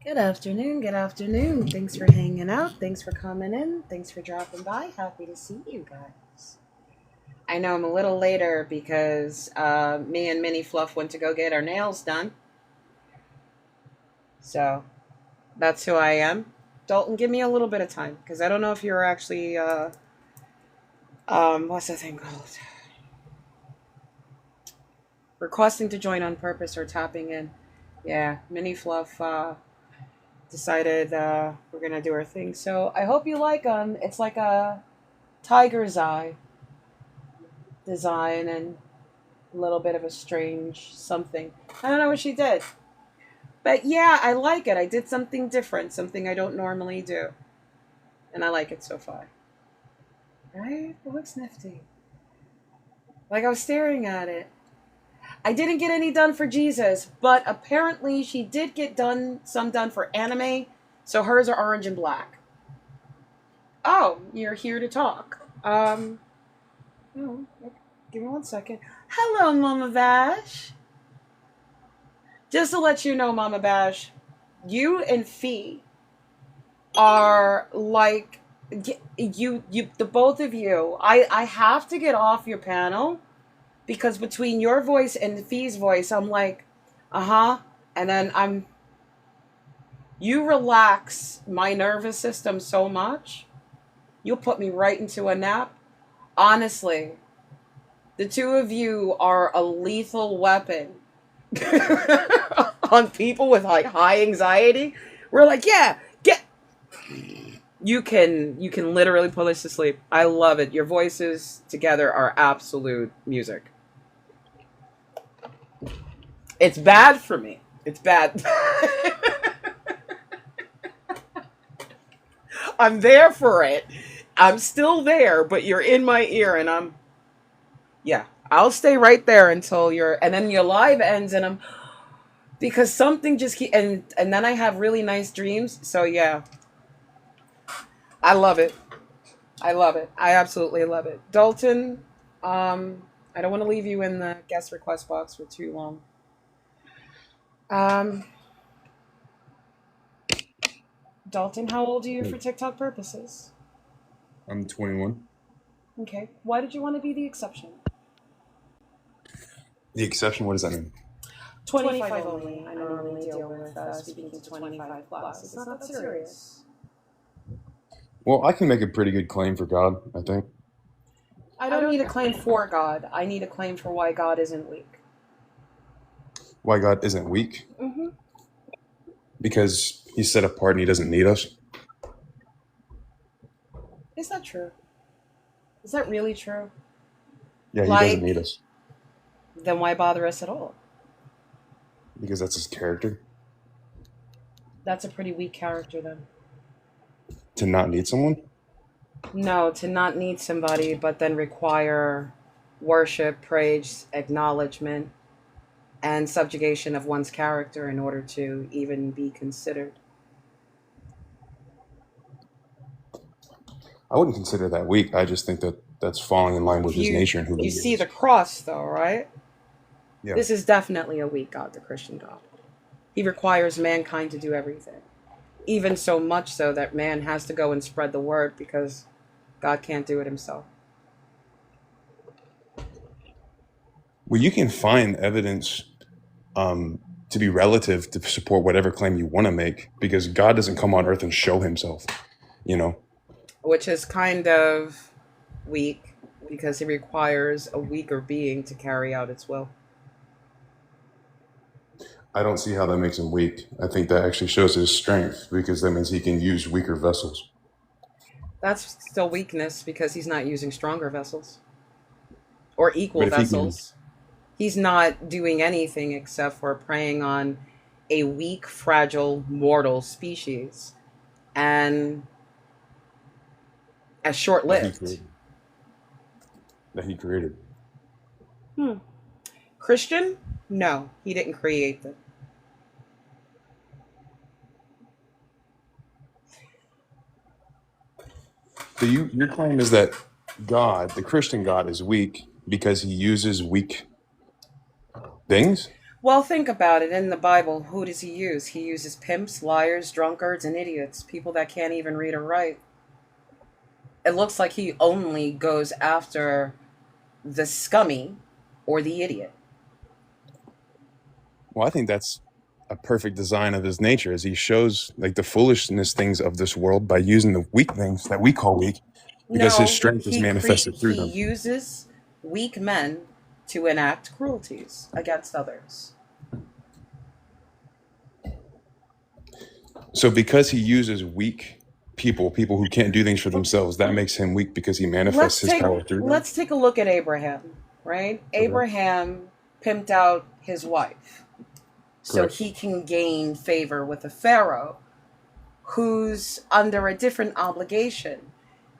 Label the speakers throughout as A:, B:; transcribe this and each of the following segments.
A: Good afternoon. Good afternoon. Thanks for hanging out. Thanks for coming in. Thanks for dropping by. Happy to see you guys. I know I'm a little later because me and Minnie Fluff went to go get our nails done. So that's who I am. Dalton, give me a little bit of time because I don't know if you're actually, what's the thing called? Requesting to join on purpose or tapping in. Yeah, Minnie Fluff decided we're going to do our thing. So I hope you like them. It's like a tiger's eye design and a little bit of a strange something. I don't know what she did. But yeah, I like it. I did something different, something I don't normally do. And I like it so far. Right? It looks nifty. Like I was staring at it. I didn't get any done for Jesus, but apparently she did get some done for anime. So hers are orange and black. Oh, you're here to talk. Oh, give me one second. Hello, Mama Vash. Just to let you know, Mama Bash, you and Fee are like the both of you. I have to get off your panel because between your voice and Fee's voice, I'm like, and then you relax my nervous system so much, you'll put me right into a nap. Honestly, the two of you are a lethal weapon on people with like high anxiety. We're like, yeah, get. You can literally put us to sleep. I love it. Your voices together are absolute music. It's bad for me. It's bad. I'm there for it. I'm still there, but you're in my ear, and yeah. I'll stay right there until and then your live ends, and because something just and then I have really nice dreams. So yeah, I love it. I love it. I absolutely love it. Dalton, I don't want to leave you in the guest request box for too long. Um, Dalton, how old are you for TikTok purposes?
B: I'm 21.
A: Okay. Why did you want to be the exception?
B: The exception, what does that mean?
A: 25 only. I normally deal with speaking to 25 plus. It's not that serious.
B: Well, I can make a pretty good claim for God, I think.
A: I don't need a claim for God. I need a claim for why God isn't weak.
B: Why God isn't weak?
A: Mm-hmm.
B: Because he's set apart and he doesn't need us.
A: Is that true? Is that really true?
B: Yeah, he doesn't need
A: Like,
B: us.
A: then why bother us at all?
B: Because that's his character.
A: That's a pretty weak character, then.
B: To not need someone?
A: No, to not need somebody, but then require worship, praise, acknowledgement, and subjugation of one's character in order to even be considered.
B: I wouldn't consider that weak. I just think that that's falling in line with his
A: You
B: nature and who he
A: you see
B: is.
A: the cross, though, right?
B: Yeah.
A: This is definitely a weak God, the Christian God. He requires mankind to do everything. Even so much so that man has to go and spread the word because God can't do it himself.
B: Well, you can find evidence to be relative to support whatever claim you want to make because God doesn't come on earth and show himself, you know?
A: Which is kind of weak because he requires a weaker being to carry out its will.
B: I don't see how that makes him weak. I think that actually shows his strength because that means he can use weaker vessels.
A: That's still weakness because he's not using stronger vessels or equal
B: But if he can,
A: vessels. He's not doing anything except for preying on a weak, fragile, mortal species and as short
B: that he
A: lived.
B: created, that he created.
A: Hmm. Christian? No, he didn't create them.
B: So your claim is that God, the Christian God, is weak because he uses weak things.
A: Well, think about it. In the Bible, who does he use? He uses pimps, liars, drunkards, and idiots, people that can't even read or write. It looks like he only goes after the scummy or the idiot.
B: Well, I think that's a perfect design of his nature, as he shows like the foolishness things of this world by using the weak things that we call weak, because his
A: No,
B: strength is manifested through
A: he
B: them.
A: uses weak men to enact cruelties against others.
B: So because he uses weak people, people who can't do things for themselves, that makes him weak because he manifests his power through them.
A: Let's take a look at Abraham, right?
B: Okay.
A: Abraham pimped out his wife so
B: Correct.
A: he can gain favor with the Pharaoh, who's under a different obligation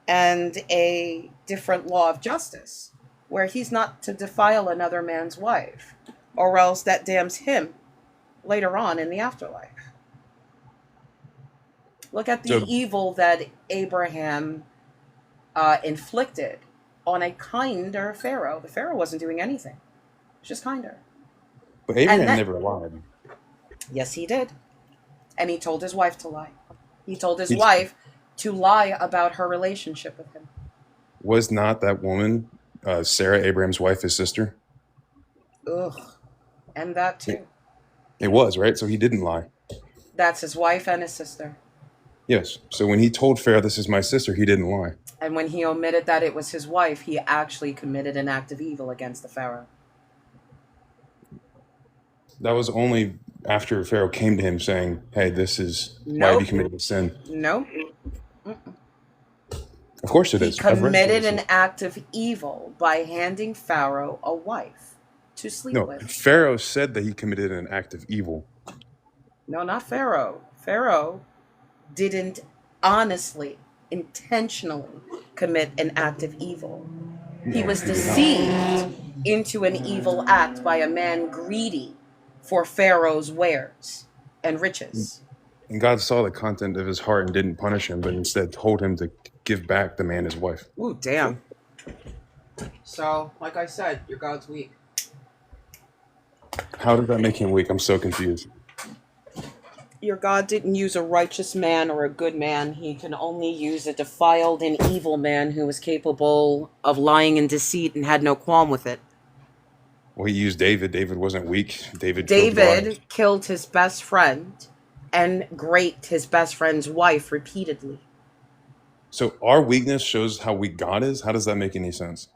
A: and a different law of justice, where he's not to defile another man's wife, or else that damns him later on in the afterlife. Look at the
B: So,
A: evil that Abraham inflicted on a kinder Pharaoh. The Pharaoh wasn't doing anything; it's just kinder.
B: but
A: And
B: Abraham
A: that,
B: never lied.
A: yes, he did, and he told his wife to lie. He told his
B: He
A: wife to lie about her relationship with him.
B: was not that woman, Sarah, Abraham's wife, his sister.
A: Ugh, and that
B: It,
A: too.
B: it was, right? So he didn't lie.
A: That's his wife and his sister.
B: Yes. So when he told Pharaoh, "This is my sister," he didn't lie.
A: And when he omitted that it was his wife, he actually committed an act of evil against the Pharaoh.
B: That was only after Pharaoh came to him saying, "Hey, this is why have you
A: Nope.
B: committed a sin?"
A: Nope.
B: Of course it
A: He
B: is. I've read
A: committed an
B: Genesis.
A: act of evil by handing Pharaoh a wife to sleep
B: No,
A: with.
B: Pharaoh said that he committed an act of evil.
A: No, not Pharaoh. Pharaoh didn't honestly, intentionally commit an act of evil. He
B: No,
A: was
B: he did not.
A: deceived into an evil act by a man greedy for Pharaoh's wares and riches.
B: And God saw the content of his heart and didn't punish him, but instead told him to give back the man his wife.
A: Ooh, damn. So, like I said, your God's weak.
B: How did that make him weak? I'm so confused.
A: Your God didn't use a righteous man or a good man. He can only use a defiled and evil man who was capable of lying and deceit and had no qualm with it.
B: Well, he used David. David wasn't weak. David killed Goliath.
A: David killed his best friend and raped his best friend's wife repeatedly.
B: So our weakness shows how weak God is? How does that make any sense?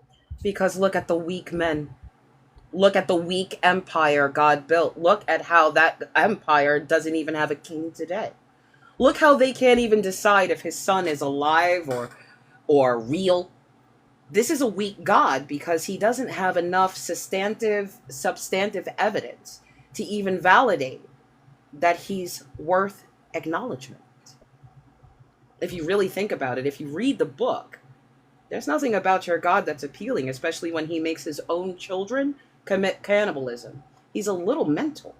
A: Because look at the weak men. Look at the weak empire God built. Look at how that empire doesn't even have a king today. Look how they can't even decide if his son is alive or real. This is a weak God because he doesn't have enough substantive evidence to even validate that he's worth acknowledgement. If you really think about it, if you read the book, there's nothing about your God that's appealing, especially when he makes his own children commit cannibalism. He's a little mental.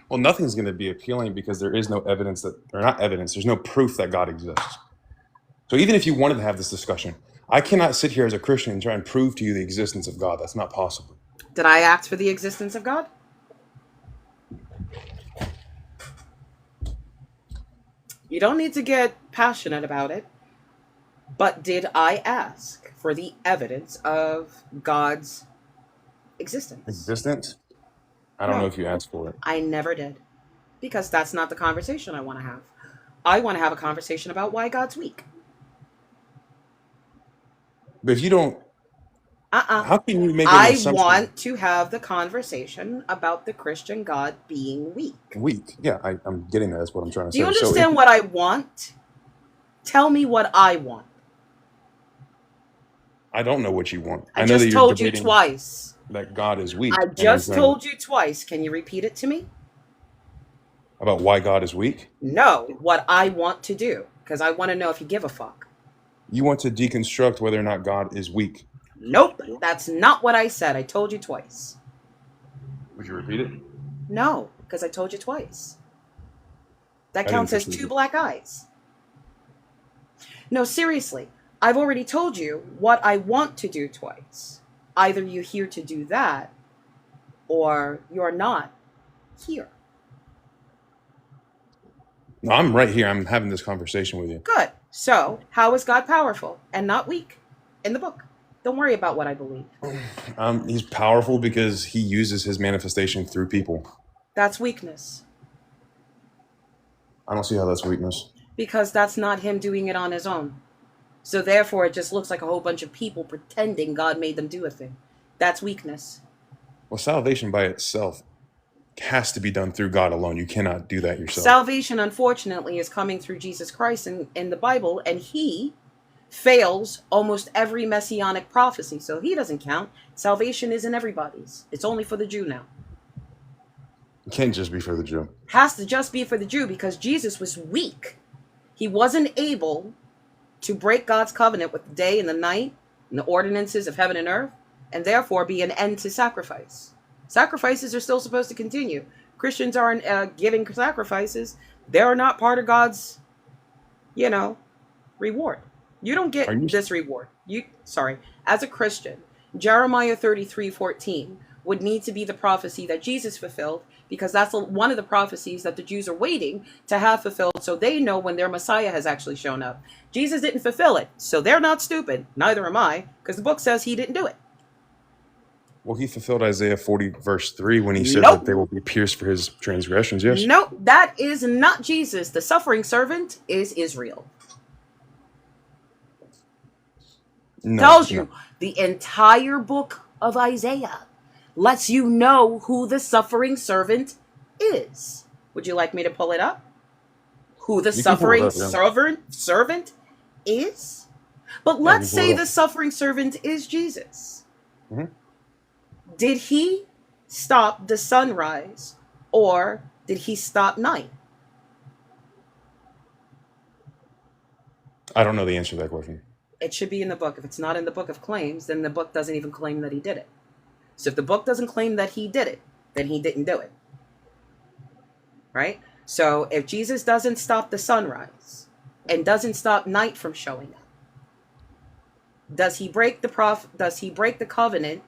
B: Well, nothing's going to be appealing because there is no evidence that, or not evidence, there's no proof that God exists. So even if you wanted to have this discussion, I cannot sit here as a Christian and try and prove to you the existence of God. That's not possible.
A: Did I ask for the existence of God? You don't need to get passionate about it. But did I ask for the evidence of God's existence?
B: Existence? I don't know
A: No,
B: if you asked for it.
A: I never did. Because that's not the conversation I want to have. I want to have a conversation about why God's weak.
B: But if you don't,
A: Uh-uh.
B: how can you make an
A: I
B: assumption?
A: want to have the conversation about the Christian God being weak.
B: Weak. Yeah, I'm getting that. That's what I'm trying to
A: Do you
B: say. So
A: understand what I want? Tell me what I want.
B: I don't know what you want.
A: I
B: I know that
A: just
B: you're
A: told you
B: debating
A: twice.
B: that God is weak.
A: I
B: and I'm
A: just
B: saying
A: told you twice. Can you repeat it to me?
B: about why God is weak.
A: No, what I want to do. Because I want to know if you give a fuck.
B: You want to deconstruct whether or not God is weak.
A: Nope, that's not what I said. I told you twice.
B: Would you repeat it?
A: No, because I told you twice. That
B: I
A: counts
B: didn't
A: as
B: perceive
A: 2
B: it.
A: black eyes. No, seriously. I've already told you what I want to do twice. Either you're here to do that, or you're not. here.
B: No, I'm right here. I'm having this conversation with you.
A: Good. So, how is God powerful and not weak in the book? Don't worry about what I believe.
B: He's powerful because he uses his manifestation through people.
A: That's weakness.
B: I don't see how that's weakness.
A: Because that's not him doing it on his own. So therefore, it just looks like a whole bunch of people pretending God made them do a thing. That's weakness.
B: Well, salvation by itself has to be done through God alone. You cannot do that yourself.
A: Salvation, unfortunately, is coming through Jesus Christ in the Bible, and he fails almost every messianic prophecy. So he doesn't count. Salvation isn't everybody's. It's only for the Jew now.
B: It can't just be for the Jew.
A: Has to just be for the Jew because Jesus was weak. He wasn't able to break God's covenant with the day and the night and the ordinances of heaven and earth, and therefore be an end to sacrifice. Sacrifices are still supposed to continue. Christians aren't giving sacrifices. They're not part of God's, reward. You don't get this reward. As a Christian, Jeremiah 33:14 would need to be the prophecy that Jesus fulfilled, because that's one of the prophecies that the Jews are waiting to have fulfilled, so they know when their Messiah has actually shown up. Jesus didn't fulfill it, so they're not stupid. Neither am I, because the book says he didn't do it.
B: Well, he fulfilled Isaiah 40 verse 3 when he said that they will be pierced for his transgressions, yes?
A: Nope, that is not Jesus. The suffering servant is Israel. Tells you the entire book of Isaiah lets you know who the suffering servant is. Would you like me to pull it up? Who the suffering servant is? But let's say the suffering servant is Jesus.
B: Mm-hmm.
A: Did he stop the sunrise or did he stop night?
B: I don't know the answer to that question.
A: It should be in the book. If it's not in the book of claims, then the book doesn't even claim that he did it. So if the book doesn't claim that he did it, then he didn't do it. Right? So if Jesus doesn't stop the sunrise and doesn't stop night from showing up, does he break the covenant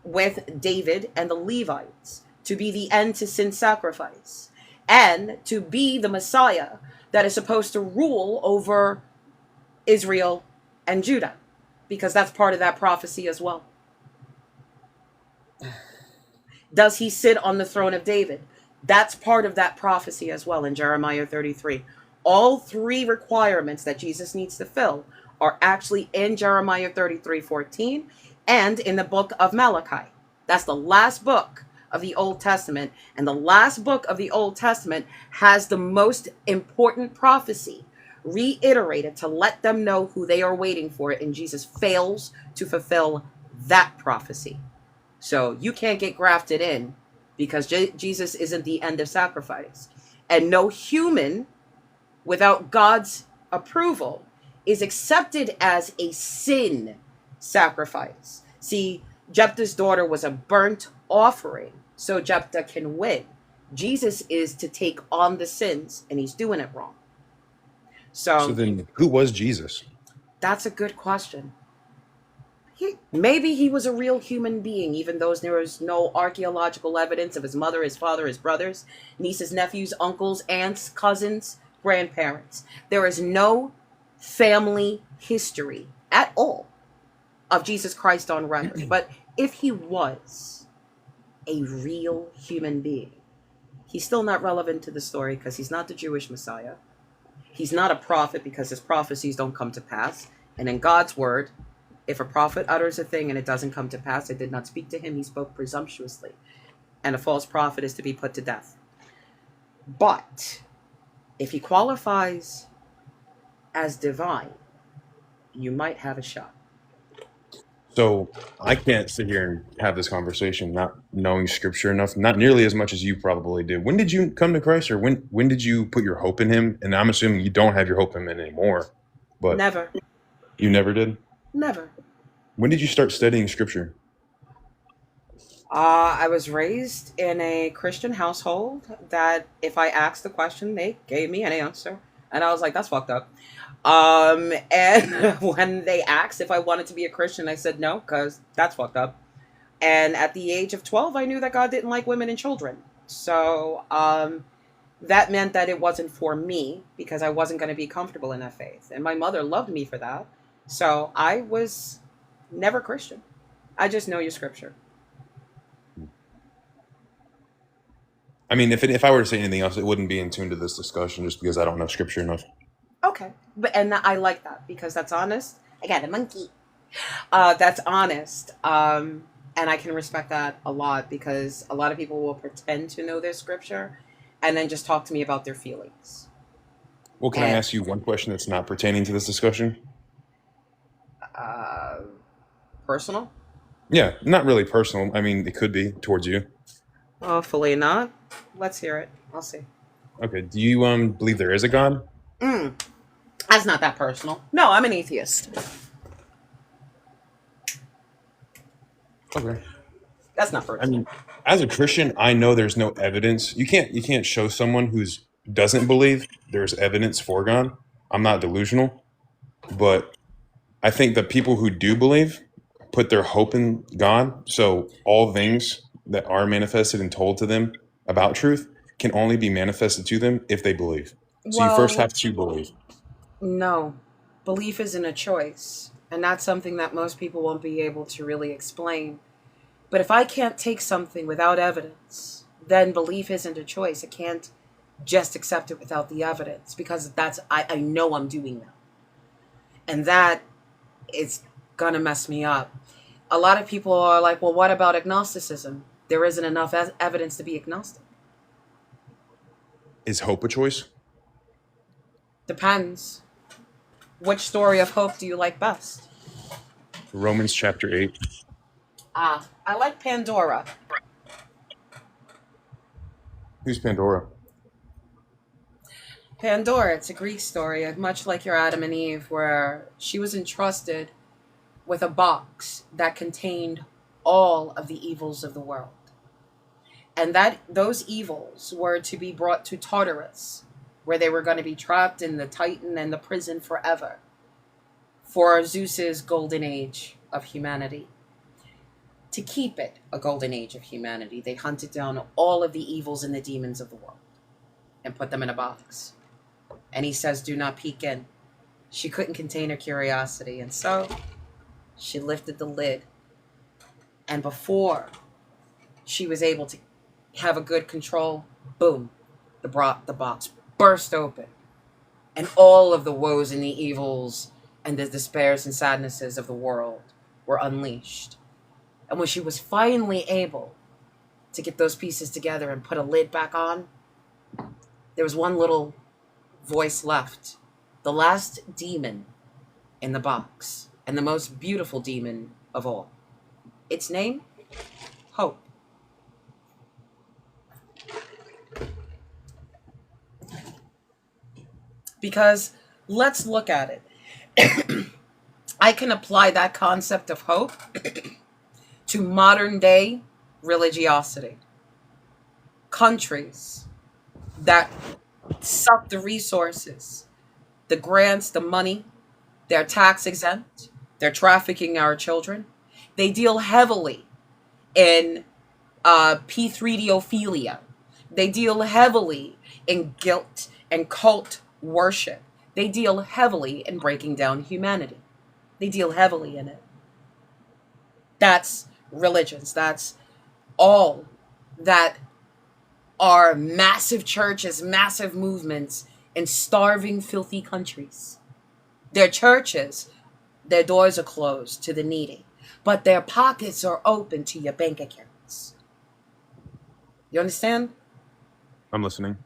A: with David and the Levites to be the end to sin sacrifice and to be the Messiah that is supposed to rule over Israel and Judah? Because that's part of that prophecy as well. Does he sit on the throne of David? That's part of that prophecy as well in Jeremiah 33. All three requirements that Jesus needs to fill are actually in Jeremiah 33:14 and in the book of Malachi. That's the last book of the Old Testament. And the last book of the Old Testament has the most important prophecy reiterated to let them know who they are waiting for. And Jesus fails to fulfill that prophecy. So you can't get grafted in because Jesus isn't the end of sacrifice. And no human without God's approval is accepted as a sin sacrifice. See, Jephthah's daughter was a burnt offering, so Jephthah can win. Jesus is to take on the sins, and he's doing it wrong. So
B: then who was Jesus?
A: That's a good question. Maybe he was a real human being, even though there was no archaeological evidence of his mother, his father, his brothers, nieces, nephews, uncles, aunts, cousins, grandparents. There is no family history at all of Jesus Christ on record. But if he was a real human being, he's still not relevant to the story because he's not the Jewish Messiah. He's not a prophet because his prophecies don't come to pass. And in God's word, if a prophet utters a thing and it doesn't come to pass, it did not speak to him, he spoke presumptuously. And a false prophet is to be put to death. But if he qualifies as divine, you might have a shot.
B: So I can't sit here and have this conversation not knowing scripture enough, not nearly as much as you probably did. When did you come to Christ, or when did you put your hope in him? And I'm assuming you don't have your hope in him anymore. But
A: never.
B: You never did?
A: Never.
B: When did you start studying scripture?
A: I was raised in a Christian household that if I asked the question, they gave me an answer. And I was like, that's fucked up. And when they asked if I wanted to be a Christian, I said no, because that's fucked up. And at the age of 12, I knew that God didn't like women and children. So that meant that it wasn't for me because I wasn't going to be comfortable in that faith. And my mother loved me for that. So I was never Christian. I just know your scripture.
B: I mean, if I were to say anything else, it wouldn't be in tune to this discussion just because I don't know scripture enough.
A: Okay. But and I like that because that's honest. I got a monkey. That's honest. And I can respect that a lot because a lot of people will pretend to know their scripture and then just talk to me about their feelings.
B: Well, can I
A: And
B: ask you one question that's not pertaining to this discussion?
A: uh, personal?
B: Yeah, not really personal. I mean, it could be towards you.
A: Hopefully not. Let's hear it. I'll see.
B: Okay. Do you believe there is a God?
A: Mm, that's not that personal. No, I'm an atheist.
B: Okay.
A: That's not
B: I
A: personal.
B: mean, as a Christian, I know there's no evidence. You can't show someone who's doesn't believe there's evidence for God. I'm not delusional, but I think the people who do believe put their hope in God. So all things that are manifested and told to them about truth can only be manifested to them if they believe. So you first
A: Well,
B: have to believe.
A: no. Belief isn't a choice. And that's something that most people won't be able to really explain. But if I can't take something without evidence, then belief isn't a choice. I can't just accept it without the evidence because I know I'm doing that. And that is gonna mess me up. A lot of people are like, well, what about agnosticism? There isn't enough evidence to be agnostic.
B: Is hope a choice?
A: Depends. Which story of hope do you like best?
B: Romans chapter 8.
A: I like Pandora.
B: Who's Pandora?
A: Pandora, it's a Greek story, much like your Adam and Eve, where she was entrusted with a box that contained all of the evils of the world. And that those evils were to be brought to Tartarus, where they were going to be trapped in the Titan and the prison forever for Zeus's golden age of humanity. To keep it a golden age of humanity, they hunted down all of the evils and the demons of the world and put them in a box. And he says, do not peek in. She couldn't contain her curiosity, and so she lifted the lid. And before she was able to have a good control, boom, the box burst open. And all of the woes and the evils and the despairs and sadnesses of the world were unleashed. And when she was finally able to get those pieces together and put a lid back on, there was one little voice left. The last demon in the box, and the most beautiful demon of all. Its name? Hope. Because let's look at it. I can apply that concept of hope to modern day religiosity. Countries that suck the resources, the grants, the money, they're tax exempt, they're trafficking our children. They deal heavily in P3Dophilia. They deal heavily in guilt and cult worship. They deal heavily in breaking down humanity. They deal heavily in it. That's religions. That's all that are massive churches, massive movements in starving, filthy countries. Their churches, their doors are closed to the needy, but their pockets are open to your bank accounts. You understand?
B: I'm listening.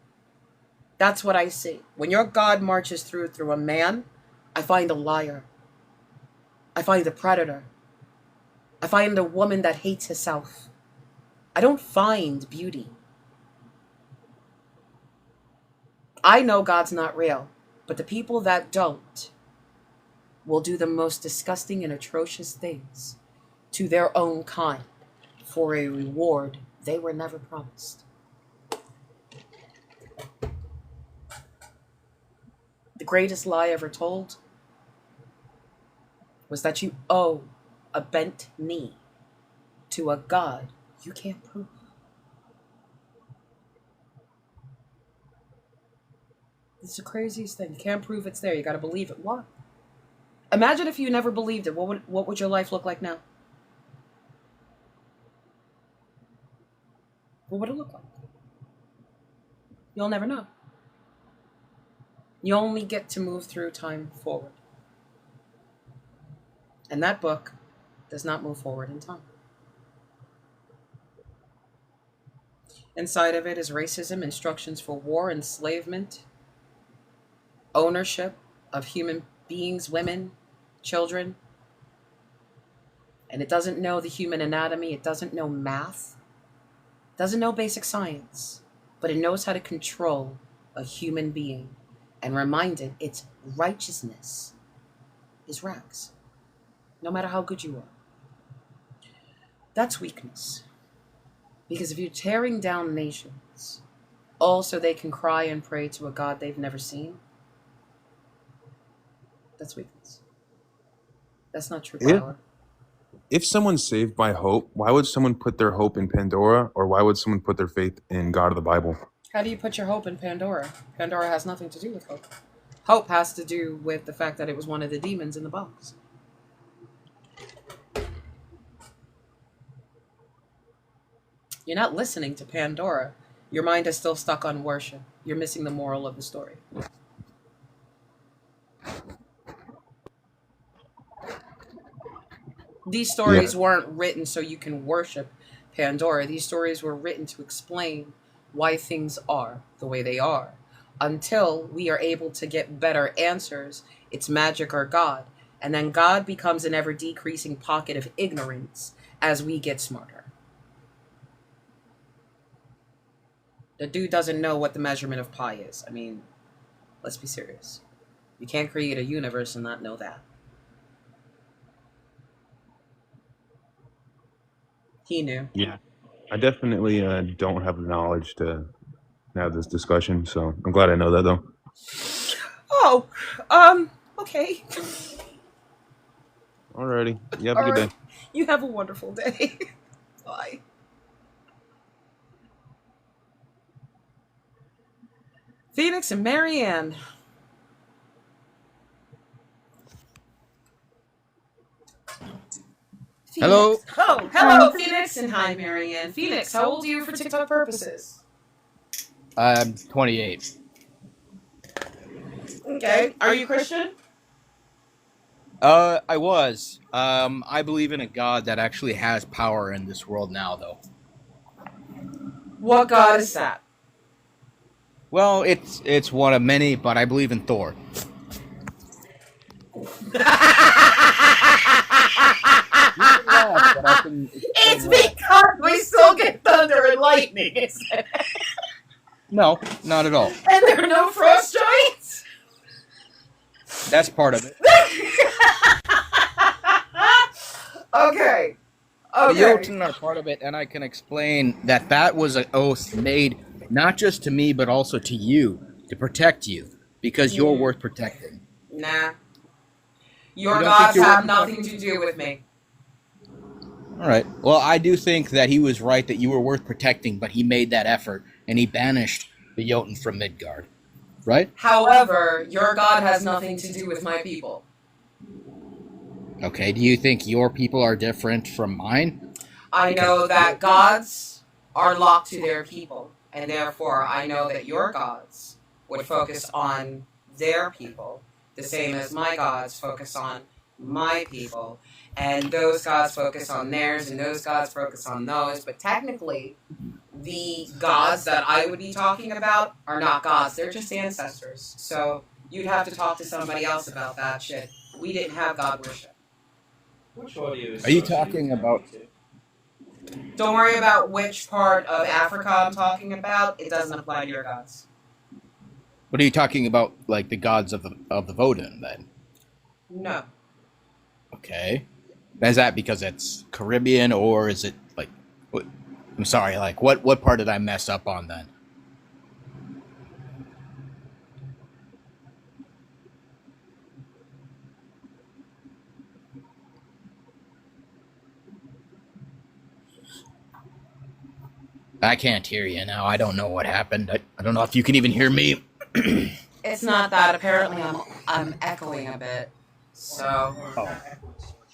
A: That's what I see. When your God marches through a man, I find a liar. I find a predator. I find a woman that hates herself. I don't find beauty. I know God's not real, but the people that don't will do the most disgusting and atrocious things to their own kind for a reward they were never promised. The greatest lie ever told was that you owe a bent knee to a God you can't prove. It's the craziest thing. You can't prove it's there. You got to believe it. What? Imagine if you never believed it. What would your life look like now? What would it look like? You'll never know. You only get to move through time forward. And that book does not move forward in time. Inside of it is racism, instructions for war, enslavement, ownership of human beings, women, children. And it doesn't know the human anatomy. It doesn't know math. It doesn't know basic science. But it knows how to control a human being and remind it its righteousness is rags. No matter how good you are. That's weakness. Because if you're tearing down nations, all so they can cry and pray to a God they've never seen, that's weakness. That's not true power.
B: If someone's saved by hope, why would someone put their hope in Pandora, or why would someone put their faith in God of the Bible?
A: How do you put your hope in Pandora? Pandora has nothing to do with hope. Hope has to do with the fact that it was one of the demons in the box. You're not listening to Pandora. Your mind is still stuck on worship. You're missing the moral of the story. These stories weren't written so you can worship Pandora. These stories were written to explain why things are the way they are. Until we are able to get better answers, it's magic or God. And then God becomes an ever-decreasing pocket of ignorance as we get smarter. The dude doesn't know what the measurement of pi is. I mean, let's be serious. You can't create a universe and not know that. He knew.
B: Yeah. I definitely don't have the knowledge to have this discussion, so I'm glad I know that, though.
A: Oh, okay.
B: Alrighty. You have a good day.
A: You have a wonderful day. Bye. Phoenix and Marianne.
C: Hello.
A: Oh, hello, Phoenix, and hi, Marianne. Phoenix, how old are you for TikTok purposes?
C: I'm 28.
A: Okay. Are you Christian?
C: I was. I believe in a God that actually has power in this world now, though.
A: What God is that?
C: Well, it's one of many, but I believe in Thor.
A: It's because we still get thunder and lightning, isn't it?
C: No, not at all.
A: And there are no frost giants?
C: That's part of it.
A: Okay.
C: The Jotun are part of it, and I can explain that was an oath made not just to me, but also to you, to protect you, because you're worth protecting.
A: Nah. Your gods have nothing to do with me.
C: All right. Well, I do think that he was right that you were worth protecting, but he made that effort, and he banished the Jotun from Midgard. Right?
A: However, your God has nothing to do with my people.
C: Okay, do you think your people are different from mine?
A: I know that gods are locked to their people, and therefore I know that your gods would focus on their people, the same as my gods focus on my people, and those gods focus on theirs, and those gods focus on those, but technically, the gods that I would be talking about are not gods, they're just ancestors, so you'd have to talk to somebody else about that shit. We didn't have God worship.
D: Which audio is
C: Are you talking about...
A: Don't worry about which part of Africa I'm talking about, it doesn't apply to your gods.
C: What are you talking about, like the gods of the Vodun, then?
A: No.
C: Okay. Is that because it's Caribbean, or is it, like... What, I'm sorry, like, what part did I mess up on, then? I can't hear you now. I don't know what happened. I don't know if you can even hear me.
A: It's not that. Apparently, I'm echoing a bit. So.
C: Oh.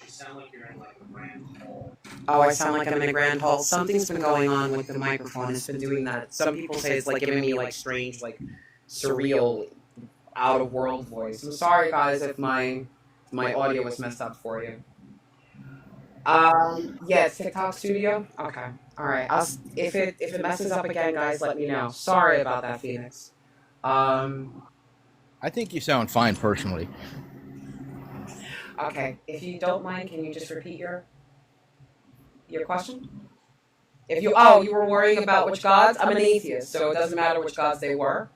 D: You sound like you're in like a grand hall.
A: Oh, I sound like I'm in a grand hall. Something's been going on with the microphone. It's been doing that. Some people say it's like giving me like strange, like surreal, out of world voice. I'm sorry, guys, if my audio was messed up for you. Yeah, it's TikTok Studio. Okay, all right. If it messes up again, guys, let me know. Sorry about that, Phoenix.
C: I think you sound fine personally.
A: Okay. If you don't mind, can you just repeat your question? If you were worrying about which gods? I'm an atheist, so it doesn't matter which gods they were.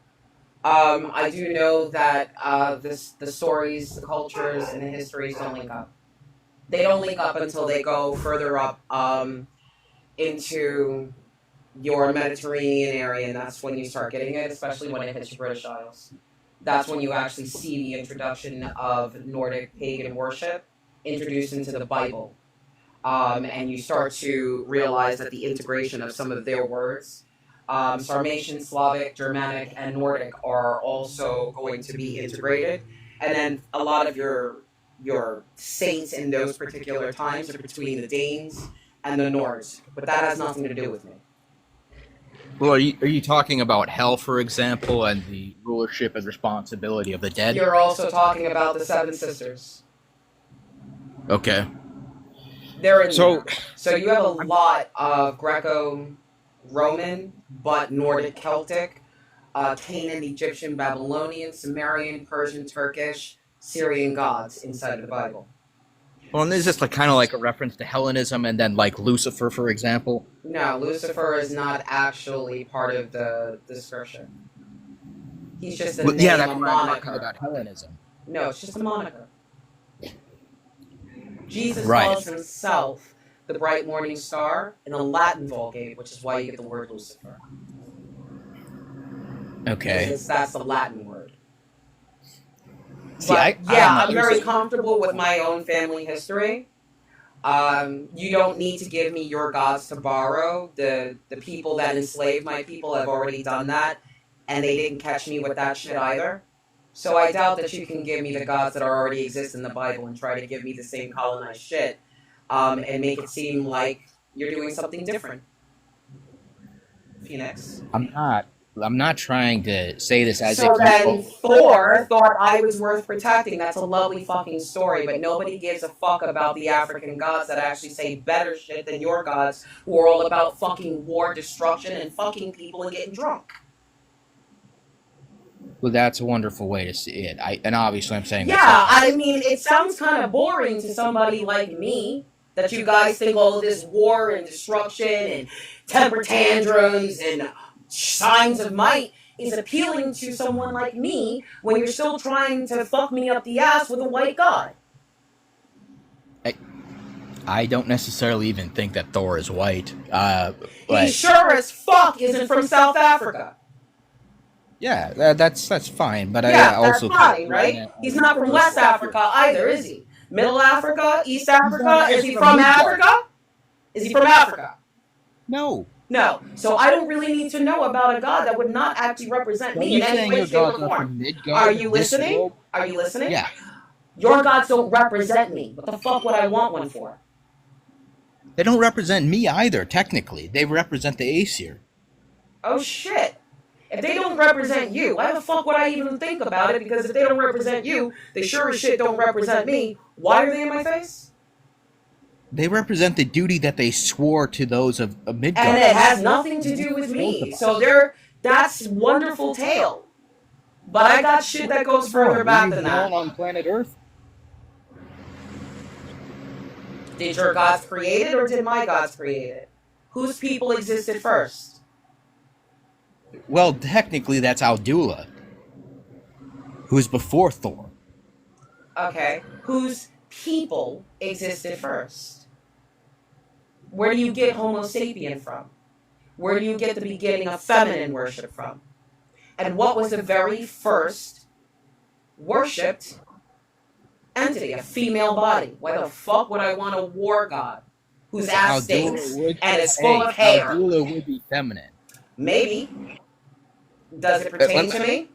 A: I do know that the stories, the cultures, and the histories don't link up. They don't link up until they go further up into your Mediterranean area, and that's when you start getting it, especially when it hits your British Isles. That's when you actually see the introduction of Nordic pagan worship introduced into the Bible. And you start to realize that the integration of some of their words, Sarmatian, Slavic, Germanic, and Nordic are also going to be integrated. And then a lot of your saints in those particular times are between the Danes and the Nords. But that has nothing to do with me.
C: Well, are you talking about hell, for example, and the rulership and responsibility of the dead?
A: You're also talking about the Seven Sisters.
C: Okay.
A: They're in
C: So-
A: there. So you have a lot of Greco-Roman, but Nordic, Celtic, Canaan, Egyptian, Babylonian, Sumerian, Persian, Turkish, Syrian gods inside of the Bible.
C: Well, and is this like kind of like a reference to Hellenism and then like Lucifer, for example?
A: No, Lucifer is not actually part of the description. He's just a
C: Well,
A: name,
C: yeah, that's
A: a
C: what I'm talking
A: moniker.
C: about Hellenism.
A: No, it's just a moniker. Jesus
C: Right.
A: calls himself the bright morning star in the Latin Vulgate, which is why you get the word Lucifer.
C: Okay.
A: Because that's the Latin word.
C: See,
A: But,
C: I
A: yeah,
C: don't know.
A: I'm very comfortable with my own family history. You don't need to give me your gods to borrow. The people that enslaved my people have already done that, and they didn't catch me with that shit either. So I doubt that you can give me the gods that already exist in the Bible and try to give me the same colonized shit, and make it seem like you're doing something different. Phoenix.
C: I'm not trying to say this as
A: So
C: if
A: then Thor thought I was worth protecting. That's a lovely fucking story, but nobody gives a fuck about the African gods that actually say better shit than your gods, who are all about fucking war, destruction, and fucking people and getting drunk.
C: well, that's a wonderful way to see it. And obviously I'm saying
A: Yeah, I mean, it sounds kind of boring to somebody like me that you guys think all of this war and destruction and temper tantrums and signs of might is appealing to someone like me when you're still trying to fuck me up the ass with a white god.
C: I don't necessarily even think that Thor is white.
A: He
C: But
A: sure as fuck isn't from South Africa.
C: yeah, that's fine. But
A: Yeah,
C: I also
A: that's fine, right? He's not from West Africa either, is he? Middle Africa? East Africa? Is he from Africa? Is he from Africa?
C: No.
A: No. So I don't really need to know about a god that would not actually represent
C: Are
A: me
C: you
A: in any
C: saying
A: way,
C: your
A: shape, or
C: gods are
A: form.
C: from Midgard?
A: Are you
C: this
A: listening?
C: world?
A: Are you listening?
C: Yeah.
A: Your gods don't represent me. What the fuck would I want one for?
C: They don't represent me either, technically. They represent the Aesir.
A: Oh shit. If they don't represent you, why the fuck would I even think about it? Because if they don't represent you, they sure as shit don't represent me. Why are they in my face?
C: They represent the duty that they swore to those of Midgard.
A: And it has nothing to do with me. So that's wonderful tale. But I got shit that goes further back than that.
C: on planet Earth?
A: Did your gods create it or did my gods create it? Whose people existed first?
C: Well, technically, that's Aldula, who's before Thor.
A: Okay. Whose people existed first? Where do you get Homo sapien from? Where do you get the beginning of feminine worship from? And what was the very first worshipped entity? A female body. Why the fuck would I want a war god whose ass stinks and is full of hair?
C: Aldula would be feminine.
A: Maybe. Does it pertain to me?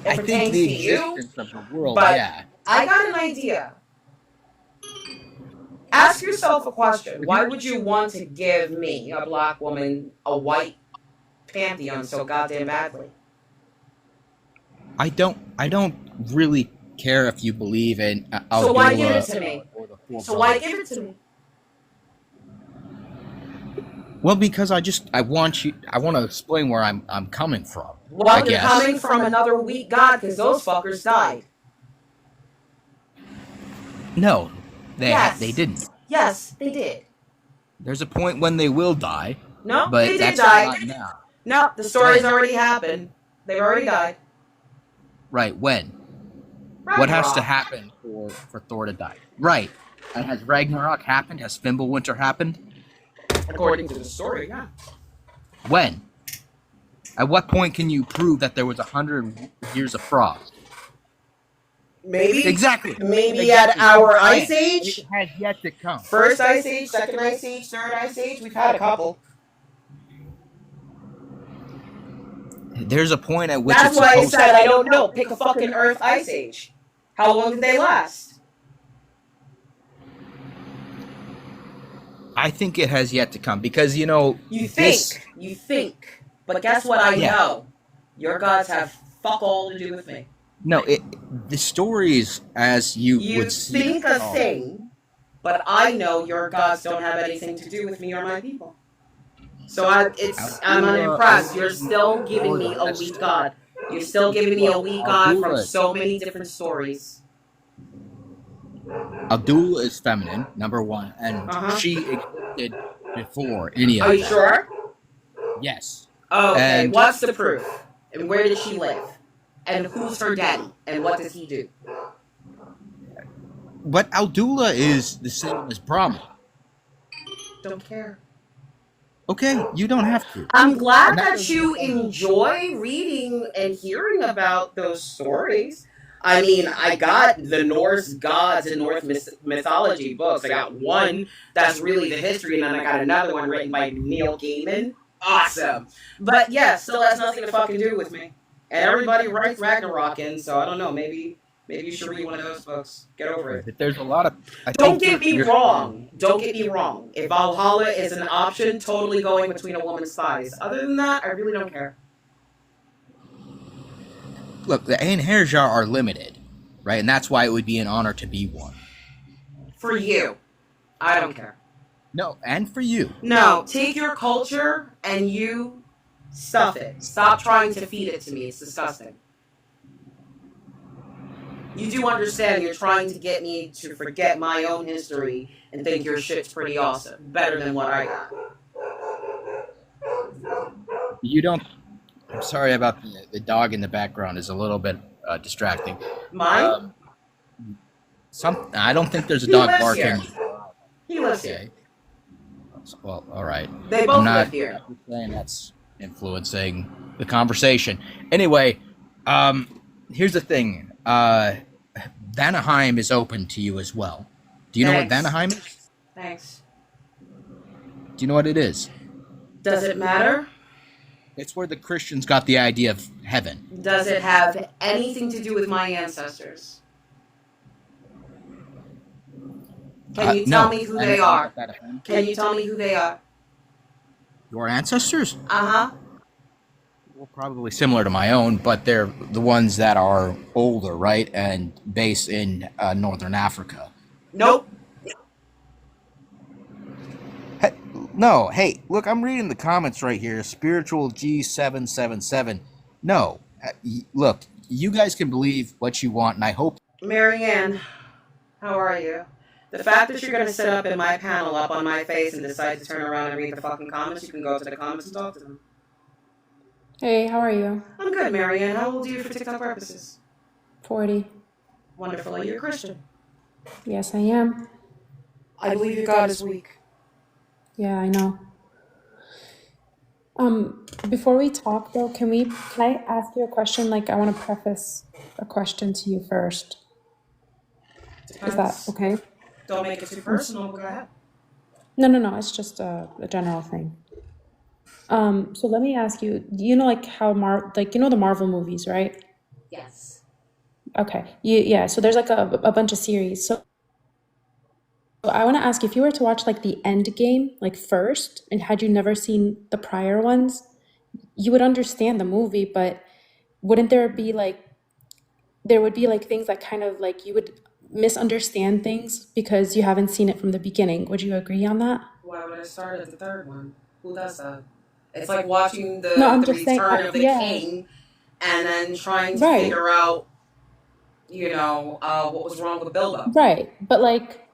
C: I think
A: pertains
C: the
A: to you,
C: existence of the world,
A: but
C: yeah.
A: I got an idea. Ask yourself a question. Why would you want to give me, a black woman, a white pantheon so goddamn badly?
C: I don't really care if you believe in
A: So why give it to
C: Aldula
A: me?
C: or the Four
A: So why
C: Brothers.
A: give it to me?
C: Well, because I want to explain where I'm coming from. I
A: Well, you're
C: guess.
A: coming from another weak god because those fuckers died.
C: No,
A: Yes.
C: they didn't.
A: Yes, they did.
C: There's a point when they will die,
A: No,
C: but
A: they did
C: that's
A: die.
C: not now.
A: No, the story's already happened. They've already died.
C: Right, when?
A: Ragnarok.
C: What has to happen for Thor to die? Right. And has Ragnarok happened? Has Fimbulwinter happened?
A: According to the story, yeah.
C: When? At what point can you prove that there was 100 years of frost?
A: Maybe.
C: Exactly.
A: Maybe
C: Exactly.
A: at our Ice Age.
C: It has yet to come.
A: First Ice Age, second Ice Age, third Ice Age. We've had a couple.
C: There's a point at which
A: That's
C: it's
A: why I
C: supposed
A: said I don't know. Pick a fucking Earth Ice Age. How long did they last?
C: I think it has yet to come because
A: You think. But guess what I know? Your gods have fuck all to do with me.
C: No, the stories as you
A: You
C: would see.
A: think a thing, but I know your gods don't have anything to do with me or my people. So I'm unimpressed. You're still giving me a weak god. You're still giving me a weak god from so many different stories.
C: Abdul is feminine, number one, and she existed before any of
A: Are
C: that.
A: you sure?
C: Yes.
A: Oh, okay.
C: And-
A: What's the proof? And where does she live? And who's her daddy? And what does he do?
C: But Aldula is the same as Brahma.
A: Don't care.
C: Okay, you don't have to.
A: I'm glad
C: And
A: that you enjoy reading and hearing about those stories. I mean, I got the Norse gods and Norse mythology books. I got one that's really the history, and then I got another one written by Neil Gaiman. Awesome. But yeah, still has nothing to fucking do with me. And everybody writes Ragnarok in, so I don't know, maybe you should read one of those books. Get over it.
C: There's a lot of.
A: Don't get me wrong. Don't get me wrong. If Valhalla is an option, totally going between a woman's thighs. Other than that, I really don't care.
C: Look, the Einherjar are limited, right? And that's why it would be an honor to be one.
A: For you. I don't care.
C: No, and for you.
A: No, take your culture and you stuff it. Stop trying to feed it to me. It's disgusting. You do understand you're trying to get me to forget my own history and think your shit's pretty awesome. Better than what I got.
C: You don't. I'm sorry about the dog in the background is a little bit distracting.
A: Mine?
C: I don't think there's a
A: He
C: dog
A: lives
C: barking.
A: here. He lives here.
C: Okay. Well, all right.
A: They both
C: I'm not
A: live here.
C: saying that's influencing the conversation. Anyway, here's the thing. Vanaheim is open to you as well. Do you know what
A: Thanks.
C: Vanaheim is?
A: Thanks.
C: Do you know what it is?
A: Does it matter?
C: It's where the Christians got the idea of heaven.
A: Does it have anything to do with my ancestors? Can you tell
C: No.
A: me who they are?
C: Vanaheim.
A: Can you tell me who they are?
C: Your ancestors?
A: Uh-huh.
C: Well, probably similar to my own, but they're the ones that are older, right? And based in northern Africa.
A: Nope.
C: Hey, no, hey, look, I'm reading the comments right here. Spiritual G777. No, look, you guys can believe what you want, and I hope.
A: Marianne, how are you? The fact that you're going to sit up in my panel up on my face and decide to turn around and read the fucking comments, you can go to the comments and talk to them.
E: Hey, how are you?
A: I'm good, Marianne. How old are you for TikTok purposes?
E: 40.
A: Wonderful. Are you a Christian?
E: Yes, I am.
A: I believe your God is weak.
E: Yeah, I know. Before we talk though, can I ask you a question? Like, I want to preface a question to you first. Is that okay?
A: Don't make it too personal, but go ahead.
E: No, it's just a general thing. So let me ask you, do you know like how the Marvel movies, right?
A: Yes.
E: Okay. Yeah. So there's like a bunch of series. So I want to ask, if you were to watch like the end game, like first, and had you never seen the prior ones, you would understand the movie, but wouldn't there would be like things that kind of like you would misunderstand things because you haven't seen it from the beginning. Would you agree on that?
A: Why would I start at the third one? Who does that? It's like watching
E: No,
A: the
E: I'm
A: the
E: just saying,
A: Return of the
E: yeah,
A: King, and then trying to
E: right,
A: figure out, what was wrong with Bilbo.
E: right. But like,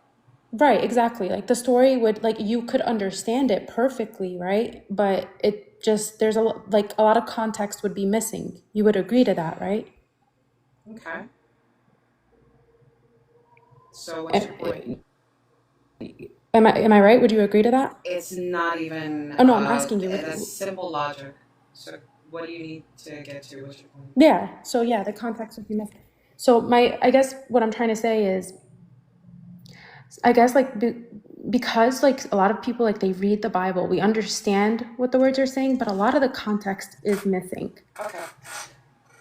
E: right, exactly. Like the story would, like, you could understand it perfectly, right? But it just, like a lot of context would be missing. You would agree to that, right?
A: Okay. So what's your point?
E: Am I right? Would you agree to that?
A: It's not even
E: Oh no, I'm asking you.
A: a simple logic. So what do you need to get to? What's your point?
E: Yeah. So yeah, the context would be missing. So I guess what I'm trying to say is, I guess like because like a lot of people, like, they read the Bible, we understand what the words are saying, but a lot of the context is missing.
A: Okay.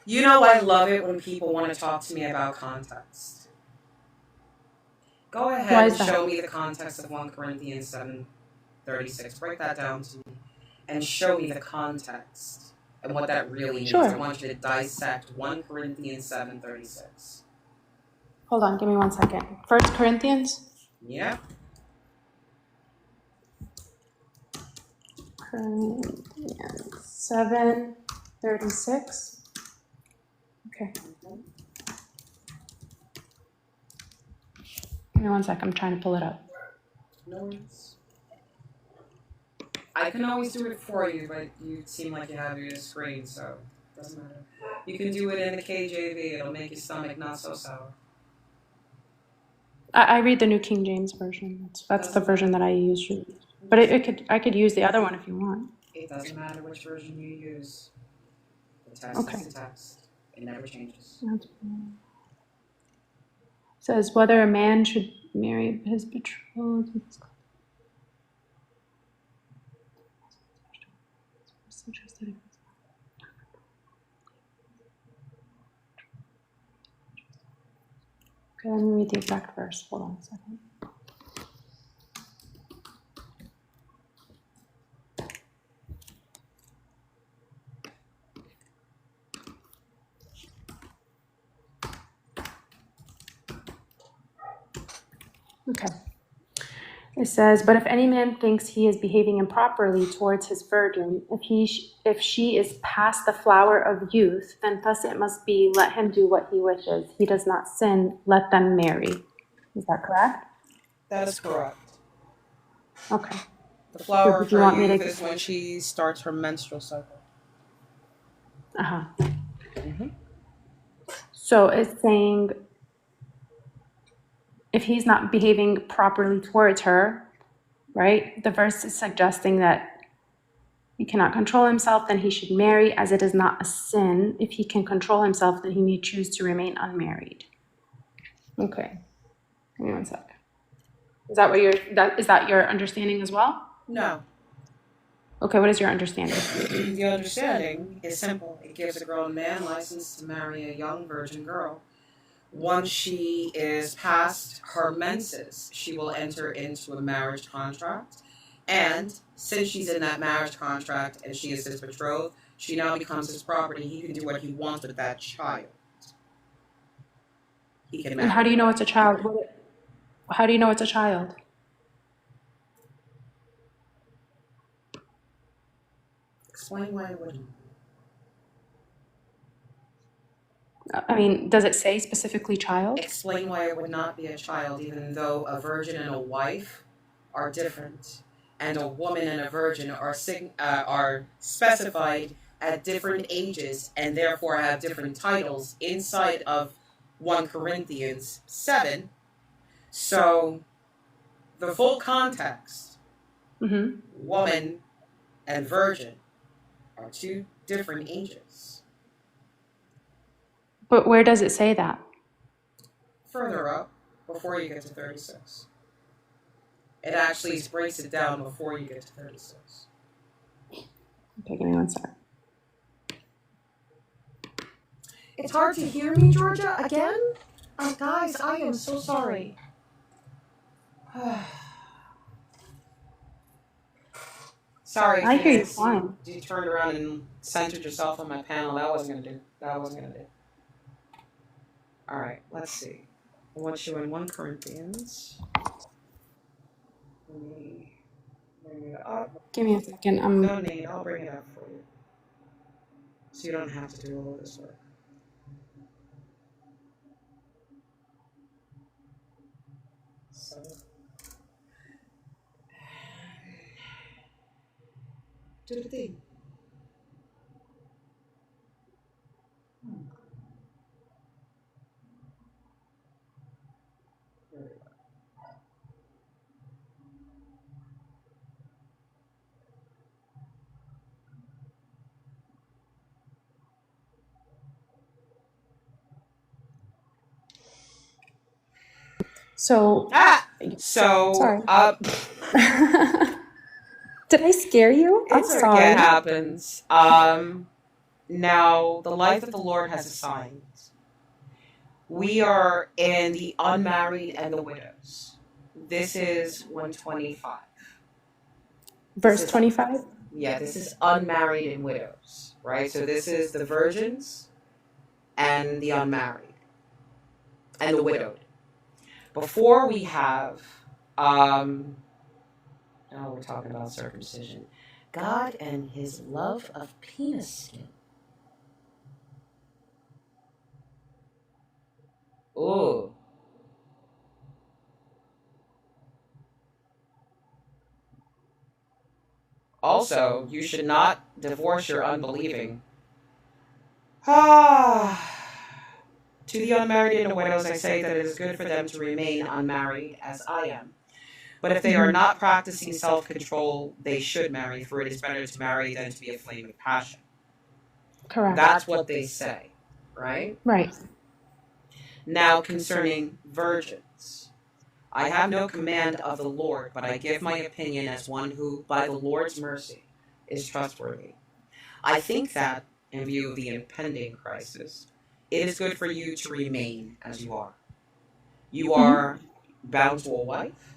A: I love it when people want to talk to me about context. Go
E: Why
A: ahead and
E: is that?
A: show me the context of 1 Corinthians 7:36. Break that down to me and show me the context and what that really means.
E: Sure.
A: I want you to dissect 1 Corinthians 7:36.
E: Hold on, give me 1 second. 1 Corinthians?
A: Yeah.
E: Corinthians 7:36. Okay. Give me 1 second, I'm trying to pull it up.
A: No worries. I can always do it for you, but you seem like you have your screen, so it doesn't matter. You can do it in the KJV. It'll make your stomach not so sour.
E: I read the New King James Version. That's the version that I use. But I could use the other one if you want.
A: It doesn't matter which version you use. The text
E: Okay.
A: is the text. It never changes.
E: It says whether a man should marry his betrothed. Okay, let me read the exact verse. Hold on a second. Okay. It says, but if any man thinks he is behaving improperly towards his virgin, if she is past the flower of youth, then thus it must be, let him do what he wishes. He does not sin, let them marry. Is that correct?
A: That is correct.
E: Okay.
A: The flower
E: Did you
A: for
E: want me
A: youth
E: to-
A: is when she starts her menstrual cycle.
E: Uh-huh.
A: Mm-hmm.
E: So it's saying if he's not behaving properly towards her, right? The verse is suggesting that he cannot control himself, then he should marry, as it is not a sin. If he can control himself, then he may choose to remain unmarried. Okay. Give me 1 sec. Is that your understanding as well?
A: No.
E: Okay, what is your understanding?
A: The understanding is simple. It gives a grown man license to marry a young virgin girl. Once she is past her menses, she will enter into a marriage contract. And since she's in that marriage contract and she is his betrothed, she now becomes his property. He can do what he wants with that child. He can marry.
E: And how do you know it's a child? How do you know it's a child?
A: Explain why it wouldn't.
E: I mean, does it say specifically child?
A: Explain why it would not be a child, even though a virgin and a wife are different, and a woman and a virgin are specified at different ages and therefore have different titles inside of 1 Corinthians 7. So the full context,
E: Mm-hmm.
A: woman and virgin, are 2 different ages.
E: But where does it say that?
A: Further up, before you get to 36. It actually breaks it down before you get to 36.
E: Okay, give me 1 sec.
A: It's hard to hear me, Georgia, again? Guys, I am so sorry. Sorry,
E: I hear you
A: Phoenix,
E: fine.
A: you turned around and centered yourself on my panel. That wasn't gonna do. That wasn't gonna do. All right, let's see. I want you in 1 Corinthians. Let me bring it up.
E: Give me a second.
A: No need, I'll bring it up for you. So you don't have to do all of this work. So, do the thing. There we go.
E: So,
A: So,
E: sorry. Did I scare you? I'm
A: it's okay,
E: sorry.
A: it happens. Now, the life of the Lord has assigned. We are in the unmarried and the widows. This is 125.
E: Verse
A: This is-
E: 25?
A: Yeah, this is unmarried and widows, right? So this is the virgins and the unmarried and the widowed. Before we have, now we're talking about circumcision. God and his love of penis skin. Ooh. Also, you should not divorce your unbelieving. To the unmarried and the widows, I say that it is good for them to remain unmarried, as I am. But if they are not practicing self-control, they should marry, for it is better to marry than to be a flame of passion.
E: Correct.
A: That's what they say, right?
E: Right.
A: Now, concerning virgins, I have no command of the Lord, but I give my opinion as one who, by the Lord's mercy, is trustworthy. I think that, in view of the impending crisis, it is good for you to remain as you are. You are bound to a wife.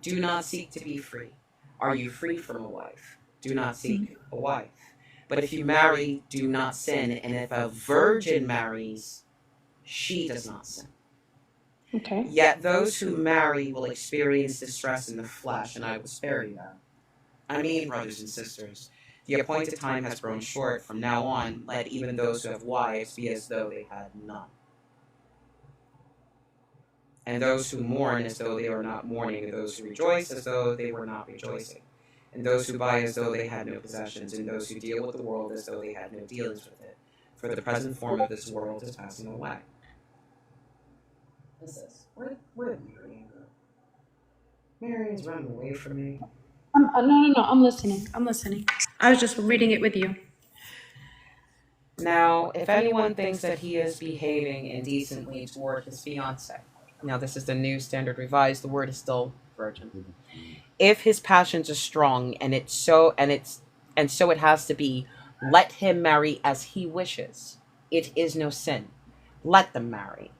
A: Do not seek to be free. Are you free from a wife? Do not seek a wife. But if you marry, do not sin. And if a virgin marries, she does not sin.
E: Okay.
A: Yet those who marry will experience distress in the flesh, and I will spare you that. I mean, brothers and sisters, the appointed time has grown short. From now on, let even those who have wives be as though they had none. And those who mourn as though they were not mourning, and those who rejoice as though they were not rejoicing. And those who buy as though they had no possessions, and those who deal with the world as though they had no dealings with it. For the present form of this world is passing away. What's this? Where did Mary go? Mary's running away from me.
E: No. I'm listening. I was just reading it with you.
A: Now, if anyone thinks that he is behaving indecently toward his fiancée, now this is the New Standard Revised, the word is still virgin. If his passions are strong and so it has to be, let him marry as he wishes. It is no sin. Let them marry.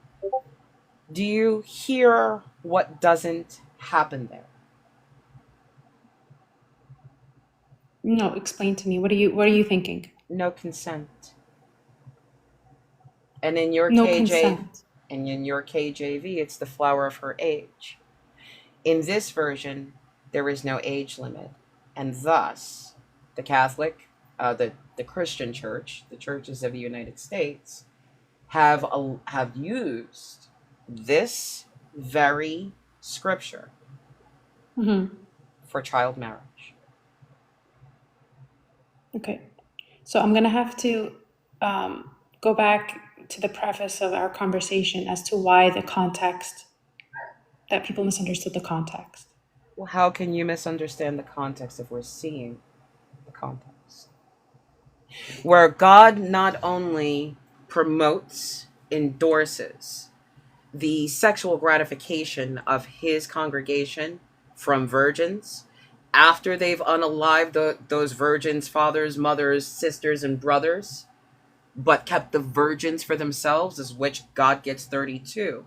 A: Do you hear what doesn't happen there?
E: No, explain to me. What are you thinking?
A: No consent. And in your
E: No
A: KJ,
E: consent.
A: and in your KJV, it's the flower of her age. In this version, there is no age limit, and thus the Catholic, the Christian Church, the churches of the United States, have used this very scripture for child marriage.
E: Okay. So I'm going to have to go back to the preface of our conversation as to why the context, that people misunderstood the context.
A: Well, how can you misunderstand the context if we're seeing the context? Where God not only promotes, endorses the sexual gratification of his congregation from virgins after they've unalived those virgins' fathers, mothers, sisters, and brothers, but kept the virgins for themselves, is which God gets 32.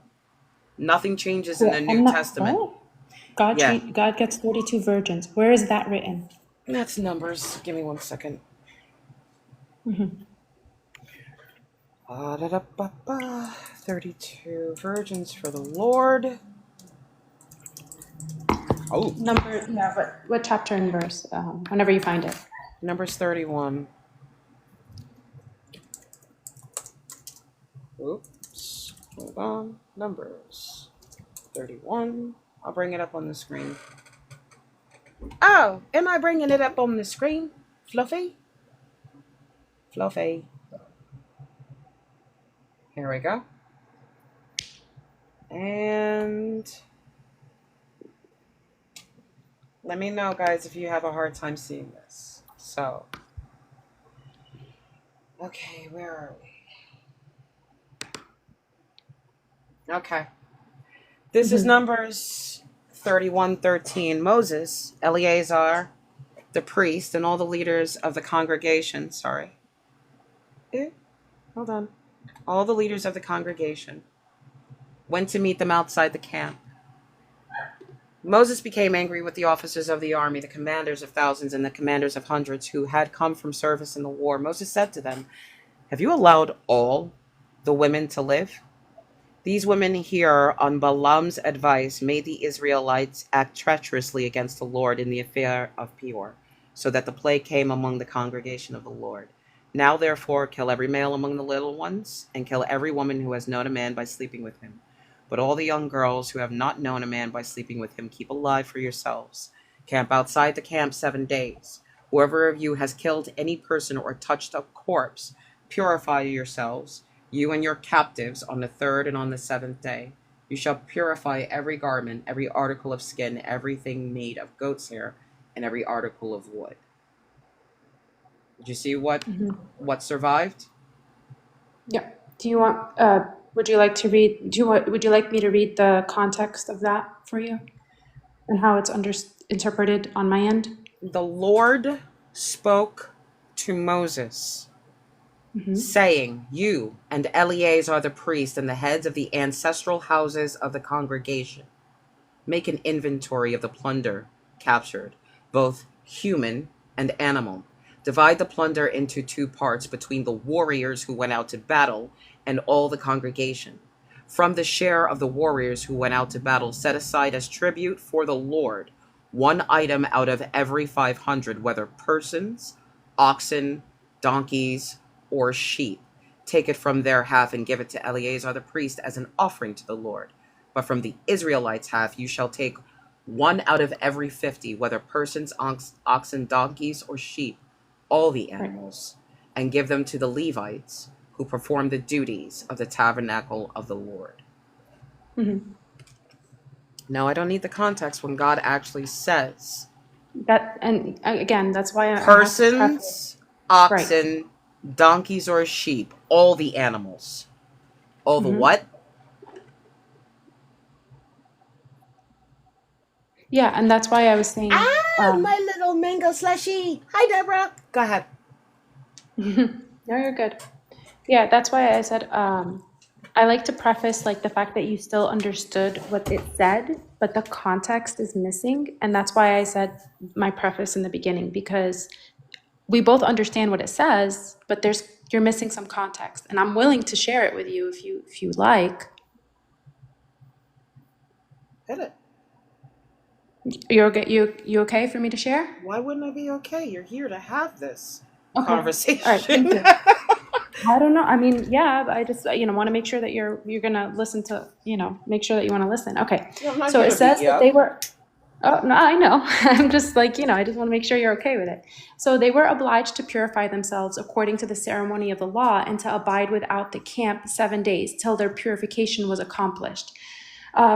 A: Nothing changes in
E: Yeah,
A: the New
E: I'm not.
A: Testament.
E: What?
A: Yeah,
E: God gets 32 virgins. Where is that written?
A: that's Numbers. Give me 1 second.
E: Hmm.
A: 32 virgins for the Lord. Oh,
E: Number, yeah, what chapter and verse? Whenever you find it.
A: Numbers 31. Oops. Hold on. Numbers 31. I'll bring it up on the screen. Oh, am I bringing it up on the screen? Fluffy? Fluffy. Here we go. And let me know, guys, if you have a hard time seeing this. So, okay, where are we? Okay. This is
E: Hmm.
A: Numbers 31:13. Moses, Eleazar, the priest, and all the leaders of the congregation. Sorry. Hold on. All the leaders of the congregation went to meet them outside the camp. Moses became angry with the officers of the army, the commanders of thousands and the commanders of hundreds who had come from service in the war. Moses said to them, "Have you allowed all the women to live? These women here, on Balaam's advice, made the Israelites act treacherously against the Lord in the affair of Peor, so that the plague came among the congregation of the Lord. Now, therefore, kill every male among the little ones, and kill every woman who has known a man by sleeping with him. But all the young girls who have not known a man by sleeping with him, keep alive for yourselves. Camp outside the camp 7 days. Whoever of you has killed any person or touched a corpse, purify yourselves, you and your captives, on the third and on the seventh day. You shall purify every garment, every article of skin, everything made of goat's hair, and every article of wood." Did you see
E: Hmm.
A: what survived?
E: Yeah. Do you want, would you like to read, would you like me to read the context of that for you and how it's interpreted on my end?
A: The Lord spoke to Moses,
E: Hmm.
A: saying, "You and Eleazar the priest and the heads of the ancestral houses of the congregation make an inventory of the plunder captured, both human and animal. Divide the plunder into 2 parts between the warriors who went out to battle and all the congregation. From the share of the warriors who went out to battle, set aside as tribute for the Lord 1 item out of every 500, whether persons, oxen, donkeys, or sheep. Take it from their half and give it to Eleazar the priest as an offering to the Lord. But from the Israelites' half you shall take 1 out of every 50, whether persons, oxen, donkeys, or sheep, all the
E: Right.
A: animals, and give them to the Levites who perform the duties of the tabernacle of the Lord."
E: Hmm.
A: Now, I don't need the context when God actually says
E: That, and again, that's why I have to preface.
A: persons,
E: Right.
A: oxen, donkeys, or sheep, all the animals. All the
E: Hmm.
A: what?
E: Yeah, and that's why I was saying,
A: Ah, my little mango slushy. Hi, Deborah. Go ahead.
E: no, you're good. Yeah, that's why I said, I like to preface like the fact that you still understood what it said, but the context is missing. And that's why I said my preface in the beginning, because we both understand what it says, but you're missing some context. And I'm willing to share it with you if you like.
A: Hit it.
E: You're okay, you okay for me to share?
A: Why wouldn't I be okay? You're here to have this
E: Okay. All right, thank
A: conversation.
E: you. I don't know. I mean, yeah, I just, want to make sure that you're gonna listen to, make sure that you want to listen. Okay.
A: I'm not
E: So
A: here
E: it
A: to beat
E: says
A: you
E: that they
A: up.
E: were, oh, no, I know. I'm just like, I just want to make sure you're okay with it. So they were obliged to purify themselves according to the ceremony of the law and to abide without the camp 7 days till their purification was accomplished.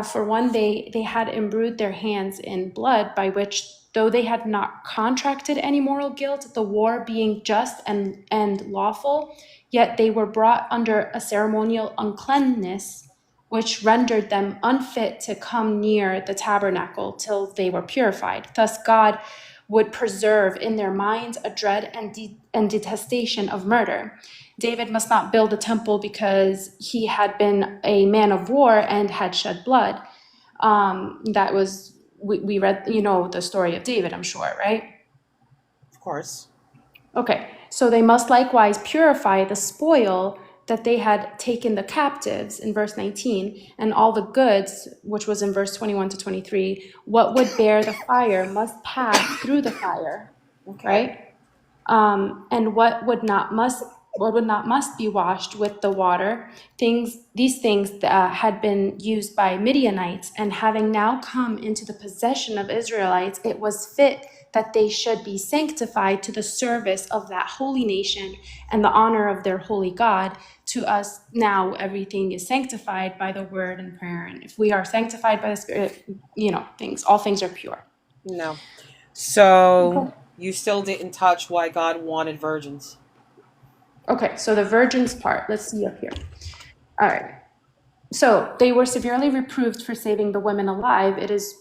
E: For one, they had imbrued their hands in blood, by which, though they had not contracted any moral guilt, the war being just and lawful, yet they were brought under a ceremonial uncleanness, which rendered them unfit to come near the tabernacle till they were purified. Thus God would preserve in their minds a dread and detestation of murder. David must not build a temple because he had been a man of war and had shed blood. That was, we read, the story of David, I'm sure, right?
A: Of course.
E: Okay, so they must likewise purify the spoil that they had taken the captives in verse 19, and all the goods, which was in verse 21 to 23, what would bear the fire must pass through the fire,
A: Okay.
E: right? And what would not must be washed with the water. These things had been used by Midianites, and having now come into the possession of Israelites, it was fit that they should be sanctified to the service of that holy nation and the honor of their holy God. To us now, everything is sanctified by the word and prayer, and if we are sanctified by the Spirit, all things are pure.
A: No. So
E: Okay.
A: you still didn't touch why God wanted virgins.
E: Okay, so the virgins part, let's see up here. All right. So they were severely reproved for saving the women alive. It is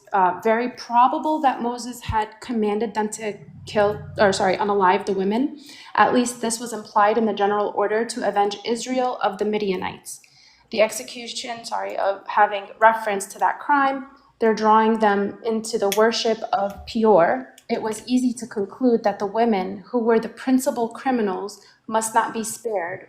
E: very probable that Moses had commanded them to unalive the women. At least this was implied in the general order to avenge Israel of the Midianites. The execution, of having reference to that crime, they're drawing them into the worship of Peor. It was easy to conclude that the women, who were the principal criminals, must not be spared.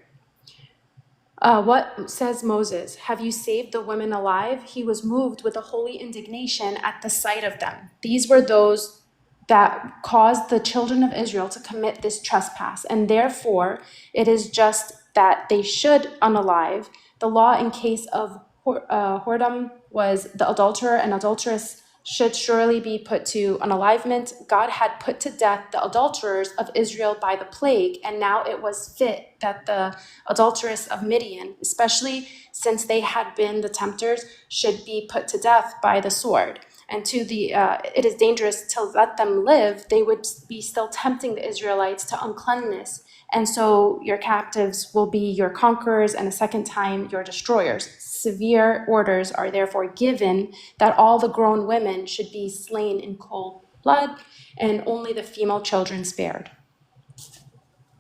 E: What says Moses? Have you saved the women alive? He was moved with a holy indignation at the sight of them. These were those that caused the children of Israel to commit this trespass, and therefore it is just that they should unalive. The law in case of whoredom was the adulterer and adulteress should surely be put to unalivement. God had put to death the adulterers of Israel by the plague, and now it was fit that the adulteress of Midian, especially since they had been the tempters, should be put to death by the sword. And it is dangerous to let them live. They would be still tempting the Israelites to uncleanness. And so your captives will be your conquerors, and a second time your destroyers. Severe orders are therefore given that all the grown women should be slain in cold blood, and only the female children spared.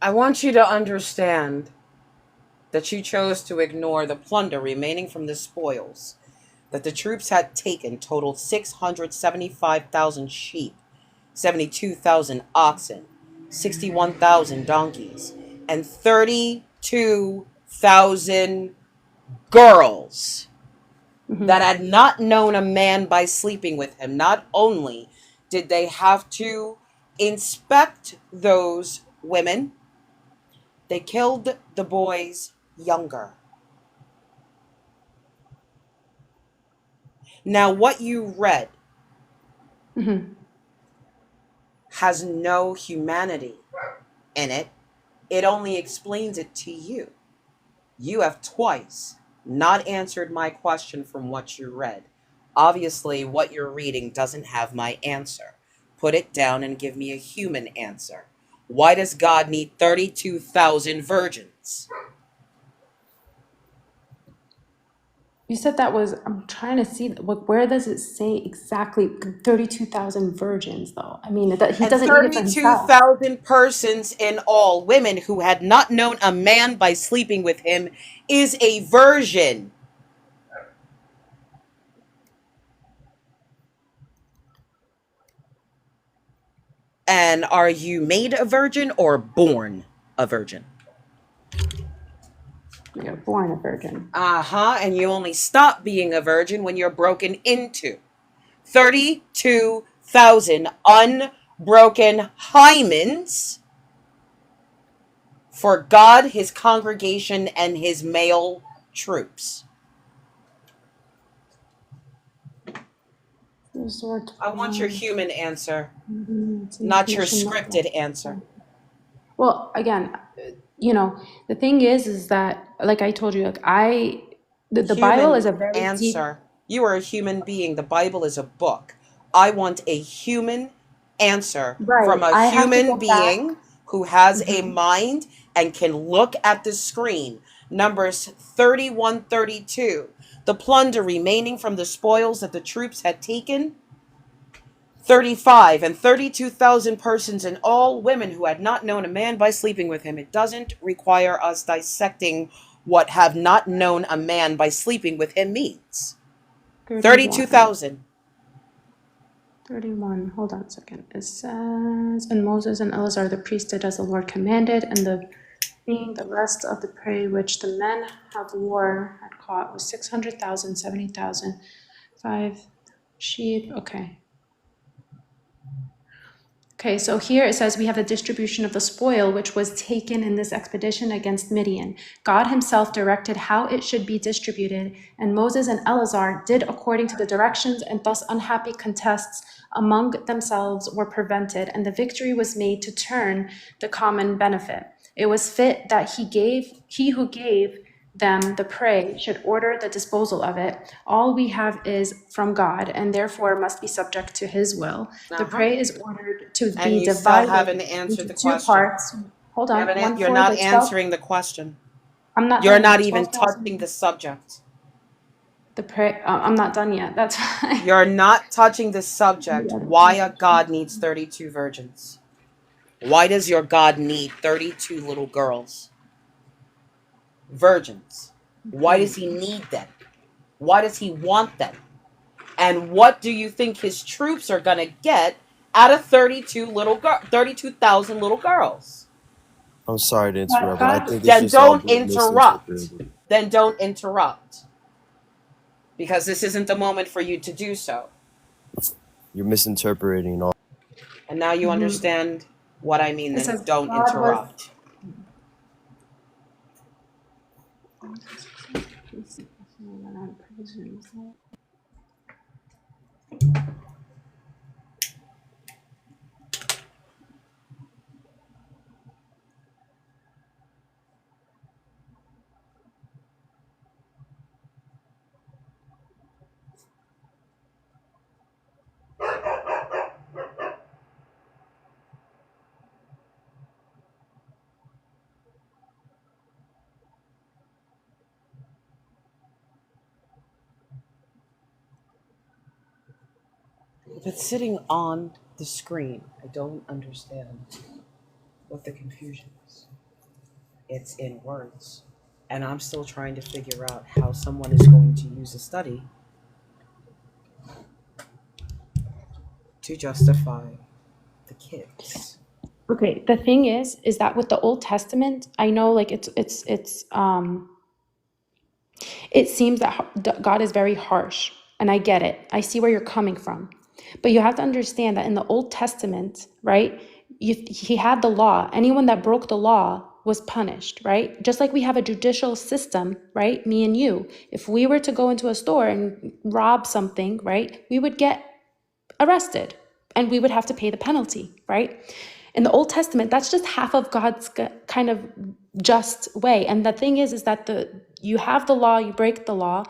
A: I want you to understand that you chose to ignore the plunder remaining from the spoils that the troops had taken totaled 675,000 sheep, 72,000 oxen, 61,000 donkeys, and 32,000 girls that had not known a man by sleeping with him. Not only did they have to inspect those women, they killed the boys younger. Now, what you read has no humanity in it. It only explains it to you. You have twice not answered my question from what you read. Obviously, what you're reading doesn't have my answer. Put it down and give me a human answer. Why does God need 32,000 virgins?
E: You said that was, I'm trying to see, where does it say exactly 32,000 virgins, though? I mean, he
A: And
E: doesn't need it for himself.
A: 32,000 persons in all, women who had not known a man by sleeping with him, is a virgin. And are you made a virgin or born a virgin?
E: You're born a virgin.
A: And you only stop being a virgin when you're broken into. 32,000 unbroken hymens for God, his congregation, and his male troops. I want your human answer, not your scripted answer.
E: Well, again, the thing is that, like I told you, the Bible is a very deep.
A: Answer. You are a human being. The Bible is a book. I want a human answer from a
E: I have to
A: human
E: go back.
A: being who has a mind and can look at the screen. Numbers 31-32. The plunder remaining from the spoils that the troops had taken, 35 and 32,000 persons, and all women who had not known a man by sleeping with him. It doesn't require us dissecting what have not known a man by sleeping with him means.
E: 31.
A: 32,000.
E: 31. Hold on a second. It says, and Moses and Eleazar the priest did as the Lord commanded, and the rest of the prey which the men of war had caught was 600,000, 70,000, 5 sheep. Okay. Okay, so here it says we have the distribution of the spoil which was taken in this expedition against Midian. God himself directed how it should be distributed, and Moses and Eleazar did according to the directions, and thus unhappy contests among themselves were prevented, and the victory was made to turn the common benefit. It was fit that he who gave them the prey should order the disposal of it. All we have is from God, and therefore must be subject to his will. The prey is ordered to
A: And
E: be
A: you still
E: divided
A: haven't answered
E: into
A: the
E: two
A: question.
E: parts. Hold on.
A: You're not answering the question.
E: I'm not.
A: You're
E: done
A: not
E: yet.
A: even
E: 12,000
A: touching the subject.
E: The prey. I'm not done yet. That's fine.
A: You're not touching the subject. Why a God needs 32 virgins? Why does your God need 32 little girls? Virgins. Why does he need them? Why does he want them? And what do you think his troops are going to get out of 32,000 little girls?
F: I'm sorry to interrupt, but I think it's
A: Then
F: just all
A: don't
F: being
A: interrupt.
F: misinterpreted.
A: Then don't interrupt. Because this isn't the moment for you to do so.
F: You're misinterpreting all.
A: And now you understand what I mean.
E: It
A: Then
E: says
A: don't
E: God was-
A: interrupt. If it's sitting on the screen, I don't understand what the confusion is. It's in words. And I'm still trying to figure out how someone is going to use a study to justify the kids.
E: Okay, the thing is that with the Old Testament, I know like it seems that God is very harsh, and I get it. I see where you're coming from. But you have to understand that in the Old Testament, right, he had the law. Anyone that broke the law was punished, right? Just like we have a judicial system, right? Me and you. If we were to go into a store and rob something, right, we would get arrested and we would have to pay the penalty, right? In the Old Testament, that's just half of God's kind of just way. And the thing is that you have the law, you break the law,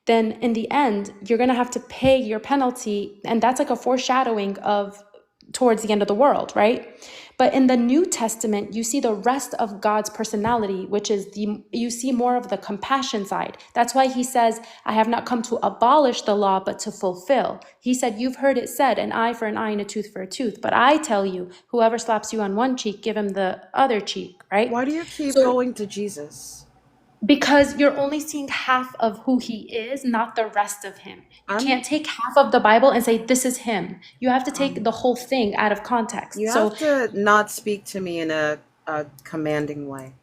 E: then in the end, you're going to have to pay your penalty. And that's like a foreshadowing of towards the end of the world, right? But in the New Testament, you see the rest of God's personality, which is you see more of the compassion side. That's why he says, I have not come to abolish the law, but to fulfill. He said, you've heard it said, an eye for an eye and a tooth for a tooth. But I tell you, whoever slaps you on one cheek, give him the other cheek, right?
A: Why do you keep going to Jesus?
E: Because you're only seeing half of who he is, not the rest of him. You can't take half of the Bible and say, this is him. You have to take the whole thing out of context.
A: You have to not speak to me in a commanding way.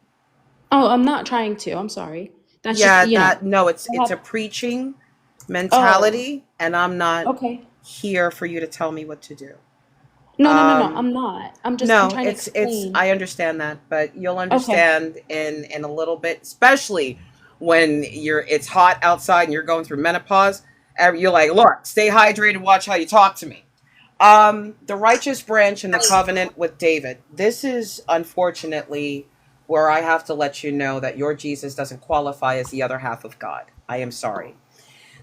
E: Oh, I'm not trying to. I'm sorry. That's
A: Yeah,
E: just,
A: no, it's a preaching mentality, and I'm not here for you to tell me what to do.
E: No, I'm not. I'm trying to explain.
A: I understand that, but you'll understand in a little bit, especially when it's hot outside and you're going through menopause. You're like, Lord, stay hydrated, watch how you talk to me. The righteous branch in the covenant with David. This is unfortunately where I have to let you know that your Jesus doesn't qualify as the other half of God. I am sorry.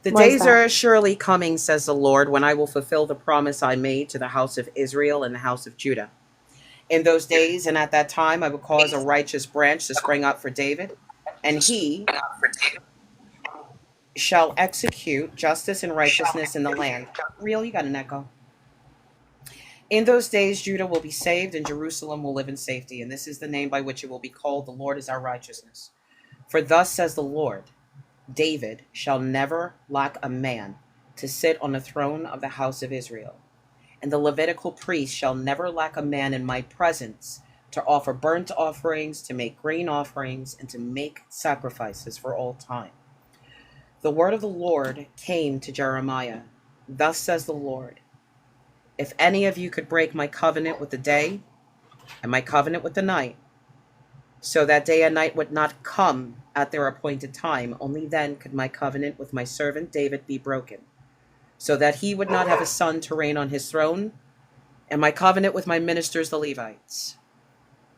A: The days are surely coming, says the Lord, when I will fulfill the promise I made to the house of Israel and the house of Judah. In those days and at that time, I will cause a righteous branch to spring up for David, and he shall execute justice and righteousness in the land. Real, you got an echo. In those days, Judah will be saved, and Jerusalem will live in safety. And this is the name by which it will be called: the Lord is our righteousness. For thus says the Lord, David shall never lack a man to sit on the throne of the house of Israel. And the Levitical priest shall never lack a man in my presence to offer burnt offerings, to make grain offerings, and to make sacrifices for all time. The word of the Lord came to Jeremiah. Thus says the Lord, if any of you could break my covenant with the day and my covenant with the night, so that day and night would not come at their appointed time, only then could my covenant with my servant David be broken, so that he would not have a son to reign on his throne, and my covenant with my ministers the Levites.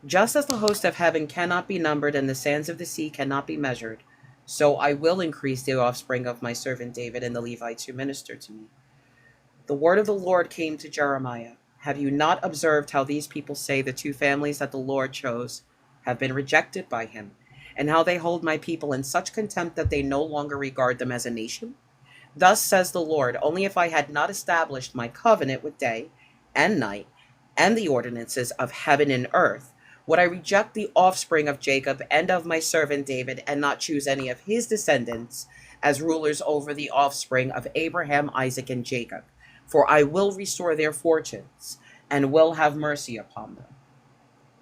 A: Just as the host of heaven cannot be numbered and the sands of the sea cannot be measured, so I will increase the offspring of my servant David and the Levites who minister to me. The word of the Lord came to Jeremiah. Have you not observed how these people say the two families that the Lord chose have been rejected by him, and how they hold my people in such contempt that they no longer regard them as a nation? Thus says the Lord, only if I had not established my covenant with day and night and the ordinances of heaven and earth, would I reject the offspring of Jacob and of my servant David, and not choose any of his descendants as rulers over the offspring of Abraham, Isaac, and Jacob. For I will restore their fortunes and will have mercy upon them.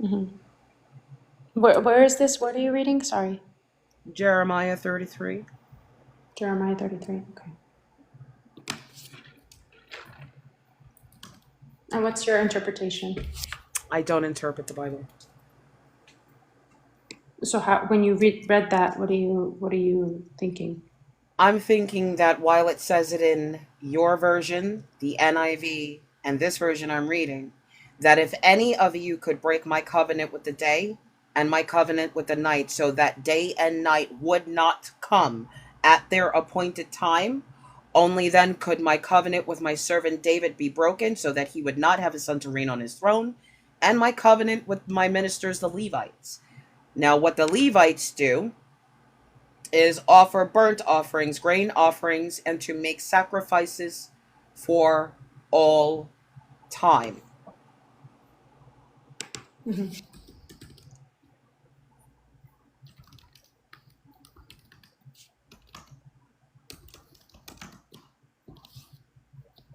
E: Mm-hmm. Where is this? What are you reading? Sorry.
A: Jeremiah 33.
E: Jeremiah 33. Okay. And what's your interpretation?
A: I don't interpret the Bible.
E: So when you read that, what are you thinking?
A: I'm thinking that while it says it in your version, the NIV, and this version I'm reading, that if any of you could break my covenant with the day and my covenant with the night, so that day and night would not come at their appointed time, only then could my covenant with my servant David be broken, so that he would not have a son to reign on his throne, and my covenant with my ministers, the Levites. Now, what the Levites do is offer burnt offerings, grain offerings, and to make sacrifices for all time.
E: Mm-hmm.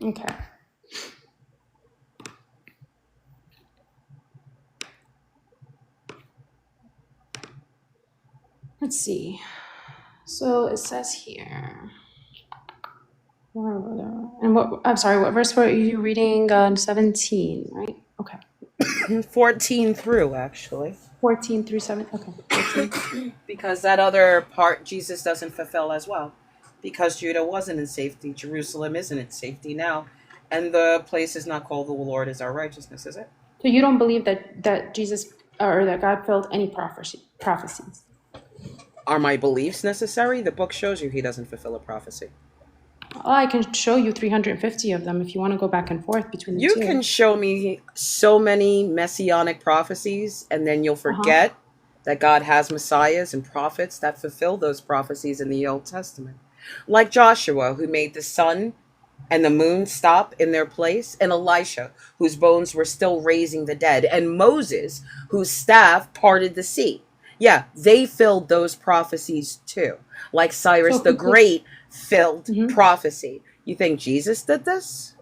E: Okay. Let's see. So it says here. And I'm sorry, what verse were you reading? 17, right? Okay.
A: 14 through, actually.
E: 14 through 7. Okay. 14.
A: Because that other part Jesus doesn't fulfill as well. Because Judah wasn't in safety, Jerusalem isn't in safety now. And the place is not called the Lord is our righteousness, is it?
E: So you don't believe that Jesus or that God filled any prophecies?
A: Are my beliefs necessary? The book shows you he doesn't fulfill a prophecy.
E: Oh, I can show you 350 of them if you want to go back and forth between the
A: You
E: two.
A: can show me so many messianic prophecies, and then you'll forget that God has messiahs and prophets that fulfill those prophecies in the Old Testament. Like Joshua, who made the sun and the moon stop in their place, and Elisha, whose bones were still raising the dead, and Moses, whose staff parted the sea. Yeah, they filled those prophecies too. Like Cyrus the Great filled prophecy. You think Jesus did this?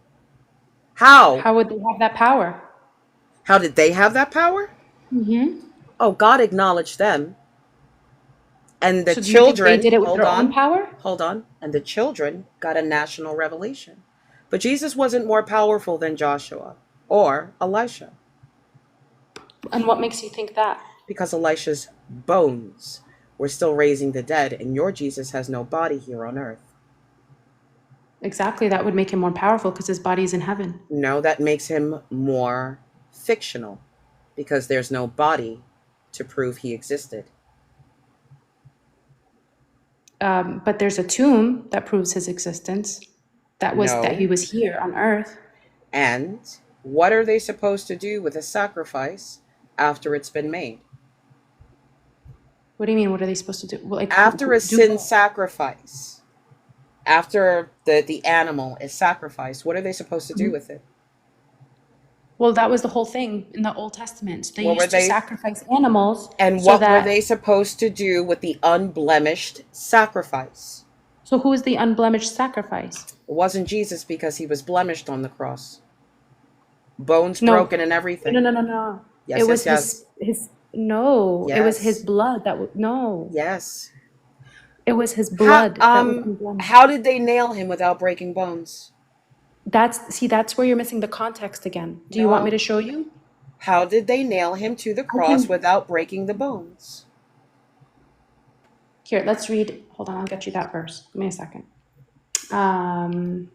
A: How?
E: How would they have that power?
A: How did they have that power?
E: Mm-hmm.
A: Oh, God acknowledged them. And the
E: So do you think
A: children,
E: they did it with their own power?
A: Hold on. And the children got a national revelation. But Jesus wasn't more powerful than Joshua or Elisha.
E: And what makes you think that?
A: Because Elisha's bones were still raising the dead, and your Jesus has no body here on earth.
E: Exactly, that would make him more powerful because his body is in heaven.
A: No, that makes him more fictional because there's no body to prove he existed.
E: But there's a tomb that proves his existence. That he was here on earth.
A: And what are they supposed to do with a sacrifice after it's been made?
E: What do you mean? What are they supposed to do? Well,
A: after a sin sacrifice, after the animal is sacrificed, what are they supposed to do with it?
E: Well, that was the whole thing in the Old Testament. They
A: What were
E: used to
A: they?
E: sacrifice animals
A: And
E: so
A: what were
E: that.
A: they supposed to do with the unblemished sacrifice?
E: So who is the unblemished sacrifice?
A: It wasn't Jesus because he was blemished on the cross. Bones
E: No,
A: broken and
E: no,
A: everything.
E: no, no, no.
A: Yes,
E: It
A: yes,
E: was
A: yes.
E: his. No, it was his
A: Yes.
E: blood that was no.
A: Yes.
E: It was his blood that was
A: How
E: unblemished.
A: did they nail him without breaking bones?
E: That's where you're missing the context again. Do you want me
A: No.
E: to show you?
A: How did they nail him to the
E: I
A: cross
E: can.
A: without breaking the bones?
E: Here, let's read. Hold on, I'll get you that verse. Give me a second. Um,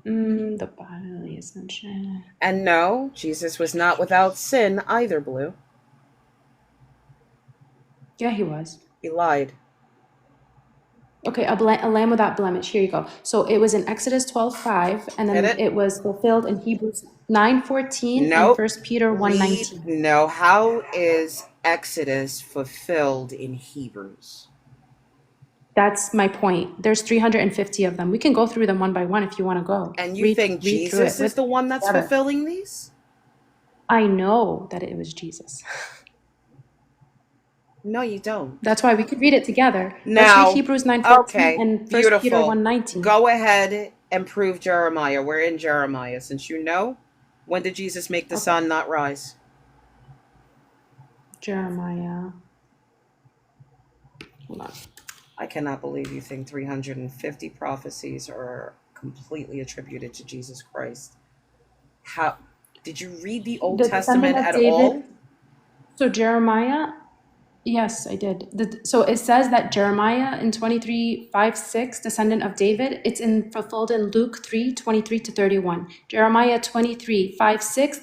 E: the bodily ascension.
A: And no, Jesus was not without sin either, Blue.
E: Yeah, he was.
A: He lied.
E: Okay, a lamb without blemish. Here you go. So it was in Exodus 12:5, and
A: Hit
E: then
A: it?
E: it was fulfilled in Hebrews 9:14 and
A: Nope.
E: 1 Peter
A: Read.
E: 1:19.
A: No. How is Exodus fulfilled in Hebrews?
E: That's my point. There's 350 of them. We can go through them one by one if you want to go.
A: And you
E: Read
A: think
E: through it
A: Jesus is the one that's
E: together.
A: fulfilling these?
E: I know that it was Jesus.
A: No, you don't.
E: That's why we could read it together. Let's
A: Now,
E: read Hebrews 9:14
A: okay,
E: and 1 Peter
A: beautiful.
E: 1:19.
A: Go ahead and prove Jeremiah. We're in Jeremiah. Since you know, when did Jesus make the sun not rise?
E: Jeremiah. Hold on.
A: I cannot believe you think 350 prophecies are completely attributed to Jesus Christ. How did you read the Old
E: The
A: Testament
E: descendant of
A: at
E: David.
A: all?
E: So Jeremiah, yes, I did. So it says that Jeremiah in 23:5-6, descendant of David, it's fulfilled in Luke 3:23-31. Jeremiah 23:5-6,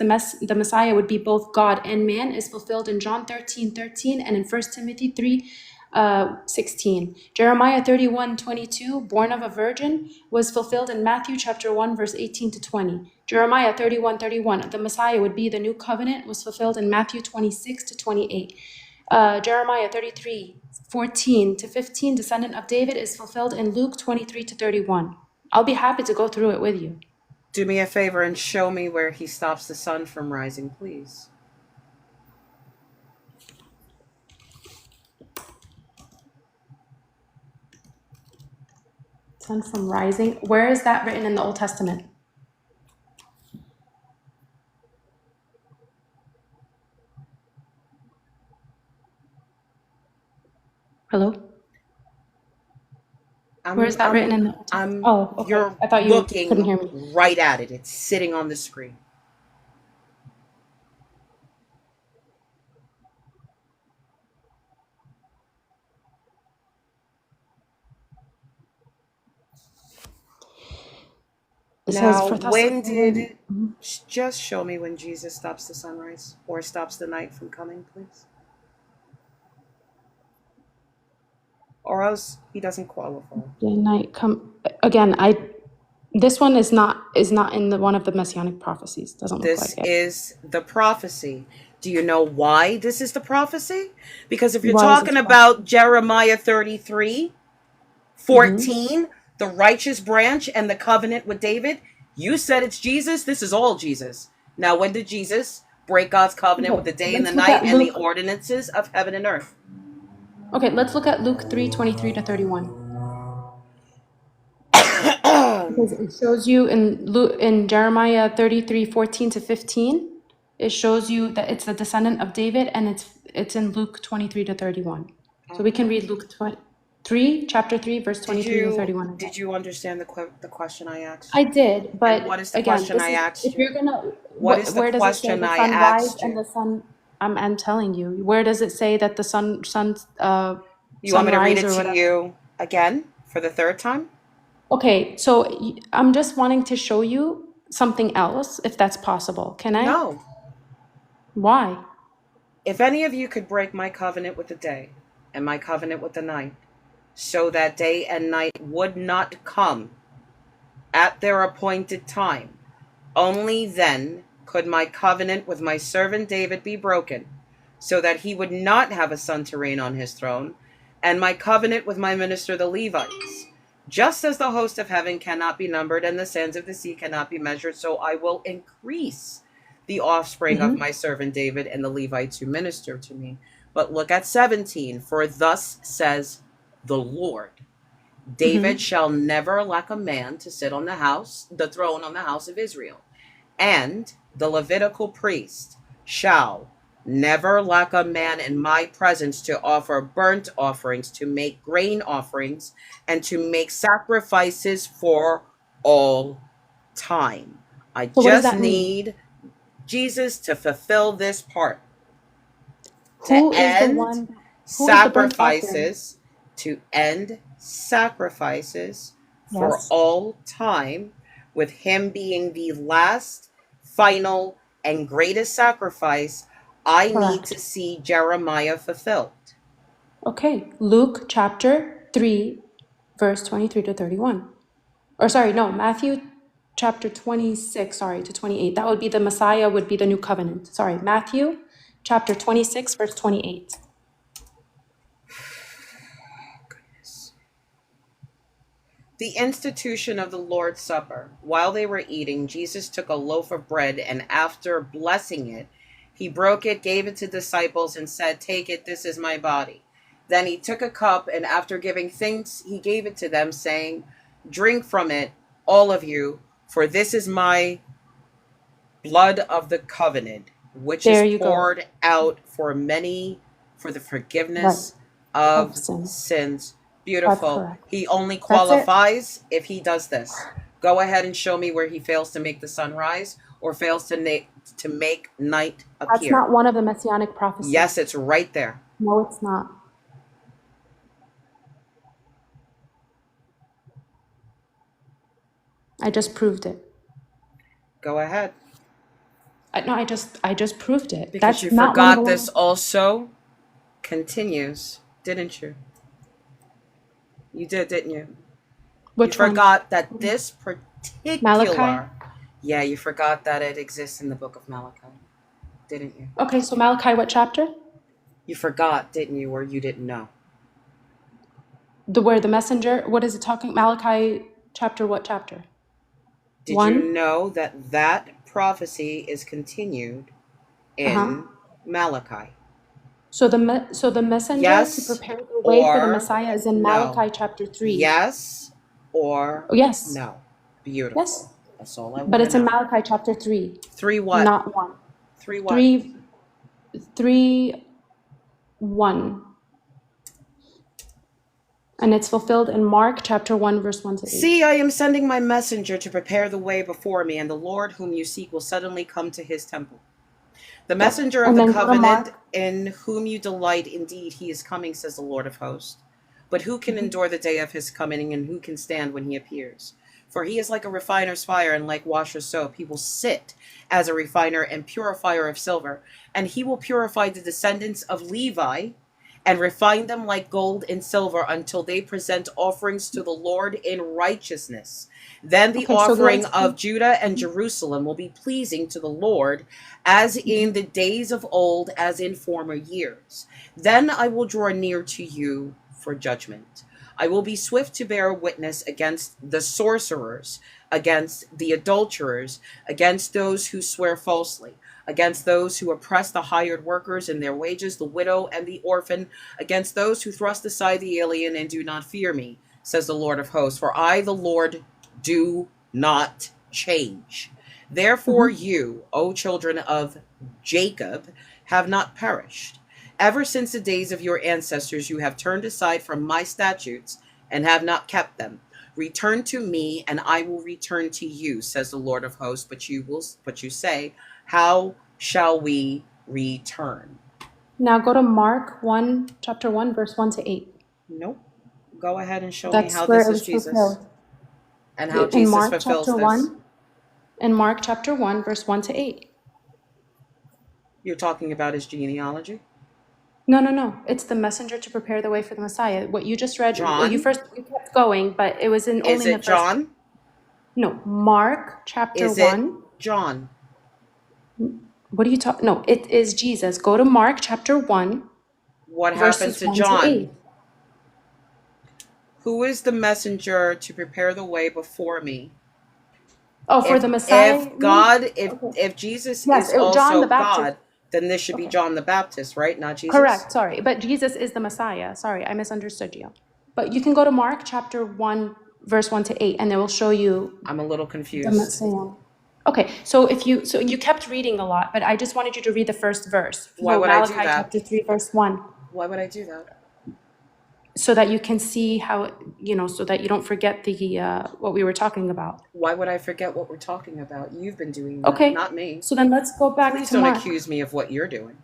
E: the Messiah would be both God and man, is fulfilled in John 13:13 and in 1 Timothy 3:16. Jeremiah 31:22, born of a virgin, was fulfilled in Matthew chapter 1, verse 18-20. Jeremiah 31:31, the Messiah would be the new covenant, was fulfilled in Matthew 26-28. Jeremiah 33:14-15, descendant of David, is fulfilled in Luke 23-31. I'll be happy to go through it with you.
A: Do me a favor and show me where he stops the sun from rising, please.
E: Sun from rising. Where is that written in the Old Testament? Hello? Where is that written in the Old Testament? Oh, okay.
A: You're
E: I thought you couldn't hear me.
A: looking right at it. It's sitting on the screen.
E: It says
A: Now,
E: for
A: when did
E: Thessalonians.
A: just show me when Jesus stops the sunrise or stops the night from coming, please? Or else he doesn't qualify.
E: Day night come again. This one is not in one of the messianic prophecies. Doesn't look
A: This
E: like it.
A: is the prophecy. Do you know why this is the prophecy? Because if you're
E: Why is
A: talking
E: this
A: about Jeremiah 33:14, the righteous branch and the covenant with David, you said it's Jesus. This is all Jesus. Now, when did Jesus break God's covenant with the day and the
E: Let's look
A: night
E: at
A: and the
E: Luke.
A: ordinances of heaven and earth?
E: Okay, let's look at Luke 3:23-31. Because it shows you in Jeremiah 33:14-15, it shows you that it's the descendant of David, and it's in Luke 23-31. So we can read Luke 3, chapter 3, verse 23-31.
A: Did you understand the question I asked?
E: I did, but
A: And what is the
E: again,
A: question I asked
E: if
A: you?
E: you're gonna,
A: What is the
E: where does it say
A: question
E: the
A: I
E: sun rise
A: asked
E: and
A: you?
E: the sun? I'm telling you, where does it say that the sun
A: You want me to read
E: sunrise
A: it
E: or
A: to
E: whatever?
A: you again for the third time?
E: Okay, so I'm just wanting to show you something else, if that's possible. Can I?
A: No.
E: Why?
A: If any of you could break my covenant with the day and my covenant with the night, so that day and night would not come at their appointed time, only then could my covenant with my servant David be broken, so that he would not have a son to reign on his throne, and my covenant with my minister the Levites. Just as the host of heaven cannot be numbered and the sands of the sea cannot be measured, so I will increase the offspring of
E: Mm-hmm.
A: my servant David and the Levites who minister to me. But look at 17. For thus says the Lord, David
E: Mm-hmm.
A: shall never lack a man to sit on the throne on the house of Israel. And the Levitical priest shall never lack a man in my presence to offer burnt offerings, to make grain offerings, and to make sacrifices for all time. I
E: So what does
A: just
E: that mean?
A: need Jesus to fulfill this part, to
E: Who is the
A: end
E: one? Who is the burnt offering?
A: sacrifices, to end sacrifices for
E: Yes.
A: all time, with him being the last, final, and greatest sacrifice. I need
E: Correct.
A: to see Jeremiah fulfilled.
E: Okay. Luke chapter 3, verse 23 to 31. Or sorry, no, Matthew chapter 26, sorry, to 28. That would be the Messiah, would be the new covenant. Sorry, Matthew chapter 26, verse 28.
A: The institution of the Lord's Supper. While they were eating, Jesus took a loaf of bread, and after blessing it, he broke it, gave it to disciples, and said, "Take it, this is my body." Then he took a cup, and after giving thanks, he gave it to them, saying, "Drink from it, all of you, for this is my blood of the covenant, which is
E: There you go.
A: poured out for many for the
E: Right.
A: forgiveness
E: Of
A: of
E: sin.
A: sins."
E: That's
A: Beautiful.
E: correct.
A: He only
E: That's it.
A: qualifies if he does this. Go ahead and show me where he fails to make the sun rise or fails to make night
E: That's
A: appear.
E: not one of the messianic prophecies.
A: Yes, it's right there.
E: No, it's not. I just proved it.
A: Go ahead.
E: No, I just proved it.
A: Because
E: That's
A: you
E: not one of the
A: forgot this
E: ones.
A: also continues, didn't you? You did, didn't you?
E: Which
A: You
E: one?
A: forgot that this particular.
E: Malachi?
A: Yeah, you forgot that it exists in the book of Malachi, didn't you?
E: Okay, so Malachi, what chapter?
A: You forgot, didn't you, or you didn't know?
E: Where the messenger, what is it talking? Malachi chapter, what chapter?
A: Did you
E: 1?
A: know that that prophecy is continued
E: Uh-huh.
A: in Malachi?
E: So the messenger to
A: Yes
E: prepare the way for the
A: or
E: Messiah is in
A: no?
E: Malachi chapter 3.
A: Yes or
E: Oh, yes.
A: no?
E: Yes.
A: Beautiful. That's all I
E: But
A: want to
E: it's in
A: know.
E: Malachi chapter 3,
A: 3 what?
E: not 1.
A: 3 what?
E: 3, 1. And it's fulfilled in Mark chapter 1, verse 1 to 8.
A: See, I am sending my messenger to prepare the way before me, and the Lord whom you seek will suddenly come to his temple. The messenger of
E: And
A: the
E: then go to
A: covenant
E: Mark.
A: in whom you delight, indeed, he is coming, says the Lord of hosts. But who can endure the day of his coming, and who can stand when he appears? For he is like a refiner's fire and like washer's soap. He will sit as a refiner and purifier of silver, and he will purify the descendants of Levi and refine them like gold and silver until they present offerings to the Lord in righteousness. Then the
E: Okay, so
A: offering
E: let's
A: of Judah and Jerusalem will be pleasing to the Lord, as in the days of old, as in former years. Then I will draw near to you for judgment. I will be swift to bear witness against the sorcerers, against the adulterers, against those who swear falsely, against those who oppress the hired workers in their wages, the widow and the orphan, against those who thrust aside the alien and do not fear me, says the Lord of hosts. For I, the Lord, do not change. Therefore you, O children of Jacob, have not perished. Ever since the days of your ancestors, you have turned aside from my statutes and have not kept them. Return to me, and I will return to you, says the Lord of hosts. But you say, how shall we return?
E: Now go to Mark 1, chapter 1, verse 1 to 8.
A: Nope. Go ahead and show me
E: That's
A: how
E: where
A: this
E: it
A: is
E: was
A: Jesus
E: fulfilled.
A: and how
E: In
A: Jesus
E: Mark
A: fulfills
E: chapter
A: this.
E: 1, in Mark chapter 1, verse 1 to 8.
A: You're talking about his genealogy?
E: No. It's the messenger to prepare the way for the Messiah. What you just read, well, you
A: John?
E: kept going, but it was
A: Is
E: only in the
A: it
E: first.
A: John?
E: No, Mark chapter
A: Is it
E: 1.
A: John?
E: What are you talking? No, it is Jesus. Go to Mark chapter 1,
A: What happened
E: verses
A: to
E: 1 to
A: John?
E: 8.
A: Who is the messenger to prepare the way before me?
E: Oh, for
A: If
E: the Messiah?
A: if God, if
E: Okay.
A: if Jesus
E: Yes,
A: is
E: John the
A: also
E: Baptist.
A: God, then this should be
E: Okay.
A: John the Baptist, right? Not Jesus.
E: Correct. Sorry. But Jesus is the Messiah. Sorry, I misunderstood you. But you can go to Mark chapter 1, verse 1 to 8, and it will show you
A: I'm a little
E: the
A: confused.
E: Messiah. Okay, so you kept reading a lot, but I just wanted you to read the first verse.
A: Why
E: So
A: would I do
E: Malachi
A: that?
E: chapter 3, verse 1,
A: Why would I do that?
E: so that you can see how, so that you don't forget the what we were talking about.
A: Why would I forget what we're talking about? You've been doing that,
E: Okay,
A: not me.
E: so then let's go back
A: Please
E: to
A: don't
E: Mark.
A: accuse me of what you're doing.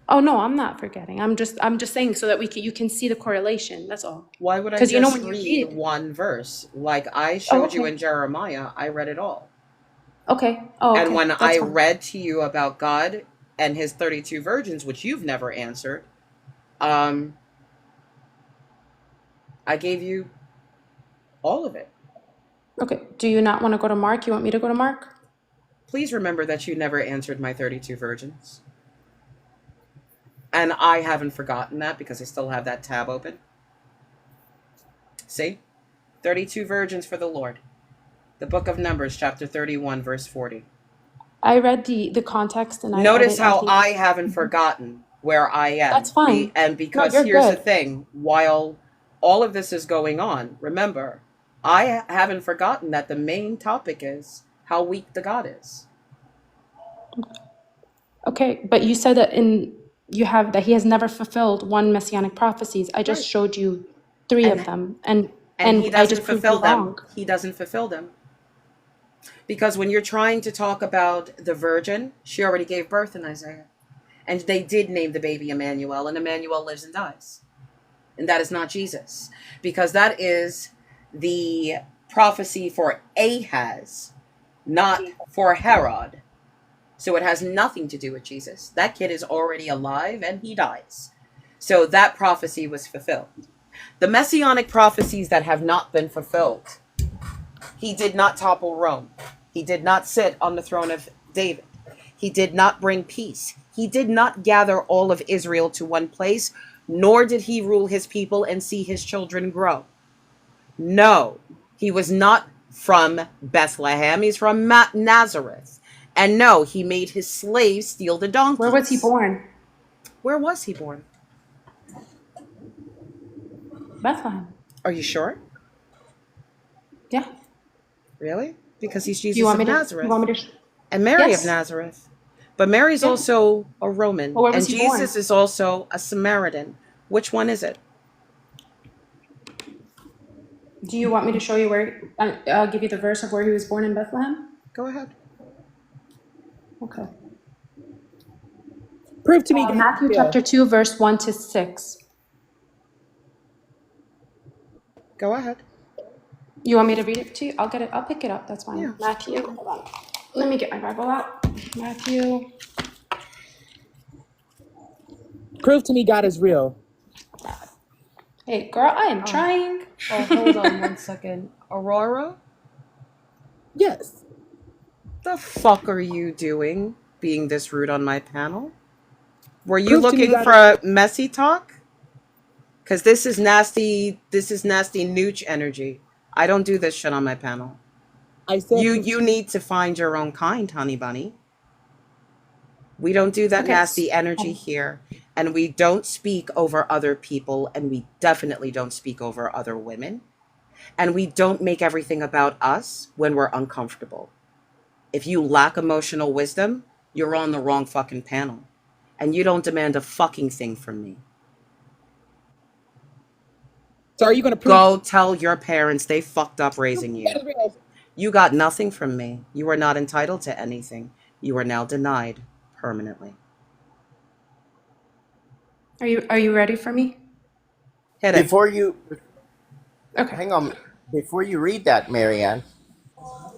E: Oh no, I'm not forgetting. I'm just saying so that you can see the correlation. That's all.
A: Why would I
E: Because
A: just
E: when you
A: read
E: read.
A: one verse? Like I
E: Oh,
A: showed you
E: okay.
A: in Jeremiah, I read it all.
E: Okay. Oh,
A: And
E: okay.
A: when
E: That's
A: I
E: fine.
A: read to you about God and his 32 virgins, which you've never answered, I gave you all of it.
E: Okay. Do you not want to go to Mark? You want me to go to Mark?
A: Please remember that you never answered my 32 virgins. And I haven't forgotten that because I still have that tab open. See? 32 virgins for the Lord. The book of Numbers, chapter 31, verse 40.
E: I read the context and I
A: Notice how
E: think
A: I haven't forgotten where I
E: that's
A: am.
E: fine.
A: And
E: No,
A: because
E: you're
A: here's the
E: good.
A: thing, while all of this is going on, remember, I haven't forgotten that the main topic is how weak the God is.
E: Okay, but you said that he has never fulfilled one messianic prophecies. I just
A: Right.
E: showed you 3 of
A: And
E: them, and
A: he
E: I
A: doesn't
E: just proved you
A: fulfill them.
E: wrong.
A: He doesn't fulfill them. Because when you're trying to talk about the virgin, she already gave birth in Isaiah. And they did name the baby Emmanuel, and Emmanuel lives and dies. And that is not Jesus. Because that is the prophecy for Ahaz, not for Herod. So it has nothing to do with Jesus. That kid is already alive and he dies. So that prophecy was fulfilled. The messianic prophecies that have not been fulfilled, he did not topple Rome. He did not sit on the throne of David. He did not bring peace. He did not gather all of Israel to one place, nor did he rule his people and see his children grow. No, he was not from Bethlehem. He's from Nazareth. And no, he made his slaves steal the donkeys.
E: Where was he born?
A: Where was he born?
E: Bethlehem.
A: Are you sure?
E: Yeah.
A: Really? Because he's
E: Do you
A: Jesus
E: want
A: of
E: me to?
A: Nazareth.
E: You want me to?
A: And Mary of
E: Yes.
A: Nazareth. But Mary's
E: Yeah.
A: also a Roman.
E: Well, where
A: And
E: was he
A: Jesus
E: born?
A: is also a Samaritan. Which one is it?
E: Do you want me to show you where? I'll give you the verse of where he was born in Bethlehem.
A: Go ahead.
E: Okay.
G: Prove to me, God is
E: Matthew
G: real.
E: chapter 2, verse 1 to 6.
A: Go ahead.
E: You want me to read it to you? I'll get it. I'll pick it up. That's fine.
A: Yeah.
E: Matthew. Hold on. Let me get my Bible out. Matthew.
G: Prove to me, God is real.
E: Hey, girl, I am trying.
A: Oh, hold on 1 second. Aurora?
G: Yes.
A: The fuck are you doing being this rude on my panel? Were you
G: Prove to me
A: looking
G: God
A: for messy talk? Because this is nasty nooch energy. I don't do this shit on my panel.
G: I said
A: You need to find your own kind, honey bunny. We don't do that
E: Okay.
A: nasty energy here. And we don't speak over other people. And we definitely don't speak over other women. And we don't make everything about us when we're uncomfortable. If you lack emotional wisdom, you're on the wrong fucking panel. And you don't demand a fucking thing from me.
G: So are you going to prove
A: Go tell your parents they fucked up raising
G: God
A: you.
G: is real?
A: You got nothing from me. You are not entitled to anything. You are now denied permanently.
E: Are you ready for me?
A: Hit it.
H: Before you
E: Okay.
H: hang on, before you read that, Marianne,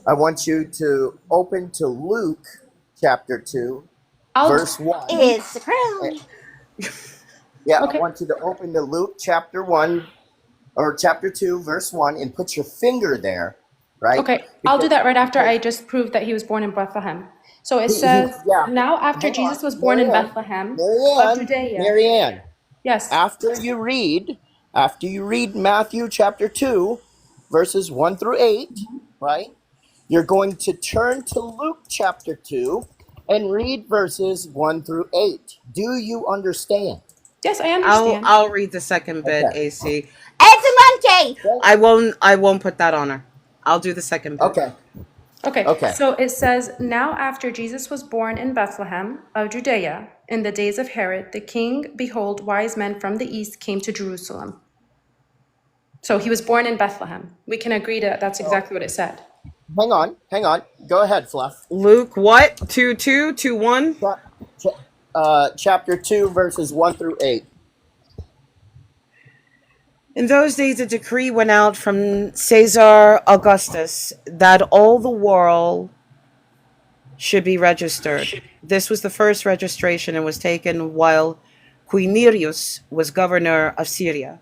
H: I want you to open to Luke chapter 2, verse 1.
A: It's the crown.
H: Yeah,
E: Okay.
H: I want you to open to Luke chapter 1 or chapter 2, verse 1, and put your finger there, right?
E: Okay, I'll do that right after I just proved that he was born in Bethlehem. So it says,
H: Yeah.
E: now after
H: Hang on.
E: Jesus was born in
H: Marianne,
E: Bethlehem of
H: Marianne,
E: Judea.
H: Marianne,
E: Yes.
H: after you read, After you read Matthew chapter 2, verses 1 through 8, right? You're going to turn to Luke chapter 2 and read verses 1 through 8. Do you understand?
E: Yes, I
A: I'll
E: understand.
A: I'll read the second bit,
H: Okay.
A: AC.
H: It's a monkey!
A: I won't put that on her. I'll do the second bit.
H: Okay.
E: Okay,
H: Okay.
E: so it says, now after Jesus was born in Bethlehem of Judea, in the days of Herod the king, behold, wise men from the east came to Jerusalem. So he was born in Bethlehem. We can agree that that's exactly what it said.
H: Hang on. Go ahead, Fluff.
A: Luke what? 2:2, 2:1?
H: Chapter 2, verses 1 through 8.
A: In those days, a decree went out from Caesar Augustus that all the world should be registered. This was the first registration and was taken while Quirinius was governor of Syria.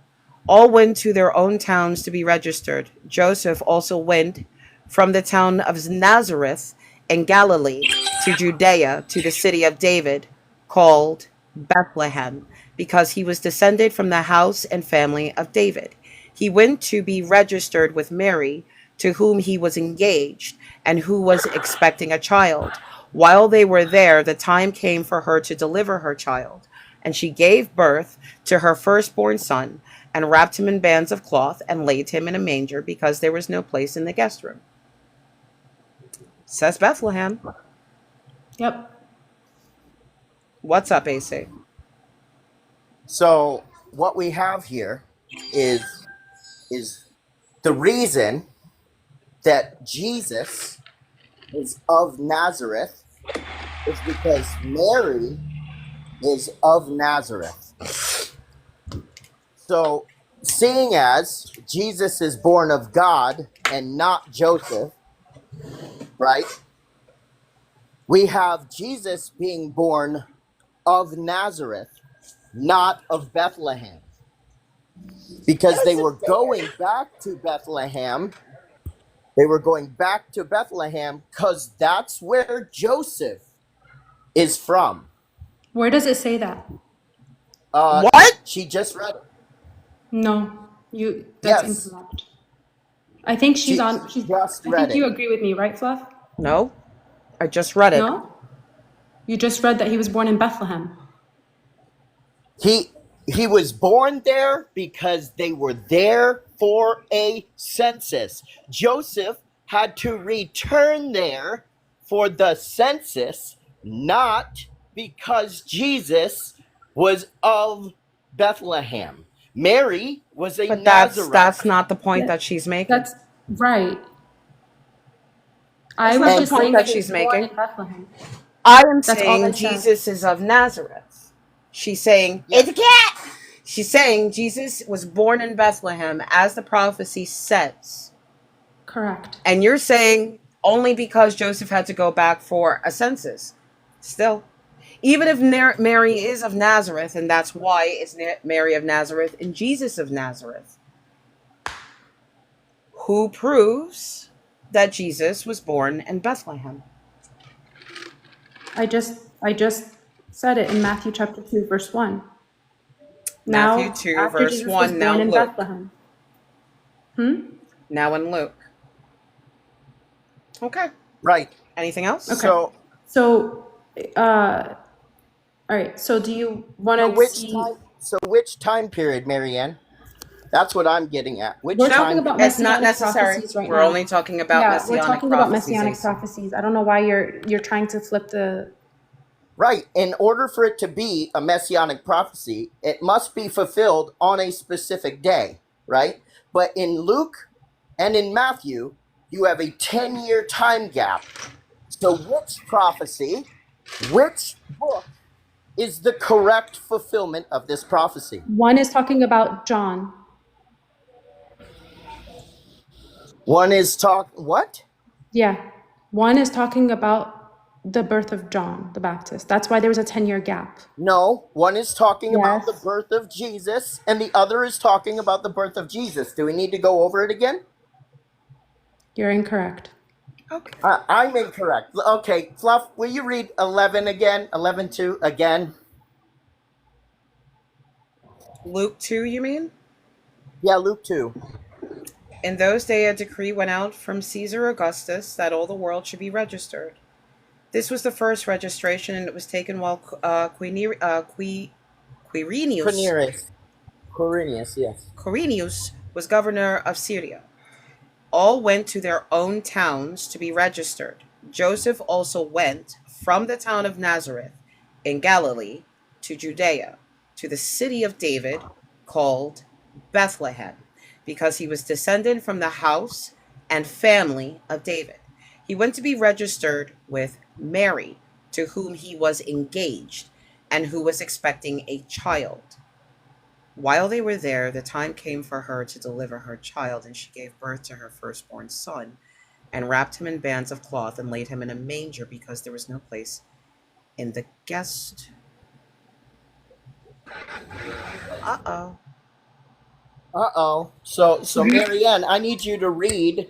A: All went to their own towns to be registered. Joseph also went from the town of Nazareth in Galilee to Judea to the city of David called Bethlehem, because he was descended from the house and family of David. He went to be registered with Mary, to whom he was engaged, and who was expecting a child. While they were there, the time came for her to deliver her child. And she gave birth to her firstborn son, and wrapped him in bands of cloth, and laid him in a manger, because there was no place in the guest room. Says Bethlehem.
E: Yep.
A: What's up, AC?
H: So what we have here is the reason that Jesus is of Nazareth is because Mary is of Nazareth. So seeing as Jesus is born of God and not Joseph, right? We have Jesus being born of Nazareth, not of Bethlehem. Because they were going back to Bethlehem. They were going back to Bethlehem because that's where Joseph is from.
E: Where does it say that?
A: What?
H: She just read it.
E: No, that's
H: Yes.
E: incorrect. I think
H: She
E: I
H: just
E: think
H: read
E: you
H: it.
E: agree with me, right, Fluff?
A: No, I just read it.
E: No? You just read that he was born in Bethlehem.
H: He was born there because they were there for a census. Joseph had to return there for the census, not because Jesus was of Bethlehem. Mary was a
A: But
H: Nazarite.
A: that's not the point that she's making.
E: That's right.
A: That's
E: I was
A: not the
E: just
A: point
E: saying
A: that
E: that he was
A: she's
E: born
A: making.
E: in Bethlehem.
A: I am
E: That's all
A: saying
E: I said.
A: Jesus is of Nazareth. She's saying
H: Yes.
A: it's a cat. She's saying Jesus was born in Bethlehem, as the prophecy says.
E: Correct.
A: And you're saying only because Joseph had to go back for a census. Still, even if Mary is of Nazareth, and that's why it's Mary of Nazareth and Jesus of Nazareth, who proves that Jesus was born in Bethlehem?
E: I just said it in Matthew chapter 2, verse 1.
A: Matthew 2,
E: after
A: verse
E: Jesus
A: 1,
E: was
A: now
E: born in
A: Luke.
E: Bethlehem.
A: Now in Luke. Okay.
H: Right.
A: Anything else?
E: Okay. So, all right. So, do you want to see?
H: Which time period, Marianne? That's what I'm getting at. Which
E: We're
H: time?
E: talking about
A: It's not
E: messianic
A: necessary.
E: prophecies right
A: We're
E: now.
A: only talking about
E: Yeah,
A: messianic
E: we're talking
A: prophecies.
E: about messianic
A: AC.
E: prophecies. I don't know why you're trying to flip the.
H: Right. In order for it to be a messianic prophecy, it must be fulfilled on a specific day, right? But in Luke and in Matthew, you have a 10-year time gap. So which prophecy, which book is the correct fulfillment of this prophecy?
E: One is talking about John.
H: One is what?
E: Yeah. One is talking about the birth of John the Baptist. That's why there was a 10-year gap.
H: No, one is talking about the
E: Yes.
H: birth of Jesus, and the other is talking about the birth of Jesus. Do we need to go over it again?
E: You're incorrect.
A: Okay.
H: I'm incorrect. Okay, Fluff, will you read 11 again? 11:2 again?
A: Luke 2, you mean?
H: Yeah, Luke 2.
A: In those days, a decree went out from Caesar Augustus that all the world should be registered. This was the first registration, and it was taken while Quirinius,
H: Quirinius. Quirinius, yes.
A: Quirinius was governor of Syria. All went to their own towns to be registered. Joseph also went from the town of Nazareth in Galilee to Judea, to the city of David called Bethlehem, because he was descended from the house and family of David. He went to be registered with Mary, to whom he was engaged and who was expecting a child. While they were there, the time came for her to deliver her child, and she gave birth to her firstborn son, and wrapped him in bands of cloth, and laid him in a manger, because there was no place in the guest. Uh-oh.
H: Uh-oh. So Marianne, I need you to read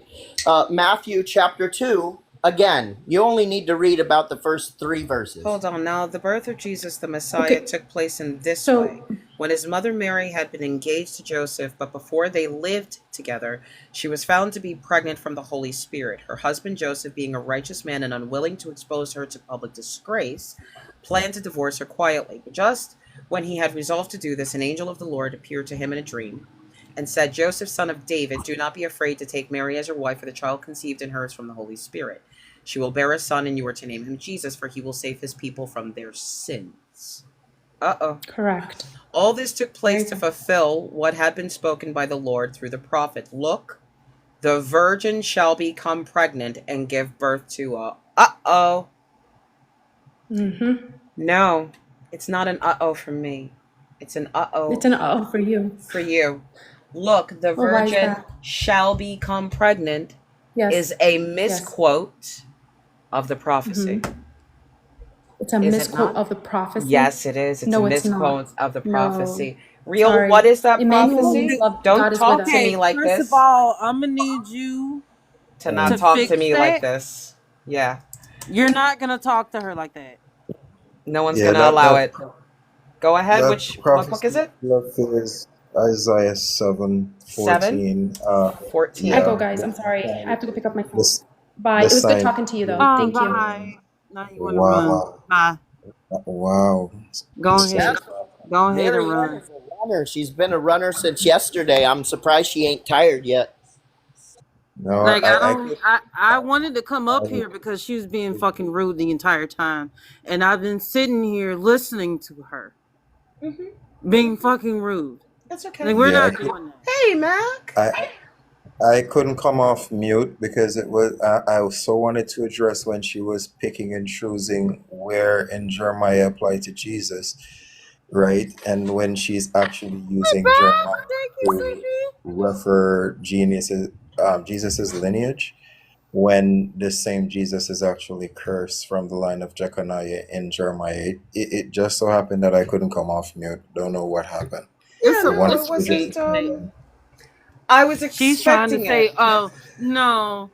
H: Matthew chapter 2 again. You only need to read about the first 3 verses.
A: Hold on. Now, the birth of Jesus the Messiah took place in this way. When his mother Mary had been engaged to Joseph, but before they lived together, she was found to be pregnant from the Holy Spirit. Her husband Joseph, being a righteous man and unwilling to expose her to public disgrace, planned to divorce her quietly. But just when he had resolved to do this, an angel of the Lord appeared to him in a dream and said, Joseph, son of David, do not be afraid to take Mary as your wife, for the child conceived in her is from the Holy Spirit. She will bear a son, and you are to name him Jesus, for he will save his people from their sins. Uh-oh.
E: Correct.
A: All this took place to fulfill what had been spoken by the Lord through the prophet. Look, the virgin shall become pregnant and give birth to a... Uh-oh.
E: Mm-hmm.
A: No, it's not an uh-oh for me. It's an uh-oh.
E: It's an uh-oh for you.
A: For you. Look, the
E: Well, why is
A: virgin
E: that?
A: shall become pregnant
E: Yes.
A: is a misquote of the prophecy.
E: Mhm. It's a
A: Is it
E: misquote
A: not?
E: of the prophecy.
A: Yes, it is. It's
E: No,
A: a
E: it's not.
A: misquote of the
E: No.
A: prophecy. Real,
E: Sorry.
A: what is that
E: Emmanuel
A: prophecy?
E: means love.
A: Don't
E: God is
A: talk
E: with
A: to
E: us.
A: me like
I: first
A: this.
I: of all, I'm gonna need you
A: To not
I: to
A: talk
I: fix
A: to me like
I: that.
A: this. Yeah.
I: You're not gonna talk to her like that.
A: No one's
J: Yeah,
A: gonna allow
J: that
A: it. Go ahead.
J: that
A: What book is
J: prophecy
A: it?
J: is Isaiah 7:14.
A: 14.
E: I go,
J: Yeah,
E: guys. I'm sorry. I have to go pick up my phone.
J: this
E: Bye.
J: the
E: It was good
J: sign.
E: talking to you, though. Thank you.
I: Bye. Now you wanna run.
J: Wow,
I: Bye.
J: wow.
I: Go
J: This
I: ahead.
J: is
I: Go ahead and
H: Marianne
I: run.
H: is a runner. She's been a runner since yesterday. I'm surprised she ain't tired yet.
J: no.
I: Like
J: I could.
I: I wanted to come up
J: I
I: here because she was being fucking rude the entire time, and I've been sitting here listening to her being fucking rude.
A: That's okay.
I: Like we're
J: Yeah, I
I: not
J: could.
I: doing that.
A: Hey, Mac.
J: I couldn't come off mute because it was I so wanted to address when she was picking and choosing where in Jeremiah apply to Jesus, right? And when she's actually using Jeremiah
I: Thank you,
J: to
I: Sushi.
J: refer Jesus's lineage, when the same Jesus is actually cursed from the line of Jeconiah in Jeremiah. It just so happened that I couldn't come off mute. Don't know what happened.
I: It's
A: Yeah,
J: I
I: a,
A: no,
J: wanted
A: it
I: it's
J: to just
A: wasn't.
J: explain.
A: I was
I: She's trying to
A: expecting
I: say,
A: it.
I: "Oh no,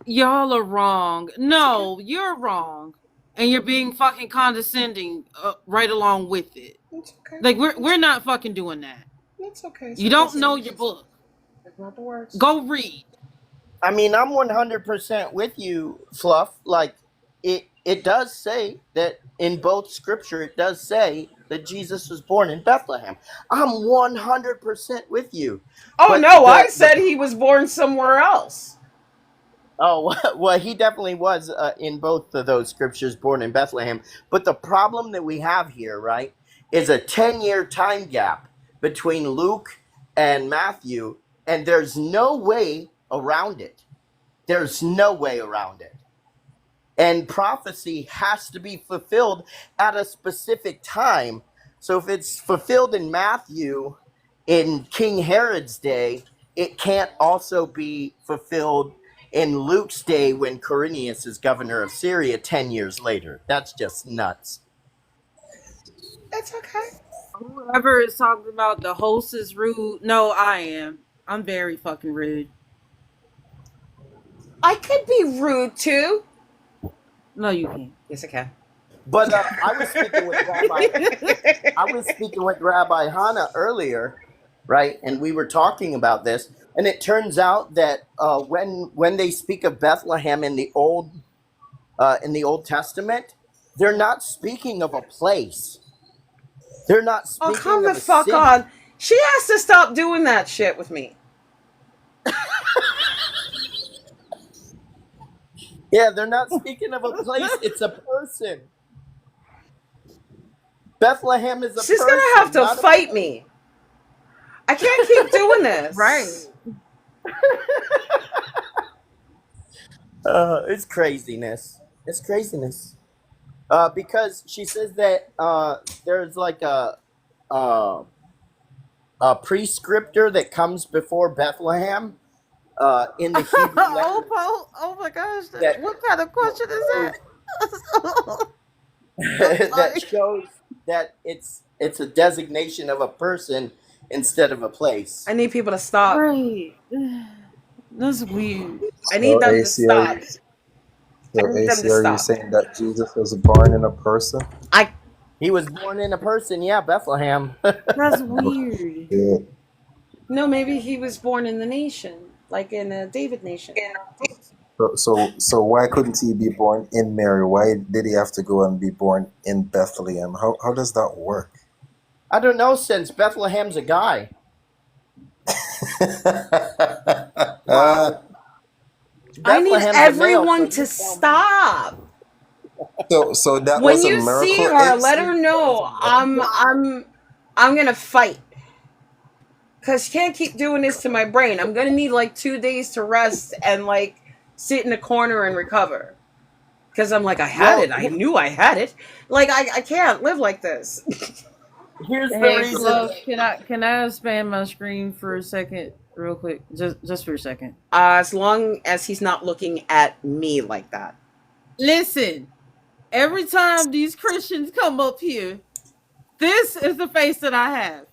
I: y'all are wrong. No, you're wrong, and you're being fucking condescending right along with it.
A: It's okay.
I: Like we're not fucking doing that.
A: It's okay.
I: You don't know your book.
A: Not the words.
I: Go read.
H: I mean, I'm 100% with you, Fluff. Like, it does say that in both scripture, it does say that Jesus was born in Bethlehem. I'm 100% with you.
A: Oh
H: But
A: no, I said he was born somewhere else.
H: Oh, well, he definitely was in both of those scriptures born in Bethlehem. But the problem that we have here, right, is a 10-year time gap between Luke and Matthew, and there's no way around it. There's no way around it. And prophecy has to be fulfilled at a specific time. So if it's fulfilled in Matthew in King Herod's day, it can't also be fulfilled in Luke's day when Quirinius is governor of Syria 10 years later. That's just nuts.
A: It's okay.
I: Whoever is talking about the host is rude. No, I am. I'm very fucking rude.
A: I could be rude too.
I: No, you can't.
A: Yes, I can.
H: But I was speaking with Rabbi Hannah earlier, right? And we were talking about this, and it turns out that when they speak of Bethlehem in the Old Testament, they're not speaking of a place. They're not
A: Oh, come
H: speaking
A: the
H: of a
A: fuck
H: city.
A: on. She has to stop doing that shit with me.
H: Yeah, they're not speaking of a place. It's a person. Bethlehem is a
A: She's
H: person,
A: gonna have to
H: not a
A: fight
H: place.
A: me. I can't keep doing this.
I: Right.
H: It's craziness. It's craziness. Because she says that there's like a prescriptor that comes before Bethlehem in the Hebrew language.
I: Oh my gosh.
H: That-
I: What kind of question is that?
H: that shows that it's a designation of a person instead of a place.
A: I need people to stop.
I: Right. That's weird.
A: I need them to
J: AC,
A: stop.
J: so
A: I need them
J: AC,
A: to
J: are you
A: stop.
J: saying that Jesus was born in a person?
H: He was born in a person, yeah, Bethlehem.
I: That's weird.
J: Yeah.
A: No, maybe he was born in the nation, like in a David nation.
J: So why couldn't he be born in Mary? Why did he have to go and be born in Bethlehem? How does that work?
H: I don't know, since Bethlehem's a guy.
A: I need
H: Bethlehem is a male,
A: everyone
H: so
A: to stop.
J: So that
A: When
J: was a
A: you
J: miracle.
A: see her,
J: AC?
A: let her know I'm gonna fight. Cause she can't keep doing this to my brain. I'm gonna need like 2 days to rest and like sit in a corner and recover. Cause I'm like, I had it. I knew I had it. Like I can't live like this.
H: Here's the
I: Hey,
H: reason.
I: Fluff, can I expand my screen for a second, real quick? Just for a second.
A: As long as he's not looking at me like that.
I: Listen, every time these Christians come up here, this is the face that I have.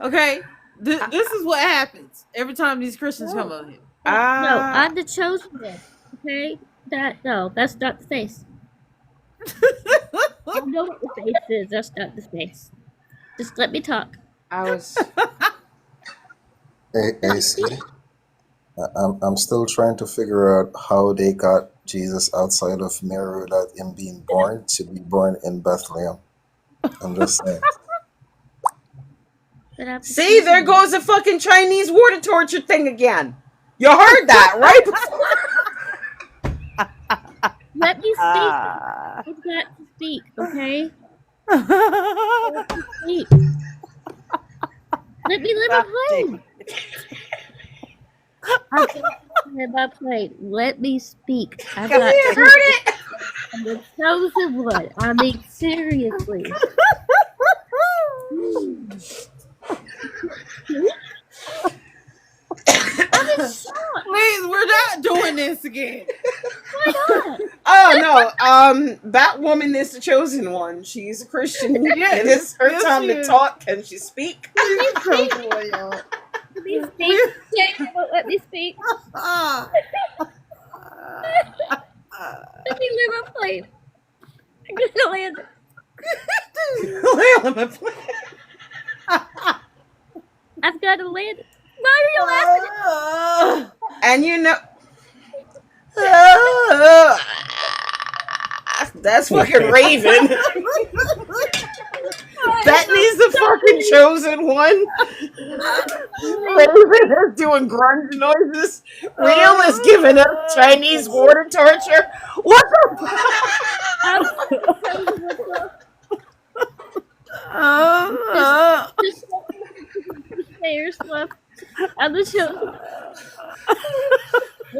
I: Okay? This is what happens every time these Christians come up here.
K: No, I'm the chosen one. Okay? That's not the face. I know what the face is. That's not the face. Just let me talk.
A: I was.
J: AC, I'm still trying to figure out how they got Jesus outside of Mary without him being born to be born in Bethlehem. I'm just saying.
K: But I'm the
A: See,
K: chosen
A: there
K: one.
A: goes the fucking Chinese water torture thing again. You heard that, right?
K: Let me speak. I've got to speak, okay? Let me speak. Let me live my plane. I've got to live my plane. Let me speak. I've
A: Come
K: got
A: here,
K: to.
A: heard it.
K: I'm the chosen one. I mean, seriously. I'm in shock.
I: Please, we're not doing this again.
K: Why not?
A: Oh no, Batwoman is the chosen one. She's a Christian.
I: Yes,
A: It is her
I: yes,
A: time
I: she
A: to
I: is.
A: talk. Can she speak?
K: Let me speak. Yeah, you won't let me speak. Let me live my plane. I'm gonna land it. I've got to land it. Why are you laughing?
A: And you know, that's fucking Raven. Bethany's the fucking chosen one. Raven is doing grunge noises. Real is giving up Chinese water torture. What the
K: Just stairs left. I'm the chosen.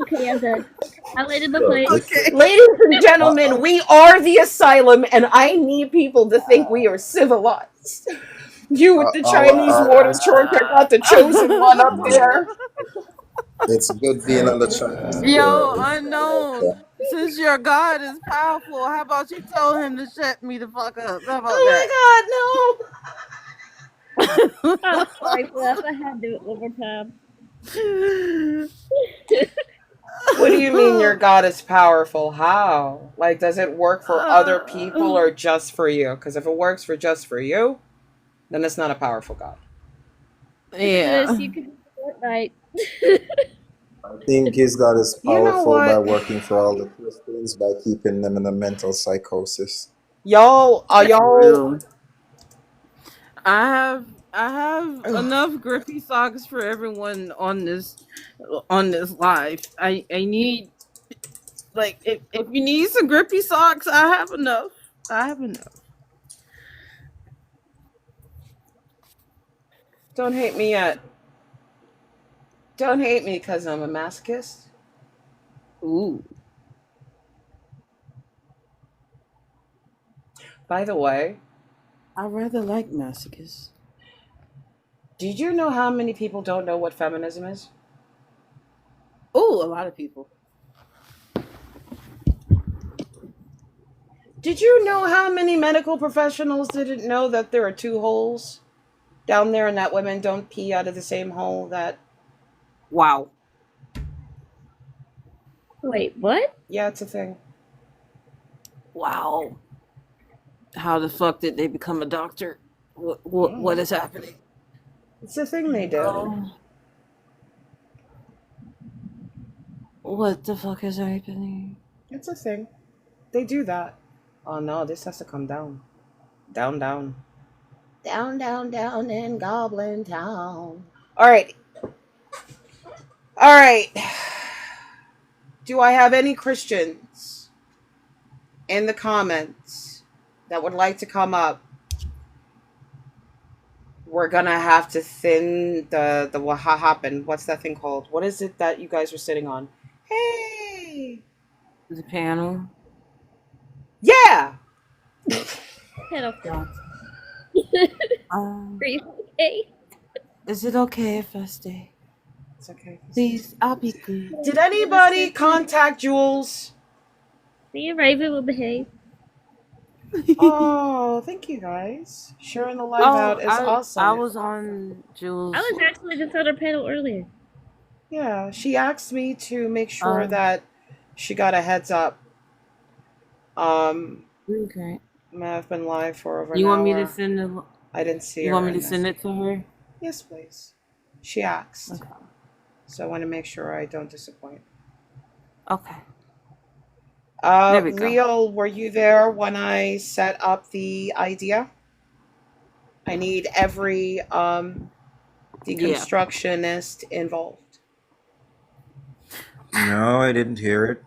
K: Okay, I'm done. I landed my plane.
A: Ladies and gentlemen, we are the asylum, and I need people to think we are civilized. You with the Chinese water torture got the chosen one up there.
J: It's good being on the Chinese.
I: Yo, unknown. Since your God is powerful, how about you tell him to shut me the fuck up? How about that?
A: Oh my God, no!
K: I'm sorry, Fluff. I had to do it one more time.
A: What do you mean your God is powerful? How? Like, does it work for other people or just for you? Because if it works for just for you, then it's not a powerful God.
I: Yeah.
K: You could do Fortnite.
J: I think he's got us
A: You know
J: powerful by
A: what?
J: working for all the Christians by keeping them in a mental psychosis.
A: Y'all, are
I: That's
A: y'all?
I: real. I have enough grippy socks for everyone on this live. I need, like, if you need some grippy socks, I have enough. I have enough.
A: Don't hate me yet. Don't hate me because I'm a masochist.
I: Ooh.
A: By the way,
I: I rather like masochists.
A: did you know how many people don't know what feminism is?
I: Ooh, a lot of people.
A: Did you know how many medical professionals didn't know that there are two holes down there and that women don't pee out of the same hole? That,
I: Wow.
K: Wait, what?
A: yeah, it's a thing.
I: Wow. How the fuck did they become a doctor? What is happening?
A: It's a thing they do.
I: Oh, what the fuck is happening?
A: It's a thing. They do that. Oh no, this has to come down. Down, down. Down, down, down in Goblin Town. Alright. Alright. Do I have any Christians in the comments that would like to come up? We're gonna have to thin the what happened. What's that thing called? What is it that you guys are sitting on? Hey.
I: The panel.
A: Yeah.
K: Panel flop.
I: Um,
K: Are you okay?
I: is it okay if I stay?
A: It's okay.
I: Please, I'll be good.
A: Did anybody contact Jules?
K: Me and Raven will behave.
A: Oh, thank you guys. Sharing the live out is awesome.
I: I was on Jules.
K: I was actually just on her panel earlier.
A: Yeah, she asked me to make sure that she got a heads up.
I: Okay.
A: I've been live for over
I: You
A: an
I: want me
A: hour.
I: to send the?
A: I didn't see her.
I: You want me to
A: in
I: send
A: this.
I: it to her?
A: Yes, please. She asked.
I: Okay.
A: So I want to make sure I don't disappoint.
I: Okay. There we go.
A: Real, were you there when I set up the idea? I need every deconstructionist involved.
J: No, I didn't hear it.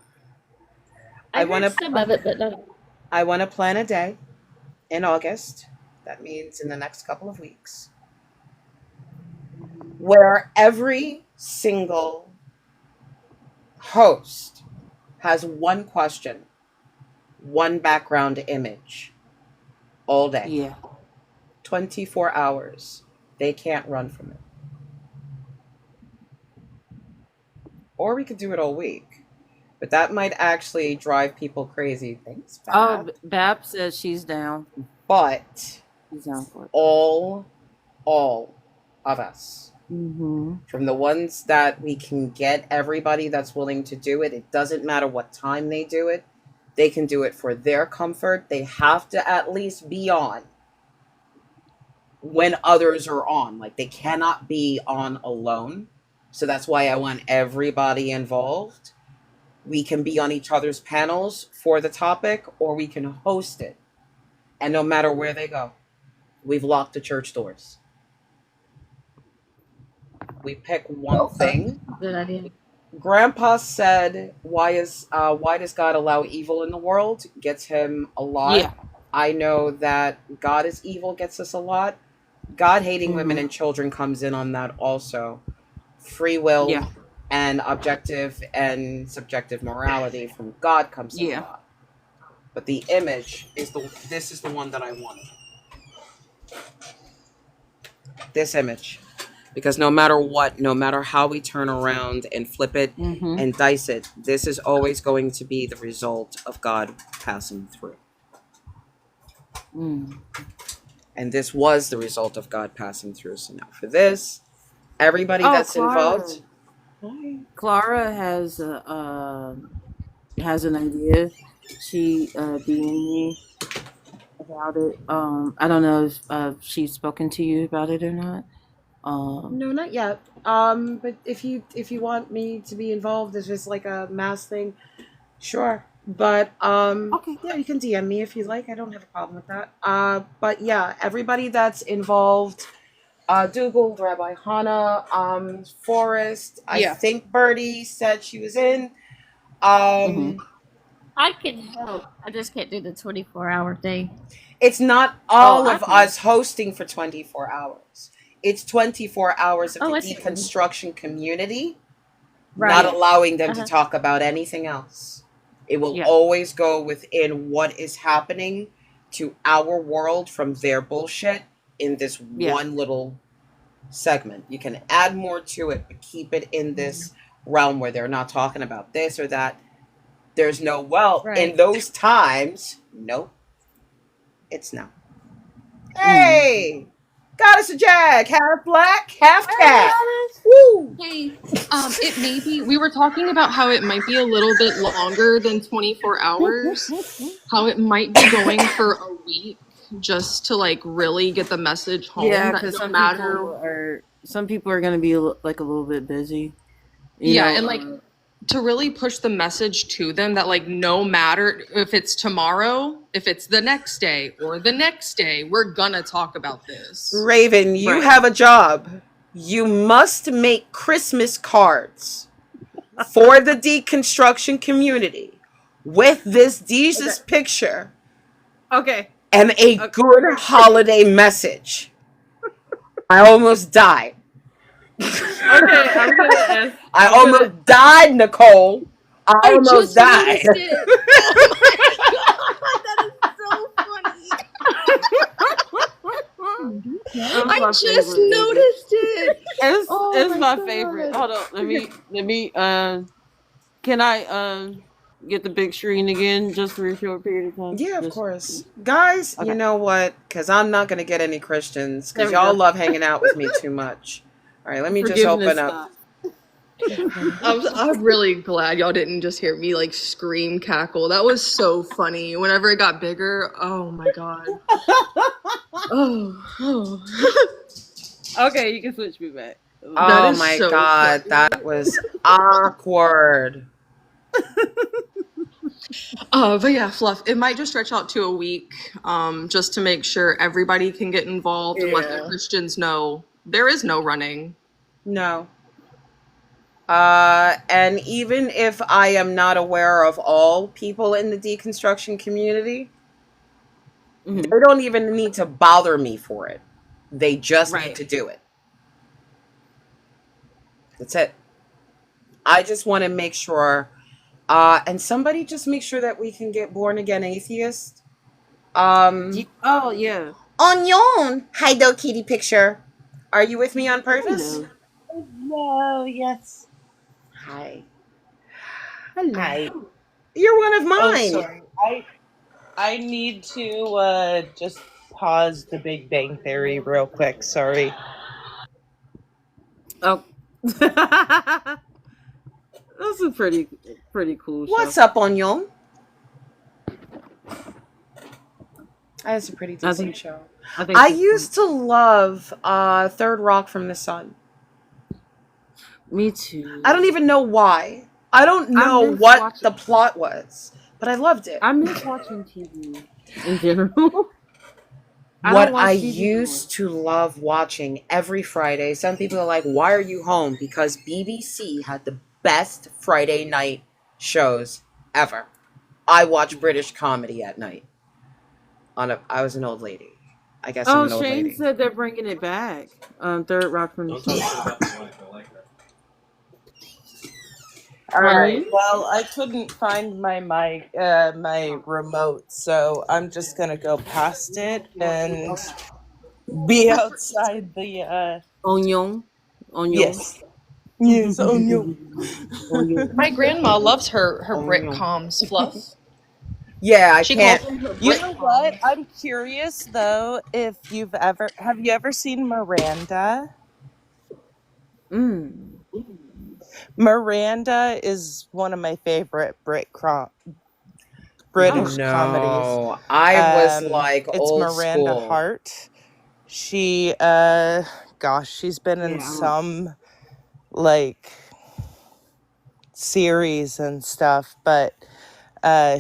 A: I want
K: heard some of it, but not.
A: I want to plan a day in August. That means in the next couple of weeks, where every single host has one question, one background image all day.
I: Yeah.
A: 24 hours. They can't run from it. Or we could do it all week. But that might actually drive people crazy. Thanks, Bab.
I: Oh, Bab says she's down.
A: But
I: She's down for it.
A: all of us,
I: Mm-hmm.
A: from the ones that we can get everybody that's willing to do it, it doesn't matter what time they do it. They can do it for their comfort. They have to at least be on when others are on. Like, they cannot be on alone. So that's why I want everybody involved. We can be on each other's panels for the topic, or we can host it. And no matter where they go, we've locked the church doors. We pick one thing.
K: Good idea.
A: Grandpa said, why does God allow evil in the world? Gets him a lot.
I: Yeah.
A: I know that God is evil gets us a lot. God hating women and children comes in on that also. Free will and objective and subjective morality from God comes in a lot. But the image is this is the one that I wanted. This image. Because no matter what, no matter how we turn around and flip it and dice it, this is always going to be the result of God passing through. And this was the result of God passing through. So now for this, everybody that's involved.
I: Clara has an idea. She DM'd me about it. I don't know if she's spoken to you about it or not.
A: No, not yet. But if you want me to be involved as just like a mass thing, sure. But
I: Okay.
A: yeah, you can DM me if you like. I don't have a problem with that. But yeah, everybody that's involved, Dougal, Rabbi Hannah, Forrest. I
E: Yeah.
A: think Birdie said she was in.
I: Mhm.
K: I can help. I just can't do the 24-hour thing.
A: It's not
I: Oh,
A: all
I: I
A: of
I: can.
A: us hosting for 24 hours. It's 24 hours of
K: Oh,
A: the
K: I see.
A: deconstruction community,
K: Right.
A: not allowing them to
K: Uh-huh.
A: talk about anything else. It will
I: Yeah.
A: always go within what is happening to our world from their bullshit in this
I: Yeah.
A: one little segment. You can add more to it, but keep it in this realm where they're not talking about this or that. There's no, well, in
K: Right.
A: those times, nope, it's no.
I: Mm.
A: Hey, Goddess of Jag, half black, half
K: Hey,
A: cat.
K: Alice.
A: Woo!
E: Hey, it may be, we were talking about how it might be a little bit longer than 24 hours, how it might be going for a week just to like really get the message home
I: Yeah,
E: that
I: because
E: no matter,
I: some people are gonna be like a little bit busy.
E: yeah, and like to really push the message to them that like no matter if it's tomorrow, if it's the next day or the next day, we're gonna talk about this.
A: Raven, you
I: Right.
A: have a job. You must make Christmas cards for the deconstruction community with this Jesus picture
I: Okay.
A: and a
I: Okay.
A: good holiday message. I almost died.
I: Okay, I'm gonna ask.
A: I
I: I'm gonna.
A: almost died, Nicole. I
E: I
A: almost
E: just
A: died.
E: noticed it. Oh my god, that is so funny. I just noticed it.
I: It's
E: Oh
I: it's
E: my
I: my
E: God.
I: favorite. Hold on. Let me can I get the big screen again just for a short period of time?
A: Yeah, of
I: Just
A: course. Guys, you
I: okay.
A: know what? Because I'm not going to get any Christians
I: There
A: because
I: we
A: y'all
I: go.
A: love hanging out with me too much. All right, let me just
I: Forgiveness
A: open up.
I: stop.
E: I'm really glad y'all didn't just hear me like scream cackle. That was so funny. Whenever it got bigger, oh my god. Oh.
I: Okay, you can switch me back.
E: That
A: Oh
E: is
A: my
E: so
A: God,
E: funny.
A: that was awkward.
E: But yeah, Fluff, it might just stretch out to a week, just to make sure everybody can get involved and let the
I: Yeah.
E: Christians know there is no running.
A: No. And even if I am not aware of all people in the deconstruction community,
I: Mhm.
A: they don't even need to bother me for it. They just need
I: Right.
A: to do it. That's it. I just want to make sure, and somebody just make sure that we can get born again atheist.
I: Oh yeah.
A: Onion, Hido Kitty picture. Are you with me on purpose?
I: Hello.
G: Hello, yes.
A: Hi.
I: Hello.
G: Hi.
A: You're one of
G: Oh,
A: mine.
G: sorry. I need to just pause the Big Bang Theory real quick. Sorry.
I: Oh. That's a pretty cool show.
A: What's up, Onion? That's a pretty
I: I
A: decent
I: think
A: show.
I: I think
A: I
I: it's
A: used to love Third Rock from the Sun.
I: me too.
A: I don't even know why. I don't know
I: miss
A: what
I: watching-
A: the plot was, but I loved it.
I: I miss watching TV in general.
A: What I used to love watching every Friday, some people are like, why are you home? Because BBC had the best Friday night shows ever. I watch British comedy at night. I was an old lady. I guess I'm
I: Oh,
A: an old
I: Shane
A: lady.
I: said they're bringing it back. Third Rock from the
D: Don't talk
I: Sun.
D: shit about my wife. I like her.
G: All right.
I: Really?
G: Well, I couldn't find my my remote, so I'm just gonna go past it and be outside the.
I: Onion.
G: Yes. Yes. Oh no.
E: My grandma loves her Brit
A: no.
E: comms, Fluff.
A: Yeah, I
E: She
A: can't.
E: calls them her
G: You
E: Brit
G: know what?
E: comms.
G: I'm curious though if have you ever seen Miranda?
I: Mm.
G: Miranda is one of my favorite British comedies.
A: No, I was like
G: It's
A: old
G: Miranda
A: school.
G: Hart. She gosh, she's been in
I: Yeah,
G: some like series and stuff, but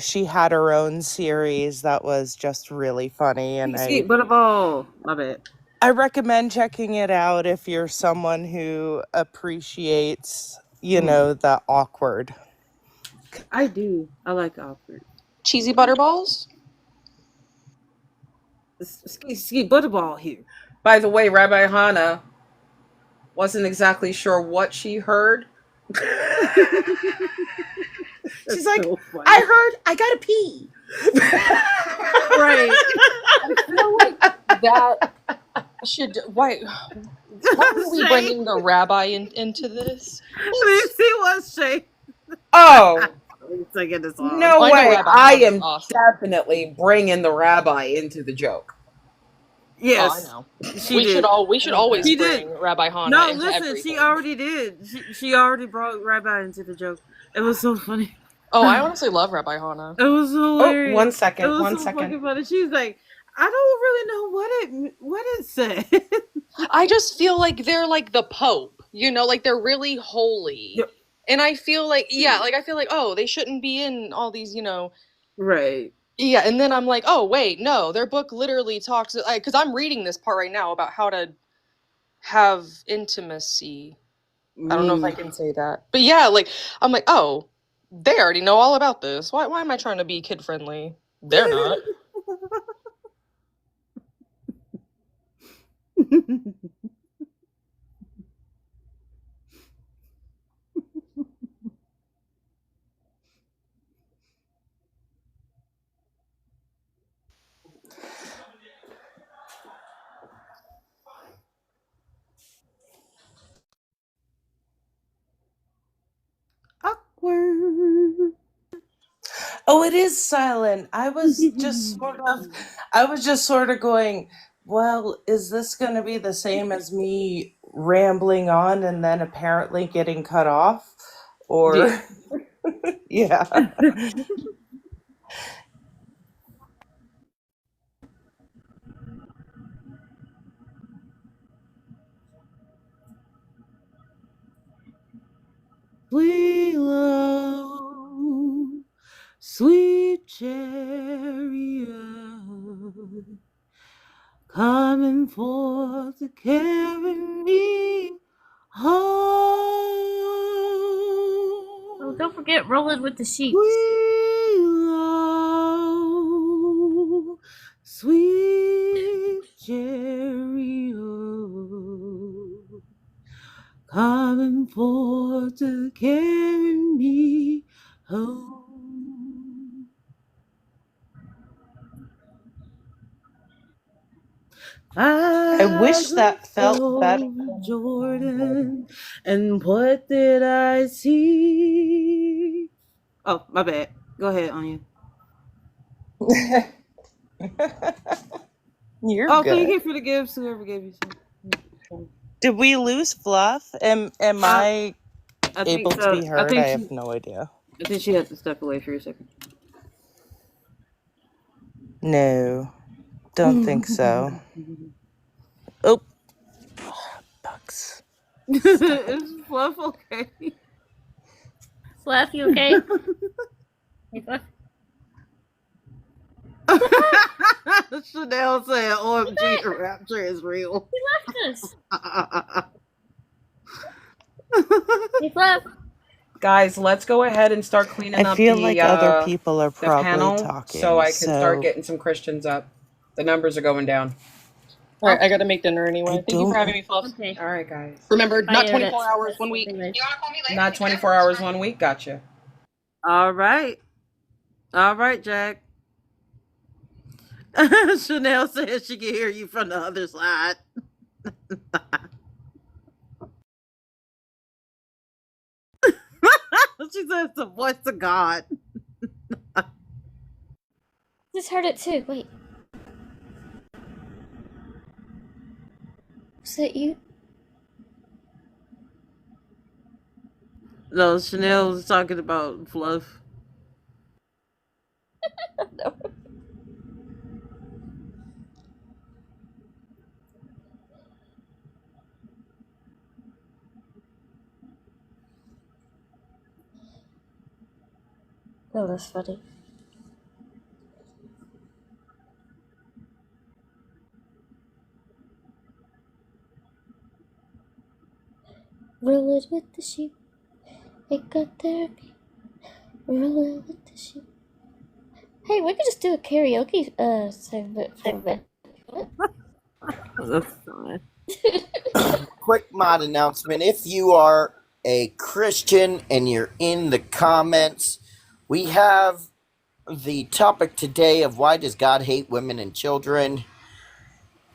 G: she had her own series that was just really funny, and
I: Ski Butterball. My bad.
G: I recommend checking it out if you're someone who appreciates, you know, the awkward.
I: I do. I like awkward.
L: Cheesy butterballs?
I: Ski Butterball here.
A: By the way, Rabbi Hannah wasn't exactly sure what she heard. She's like,
I: So funny.
A: I heard I gotta pee.
I: Right.
L: I feel like that should. Why are we bringing the rabbi into this?
I: Let's see what Shay.
A: Oh,
I: Taking this on.
A: no
L: I know
A: way.
L: Rabbi
A: I
L: Hannah's
A: am
L: awesome.
A: definitely bringing the rabbi into the joke.
I: Yes.
L: Oh, I know.
I: She
L: We
I: did.
L: should always
I: She
L: bring
I: did.
L: Rabbi Hannah
I: No,
L: into
I: listen,
L: everything.
I: she already did. She already brought Rabbi into the joke. It was so funny.
L: Oh, I honestly love Rabbi Hannah.
I: It was hilarious.
A: Oh, one second,
I: It was
A: one
I: so
A: second.
I: fucking funny. She was like, I don't really know what it said.
L: I just feel like they're like the Pope, you know, like they're really holy.
I: Yep.
L: And I feel like, yeah, like I feel like, oh, they shouldn't be in all these, you know.
I: Right.
L: Yeah, and then I'm like, oh, wait, no, their book literally talks, because I'm reading this part right now about how to have intimacy. I don't know if I can say that. But yeah, like, I'm like, oh, they already know all about this. Why am I trying to be kid friendly? They're not.
I: Awkward.
G: Oh, it is silent. I was just sort of going, well, is this going to be the same as me rambling on and then apparently getting cut off? Or yeah.
I: Sweet love, sweet chariot, coming forth to carry me home.
K: Oh, don't forget rolling with the sheep.
I: Sweet love, sweet chariot, coming forth to carry me home.
G: I wish that felt better.
I: Jordan, and what did I see? Oh, my bad. Go ahead, Anya.
G: You're
I: Oh,
G: good.
I: thank you for the gifts. Whoever gave you some.
G: Did we lose Fluff? Am I able to be heard? I have no idea.
I: I think she had to step away for a second.
G: No, don't think so. Oh, bugs.
I: Is Fluff okay?
K: Fluff, you okay? Hey, Fluff.
I: Chanel said, OMG, the rapture is real.
K: He left us. Hey, Fluff.
A: Guys, let's go ahead and start cleaning
G: I
A: up
G: feel
A: the,
G: like other people are
A: the
G: probably
A: panel
G: talking,
A: so I can start getting some Christians up. The numbers are going down.
L: All right, I gotta make dinner anyway. Thank you for
G: don't-
L: having me, Fluff.
K: Okay.
A: All right, guys.
L: Remember, not
K: Bye,
L: 24 hours, 1 week.
K: anyways.
A: Not 24 hours, 1 week. Gotcha.
I: All right. All right, Jack. Chanel says she can hear you from the other side. She says the voice of God.
K: Just heard it too. Wait. Was that you?
I: No, Chanel was talking about Fluff.
K: No. Oh, that's funny. Rolling with the sheep, it got therapy. Rolling with the sheep. Hey, we could just do a karaoke segment for a bit.
I: That's fine.
H: Quick mod announcement. If you are a Christian and you're in the comments, we have the topic today of why does God hate women and children.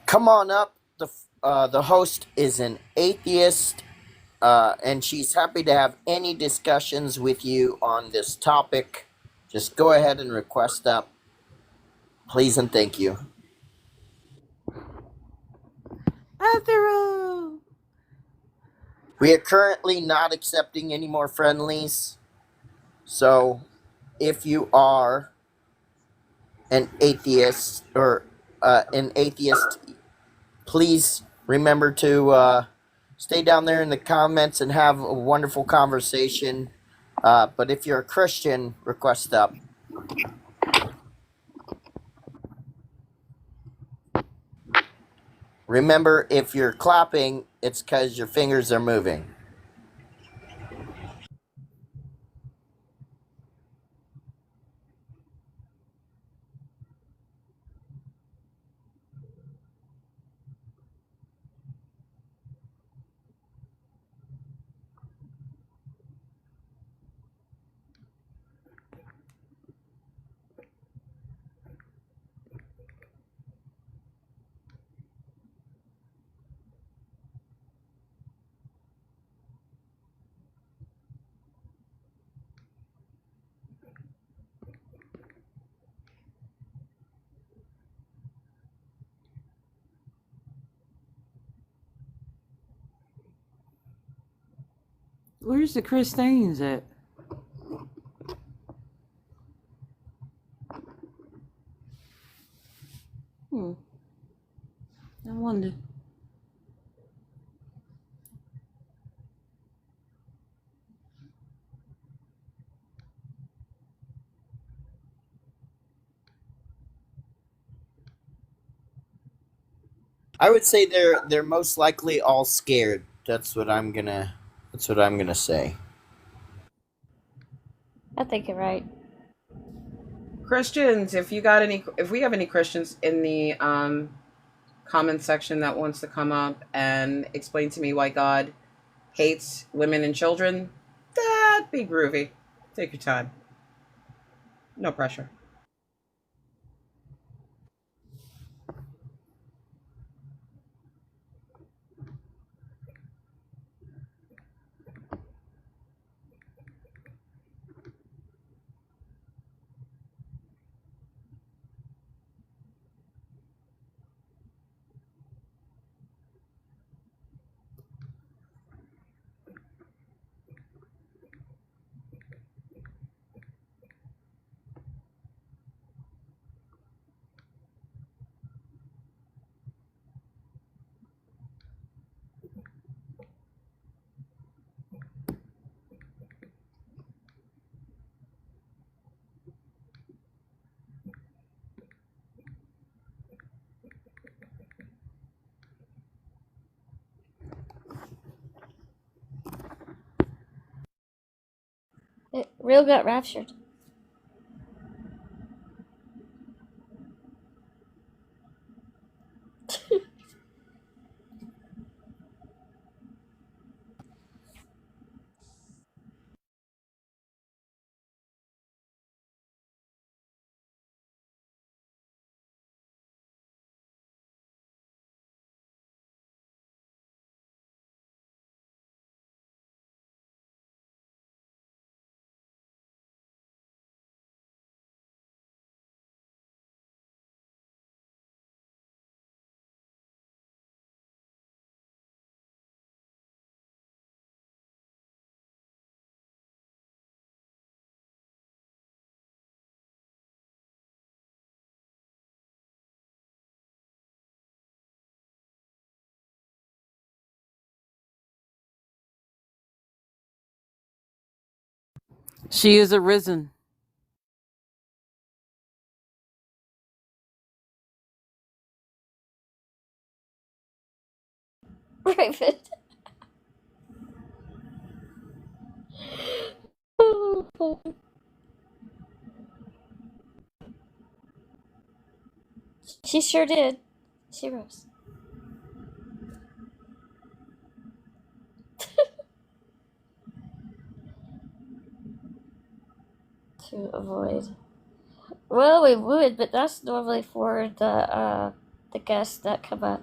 H: Come on up. The host is an atheist, and she's happy to have any discussions with you on this topic. Just go ahead and request up, please and thank you.
I: Athero!
H: We are currently not accepting any more friendlies, so if you are an atheist please remember to stay down there in the comments and have a wonderful conversation. But if you're a Christian, request up. Remember, if you're clapping, it's because your fingers are moving.
I: Where's the Christines at? I wonder.
H: I would say they're most likely all scared. That's what I'm gonna say.
K: I think you're right.
A: Christians, if we have any Christians in the comment section that wants to come up and explain to me why God hates women and children, that'd be groovy. Take your time. No pressure.
K: Real got raptured.
I: She is arisen.
K: Raven. Oh, she sure did. She rose. To avoid. Well, we would, but that's normally for the guests that come up.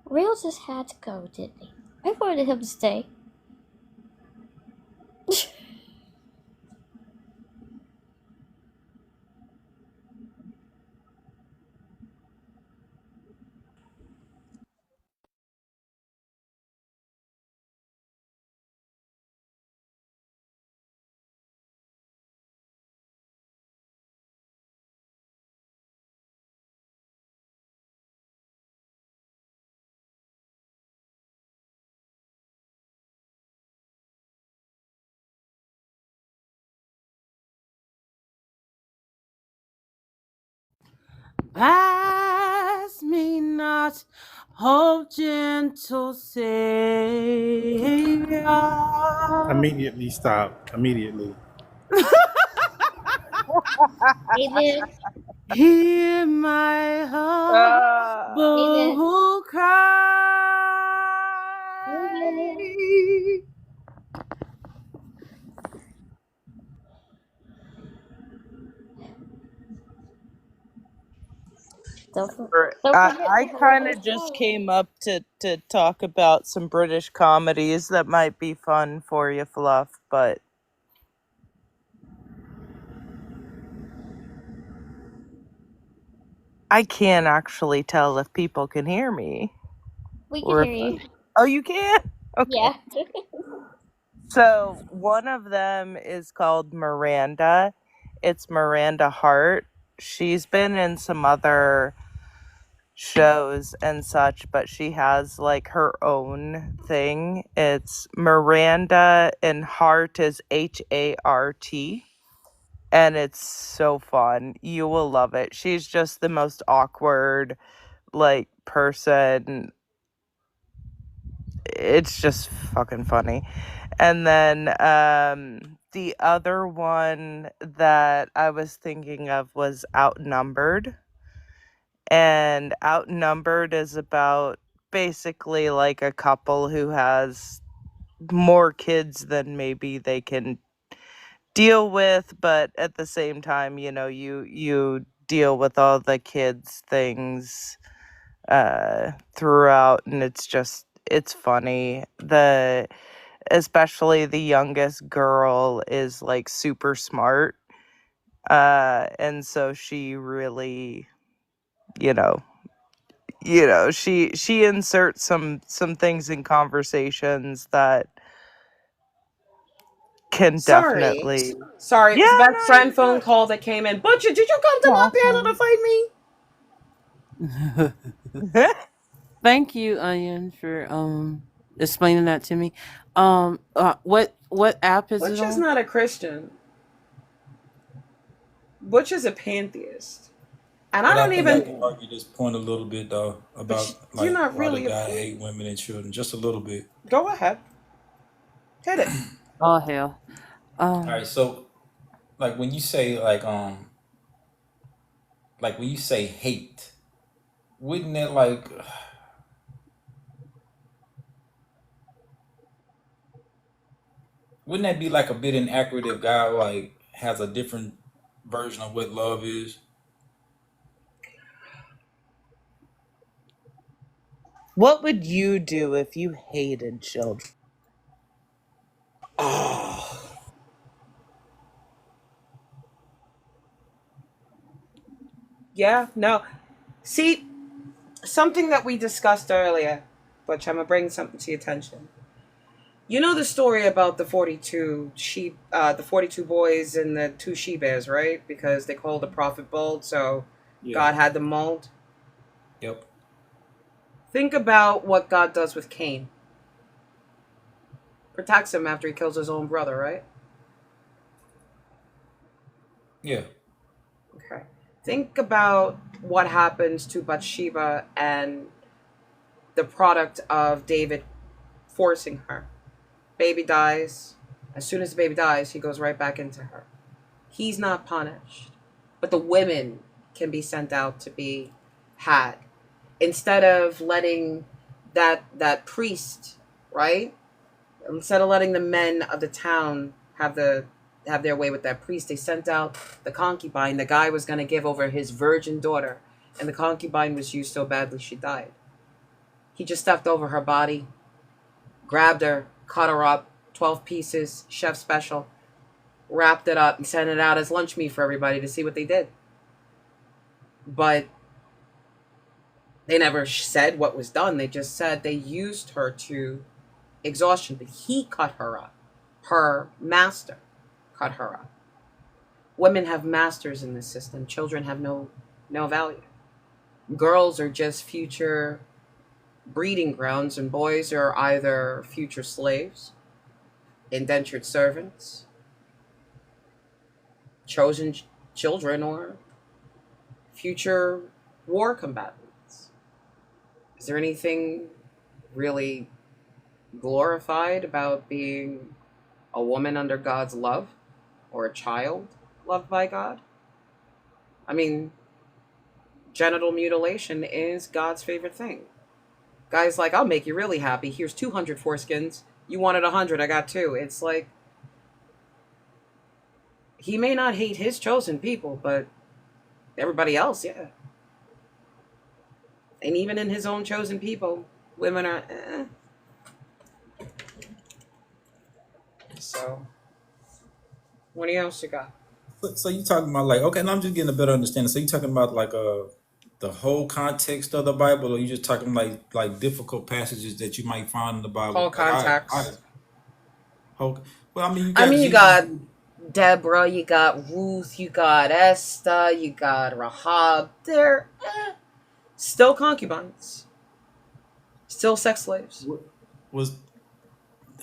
K: Real just had to go, didn't he? I wanted him to stay.
I: Pass me not, oh gentle Savior.
M: Immediately stop. Immediately.
K: Amen.
I: Hear my
K: Amen.
I: humble
K: Amen.
I: cry.
K: Don't forget
G: I
K: to have a
G: kind
K: nice
G: of just
K: time.
G: came up to talk about some British comedies that might be fun for you, Fluff, but I can't actually tell if people can hear me.
K: We can
G: Or
K: hear you.
G: oh, you can? Okay.
K: Yeah.
G: So one of them is called Miranda. It's Miranda Hart. She's been in some other shows and such, but she has like her own thing. It's Miranda, and Hart is Hart. And it's so fun. You will love it. She's just the most awkward like person. It's just fucking funny. And then the other one that I was thinking of was Outnumbered. And Outnumbered is about basically like a couple who has more kids than maybe they can deal with, but at the same time, you know, you deal with all the kids things throughout, and it's funny. The especially the youngest girl is like super smart, and so she really, you know, she inserts some things in conversations that can
A: Sorry.
G: definitely.
A: Sorry, it was a
G: Yeah,
A: best
G: no,
A: friend
G: you're
A: phone call that came in. Butcher, did you come to my panel to fight me?
G: good.
I: Thank you, Onion, for explaining that to me. What app is it
A: Butcher's
I: on?
A: not a Christian. Butcher's a pantheist. And I
N: But I
A: don't
N: think I
A: even.
N: can argue this point a little bit though
A: But
N: about
A: you're
N: like
A: not
N: why the
A: really a
N: guy
A: pan.
N: hate women and children, just a little bit.
A: Go ahead. Hit it.
I: Oh hell.
N: All right, so like when you say like when you say hate, wouldn't it like wouldn't that be like a bit inaccurate if God like has a different version of what love is?
G: What would you do if you hated children?
A: Oh. Yeah, no. See, something that we discussed earlier, which I'm going to bring something to your attention. You know the story about the 42 sheep, the 42 boys and the two she bears, right? Because they called the prophet bald, so
N: Yeah.
A: God had them mauled.
N: Yep.
A: Think about what God does with Cain. Protects him after he kills his own brother, right?
N: Yeah.
A: Okay. Think about what happens to Bathsheba and the product of David forcing her. Baby dies. As soon as the baby dies, he goes right back into her. He's not punished. But the women can be sent out to be had. Instead of letting that priest, right? Instead of letting the men of the town have their way with that priest, they sent out the concubine. The guy was going to give over his virgin daughter, and the concubine was used so badly she died. He just stepped over her body, grabbed her, cut her up, 12 pieces, chef special, wrapped it up, and sent it out as lunch meat for everybody to see what they did. But they never said what was done. They just said they used her to exhaustion, but he cut her up. Her master cut her up. Women have masters in this system. Children have no value. Girls are just future breeding grounds, and boys are either future slaves, indentured servants, chosen children, or future war combatants. Is there anything really glorified about being a woman under God's love or a child loved by God? I mean, genital mutilation is God's favorite thing. Guys like, I'll make you really happy. Here's 200 foreskins. You wanted 100, I got 2. It's like, he may not hate his chosen people, but everybody else, yeah. And even in his own chosen people, women are, So, what else you got?
N: So you talking about like, okay, and I'm just getting a better understanding. So you talking about like the whole context of the Bible, or you just talking like difficult passages that you might find in the Bible?
A: Whole
N: Like I
A: context.
N: whole, well, I mean, you
A: I
N: got
A: mean, you
N: Jesus.
A: got Deborah, you got Ruth, you got Esther, you got Rahab. They're still concubines, still sex slaves.
N: Was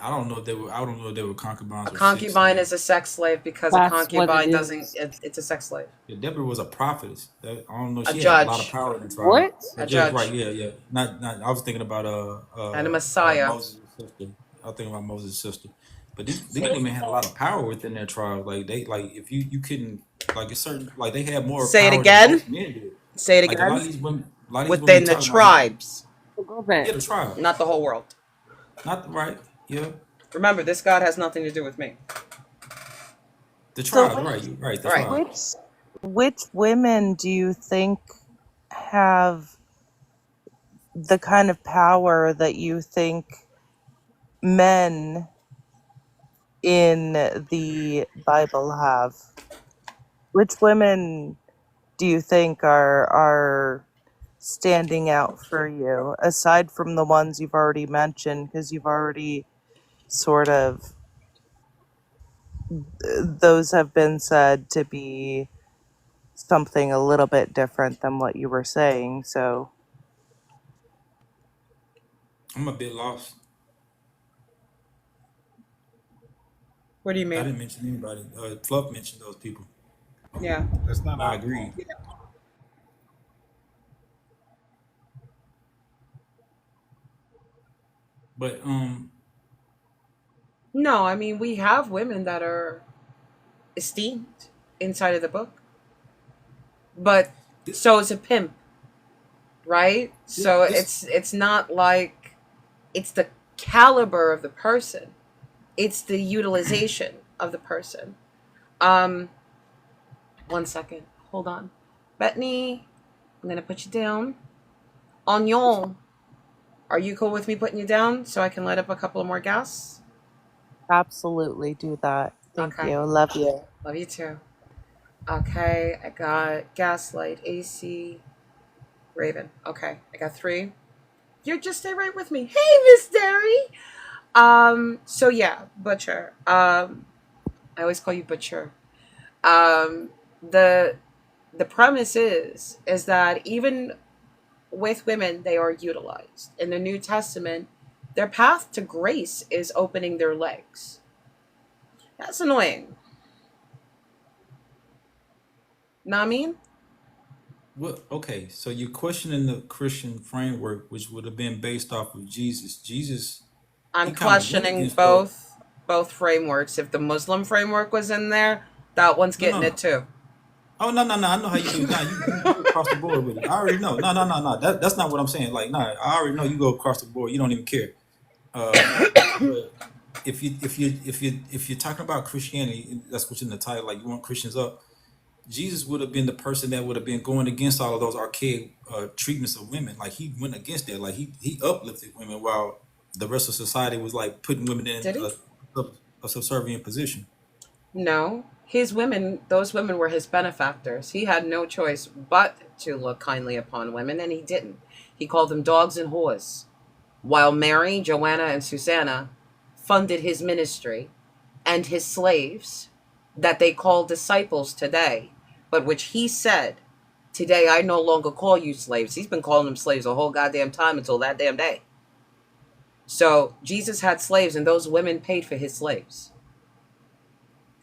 N: I don't know if they were. I don't know if they were concubines
A: A
N: or sex
A: concubine
N: slaves.
A: is a sex slave because a
I: That's what
A: concubine
I: it
A: doesn't.
I: is.
A: It's a sex slave.
N: Yeah, Deborah was a prophetess. I don't know.
A: A
N: She had a lot of
A: judge.
N: power in the tribe.
I: What?
N: A
A: A
N: judge, right?
A: judge
N: Yeah, yeah. Not. I was thinking about
A: and a Messiah.
N: Moses' sister. I was thinking about Moses' sister. But these women had a lot of power within their tribe. Like they like if you couldn't like it's certain like they had more
A: Say it
N: power than
A: again.
N: most men did.
A: Say it
N: Like a lot of
A: again.
N: these women, a lot of these women you
A: Within the
N: talking about,
A: tribes,
I: Go back.
N: yeah, the tribe,
A: not the whole world.
N: not the right, yeah,
A: Remember, this God has nothing to do with me.
N: the
G: So
N: tribe, right, you right, the
A: Right.
N: tribe.
G: which women do you think have the kind of power that you think men in the Bible have? Which women do you think are standing out for you aside from the ones you've already mentioned, because you've already sort of those have been said to be something a little bit different than what you were saying. So
N: I'm a bit lost.
A: What do you
N: I
A: mean?
N: didn't mention anybody. Fluff mentioned those people,
A: Yeah.
M: That's not
N: and I
M: our
N: agree.
M: fault.
N: But
A: No, I mean we have women that are esteemed inside of the book, but so is a pimp, right? So
N: this
A: it's not like it's the caliber of the person; it's the utilization of the person. Um, 1 second, hold on, Bethany. I'm gonna put you down. Onion, are you cool with me putting you down so I can light up a couple of more gas?
G: absolutely do that. Thank
A: Okay,
G: you. Love you.
A: love you too. Okay, I got Gaslight, AC, Raven. Okay, I got 3. You just stay right with me. Hey, Miss Derry. So yeah, Butcher. I always call you Butcher. Um, the the premise is that even with women, they are utilized. In the New Testament, their path to grace is opening their legs. That's annoying. Know what I mean?
N: Well, okay, so you're questioning the Christian framework, which would have been based off of Jesus. Jesus,
A: I'm
N: he kind of went
A: questioning
N: against what?
A: both frameworks. If the Muslim framework was in there, that one's
N: No,
A: getting
N: no,
A: it
N: no.
A: too.
N: Oh no, no, no. I know how you do. Nah, you go across the board with it. I already know. No, no, no, no. That's not what I'm saying. Like, nah, I already know you go across the board. You don't even care. But if you're talking about Christianity, that's what's in the title. Like, you want Christians up. Jesus would have been the person that would have been going against all of those archaic treatments of women. Like, he went against that. Like, he uplifted women while the rest of society was like putting women in
A: Did he?
N: a subservient position.
A: No. His women, those women were his benefactors. He had no choice but to look kindly upon women, and he didn't. He called them dogs and whores. While Mary, Joanna, and Susanna funded his ministry and his slaves that they call disciples today, but which he said, "Today I no longer call you slaves." He's been calling them slaves the whole goddamn time until that damn day. So Jesus had slaves, and those women paid for his slaves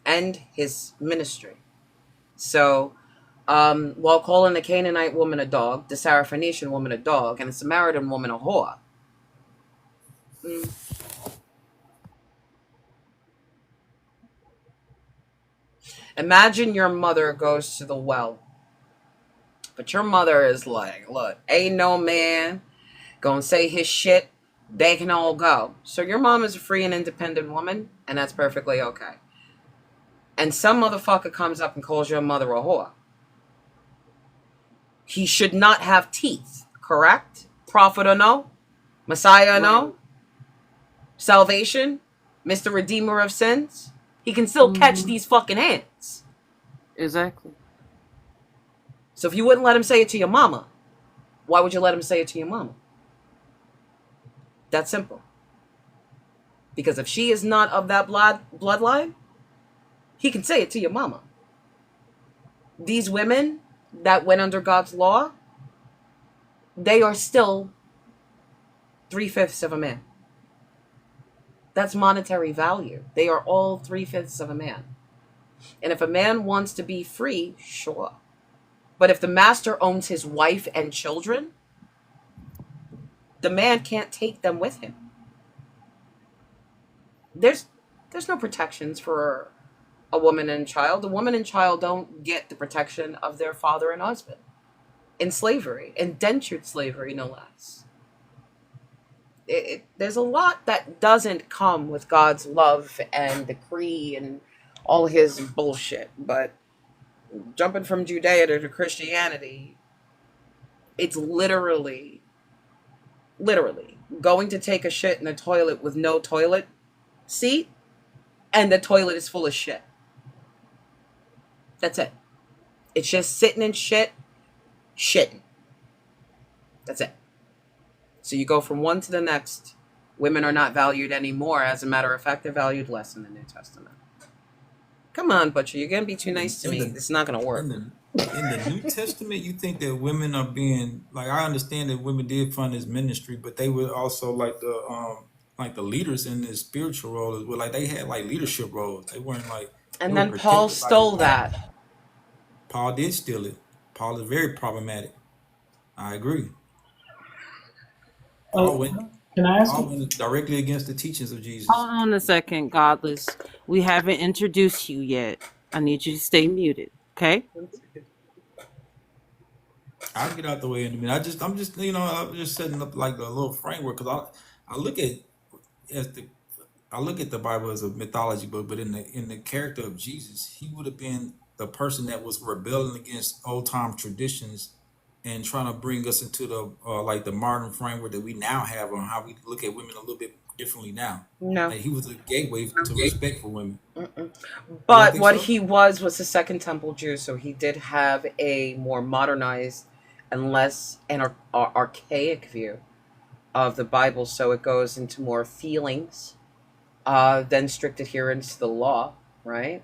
A: and his ministry. So, while calling the Canaanite woman a dog, the Syrophoenician woman a dog, and the Samaritan woman a whore, mm, imagine your mother goes to the well, but your mother is like, look, ain't no man gonna say his shit. They can all go. So your mom is a free and independent woman, and that's perfectly okay. And some motherfucker comes up and calls your mother a whore. He should not have teeth, correct? Prophet or no? Messiah or no? Salvation? Mr. Redeemer of sins? He can still catch these fucking hands.
I: Exactly.
A: So if you wouldn't let him say it to your mama, why would you let him say it to your mama? That's simple. Because if she is not of that bloodline, he can say it to your mama. These women that went under God's law, they are still 3/5 of a man. That's monetary value. They are all 3/5 of a man. And if a man wants to be free, sure. But if the master owns his wife and children, the man can't take them with him. There's no protections for a woman and child. A woman and child don't get the protection of their father and husband. In slavery, indentured slavery, no less. There's a lot that doesn't come with God's love and decree and all his bullshit. But jumping from Judea to Christianity, it's literally going to take a shit in a toilet with no toilet seat, and the toilet is full of shit. That's it. It's just sitting in shit, shitting. That's it. So you go from one to the next. Women are not valued anymore. As a matter of fact, they're valued less in the New Testament. Come on, Butcher. You're going to be too nice to me. It's not going to work.
N: In the New Testament, you think that women are being like? I understand that women did fund his ministry, but they were also like the leaders in his spiritual role as well. Like, they had like leadership roles. They weren't like.
A: And then Paul stole that.
N: Paul did steal it. Paul is very problematic. I agree. Paul went directly against the teachings of Jesus.
I: Hold on a second, Godless. We haven't introduced you yet. I need you to stay muted, okay?
N: I'll get out the way in a minute. I'm just setting up like a little framework, because I look at the Bible as a mythology book, but in the character of Jesus, he would have been the person that was rebelling against old time traditions and trying to bring us into the like the modern framework that we now have on how we look at women a little bit differently now.
A: No.
N: Like, he was a gateway to respect for women.
A: But what he was a Second Temple Jew, so he did have a more modernized and less archaic view of the Bible. So it goes into more feelings then strict adherence to the law, right?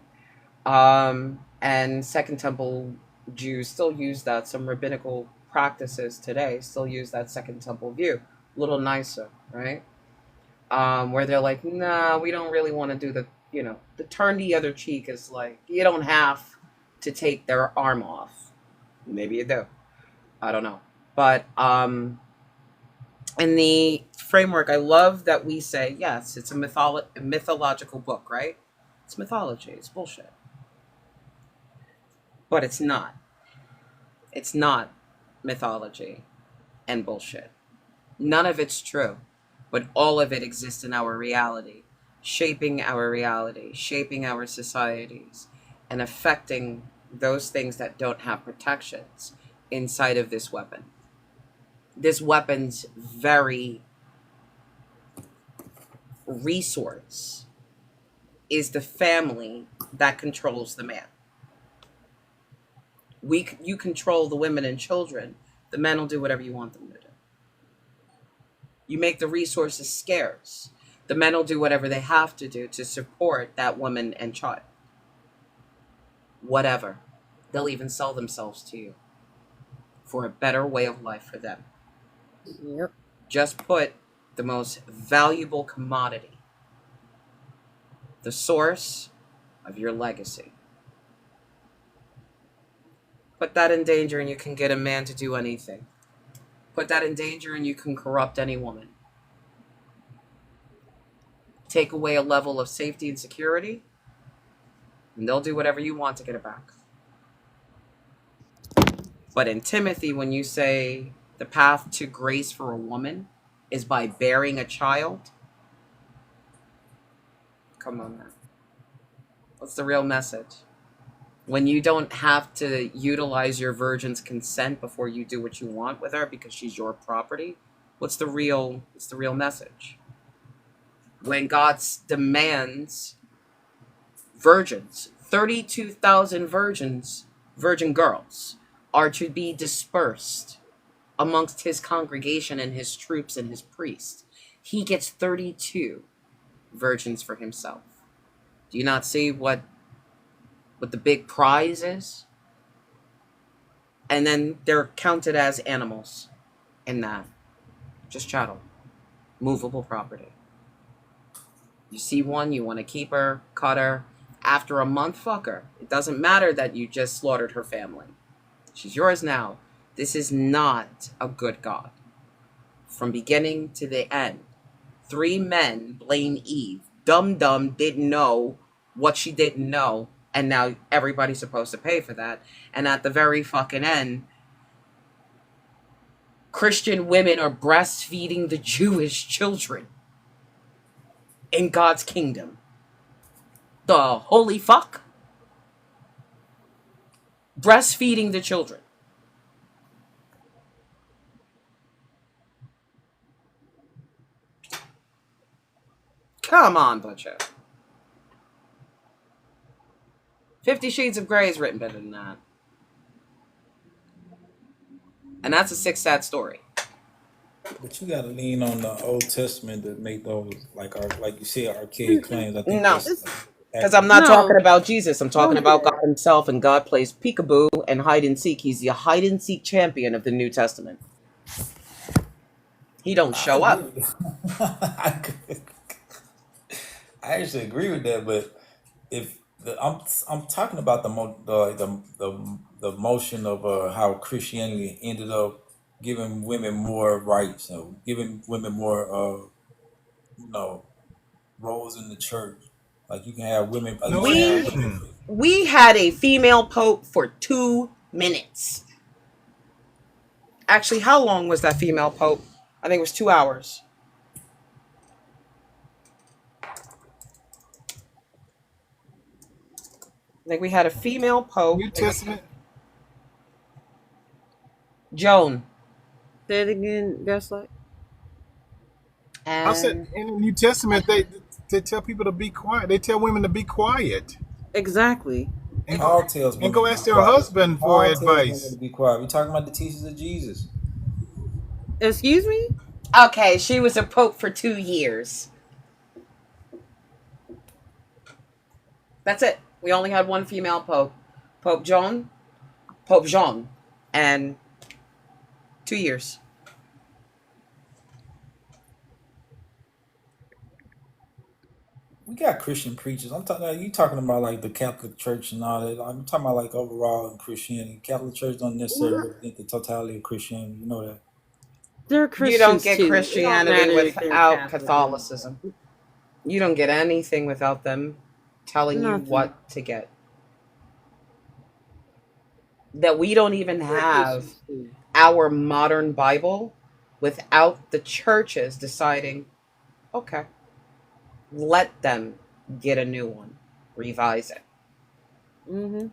A: And Second Temple Jews still use that. Some rabbinical practices today still use that Second Temple view. A little nicer, right? Where they're like, nah, we don't really want to do the turn the other cheek is like, you don't have to take their arm off. Maybe you do. I don't know. But in the framework, I love that we say, yes, it's a mythological book, right? It's mythology. It's bullshit. But it's not. It's not mythology and bullshit. None of it's true. But all of it exists in our reality, shaping our societies, and affecting those things that don't have protections inside of this weapon. This weapon's very resource is the family that controls the man. You control the women and children, the men will do whatever you want them to do. You make the resources scarce, the men will do whatever they have to do to support that woman and child. Whatever. They'll even sell themselves to you for a better way of life for them.
L: Yep.
A: Just put the most valuable commodity, the source of your legacy. Put that in danger and you can get a man to do anything. Put that in danger and you can corrupt any woman. Take away a level of safety and security, and they'll do whatever you want to get it back. But in Timothy, when you say the path to grace for a woman is by bearing a child, come on now. What's the real message? When you don't have to utilize your virgin's consent before you do what you want with her because she's your property, what's the real message? When God demands virgins, 32,000 virgin girls, are to be dispersed amongst his congregation and his troops and his priests, he gets 32 virgins for himself. Do you not see what the big prize is? And then they're counted as animals in that. Just chattel. Movable property. You see one, you want to keep her, cut her. After a month, fuck her. It doesn't matter that you just slaughtered her family. She's yours now. This is not a good God. From beginning to the end. 3 men blame Eve. Dumb didn't know what she didn't know. And now everybody's supposed to pay for that. And at the very fucking end, Christian women are breastfeeding the Jewish children in God's kingdom. The holy fuck? Breastfeeding the children. Come on, Butcher. 50 Shades of Grey is written better than that. And that's a 6 sad story.
N: But you gotta lean on the Old Testament to make those like you say archaic claims. I think
A: No.
N: that's
A: Because I'm not
I: No.
A: talking about Jesus. I'm talking about God himself, and God plays peekaboo and hide and seek. He's the hide and seek champion of the New Testament. He don't show up.
N: I actually agree with that, but if I'm talking about the motion of how Christianity ended up giving women more rights, giving women more roles in the church. Like you can have women. Like you can have women.
A: We had a female pope for 2 minutes. Actually, how long was that female pope? I think it was 2 hours. I think we had a female pope.
M: New Testament.
A: Joan.
I: Say it again, Gaslight.
M: I said in the New Testament they tell people to be quiet. They tell women to be quiet.
I: Exactly.
M: And
N: Paul tells women
M: go
N: to be
M: ask their
N: quiet.
M: husband for
N: Paul tells
M: advice.
N: women to be quiet. We're talking about the teachings of Jesus.
I: Excuse me?
A: Okay, she was a pope for 2 years. That's it. We only had one female pope, Pope John, Pope Jean, and 2 years.
N: We got Christian preachers. I'm talking. You talking about like the Catholic Church and all that. I'm talking about like overall in Christianity. Catholic Church don't necessarily represent the totality of Christianity. You know that.
I: They're
A: You don't
I: Christians
A: get
I: too. It don't
A: Christianity
I: matter if they're
A: without
I: Catholic or not.
A: Catholicism. You don't get anything without them telling you
I: Nothing.
A: what to get. That we don't even
I: They're
A: have
I: Christians too.
A: our modern Bible without the churches deciding, okay, let them get a new one, revise it.
I: Mm-hmm.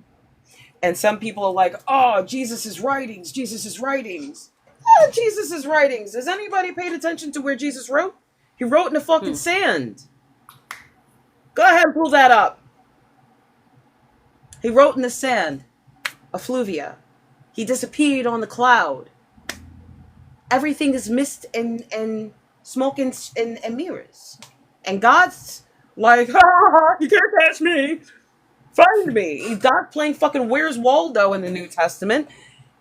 A: And some people are like, oh, Jesus' writings, Jesus' writings. Jesus' writings. Has anybody paid attention to where Jesus wrote? He wrote in the fucking sand. Go ahead and pull that up. He wrote in the sand, effluvia. He disappeared on the cloud. Everything is mist and smoke and mirrors. And God's like, you can't catch me. Find me. He's not playing fucking Where's Waldo in the New Testament.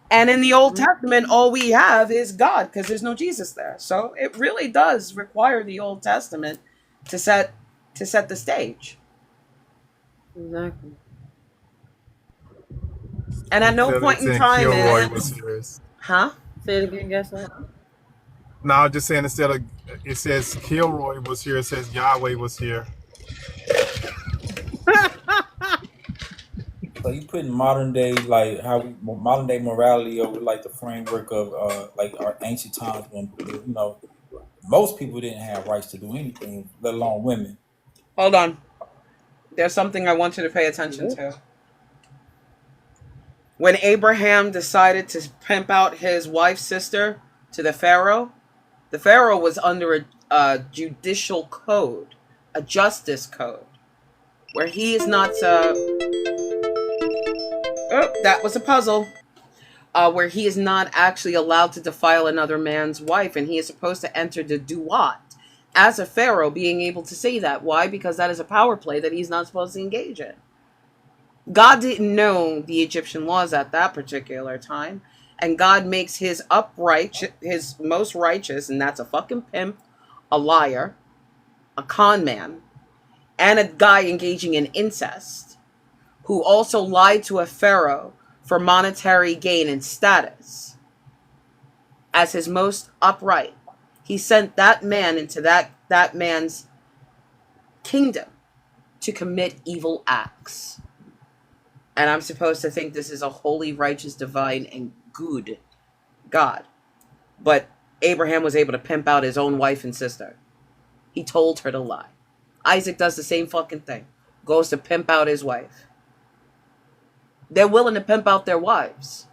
A: And in the Old Testament, all we have is God because there's no Jesus there. So it really does require the Old Testament to set the stage.
I: Exactly.
A: And at no
M: Instead
A: point
M: of
A: in
M: saying
A: time
M: Kilroy was here.
A: huh?
I: Say it again, guess what?
M: No, I'm just saying instead of it says Kilroy was here, it says Yahweh was here.
N: So you putting modern day like modern day morality over like the framework of like our ancient times when most people didn't have rights to do anything, let alone women.
A: Hold on. There's something I want you to pay attention to. When Abraham decided to pimp out his wife's sister to the Pharaoh was under a judicial code, a justice code, where he is not. Oh, that was a puzzle. Where he is not actually allowed to defile another man's wife, and he is supposed to enter the duat as a pharaoh, being able to say that. Why? Because that is a power play that he's not supposed to engage in. God didn't know the Egyptian laws at that particular time, and God makes his most righteous, and that's a fucking pimp, a liar, a con man, and a guy engaging in incest, who also lied to a pharaoh for monetary gain and status. As his most upright, he sent that man into that man's kingdom to commit evil acts. And I'm supposed to think this is a holy, righteous, divine, and good God. But Abraham was able to pimp out his own wife and sister. He told her to lie. Isaac does the same fucking thing. Goes to pimp out his wife. They're willing to pimp out their wives.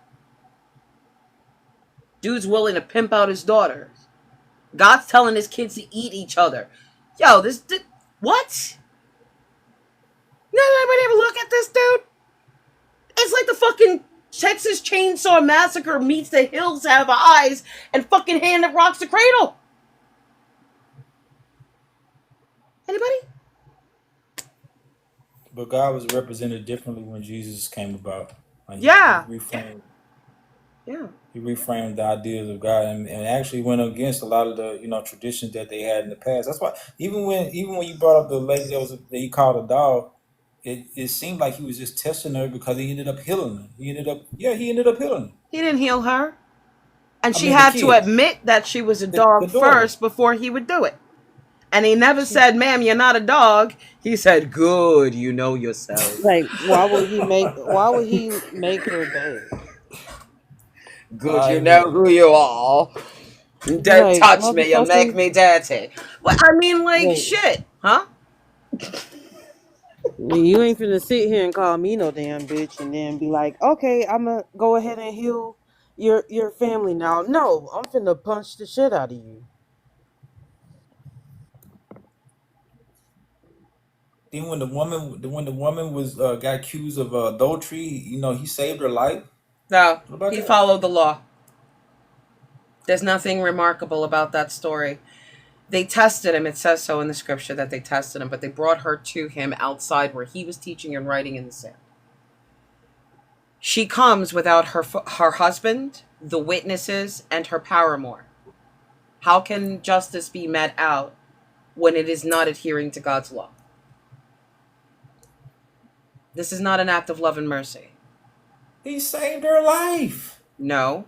A: Dude's willing to pimp out his daughters. God's telling his kids to eat each other. Yo, what? Anybody ever look at this dude? It's like the fucking Texas Chainsaw Massacre meets The Hills Have Eyes and fucking Hand That Rocks the Cradle. Anybody?
N: But God was represented differently when Jesus came about. Like
A: Yeah.
N: he reframed.
A: Yeah.
N: He reframed the ideas of God and actually went against a lot of the traditions that they had in the past. That's why even when you brought up the lady that he called a dog, it seemed like he was just testing her because he ended up healing her. He ended up healing her.
A: He didn't heal her. And she
N: the
A: had to
N: kids.
A: admit that she was a
N: The
A: dog
N: daughter.
A: first before he would do it. And he never said, ma'am, you're not a dog. He said, good, you know yourself.
I: Like, why would he make her bad?
A: Good, you know who you are. Don't
I: Like,
A: touch me, you make
I: motherfucker.
A: me dirty. Well, I mean, like,
I: Wait.
A: shit, huh?
I: You ain't finna sit here and call me no damn bitch and then be like, okay, I'm gonna go ahead and heal your family now. No, I'm finna punch the shit out of you.
N: Then when the woman was got accused of adultery, he saved her life.
A: No,
N: What about
A: he
N: that?
A: followed the law. There's nothing remarkable about that story. They tested him. It says so in the scripture that they tested him, but they brought her to him outside where he was teaching and writing in the sand. She comes without her husband, the witnesses, and her paramour. How can justice be met out when it is not adhering to God's law? This is not an act of love and mercy.
N: He saved her life.
A: No.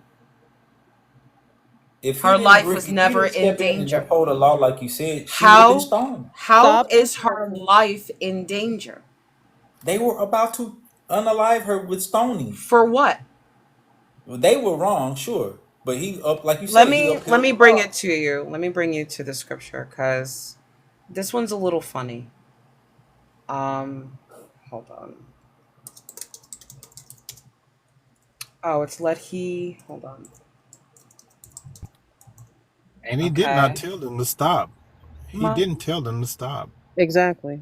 N: If
A: Her
N: he
A: life
N: didn't,
A: was
N: if he
A: never
N: didn't
A: in
N: step in and
A: danger.
N: uphold the law like you said, she would have been
A: How
N: stoned.
A: how is her life in danger?
N: They were about to unalive her with stoning.
A: For what?
N: They were wrong, sure, but he up like you
A: Let
N: said. He
A: me
N: upheld the
A: bring
N: law.
A: it to you. Let me bring you to the scripture because this one's a little funny. Hold on. Oh, it's hold on.
M: And he did not tell them to stop. He didn't tell them to stop.
A: Exactly.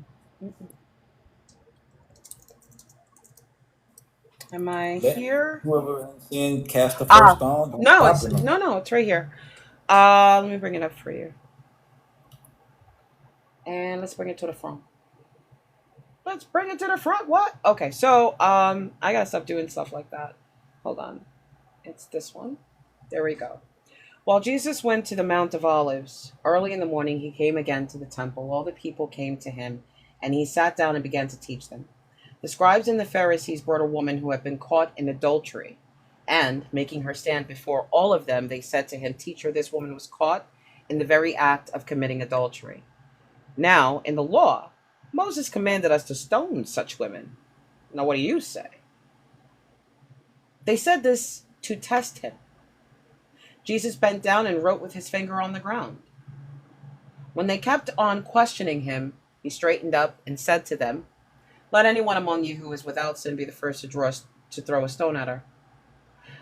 A: Am I here?
N: Whoever in cast the first stone. Don't
A: No,
N: stop
A: it's
N: it.
A: no, it's right here. Let me bring it up for you. And let's bring it to the front. Let's bring it to the front. What? Okay, so I gotta stop doing stuff like that. Hold on. It's this one. There we go. While Jesus went to the Mount of Olives, early in the morning he came again to the temple. All the people came to him, and he sat down and began to teach them. The scribes and the Pharisees brought a woman who had been caught in adultery, and, making her stand before all of them, they said to him, "Teacher, this woman was caught in the very act of committing adultery. Now, in the law, Moses commanded us to stone such women. Now, what do you say?" They said this to test him. Jesus bent down and wrote with his finger on the ground. When they kept on questioning him, he straightened up and said to them, "Let anyone among you who is without sin be the first to throw a stone at her."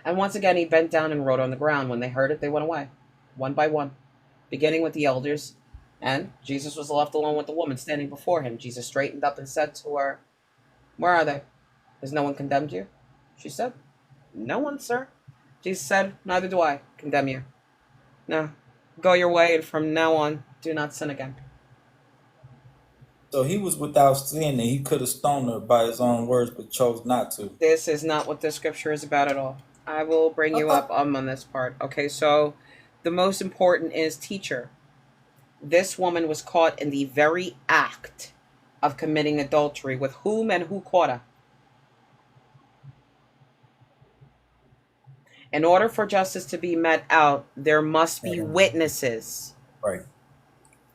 A: And once again he bent down and wrote on the ground. When they heard it, they went away, one by one, beginning with the elders. And Jesus was left alone with the woman standing before him. Jesus straightened up and said to her, "Where are they? Has no one condemned you?" She said, "No one, sir." Jesus said, "Neither do I condemn you. No, go your way, and from now on, do not sin again."
N: So he was without sin, and he could have stoned her by his own words, but chose not to.
A: This is not what this scripture is about at all. I will bring you up on this part. Okay, so the most important is teacher. This woman was caught in the very act of committing adultery. With whom and who caught her? In order for justice to be met out, there must be witnesses.
N: Right.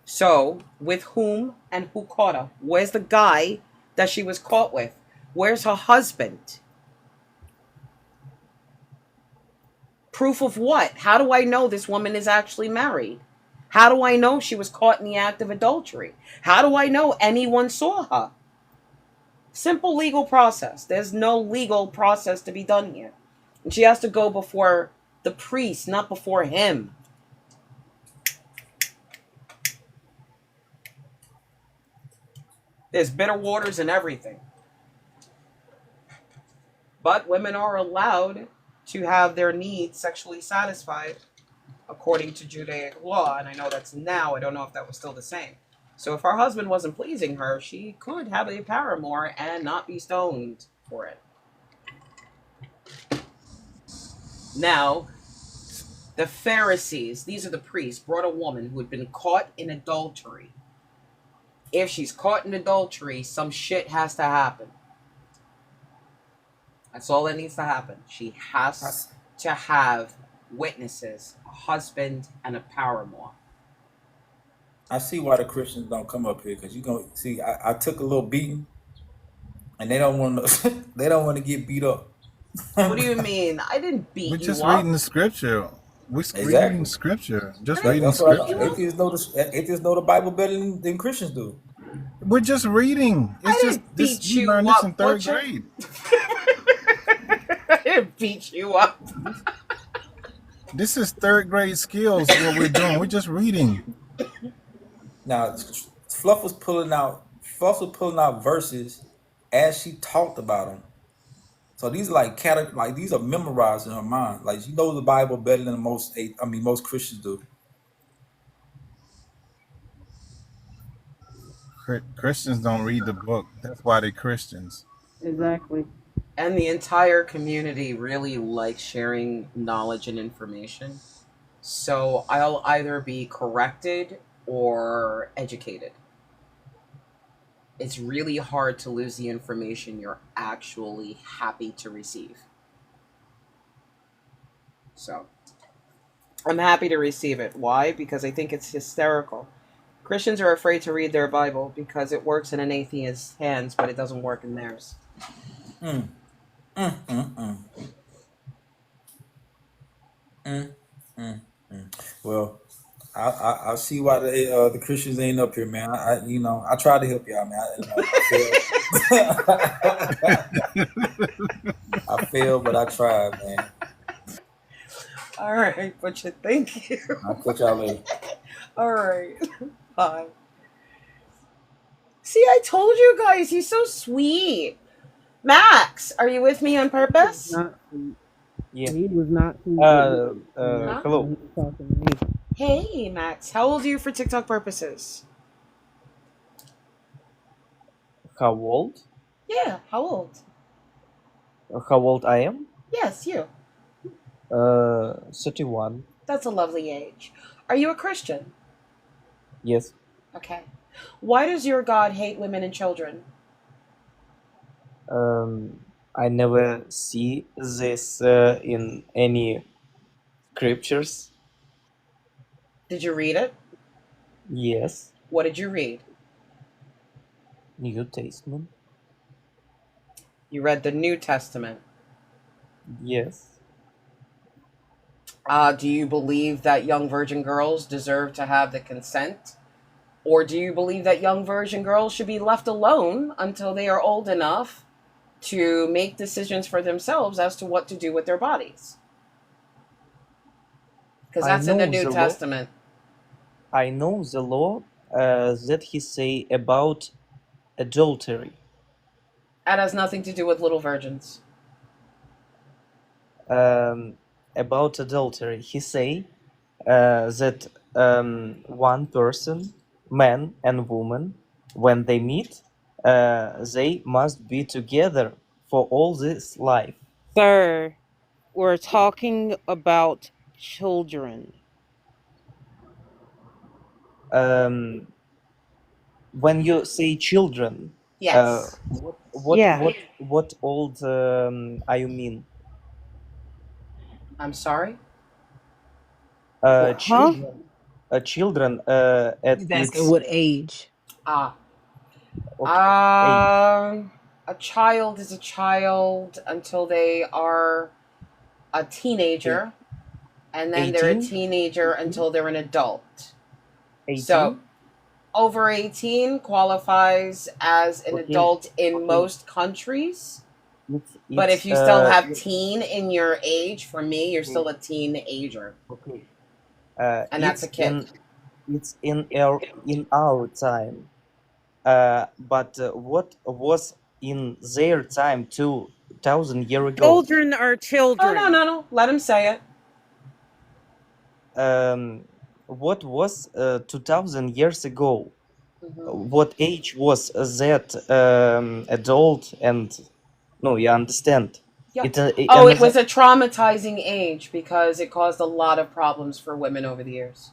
A: So, with whom and who caught her? Where's the guy that she was caught with? Where's her husband? Proof of what? How do I know this woman is actually married? How do I know she was caught in the act of adultery? How do I know anyone saw her? Simple legal process. There's no legal process to be done here. And she has to go before the priest, not before him. There's bitter waters and everything. But women are allowed to have their needs sexually satisfied according to Judaic law. And I know that's now. I don't know if that was still the same. So if her husband wasn't pleasing her, she could have a paramour and not be stoned for it. Now, the Pharisees, these are the priests, brought a woman who had been caught in adultery. If she's caught in adultery, some shit has to happen. That's all that needs to happen. She has to have witnesses, a husband, and a paramour.
N: I see why the Christians don't come up here, because you gonna see. I took a little beating, and they don't want to. They don't want to get beat up.
A: What do you mean? I didn't beat
M: We're
A: you
M: just
A: up.
M: reading the scripture. We're
N: Exactly.
M: reading scripture. Just reading
N: That's what
M: scripture.
N: atheists know the Bible better than Christians do.
M: We're just reading. It's just this. You learned this in third grade.
A: I didn't beat you up.
M: This is third grade skills. What we're doing. We're just reading.
N: Now, Fluff was pulling out verses as she talked about them. So these are these are memorized in her mind. Like she knows the Bible better than most Christians do.
M: Christians don't read the book. That's why they Christians.
I: Exactly.
A: And the entire community really likes sharing knowledge and information. So I'll either be corrected or educated. It's really hard to lose the information you're actually happy to receive. So I'm happy to receive it. Why? Because I think it's hysterical. Christians are afraid to read their Bible because it works in an atheist's hands, but it doesn't work in theirs.
N: Mm, mm, mm, mm, mm, mm, mm. Well, I see why the Christians ain't up here, man. I tried to help y'all, man. I failed, but I tried, man.
A: All right, Butcher, thank you.
N: I'll catch y'all later.
A: All right, bye. See, I told you guys, he's so sweet. Max, are you with me on purpose?
O: Yeah.
I: He was not.
A: Huh?
O: Hello.
I: Talking to me.
A: Hey, Max, how old are you for TikTok purposes?
O: How old?
A: Yeah, how old?
O: How old I am?
A: Yes, you.
O: 31.
A: That's a lovely age. Are you a Christian?
O: Yes.
A: Okay. Why does your God hate women and children?
O: I never see this in any scriptures.
A: Did you read it?
O: Yes.
A: What did you read?
O: New Testament.
A: You read the New Testament.
O: Yes.
A: Do you believe that young virgin girls deserve to have the consent? Or do you believe that young virgin girls should be left alone until they are old enough to make decisions for themselves as to what to do with their bodies? Because that's in the New Testament.
O: I know the law that he say about adultery.
A: That has nothing to do with little virgins.
O: About adultery, he say that one person, man and woman, when they meet, they must be together for all this life.
I: Sir, we're talking about children.
O: When you say children,
A: Yes.
O: what old are you mean?
A: I'm sorry?
O: Children. Children. At
I: He's asking
O: its
I: what age.
O: okay.
A: A child is a child until they are a teenager, and then they're a
O: 18?
A: teenager until they're an adult.
O: 18?
A: So, over 18 qualifies as an adult in most countries. But if you still have teen in your age, for me, you're still a teenager.
O: Okay.
A: And that's a kid.
O: It's in our time. But what was in their time 2,000 years ago?
I: Children are children.
A: Oh, no. Let him say it.
O: What was 2,000 years ago?
A: Mm-hmm.
O: What age was that adult and... No, you understand.
A: Yeah.
O: It
A: was a traumatizing age because it caused a lot of problems for women over the years.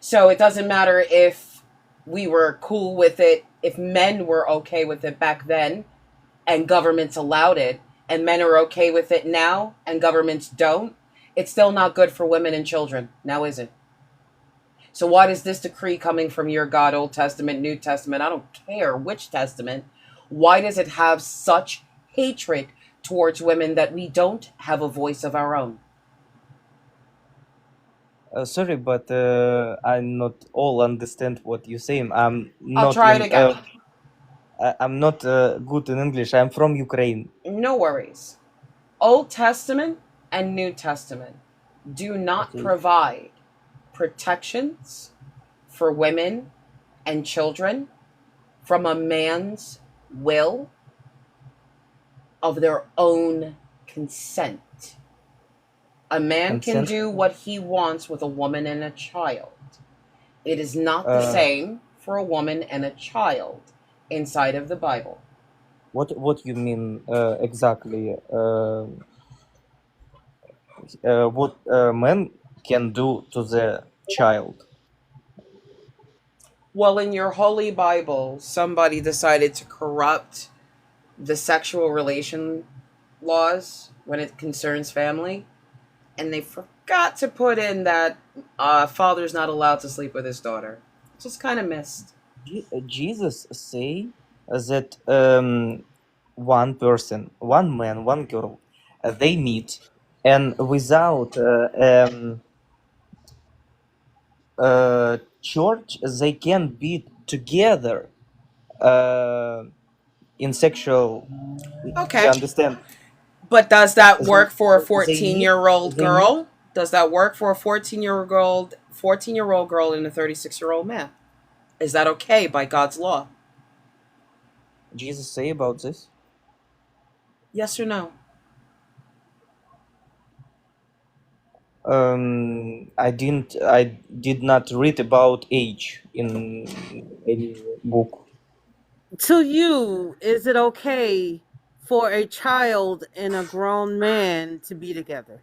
A: So it doesn't matter if we were cool with it, if men were okay with it back then and governments allowed it, and men are okay with it now and governments don't, it's still not good for women and children. Now is it? So why does this decree coming from your God, Old Testament, New Testament, I don't care which testament, why does it have such hatred towards women that we don't have a voice of our own?
O: Sorry, but I not all understand what you're saying. I'm
A: I'll
O: not
A: try it again.
O: I'm not good in English. I'm from Ukraine.
A: No worries. Old Testament and New Testament do not provide protections for women and children from a man's will of their own consent. A man can
O: Consent?
A: do what he wants with a woman and a child. It is not the same for a woman and a child inside of the Bible.
O: What you mean exactly? What man can do to the child?
A: Well, in your holy Bible, somebody decided to corrupt the sexual relation laws when it concerns family, and they forgot to put in that father's not allowed to sleep with his daughter. Just kind of missed.
O: Jesus say that one person, one man, one girl, they meet, and without church, they can be together in sexual. You
A: Okay.
O: understand?
A: But does that
O: They
A: work for a
O: they meet.
A: 14-year-old
O: They meet.
A: girl? Does that work for a 14-year-old girl and a 36-year-old man? Is that okay by God's law?
O: Jesus say about this.
A: Yes or no?
O: I did not read about age in any book.
I: To you, is it okay for a child and a grown man to be together?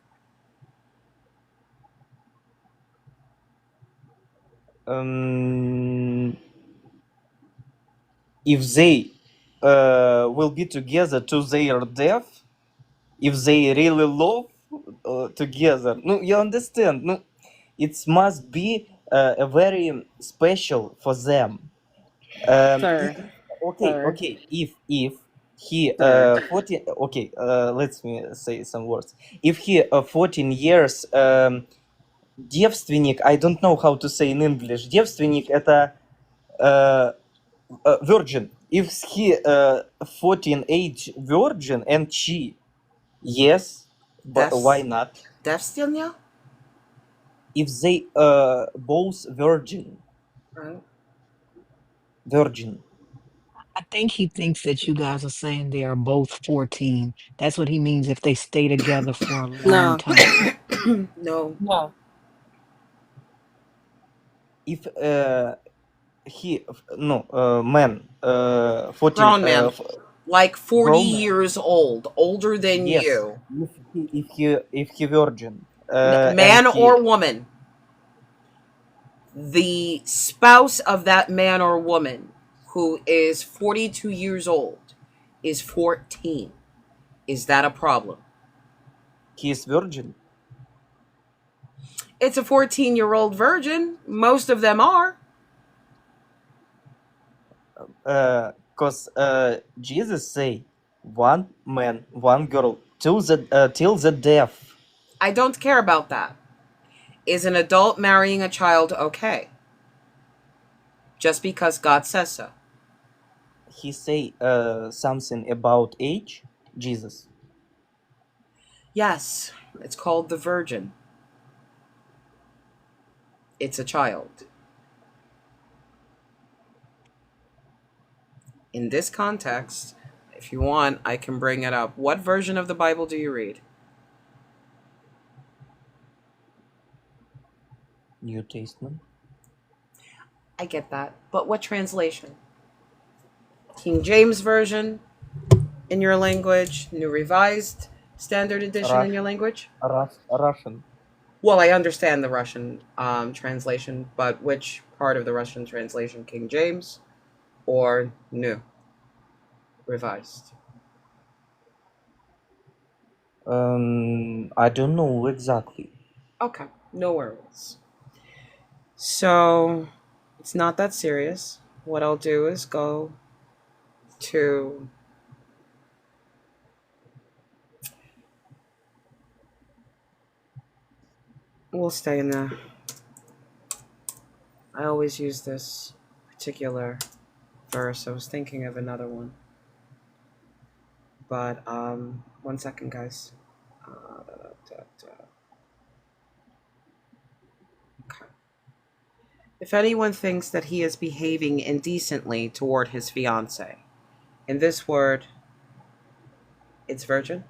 O: If they will be together to their death, if they really love together, no, you understand? No, it must be a very special for them.
I: Sir, sir,
O: Okay. If he
I: sir.
O: 14, okay, let me say some words. If he 14 years девственник, I don't know how to say in English. Девственник это virgin. If he 14 age virgin and she, yes, but why
A: That's
O: not?
A: Devstilnya?
O: If they both
A: Right.
O: virgin.
P: I think he thinks that you guys are saying they are both 14. That's what he means if they stay together for a long
I: No.
P: time.
A: No.
I: No.
O: If he no man 14
A: Grown man. Like 40
O: grown man.
A: years old. Older than
O: Yes,
A: you.
O: if he virgin and
A: Man
O: he
A: or woman. The spouse of that man or woman who is 42 years old is 14. Is that a problem?
O: is virgin.
A: It's a 14-year-old virgin. Most of them are.
O: Cause Jesus say one man, one girl till the death.
A: I don't care about that. Is an adult marrying a child okay? Just because God says so.
O: He say something about age. Jesus.
A: Yes, it's called the virgin. It's a child. In this context, if you want, I can bring it up. What version of the Bible do you read?
O: New Testament.
A: I get that. But what translation? King James Version in your language? New Revised Standard Edition in your language?
O: Russian.
A: Well, I understand the Russian translation, but which part of the Russian translation? King James or New Revised?
O: I don't know exactly.
A: Okay, no worries. So, it's not that serious. What I'll do is go to we'll stay in the I always use this particular verse. I was thinking of another one. But 1 second, guys. Okay. If anyone thinks that he is behaving indecently toward his fiance, in this word, it's virgin.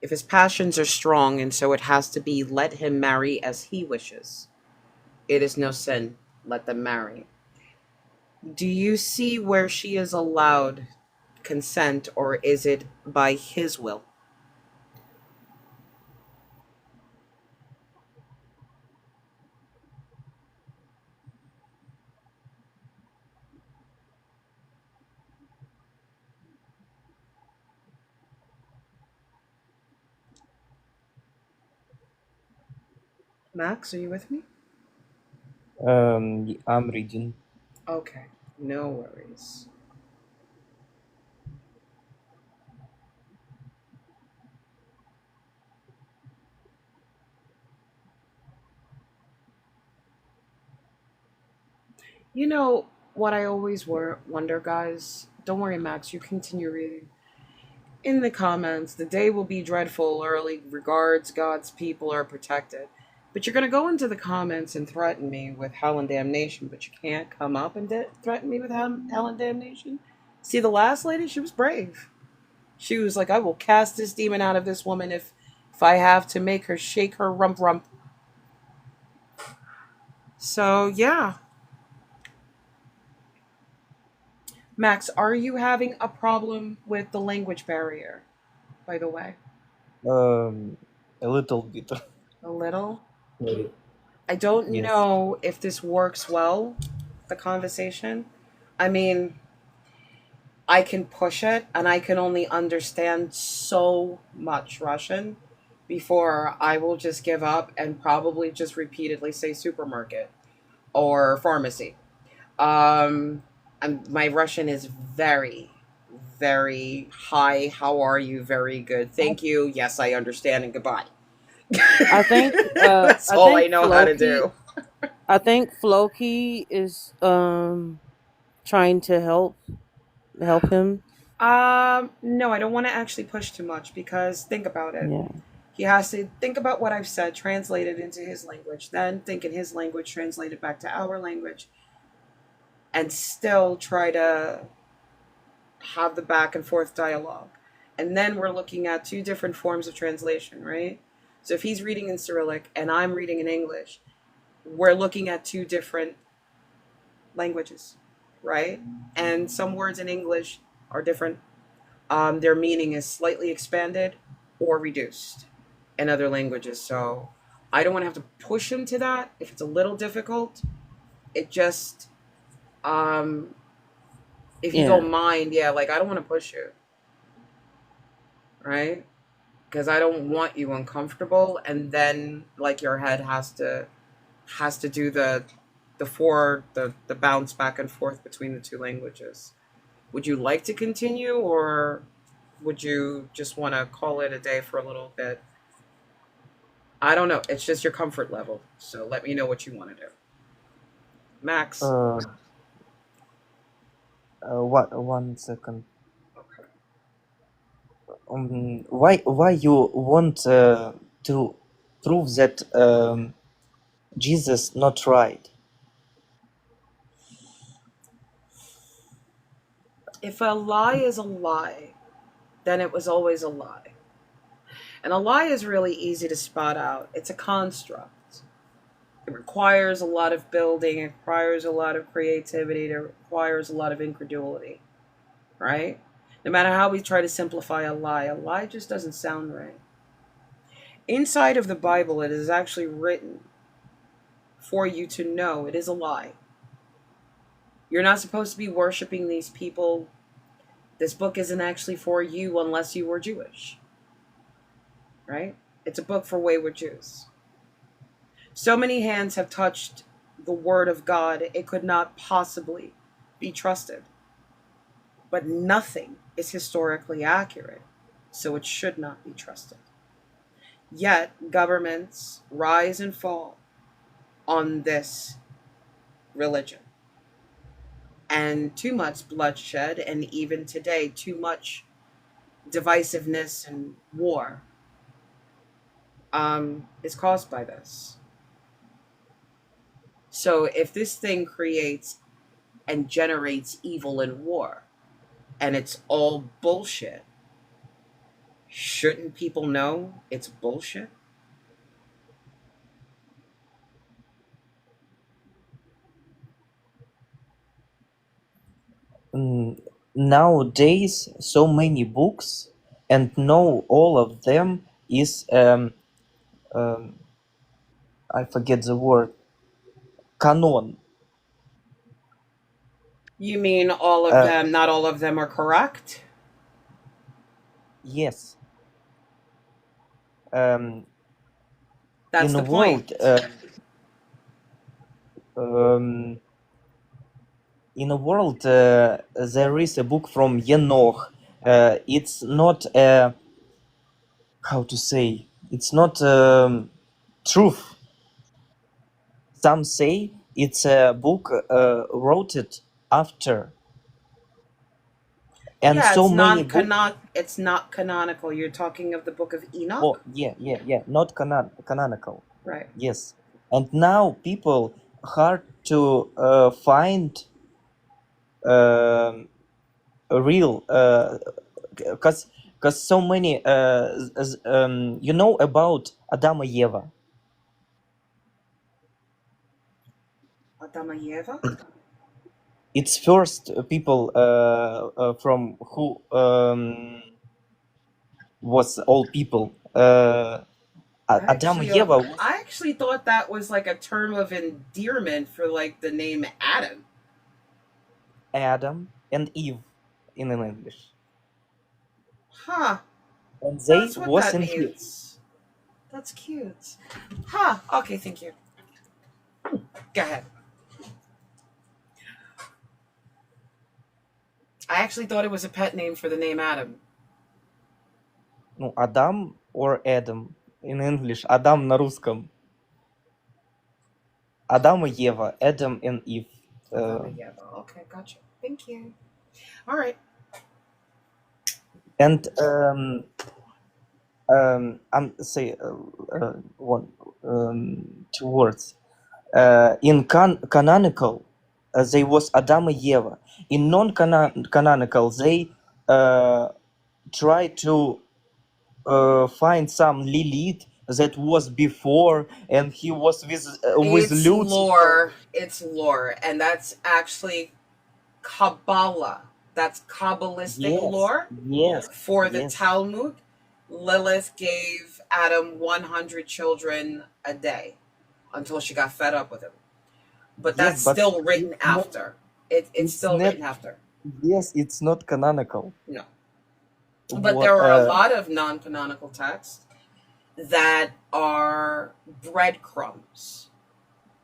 A: If his passions are strong and so it has to be let him marry as he wishes, it is no sin. Let them marry. Do you see where she is allowed consent, or is it by his will? Max, are you with me?
O: I'm reading.
A: Okay, no worries. You know what I always wonder, guys? Don't worry, Max, you continue reading. In the comments, the day will be dreadful, early regards, God's people are protected. But you're going to go into the comments and threaten me with hell and damnation, but you can't come up and threaten me with hell and damnation? See, the last lady, she was brave. She was like, I will cast this demon out of this woman if I have to make her shake her rump rump. So, yeah. Max, are you having a problem with the language barrier, by the way?
O: A little bit.
A: A little?
O: Maybe.
A: I don't
O: Yes.
A: know if this works well, the conversation. I mean, I can push it and I can only understand so much Russian before I will just give up and probably just repeatedly say supermarket or pharmacy. My Russian is very, very high. How are you? Very good. Thank you. Yes, I understand, and goodbye.
I: I think
A: That's
I: I
A: all I
I: think
A: know how to
I: Floki
A: do.
I: I think Floki is trying to help him.
A: No, I don't want to actually push too much because think about it.
I: Yeah.
A: He has to think about what I've said, translate it into his language, then think in his language, translate it back to our language, and still try to have the back and forth dialogue. And then we're looking at two different forms of translation, right? So if he's reading in Cyrillic and I'm reading in English, we're looking at two different languages, right? And some words in English are different. Their meaning is slightly expanded or reduced in other languages. So I don't want to have to push him to that. If it's a little difficult, it just, um, if you
I: Yeah.
A: don't mind, yeah, like I don't want to push you, right? Because I don't want you uncomfortable, and then like your head has to do the bounce back and forth between the two languages. Would you like to continue, or would you just want to call it a day for a little bit? I don't know. It's just your comfort level. So let me know what you want to do. Max.
O: Uh, what? 1 second. Why you want to prove that Jesus not right?
A: If a lie is a lie, then it was always a lie. And a lie is really easy to spot out. It's a construct. It requires a lot of building, it requires a lot of creativity, it requires a lot of incredulity, right? No matter how we try to simplify a lie just doesn't sound right. Inside of the Bible, it is actually written for you to know it is a lie. You're not supposed to be worshiping these people. This book isn't actually for you unless you were Jewish, right? It's a book for wayward Jews. So many hands have touched the word of God, it could not possibly be trusted. But nothing is historically accurate, so it should not be trusted. Yet, governments rise and fall on this religion. And too much bloodshed, and even today, too much divisiveness and war is caused by this. So if this thing creates and generates evil and war, and it's all bullshit, shouldn't people know it's bullshit?
O: nowadays so many books, and no, all of them is I forget the word, canon.
A: You mean all of
O: Uh,
A: them, not all of them are correct?
O: yes. Um,
A: That's
O: in a
A: the
O: world,
A: point.
O: um, there is a book from Enoch. It's not how to say. It's not truth. Some say it's a book wrote it after, and
A: Yeah,
O: so
A: it's
O: many books.
A: it's not canonical. You're talking of the book of
O: Oh,
A: Enoch?
O: yeah, not canonical.
A: Right.
O: Yes, and now people hard to find um a real because so many you know about Adam and Eva.
A: Adam and Eva?
O: It's first people from who was all people. Adam and Eva was
A: I actually thought that was like a term of endearment for like the name Adam.
O: Adam and Eve in English,
A: Huh.
O: and they
A: That's what
O: was
A: that
O: in here.
A: means. That's cute. Huh. Okay, thank you. Go ahead. I actually thought it was a pet name for the name Adam.
O: Ну, Адам or Adam in English. Адам на русском. Адам и Ева. Adam and Eve.
A: Adam and Eva. Okay, gotcha. Thank you. All right.
O: And I'm say one two words. In canonical, they was Adam and Eva. In non-canonical, they try to find some Lilith that was before, and he was with
A: It's
O: Lucifer.
A: lore. It's lore. And that's actually Kabbalah. That's Kabbalistic
O: Yes,
A: lore.
O: yes,
A: For the
O: yes,
A: Talmud, Lilith gave Adam 100 children a day until she got fed up with him. But
O: yes,
A: that's
O: but
A: still written
O: it's not.
A: after. It's
O: It's
A: still
O: not.
A: written after.
O: Yes, it's not canonical.
A: No. But
O: What?
A: there are a lot of non canonical texts that are breadcrumbs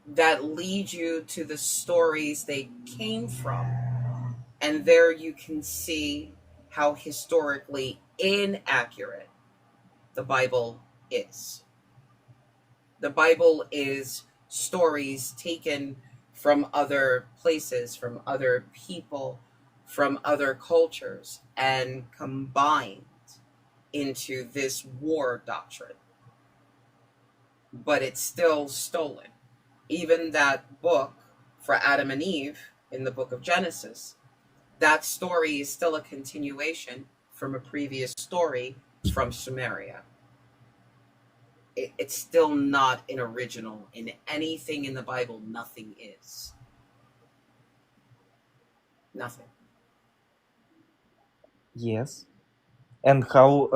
A: that lead you to the stories they came from. And there you can see how historically inaccurate the Bible is. The Bible is stories taken from other places, from other people, from other cultures, and combined into this war doctrine. But it's still stolen. Even that book for Adam and Eve in the book of Genesis, that story is still a continuation from a previous story from Sumeria. It's still not an original. In anything in the Bible, nothing is. Nothing.
O: Yes. And how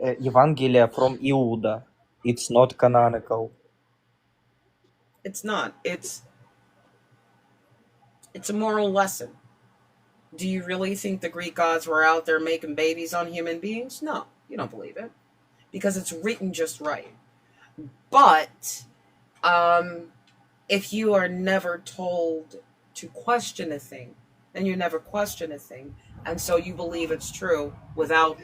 O: Evangelia from Iuda? It's not canonical.
A: It's not. It's a moral lesson. Do you really think the Greek gods were out there making babies on human beings? No, you don't believe it. Because it's written just right. But if you are never told to question a thing, then you never question a thing. And so you believe it's true without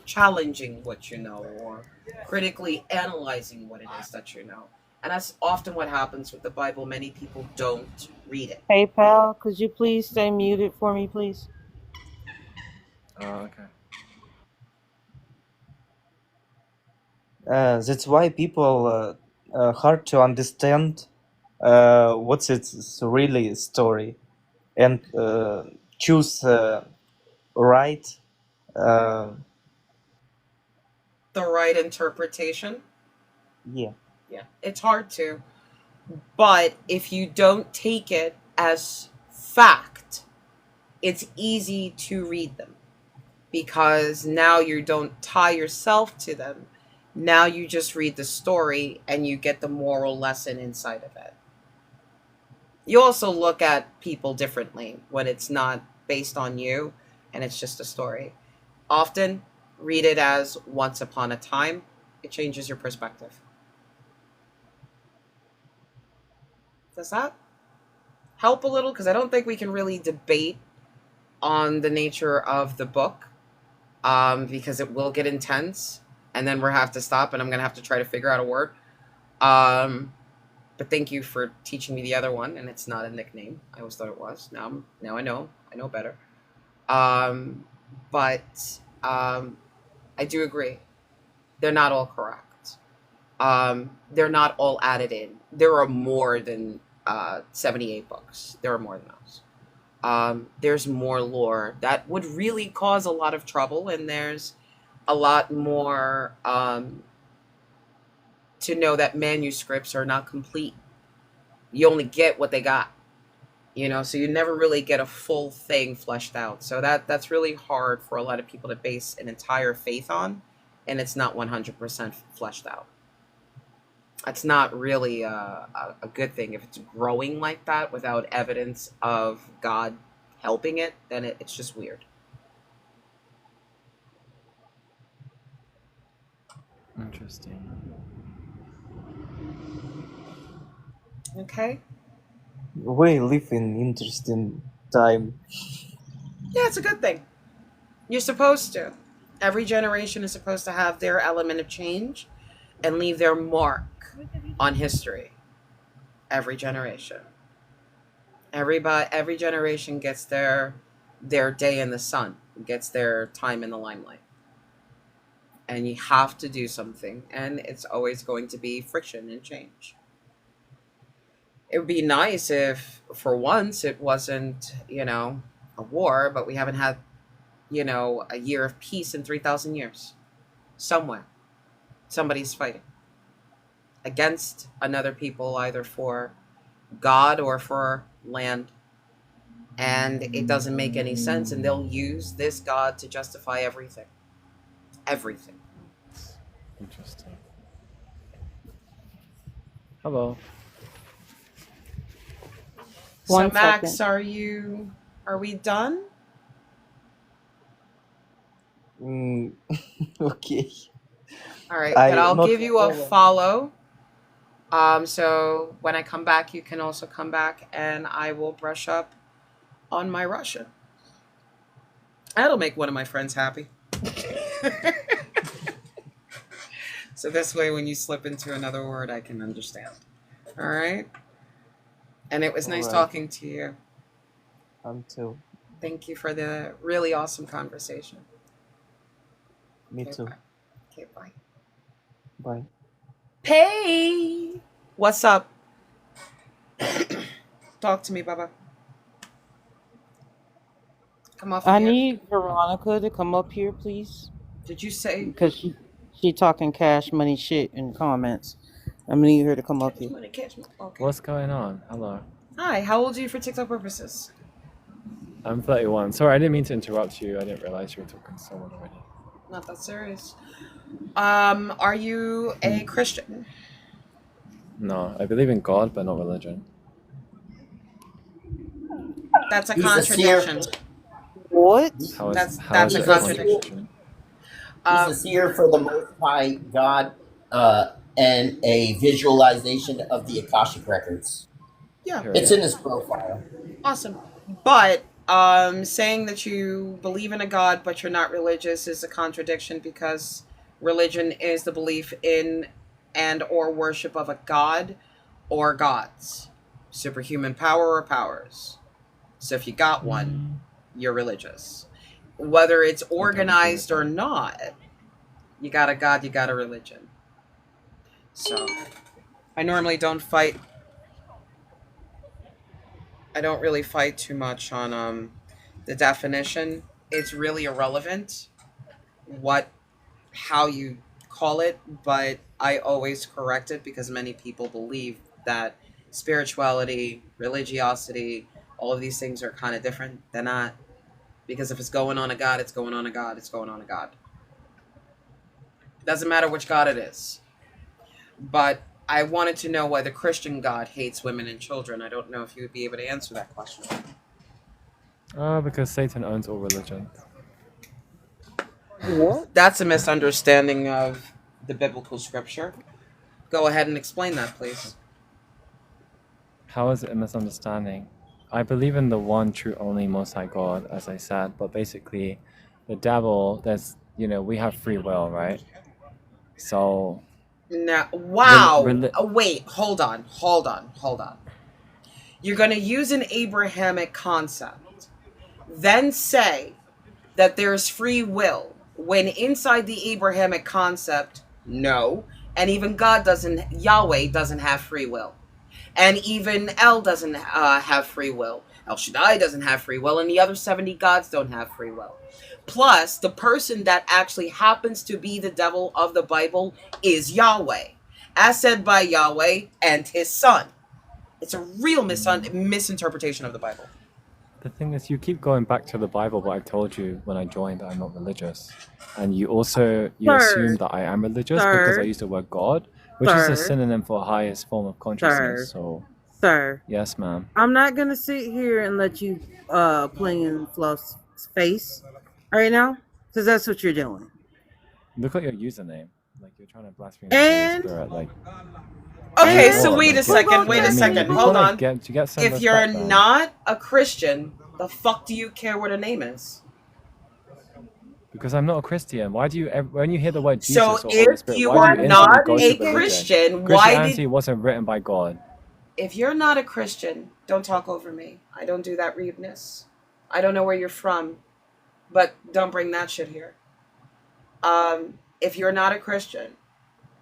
A: challenging what you know or critically analyzing what it is that you know. And that's often what happens with the Bible. Many people don't read it.
I: Hey, pal, could you please stay muted for me, please?
A: Oh, okay.
O: That's why people hard to understand what's its really story, and choose right. Uh,
A: The right interpretation.
O: yeah.
A: Yeah, it's hard to. But if you don't take it as fact, it's easy to read them because now you don't tie yourself to them. Now you just read the story and you get the moral lesson inside of it. You also look at people differently when it's not based on you and it's just a story. Often read it as once upon a time. It changes your perspective. Does that help a little? Because I don't think we can really debate on the nature of the book, because it will get intense and then we'll have to stop and I'm going to have to try to figure out a word. But thank you for teaching me the other one, and it's not a nickname. I always thought it was. Now I know better. But I do agree. They're not all correct. They're not all added in. There are more than 78 books. There are more than those. There's more lore that would really cause a lot of trouble, and there's a lot more to know that manuscripts are not complete. You only get what they got, so you never really get a full thing fleshed out. So that's really hard for a lot of people to base an entire faith on, and it's not 100% fleshed out. That's not really a good thing. If it's growing like that without evidence of God helping it, then it's just weird.
Q: Interesting.
A: Okay.
O: We live in interesting time.
A: Yeah, it's a good thing. You're supposed to. Every generation is supposed to have their element of change and leave their mark on history. Every generation. Every generation gets their day in the sun, gets their time in the limelight. And you have to do something, and it's always going to be friction and change. It would be nice if, for once, it wasn't, a war, but we haven't had, a year of peace in 3,000 years. Somewhere, somebody's fighting against another people, either for God or for land. And it doesn't make any sense, and they'll use this God to justify everything. Everything.
Q: Interesting. Hello.
A: So
R: One
A: Max,
R: second.
A: are we done?
O: Okay.
A: All right, but I'll
O: not
A: give you a
O: all.
A: follow. So when I come back, you can also come back and I will brush up on my Russian. That'll make one of my friends happy. So this way, when you slip into another word, I can understand. All right? And it was nice
O: Alright.
A: talking to you.
O: Too.
A: Thank you for the really awesome conversation.
O: Me
A: Okay,
O: too.
A: bye. Okay, bye.
O: Bye.
A: Hey! What's up? Talk to me, Baba. Come off
R: I
A: mute.
R: need Veronica to come up here, please,
A: Did you say
R: because she talking cash money shit in the comments. I'm gonna need her to come up here.
A: catch me? Okay.
Q: What's going on? Hello.
A: Hi, how old are you for TikTok purposes?
Q: I'm 31. Sorry, I didn't mean to interrupt you. I didn't realize you were talking to someone already.
A: Not that serious. Are you a Christian?
Q: No, I believe in God, but not religion.
A: That's a
H: He's a seer.
A: contradiction.
R: What?
A: That's
Q: How is
A: a
Q: it
A: contradiction.
H: He's a seer for the Most High God, and a visualization of the Akashic records.
A: Yeah.
H: It's in his profile.
A: Awesome. But saying that you believe in a God but you're not religious is a contradiction, because religion is the belief in and or worship of a god or gods, superhuman power or powers. So if you got one, you're religious. Whether it's organized or not, you got a god, you got a religion. So I normally don't fight. I don't really fight too much on the definition. It's really irrelevant how you call it, but I always correct it because many people believe that spirituality, religiosity, all of these things are kind of different. They're not. Because if it's going on a God, it's going on a God, it's going on a God. Doesn't matter which God it is. But I wanted to know why the Christian God hates women and children. I don't know if you would be able to answer that question.
Q: Because Satan owns all religions.
A: What? That's a misunderstanding of the biblical scripture. Go ahead and explain that, please.
Q: How is it a misunderstanding? I believe in the one true only Most High God, as I said, but basically, the devil, we have free will, right? So.
A: Now, wow.
Q: Reli-
A: Wait, hold on. You're going to use an Abrahamic concept, then say that there's free will, when inside the Abrahamic concept, no, and even Yahweh doesn't have free will. And even El doesn't have free will. El Shaddai doesn't have free will, and the other 70 gods don't have free will. Plus, the person that actually happens to be the devil of the Bible is Yahweh, as said by Yahweh and his son. It's a real misinterpretation of the Bible.
Q: The thing is, you keep going back to the Bible, but I told you when I joined that I'm not religious. And you assume that I am religious because I use the word God, which is a synonym for highest form of consciousness.
R: Sir.
Q: Yes, ma'am.
R: I'm not gonna sit here and let you play in Fluff's face right now, because that's what you're doing.
Q: Look at your username. Like you're trying to blaspheme
R: And
Q: the Holy Spirit. Like.
A: Okay, so wait a second. Hold on. If you're
Q: respect,
A: not a Christian, the fuck do you care what a name is?
Q: Because I'm not a Christian. Why do you, when you hear the word Jesus
A: So
Q: or Holy
A: if
Q: Spirit,
A: you
Q: why
A: are
Q: do you
A: not
Q: instantly
A: a
Q: go to religion?
A: Christian,
Q: Christianity wasn't written by God.
A: If you're not a Christian, don't talk over me. I don't do that rudeness. I don't know where you're from, but don't bring that shit here. If you're not a Christian,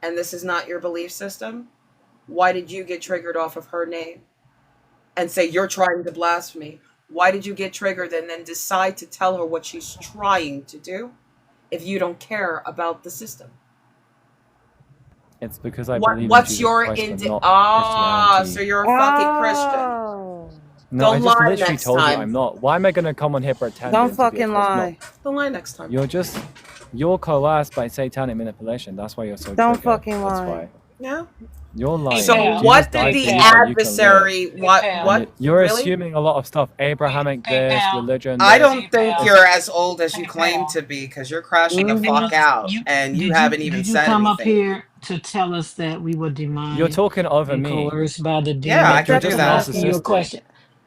A: and this is not your belief system, why did you get triggered off of her name and say you're trying to blaspheme? Why did you get triggered and then decide to tell her what she's trying to do if you don't care about the system?
Q: It's because I believe
A: What's
Q: in Jesus
A: your
Q: Christ, but not
A: so
Q: Christianity.
A: you're a fucking Christian.
Q: No, I
A: Don't
Q: just
A: lie
Q: literally
A: next
Q: told you
A: time.
Q: I'm not. Why am I gonna come on here pretending?
R: Don't
Q: to be a
R: fucking
Q: Christian?
R: lie.
A: Don't lie next time.
Q: You're coerced by satanic manipulation. That's why you're so
R: Don't
Q: triggered.
R: fucking
Q: That's
R: lie.
Q: why.
A: Yeah.
Q: You're lying.
A: So
Q: Jesus
A: what
Q: died
A: did
Q: for
A: the
Q: you so you can live.
A: adversary? What?
Q: And you're
A: Really?
Q: assuming a lot of stuff. Abrahamic this, religion.
A: I
Q: this.
A: don't think you're as old as you claim to be, because you're crashing the fuck out, and you haven't even
P: Did you
A: said
P: come up
A: anything.
P: here to tell us that we were demonic?
Q: You're talking over
P: and
Q: me.
P: coerced by the demon?
A: Yeah, I can
Q: You're
A: do
Q: just
A: that.
P: Asking you a question.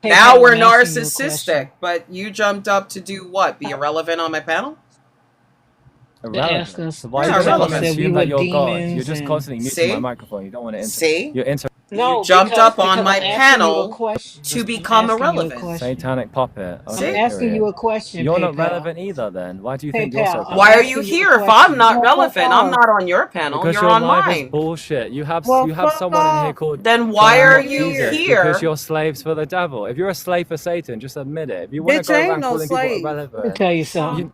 A: Now we're
P: I'm asking you a question.
A: narcissistic, but you jumped up to do what? Be irrelevant on my panel?
Q: Irrelevant.
P: Ask us
Q: So why
A: Yeah,
Q: are you gonna
A: irrelevant.
Q: assume that you're God? You're just constantly muting my
A: See?
Q: microphone. You don't want to
A: See?
Q: You're
P: No,
A: you jumped up on
P: because
A: my
P: I'm asking you a
A: panel
P: question.
A: to
P: I'm
A: become
P: asking you a
A: irrelevant.
P: question.
Q: Satanic puppet.
P: I'm
Q: Okay,
P: asking you
Q: period.
P: a question,
Q: You're not
P: PayPal.
Q: relevant either. Then why do you think you're so?
P: PayPal, I'm
A: Why are you
P: asking you a
A: here if I'm
P: question.
A: not
R: Well,
A: relevant? I'm
R: fuck
A: not on your panel.
Q: Because
A: You're
Q: your
A: on
Q: life is
A: mine.
Q: bullshit. You have
R: Well,
Q: someone in here
R: fuck
Q: called.
A: Then why
Q: God,
A: are
Q: not
A: you
Q: Jesus,
A: here?
Q: Because you're slaves for the devil. If you're a slave for Satan, just admit it. If you want to
R: Bitch,
Q: go
R: I ain't
Q: around
R: no
Q: calling people
R: slave.
P: Let me
Q: irrelevant,
P: tell you something.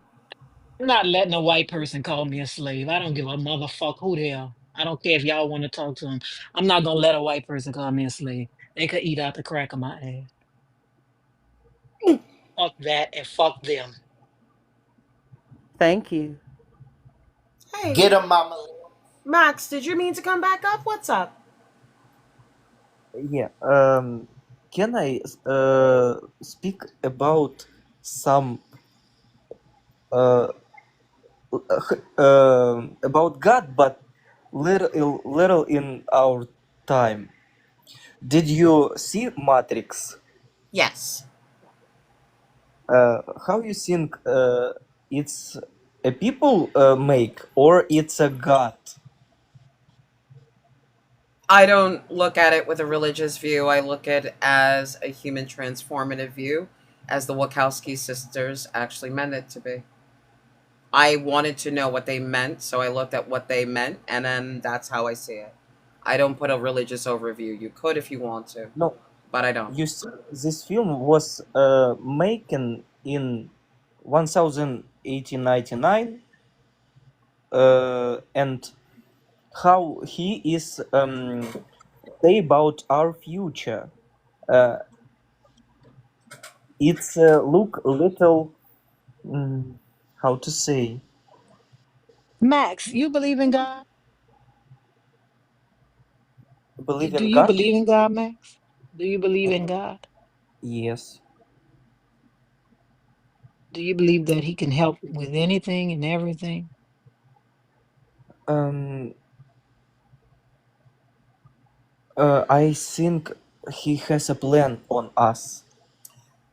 P: I'm not letting a white person call me a slave. I don't give a motherfucker who the hell. I don't care if y'all want to talk to him. I'm not gonna let a white person call me a slave. They could eat out the crack of my ass. Fuck that and fuck them.
R: Thank you.
A: Hey,
H: Get him, Mama.
A: Max, did you mean to come back up? What's up?
O: Yeah. Can I speak about some uh, about God, but little in our time? Did you see Matrix?
A: Yes.
O: How you think it's a people make or it's a God?
A: I don't look at it with a religious view. I look at it as a human transformative view, as the Wachowski sisters actually meant it to be. I wanted to know what they meant, so I looked at what they meant, and then that's how I see it. I don't put a religious overview. You could if you want to,
O: No,
A: but I don't.
O: you see, this film was making in 1899, and how he is say about our future. Uh, it's look little mm, how to say,
P: Max, you believe in God?
O: believe
P: Do
O: in
P: you
O: God?
P: believe in God, Max? Do you believe in God?
O: Yes.
P: Do you believe that He can help with anything and everything?
O: Um, I think he has a plan on us.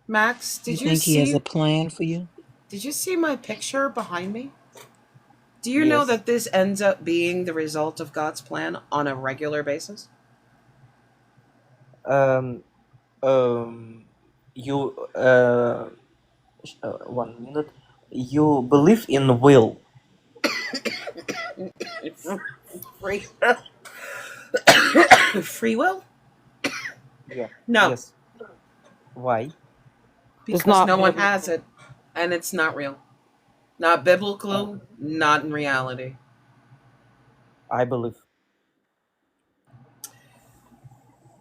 A: Max,
P: You think He has a plan for you?
A: did you see my picture behind me? Do you know
O: Yes.
A: that this ends up being the result of God's plan on a regular basis?
O: Um, you, 1 minute. You believe in will?
A: Free free will?
O: Yeah.
A: No,
O: Yes. Why?
R: It's
A: because
R: not
A: no one has
R: biblical.
A: it, and it's not real. Not biblical, not in reality.
O: I believe.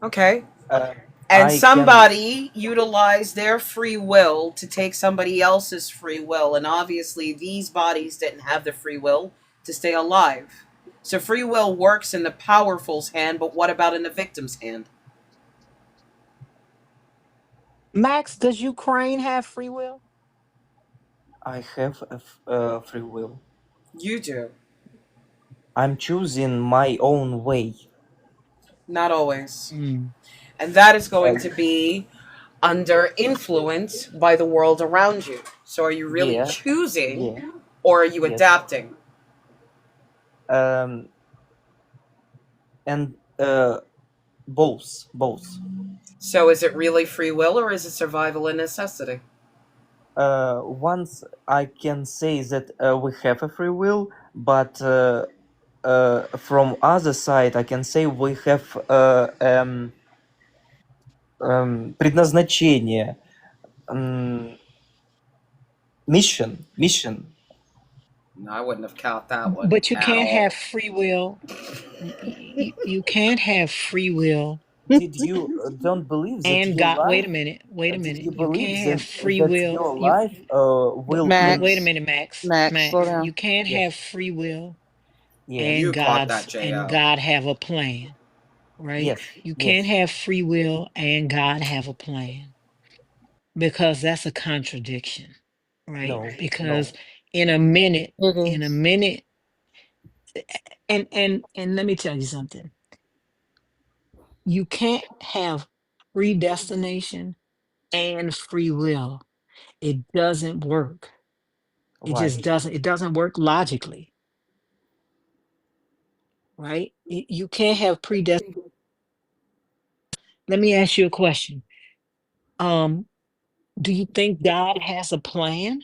A: Okay.
O: Uh,
A: And
O: I can.
A: somebody utilized their free will to take somebody else's free will. And obviously, these bodies didn't have the free will to stay alive. So, free will works in the powerful's hand, but what about in the victim's hand?
P: Max, does Ukraine have free will?
O: I have free will.
A: You do.
O: I'm choosing my own way.
A: Not always.
P: Mm.
A: And that is going
O: Uh,
A: to be under influence by the world around you. So, are you really
O: yeah.
A: choosing
O: Yeah.
A: or are you
O: Yes.
A: adapting?
O: Um, and both. Both.
A: So, is it really free will or is it survival and necessity?
O: Once I can say that we have a free will, but from other side I can say we have предназначение, mission.
A: No, I wouldn't have count that one
P: But you
A: at
P: can't have
A: all.
P: free will. You can't have free will
O: Did you don't believe that
P: and
O: your
P: God. Wait
O: life?
P: a minute. Wait a
O: Did
P: minute.
O: you
P: You
O: believe
P: can't have free
O: that
P: will.
O: your
P: You
O: life will
P: wait a
R: Max,
P: minute, Max.
R: Max, slow
P: Max.
R: down.
P: You can't
O: yes,
P: have free will
O: yes,
A: You caught that,
P: and
A: Jo.
P: God have a plan, right?
O: yes,
P: You can't
O: yes.
P: have free will and God have a plan because that's a contradiction, right?
O: No,
P: Because
O: no.
R: It
P: in a
R: is.
P: minute, and let me tell you something. You can't have predestination and free will. It doesn't work. It
O: Why?
P: just doesn't. It doesn't work logically, right? You can't have predestination. Let me ask you a question. Um, do you think God has a plan?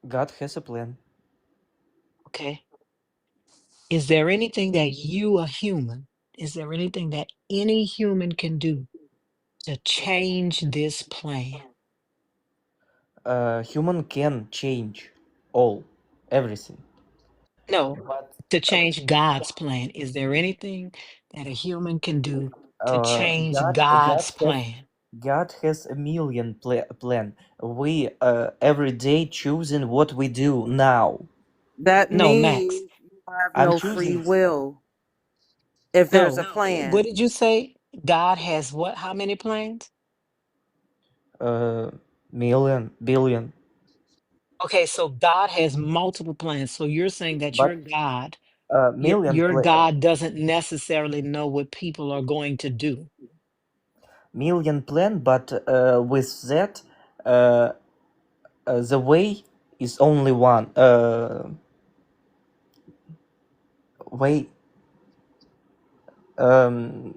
O: God has a plan.
P: Okay. Is there anything that you, a human, is there anything that any human can do to change this plan?
O: Human can change all, everything.
P: No,
O: But
P: to change God's plan. Is there anything that a human can do to change
O: God,
P: God's plan?
O: God has a million plan. We every day choosing what we do now.
R: That
P: No, Max.
R: means you have
O: I'm
R: no free
O: choosing
R: will if there's a
P: No. What
R: plan.
P: did you say? God has what? How many plans?
O: uh million, billion,
P: Okay, so God has multiple plans. So you're saying that
O: but million
P: your
O: plan,
P: God doesn't necessarily know what people are going to do.
O: million plan. But with that, uh, the way is only one. Way.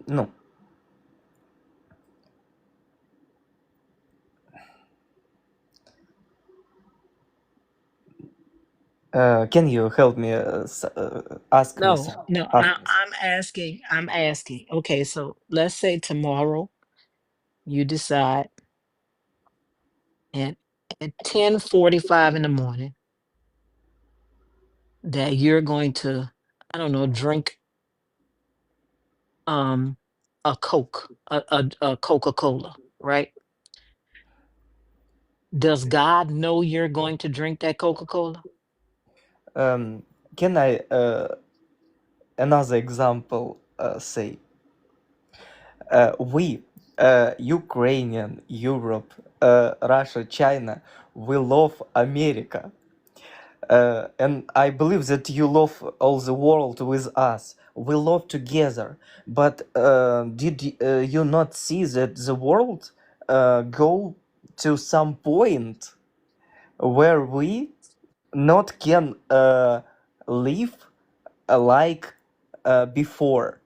O: No. Can you help me? Ask me
P: No,
O: some.
P: no,
O: Ask me.
P: I'm asking. Okay, so let's say tomorrow you decide at 10:45 in the morning that you're going to, I don't know, drink um a Coke, a Coca-Cola, right? Does God know you're going to drink that Coca-Cola?
O: Can I another example say? We, Ukrainian, Europe, Russia, China, we love America. And I believe that you love all the world with us. We love together. But did you not see that the world go to some point where we not can live like before?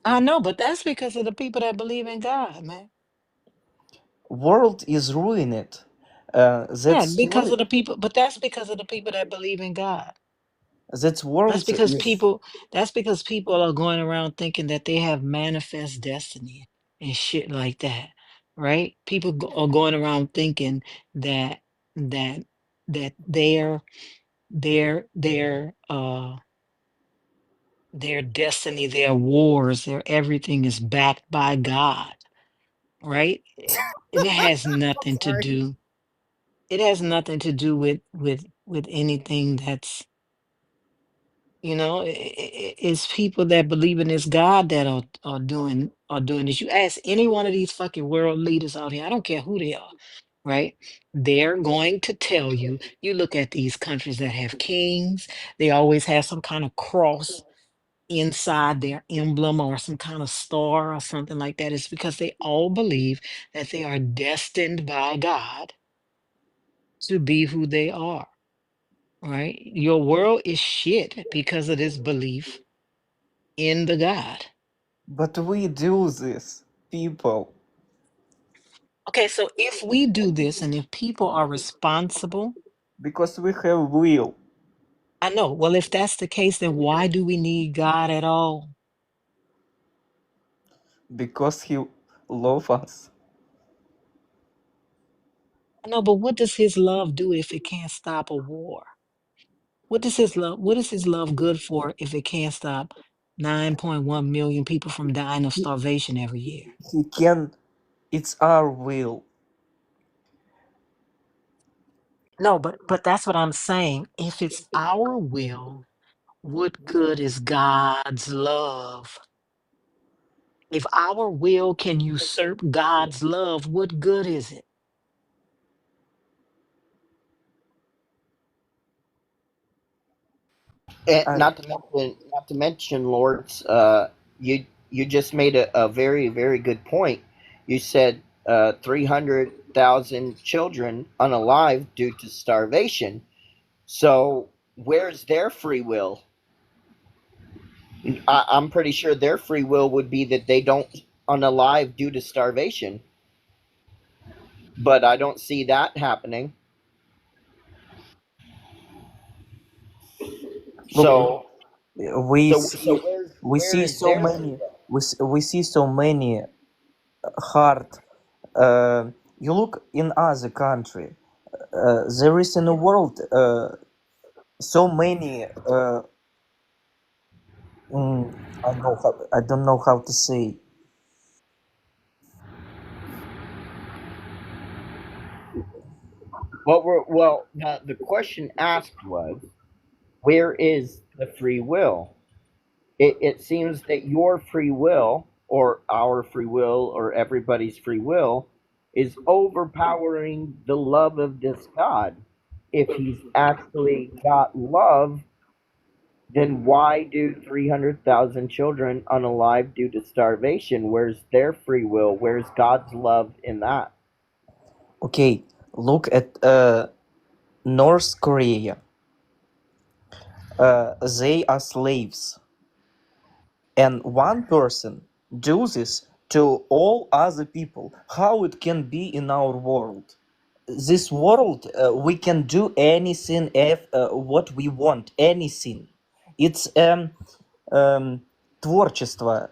P: I know, but that's because of the people that believe in God, man.
O: World is ruined.
P: Yeah,
O: That
P: because
O: story,
P: of the people, but that's because of the people that believe in God.
O: that
P: That's
O: world
P: because
O: is
P: people are going around thinking that they have manifest destiny and shit like that, right? People are going around thinking that that that their destiny, their wars, their everything is backed by God, right? And it has nothing to
R: Sorry.
P: do. It has nothing to do with anything that's, it's people that believe in this God that are doing this. You ask any one of these fucking world leaders out here, I don't care who they are, right? They're going to tell you, you look at these countries that have kings, they always have some kind of cross inside their emblem or some kind of star or something like that. It's because they all believe that they are destined by God to be who they are, right? Your world is shit because of this belief in the God.
O: but we do this, people,
P: Okay, so if we do this and if people are responsible,
O: because we have will,
P: I know. Well, if that's the case, then why do we need God at all?
O: because he love us.
P: I know, but what does his love do if it can't stop a war? What is his love good for if it can't stop 9.1 million people from dying of starvation every year?
O: He can. It's our will.
P: No, but that's what I'm saying. If it's our will, what good is God's love? If our will can usurp God's love, what good is it?
H: And
O: I,
H: not to mention, Lords, you just made a very very good point. You said 300,000 children unalive due to starvation. So where's their free will? I'm pretty sure their free will would be that they don't unalive due to starvation, but I don't see that happening.
O: look,
H: So
O: we
H: so
O: see
H: where's
O: we
H: where
O: see
H: is
O: so
H: their free
O: many
H: will?
O: we see so many hard. You look in other country. There is in the world so many. I don't know how to say.
H: The question asked was, where is the free will? It seems that your free will, or our free will, or everybody's free will, is overpowering the love of this God. If he's actually got love, then why do 300,000 children unalive due to starvation? Where's their free will? Where's God's love in that?
O: Okay, look at North Korea. They are slaves, and one person do this to all other people. How it can be in our world? This world, we can do anything if what we want, anything. It's творчество.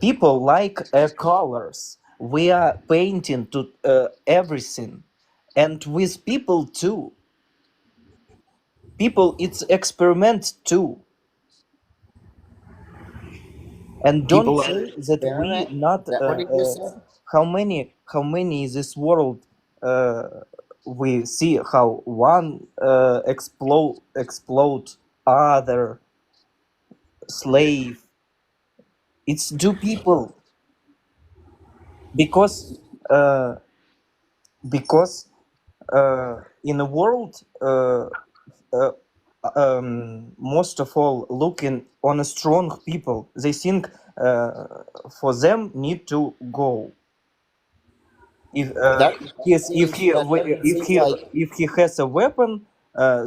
O: People like colors. We are painting to everything, and with people too. People, it's experiment too. And don't
H: People are
O: say that we
H: experiment.
O: not
H: Is that what he just said?
O: how many in this world uh, we see how one explode other slave. It's two people because uh, because in the world uh, most of all looking on a strong people, they think for them need to go if
H: That doesn't
O: if
H: seem like.
O: he has a weapon,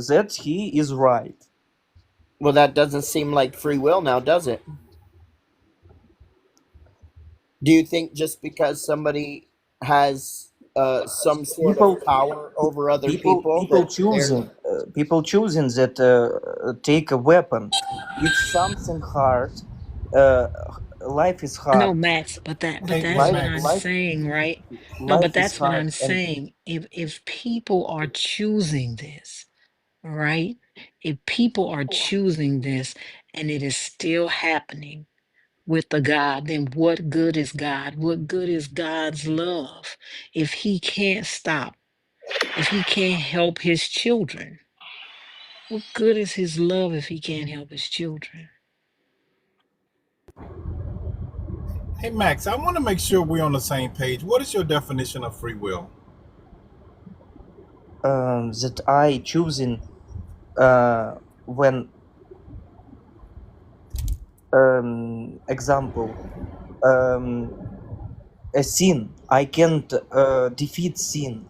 O: that he is right.
H: Well, that doesn't seem like free will now, does it? Do you think just because somebody has some sort of
O: people
H: power over other
O: people
H: people
O: people
H: that they're
O: choosing that take a weapon, it's something hard. uh, Life is
P: No,
O: hard.
P: Max, but
M: Hey,
P: that's
M: hey,
P: what
O: life
P: I'm
M: Max.
O: life
P: saying, right? No, but
O: life is
P: that's what
O: hard,
P: I'm
O: and
P: saying. If people are choosing this, right? If people are choosing this and it is still happening with the God, then what good is God? What good is God's love if he can't stop, if he can't help his children? What good is his love if he can't help his children?
M: Hey, Max. I want to make sure we're on the same page. What is your definition of free will?
O: that I choosing when example, um, a sin I can't defeat sin.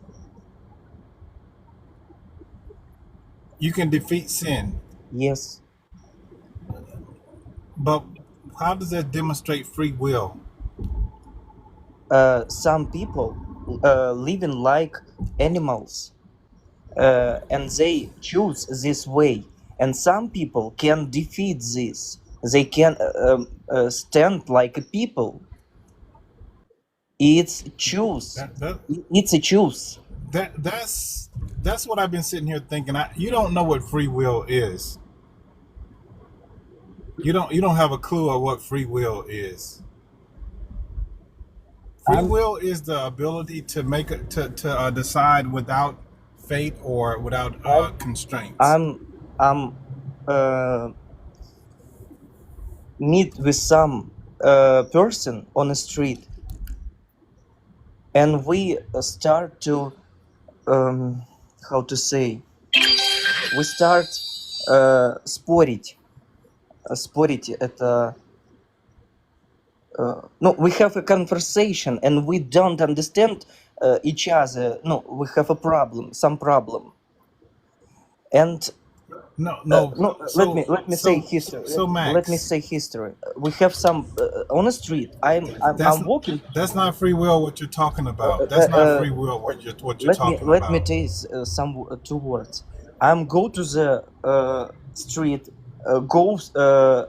M: You can defeat sin,
O: Yes.
M: but how does that demonstrate free will?
O: Some people living like animals, and they choose this way, and some people can defeat this. They can stand like a people. It's choose.
M: That that
O: It's a choose.
M: that's what I've been sitting here thinking. You don't know what free will is. You don't have a clue of what free will is. Free
O: I'm
M: will is the ability to to decide without fate or without
O: I'm
M: constraints.
O: I'm uh, meet with some person on the street, and we start to how to say, we start спорить. Спорить это no, we have a conversation and we don't understand each other. No, we have a problem, some problem. And
M: No, no.
O: no,
M: So
O: let me say
M: so
O: history.
M: so
O: Let me
M: Max,
O: say history. We have some on the street.
M: that's
O: I'm walking.
M: that's not free will. What you're talking about?
O: Uh,
M: That's not
O: uh,
M: free will. What you're talking
O: let me
M: about?
O: tell you some two words. I'm go to the street, go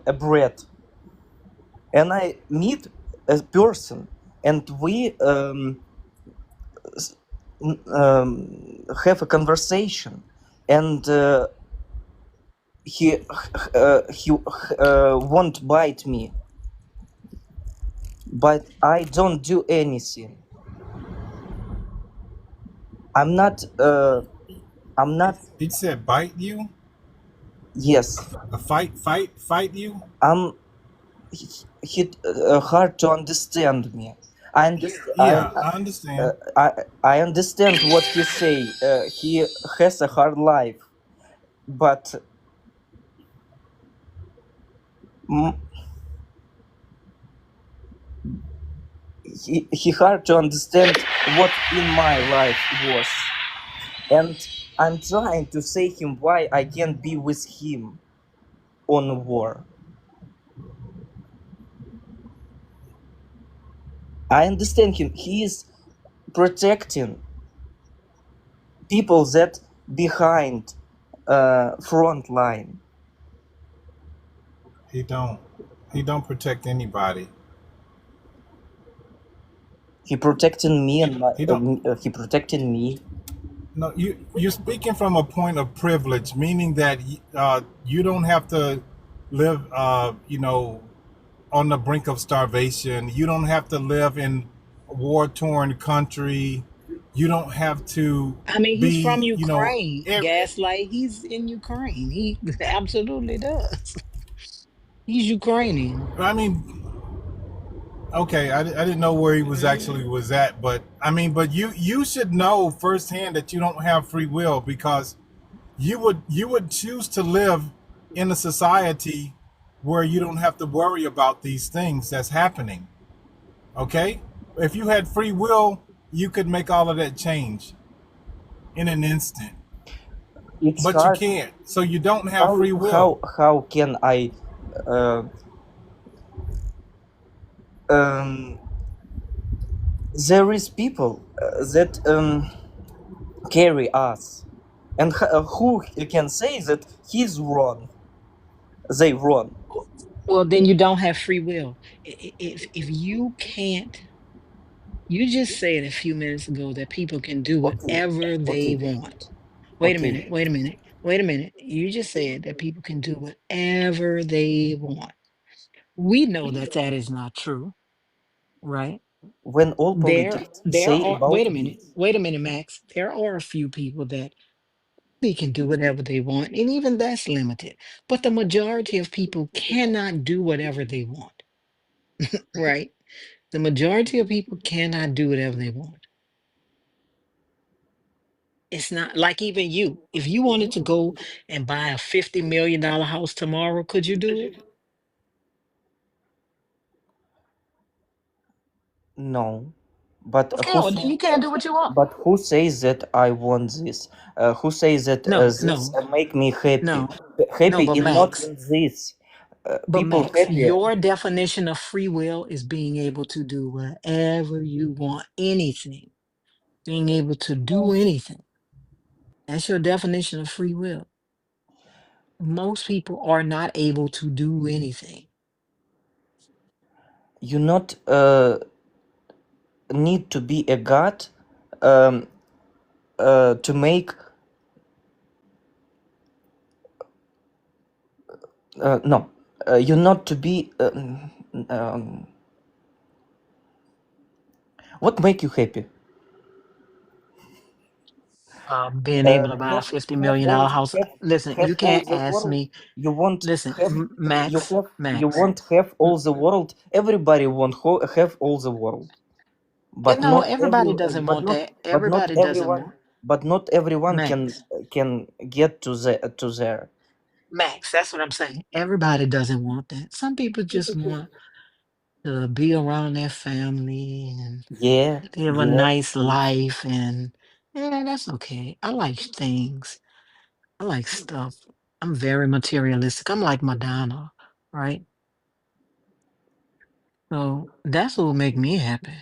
O: a bread, and I meet a person, and we have a conversation, and he won't bite me, but I don't do anything. I'm not. I'm not.
M: He said bite you,
O: Yes.
M: a fight you.
O: I'm. He hard to understand me. I understand.
M: Yeah, I understand.
O: I understand what he say. He has a hard life, but mm, he hard to understand what in my life was, and I'm trying to say him why I can't be with him on war. I understand him. He is protecting people that behind front line.
M: He don't. He don't protect anybody.
O: He protecting me and my,
M: He don't.
O: he protecting me.
M: No, you're speaking from a point of privilege, meaning that you don't have to live, on the brink of starvation. You don't have to live in a war-torn country. You don't have to
P: I mean, he's from
M: be, you know,
P: Ukraine. Gaslight, he's in Ukraine. He absolutely does. He's Ukrainian.
M: I mean, okay, I didn't know where he was actually was at, but I mean, but you should know firsthand that you don't have free will, because you would choose to live in a society where you don't have to worry about these things that's happening. Okay? If you had free will, you could make all of that change in an instant.
O: It's
M: But you
O: hard.
M: can't. So you don't have
O: How
M: free will.
O: how how can I uh, um, there is people that carry us, and who can say that he's wrong? They wrong.
P: Well, then you don't have free will. If you can't, you just said a few minutes ago that people can do
O: Okay,
P: whatever they
O: okay,
P: want. Wait a
O: okay.
P: minute, wait a minute, wait a minute. You just said that people can do whatever they want. We know that that is not true, right?
O: When all
P: There,
O: politics
P: there
O: say
P: are,
O: about this,
P: wait a minute, Max. There are a few people that they can do whatever they want, and even that's limited. But the majority of people cannot do whatever they want, right? The majority of people cannot do whatever they want. It's not like even you. If you wanted to go and buy a $50 million house tomorrow, could you do it?
O: no. But
P: Okay, well, then you can't do what you want.
O: who says that I want this? Who says that
P: No,
O: this
P: no,
O: make me happy?
P: no, no,
O: Happy
P: but
O: in not
P: Max,
O: in this.
P: but
O: People
P: Max,
O: happy.
P: your definition of free will is being able to do whatever you want, anything, being able to do anything. That's your definition of free will. Most people are not able to do anything.
O: You not need to be a god um, to make no. You not to be. What make you happy?
P: Being able to buy a
O: Have
P: $50 million house. Listen,
O: have
P: you
O: all
P: can't
O: the
P: ask
O: world.
P: me.
O: You want
P: Listen,
O: have
P: Max,
O: you
P: Max.
O: want have all the world. Everybody want have all the world,
P: And
O: but
P: no,
O: not every
P: everybody doesn't
O: but
P: want
O: not
P: that.
O: but not
P: Everybody doesn't
O: everyone
P: want
O: but not everyone
P: Max.
O: can get to there.
P: Max, that's what I'm saying. Everybody doesn't want that. Some people just want to be around their family and
O: Yeah,
P: live a
O: yeah.
P: nice life, and yeah, that's okay. I like things. I like stuff. I'm very materialistic. I'm like Madonna, right? So that's what will make me happy.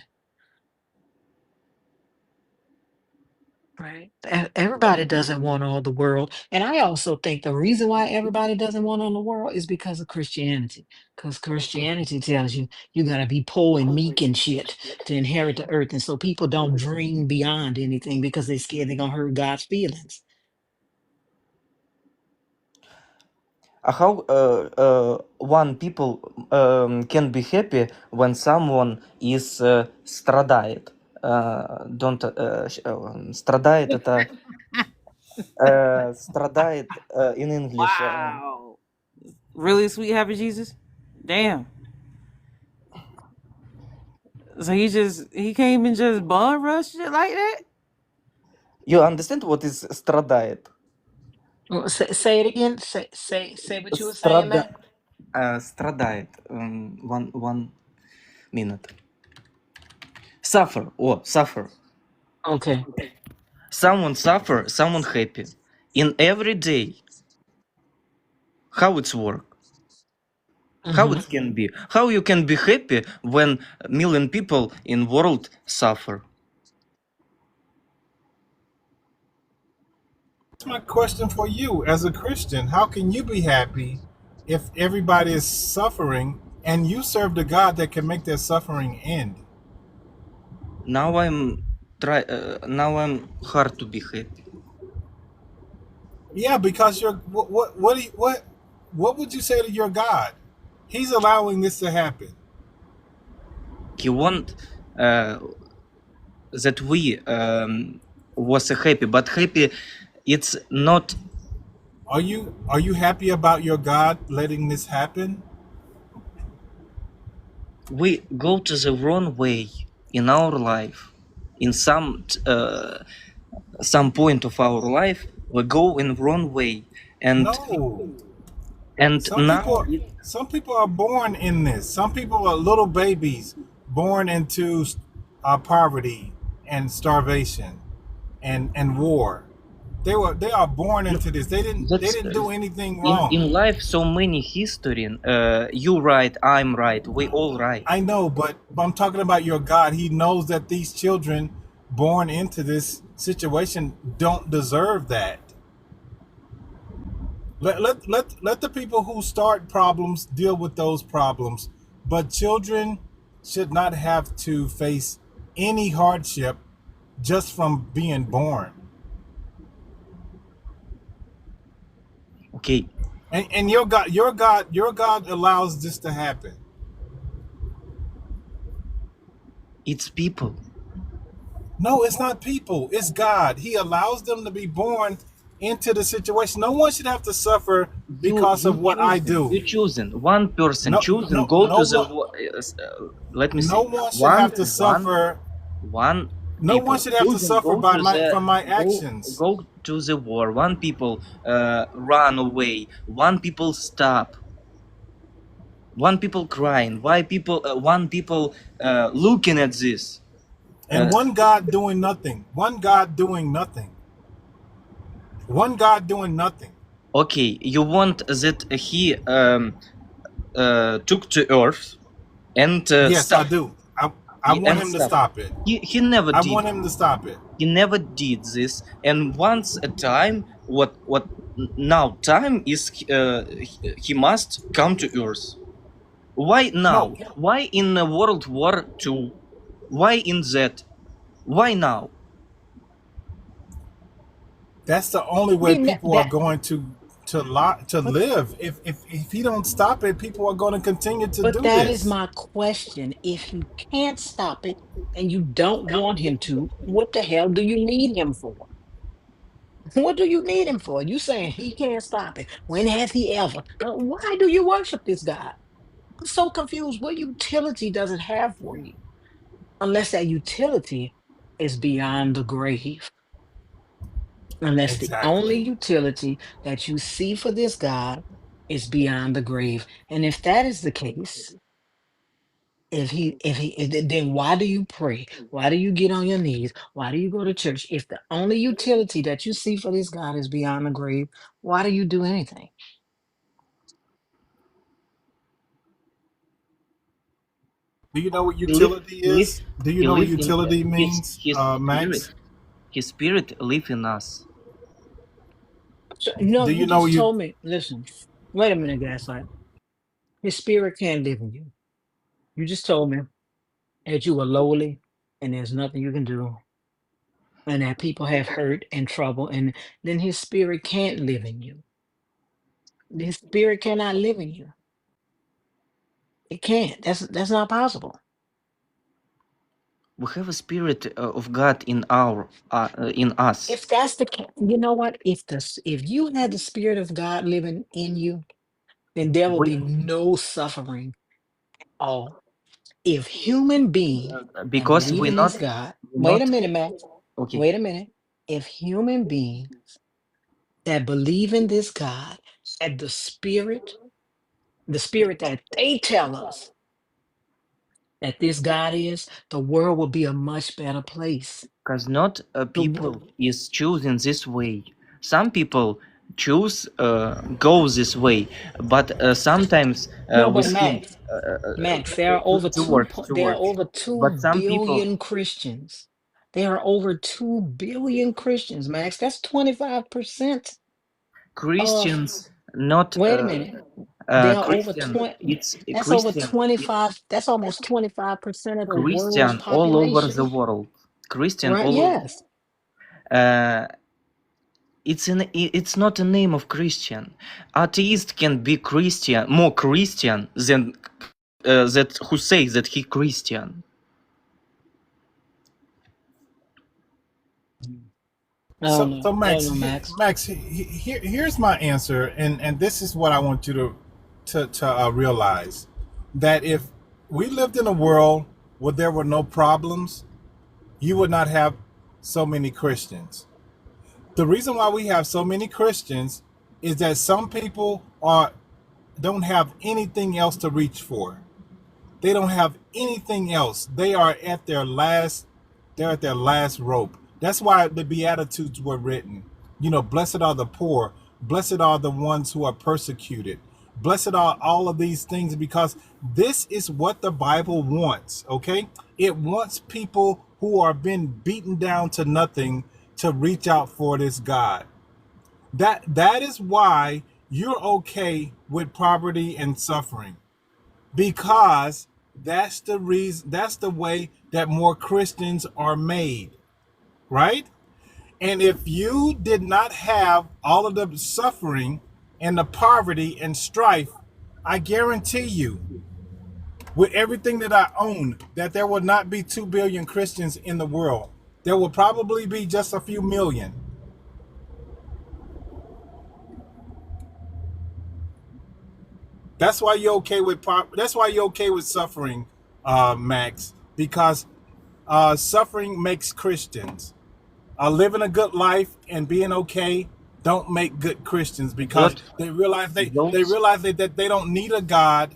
P: Right. Everybody doesn't want all the world. And I also think the reason why everybody doesn't want all the world is because of Christianity. Because Christianity tells you you got to be poor and meek and shit to inherit the earth. And so people don't dream beyond anything because they're scared they're going to hurt God's feelings.
O: How one people can be happy when someone is страдает. Don't страдает это страдает in English.
R: Wow. Really, sweet happy Jesus? Damn. So he came and just bum rush shit like that?
O: You understand what is страдает?
P: Well, say it again. Say what you were saying,
O: Страда,
P: Matt.
O: страдает. One minute. Suffer. Oh, suffer.
P: Okay.
O: Someone suffer, someone happy. In every day, how it's work? How
P: Hmm.
O: it can be? How you can be happy when a million people in world suffer?
M: That's my question for you as a Christian. How can you be happy if everybody is suffering and you serve the God that can make their suffering end?
O: Now I'm now I'm hard to be happy.
M: Yeah, because you're what would you say to your God? He's allowing this to happen.
O: He want that we was happy, but happy it's not.
M: Are you happy about your God letting this happen?
O: We go to the wrong way in our life. In some point of our life, we go in wrong way, and
M: No. Some
O: now
M: people are born in this. Some people are little babies born into poverty and starvation and war. They are born into this. They
O: that's
M: didn't do anything
O: in
M: wrong.
O: life so many history. You right, I'm right, we all right.
M: I know, but I'm talking about your God. He knows that these children born into this situation don't deserve that. Let the people who start problems deal with those problems, but children should not have to face any hardship just from being born.
O: Okay.
M: And your God allows this to happen.
O: It's people.
M: No, it's not people. It's God. He allows them to be born into the situation. No one should have to suffer because of what I do.
O: You choosing one person
M: No,
O: choosing
M: no,
O: go
M: no
O: to the
M: one.
O: let me
M: No
O: see
M: one should have to suffer.
O: one
M: No one
O: people
M: should have to
O: choosing
M: suffer
O: go to
M: from my
O: go
M: actions.
O: go to the war. One people run away. One people stop. One people crying. Why people? One people looking at this.
M: And one God doing nothing. One God doing nothing. One God doing nothing.
O: Okay, you want that he took to Earth and
M: Yes, I
O: stop.
M: do. I want
O: And
M: him to
O: stop.
M: stop it.
O: He never
M: I
O: did.
M: want him to stop it.
O: He never did this. And once a time, what now? Time is he must come to Earth. Why now?
M: No,
O: Why in World War II? Why in that? Why now?
M: that's the only way people are going to
P: But
M: live. If he don't stop it, people are going to continue to
P: but
M: do
P: that is
M: this.
P: my question. If you can't stop it and you don't want him to, what the hell do you need him for? What do you need him for? You saying he can't stop it. When has he ever? Why do you worship this God? I'm so confused. What utility does it have for you? Unless that utility is beyond the grave. Unless the only
M: Exactly.
P: utility that you see for this God is beyond the grave. And if that is the case, then why do you pray? Why do you get on your knees? Why do you go to church? If the only utility that you see for this God is beyond the grave, why do you do anything?
M: Do you know what
O: He live,
M: utility
O: he live,
M: is? Do you
O: he
M: know what
O: live in
M: utility means,
O: his spirit.
M: Max?
O: His spirit live in us.
P: So, no,
M: Do
P: you
M: you know
P: just
M: you?
P: told me. Listen, wait a minute, Gaslight. His spirit can't live in you. You just told me that you were lowly and there's nothing you can do, and that people have hurt and trouble, and then his spirit can't live in you. His spirit cannot live in you. It can't. That's not possible.
O: We have a spirit of God in us.
P: If that's the case, you know what? If you had the spirit of God living in you, then there will
O: We,
P: be no suffering at all. If human beings that
O: because
P: believe in this God,
O: we
P: wait a
O: not
P: minute, Max.
O: okay.
P: Wait a minute. If human beings that believe in this God had the spirit that they tell us that this God is, the world will be a much better place.
O: Because not
P: The wo-
O: people is choosing this way. Some people choose go this way, but sometimes
P: no,
O: we
P: but
O: see
P: Max, there are over there are
O: towards.
P: over
O: But
P: two
O: some people
P: billion Christians. There are over 2 billion Christians, Max. That's 25% of.
O: Christians not
P: Wait a minute. There are over
O: Christian.
P: 20.
O: It's a
P: That's over
O: Christian.
P: 25. That's almost 25% of the world's
O: Christian all over
P: population.
O: the world. Christian
P: Right?
O: all over.
P: Yes.
O: Uh, it's not a name of Christian. Atheist can be Christian, more Christian than that who says that he Christian.
P: I
M: So,
P: don't know.
M: so
P: I don't
M: Max,
P: know, Max.
M: here's my answer, and this is what I want you to realize that if we lived in a world where there were no problems, you would not have so many Christians. The reason why we have so many Christians is that some people don't have anything else to reach for. They don't have anything else. They're at their last rope. That's why the Beatitudes were written. Blessed are the poor, blessed are the ones who are persecuted. Blessed are all of these things, because this is what the Bible wants, okay? It wants people who are being beaten down to nothing to reach out for this God. That is why you're okay with poverty and suffering, because that's the reason, that's the way that more Christians are made, right? And if you did not have all of the suffering and the poverty and strife, I guarantee you, with everything that I own, that there would not be 2 billion Christians in the world. There will probably be just a few million. That's why you're okay with that's why you're okay with suffering, Max, because suffering makes Christians. Living a good life and being okay don't make good Christians, because
O: But
M: they realize
O: those
M: that they don't need a God.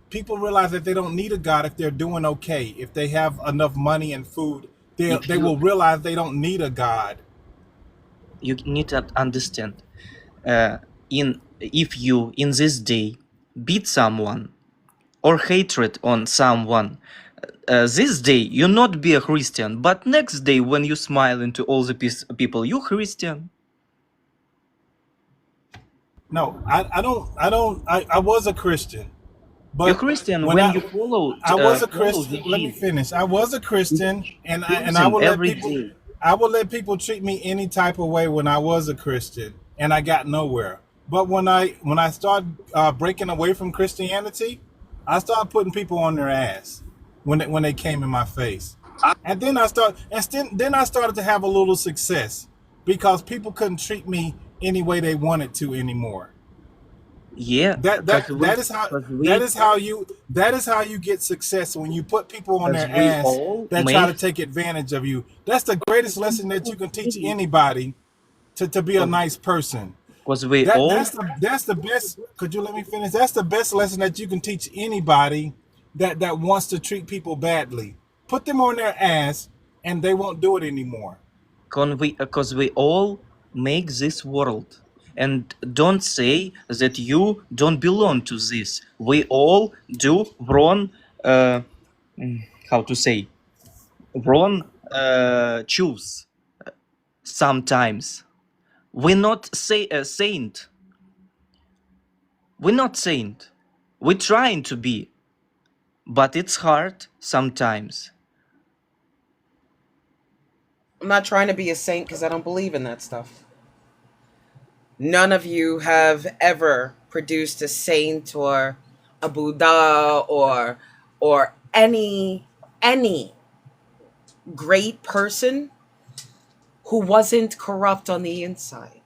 M: People realize that they don't need a God if they're doing okay. If they have enough money and food,
O: if
M: they will realize they don't need a God.
O: you need to understand, in if you in this day beat someone or hatred on someone, this day you not be a Christian, but next day when you smile into all the people, you Christian.
M: No, I was a Christian,
O: You
M: but
O: Christian
M: when
O: when you follow
M: I was a
O: follow
M: Christian,
O: the
M: let me
O: Jesus.
M: finish. I was a
O: You
M: Christian, and
O: choose
M: I
O: him
M: will let
O: every
M: people,
O: day.
M: treat me any type of way when I was a Christian, and I got nowhere. But when I started breaking away from Christianity, I started putting people on their ass when they came in my face, and then I started to have a little success, because people couldn't treat me any way they wanted to anymore.
O: Yeah,
M: That
O: cause
M: that
O: we,
M: that is how
O: cause we,
M: that is how you get success, when you put people on
O: cause
M: their
O: we
M: ass
O: all
M: that try
O: make,
M: to take advantage of you. That's the greatest lesson that you can teach anybody, to be a
O: cause,
M: nice person.
O: cause we
M: That
O: all,
M: that's the best. Could you let me finish? That's the best lesson that you can teach anybody that wants to treat people badly. Put them on their ass, and they won't do it anymore.
O: cause we all make this world. And don't say that you don't belong to this. We all do wrong, uh, how to say, wrong choose sometimes. We're not say a saint. We're not saint. We're trying to be, but it's hard sometimes.
A: I'm not trying to be a saint because I don't believe in that stuff. None of you have ever produced a saint or a Buddha or any great person who wasn't corrupt on the inside.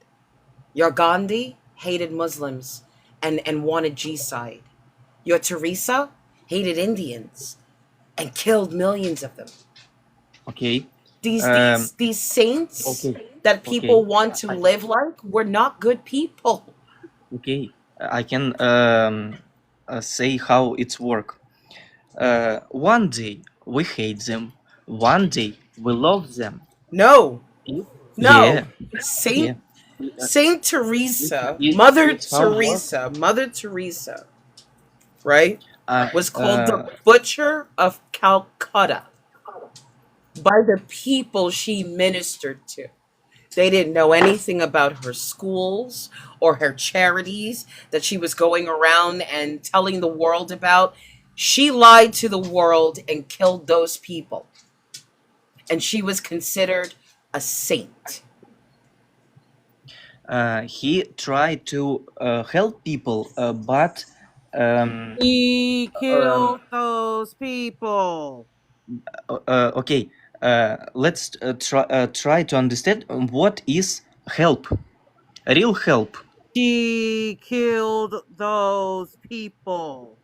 A: Your Gandhi hated Muslims and wanted G-side. Your Teresa hated Indians and killed millions of them.
O: Okay.
A: These
O: Um.
A: these these saints
O: Okay.
A: that
O: Okay.
A: people want to live like were not good people.
O: Okay. I can say how it's work. One day we hate them. One day we love them.
A: No,
O: Yeah.
A: no.
O: Yeah.
A: Saint
O: It's,
A: Teresa,
O: it,
A: Mother
O: it's how work.
A: Teresa, Mother Teresa, right?
O: Uh,
A: Was called the
O: uh,
A: Butcher of Calcutta by the people she ministered to. They didn't know anything about her schools or her charities that she was going around and telling the world about. She lied to the world and killed those people. And she was considered a saint.
O: he tried to help people, but
R: He
O: um,
R: killed those people.
O: okay. Let's try to understand what is help, real help.
R: He killed those people.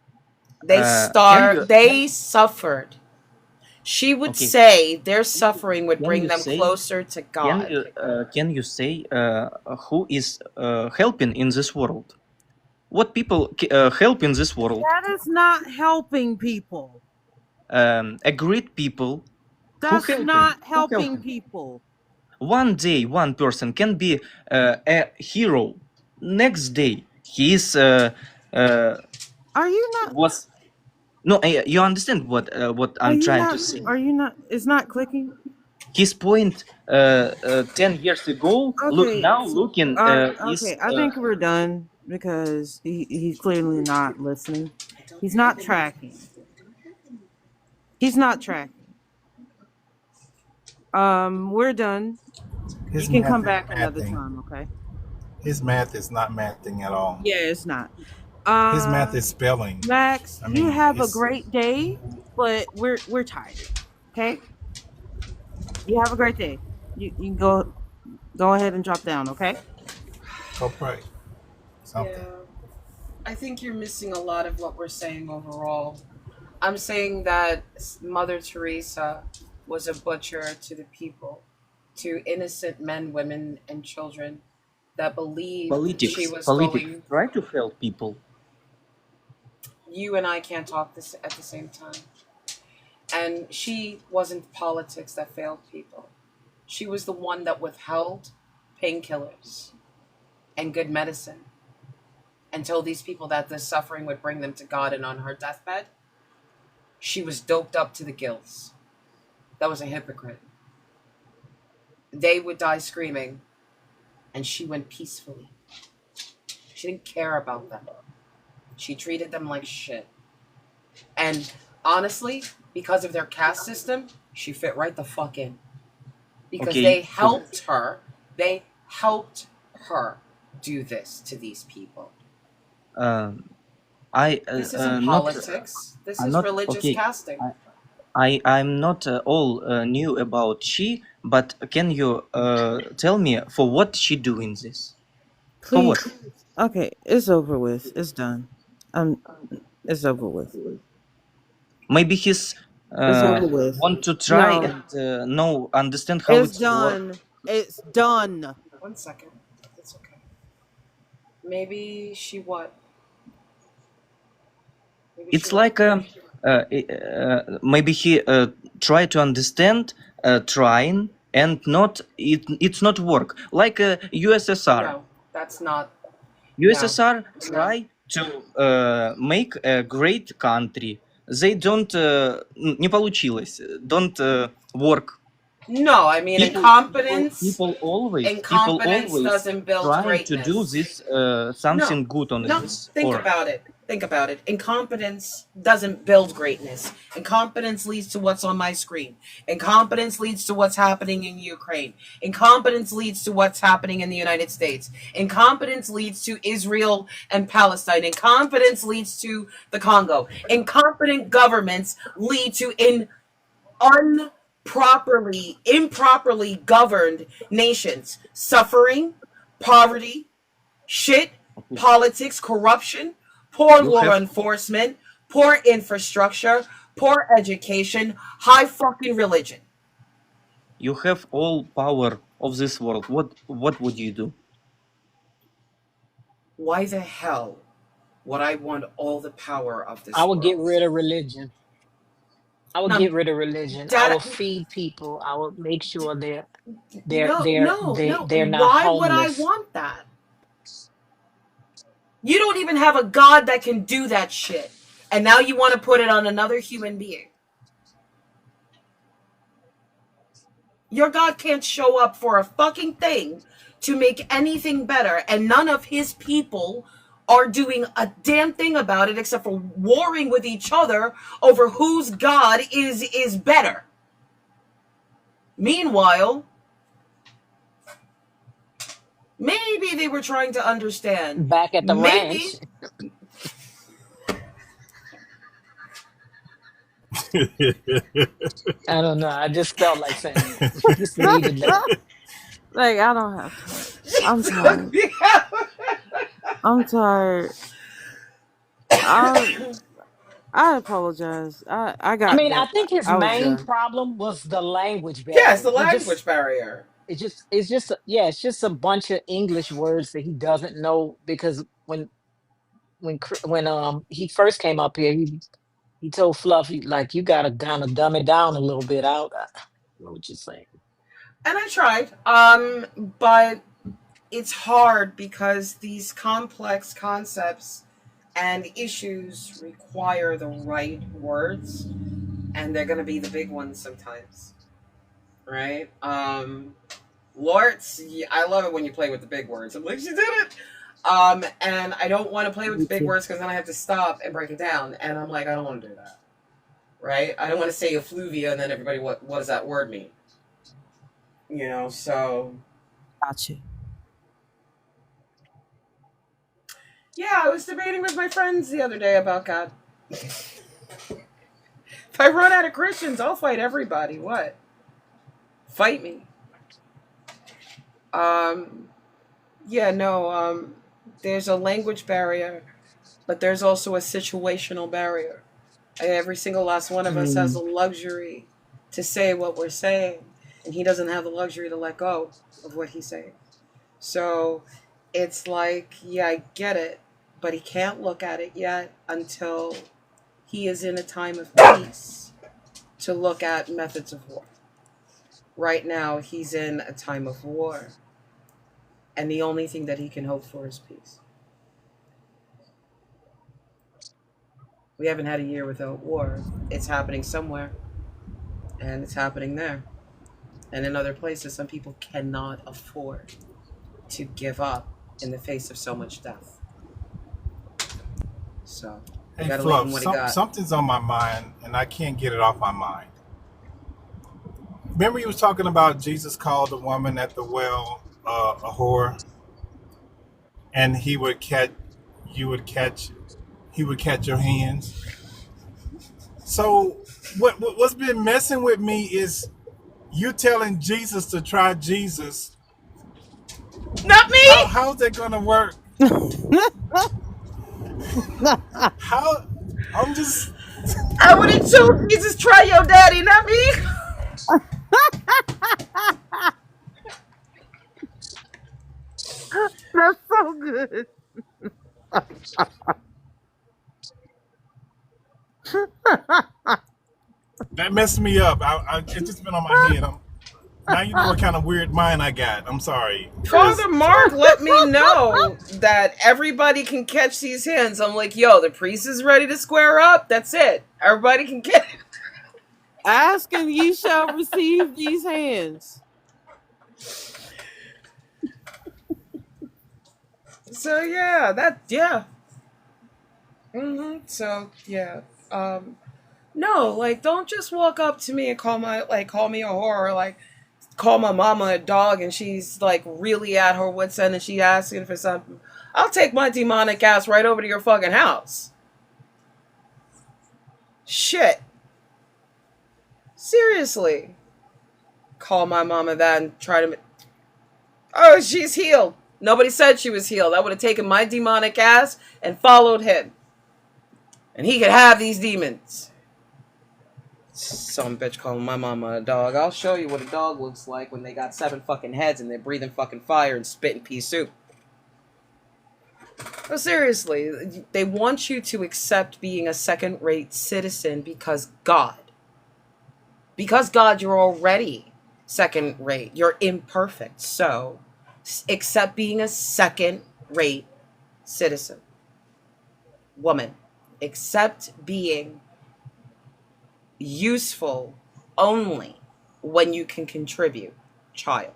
O: Can you
A: They suffered. She would
O: okay?
A: say their suffering would
O: Can
A: bring
O: you
A: them
O: say?
A: closer to God.
O: Can you say who is helping in this world? What people help in this world?
R: That is not helping people.
O: A great people who
R: That's
O: helping,
R: not helping people.
O: one day one person can be a hero, next day he is uh,
R: Are you not?
O: was no you understand what
R: Are
O: I'm
R: you
O: trying to
R: not?
O: say.
R: Are you not? It's not clicking.
O: His point 10 years ago, look
R: Okay.
O: now looking is
R: Okay. I think we're done because he's clearly not listening. He's not tracking. He's not tracking. We're done. You
M: His
R: can
M: math
R: come
M: is
R: back another
M: mathing.
R: time. Okay.
M: His math is not mathing at all.
R: Yeah, it's not.
M: His math is spelling.
R: Max,
M: I
R: you
M: mean,
R: have a
M: it's
R: great day, but we're tired. Okay. You have a great day. You can go ahead and drop down. Okay.
M: go pray something.
A: Yeah. I think you're missing a lot of what we're saying overall. I'm saying that Mother Teresa was a butcher to the people, to innocent men, women, and children that believed she was
O: politics
A: going.
O: try to help people.
A: You and I can't talk this at the same time. And she wasn't politics that failed people. She was the one that withheld painkillers and good medicine and told these people that this suffering would bring them to God. And on her deathbed, she was doped up to the gills. That was a hypocrite. They would die screaming, and she went peacefully. She didn't care about them. She treated them like shit. And honestly, because of their caste system, she fit right the fuck in. Because
O: Okay,
A: they
O: so
A: helped her. They helped her do this to these people.
O: I
A: This isn't
O: not
A: politics. This
O: I'm
A: is
O: not
A: religious
O: okay.
A: casting.
O: I'm not all new about she, but can you tell me for what she doing this? For what?
R: Please. Okay, it's over with. It's done. It's over with.
O: Maybe he's
R: It's over with.
O: want to try
R: No,
O: and know understand how
R: it's
O: it's work.
R: done. It's done.
A: 1 second. It's okay. Maybe she what? Maybe she
O: It's
A: what?
O: like maybe he try to understand, trying and not it's not work like USSR.
A: No, that's not. No,
O: USSR
A: no.
O: try to make a great country. They don't не получилось. Don't work.
A: No, I mean
O: People
A: incompetence
O: always
A: doesn't build
O: trying to do
A: greatness.
O: this
A: No,
O: something good on
A: no.
O: this
A: Think
O: or
A: about it. Think about it. Incompetence doesn't build greatness. Incompetence leads to what's on my screen. Incompetence leads to what's happening in Ukraine. Incompetence leads to what's happening in the United States. Incompetence leads to Israel and Palestine. Incompetence leads to the Congo. Incompetent governments lead to improperly governed nations, suffering, poverty, shit, politics, corruption, poor
O: you
A: law
O: have
A: enforcement, poor infrastructure, poor education, high fucking religion.
O: all power of this world. What would you do?
A: Why the hell would I want all the power of
P: I
A: this
P: would get
A: world?
P: rid of religion. I would
A: Now,
P: get rid of religion. I will
A: that
P: feed people. I will make sure they're
A: no,
P: they're
A: no,
P: they
A: no.
P: they're not
A: Why would I
P: homeless.
A: want that? You don't even have a God that can do that shit. And now you want to put it on another human being. Your God can't show up for a fucking thing to make anything better, and none of his people are doing a damn thing about it except for warring with each other over whose God is better. Meanwhile, Maybe they were trying to understand.
P: Back at the ranch.
A: Maybe.
P: I don't know. I just felt like saying it. Just needed that.
R: Like, I don't have time. I'm tired. I'm tired. I apologize. I
P: I
R: got
P: mean, I
R: done.
P: think his
R: I was
P: main
R: done.
P: problem was the language
A: Yeah, it's
P: barrier.
A: the language barrier.
P: Yeah, it's just a bunch of English words that he doesn't know because when he first came up here, he told Fluffy like you gotta kind of dumb it down a little bit. I know what you're saying.
A: And I tried. But it's hard because these complex concepts and issues require the right words, and they're going to be the big ones sometimes, right? Lords, yeah, I love it when you play with the big words. I'm like, she did it. And I don't want to play with
R: Me
A: the big
R: too.
A: words because then I have to stop and break it down, and I'm like, I don't want to do that, right? I don't want to say effluvia and then everybody, what does that word mean? So
R: Got you.
A: yeah, I was debating with my friends the other day about God. If I run out of Christians, I'll fight everybody. What? Fight me. Yeah, no, there's a language barrier, but there's also a situational barrier. Every single last one of us has the luxury to say what we're saying, and he doesn't have the luxury to let go of what he's saying. So it's like, yeah, I get it, but he can't look at it yet until he is in a time of peace to look at methods of war. Right now, he's in a time of war, and the only thing that he can hope for is peace. We haven't had a year without war. It's happening somewhere, and it's happening there. And in other places, some people cannot afford to give up in the face of so much death. So, you
M: Hey,
A: gotta leave him
M: Fluff,
A: what he got.
M: something's on my mind, and I can't get it off my mind. Remember, you was talking about Jesus called the woman at the well a whore, and you would catch, he would catch your hands. So, what's been messing with me is you telling Jesus to try Jesus.
A: Not me!
M: How's that gonna work? How? I'm just.
A: I would have told Jesus, try your daddy, not me!
R: That's so good.
M: That messed me up. It's just been on my head. Now you know what kind of weird mind I got. I'm sorry.
A: Father Mark let me know that everybody can catch these hands. I'm like, yo, the priest is ready to square up. That's it. Everybody can get it.
R: Ask and ye shall receive these hands.
A: So yeah. So yeah. No, like don't just walk up to me and call me a whore, or like call my mama a dog and she's like really at her wit's end and she asking for something. I'll take my demonic ass right over to your fucking house. Shit. Seriously. Call my mama that and try to. Oh, she's healed. Nobody said she was healed. I would have taken my demonic ass and followed him. And he could have these demons. Some bitch calling my mama a dog. I'll show you what a dog looks like when they got 7 fucking heads and they're breathing fucking fire and spitting pea soup. No, seriously, they want you to accept being a second-rate citizen because God. Because God, you're already second-rate. You're imperfect. So, accept being a second-rate citizen. Woman, accept being useful only when you can contribute. Child.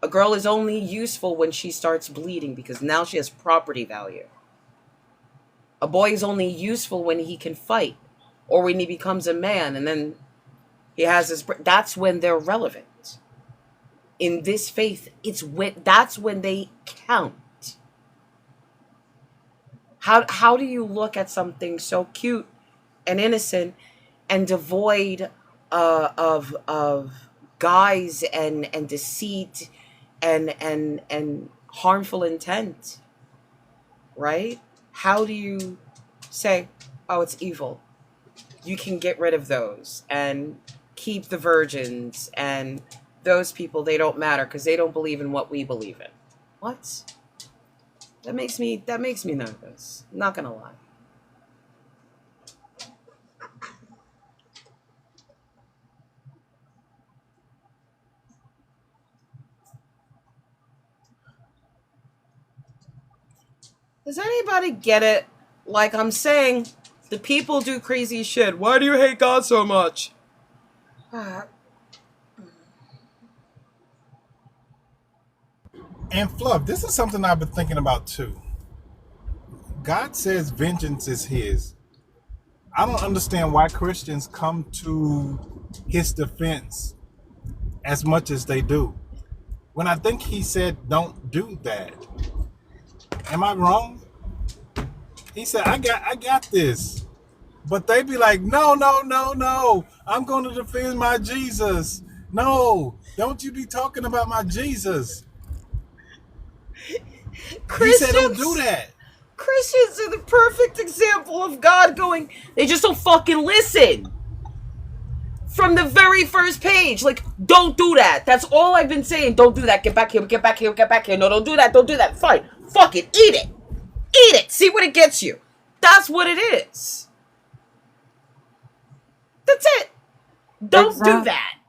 A: A girl is only useful when she starts bleeding because now she has property value. A boy is only useful when he can fight or when he becomes a man and then he has his. That's when they're relevant. in this faith, that's when they count. How do you look at something so cute and innocent and devoid of guise and deceit and harmful intent, right? How do you say, oh, it's evil? You can get rid of those and keep the virgins, and those people, they don't matter because they don't believe in what we believe in. What? That makes me nervous. I'm not gonna lie. Does anybody get it? Like I'm saying, the people do crazy shit. Why do you hate God so much?
M: And Fluff, this is something I've been thinking about too. God says vengeance is his. I don't understand why Christians come to his defense as much as they do. When I think he said, don't do that. Am I wrong? He said, I got this. But they be like, no, no, no, no. I'm going to defend my Jesus. No, don't you be talking about my Jesus. He said, don't do that.
A: Christians are the perfect example of God going, they just don't fucking listen. From the very first page, like, don't do that. That's all I've been saying. Don't do that. Get back here, get back here, get back here. No, don't do that, don't do that. Fine. Fuck it. Eat it. Eat it. See what it gets you. That's what it is. That's it. Don't do that.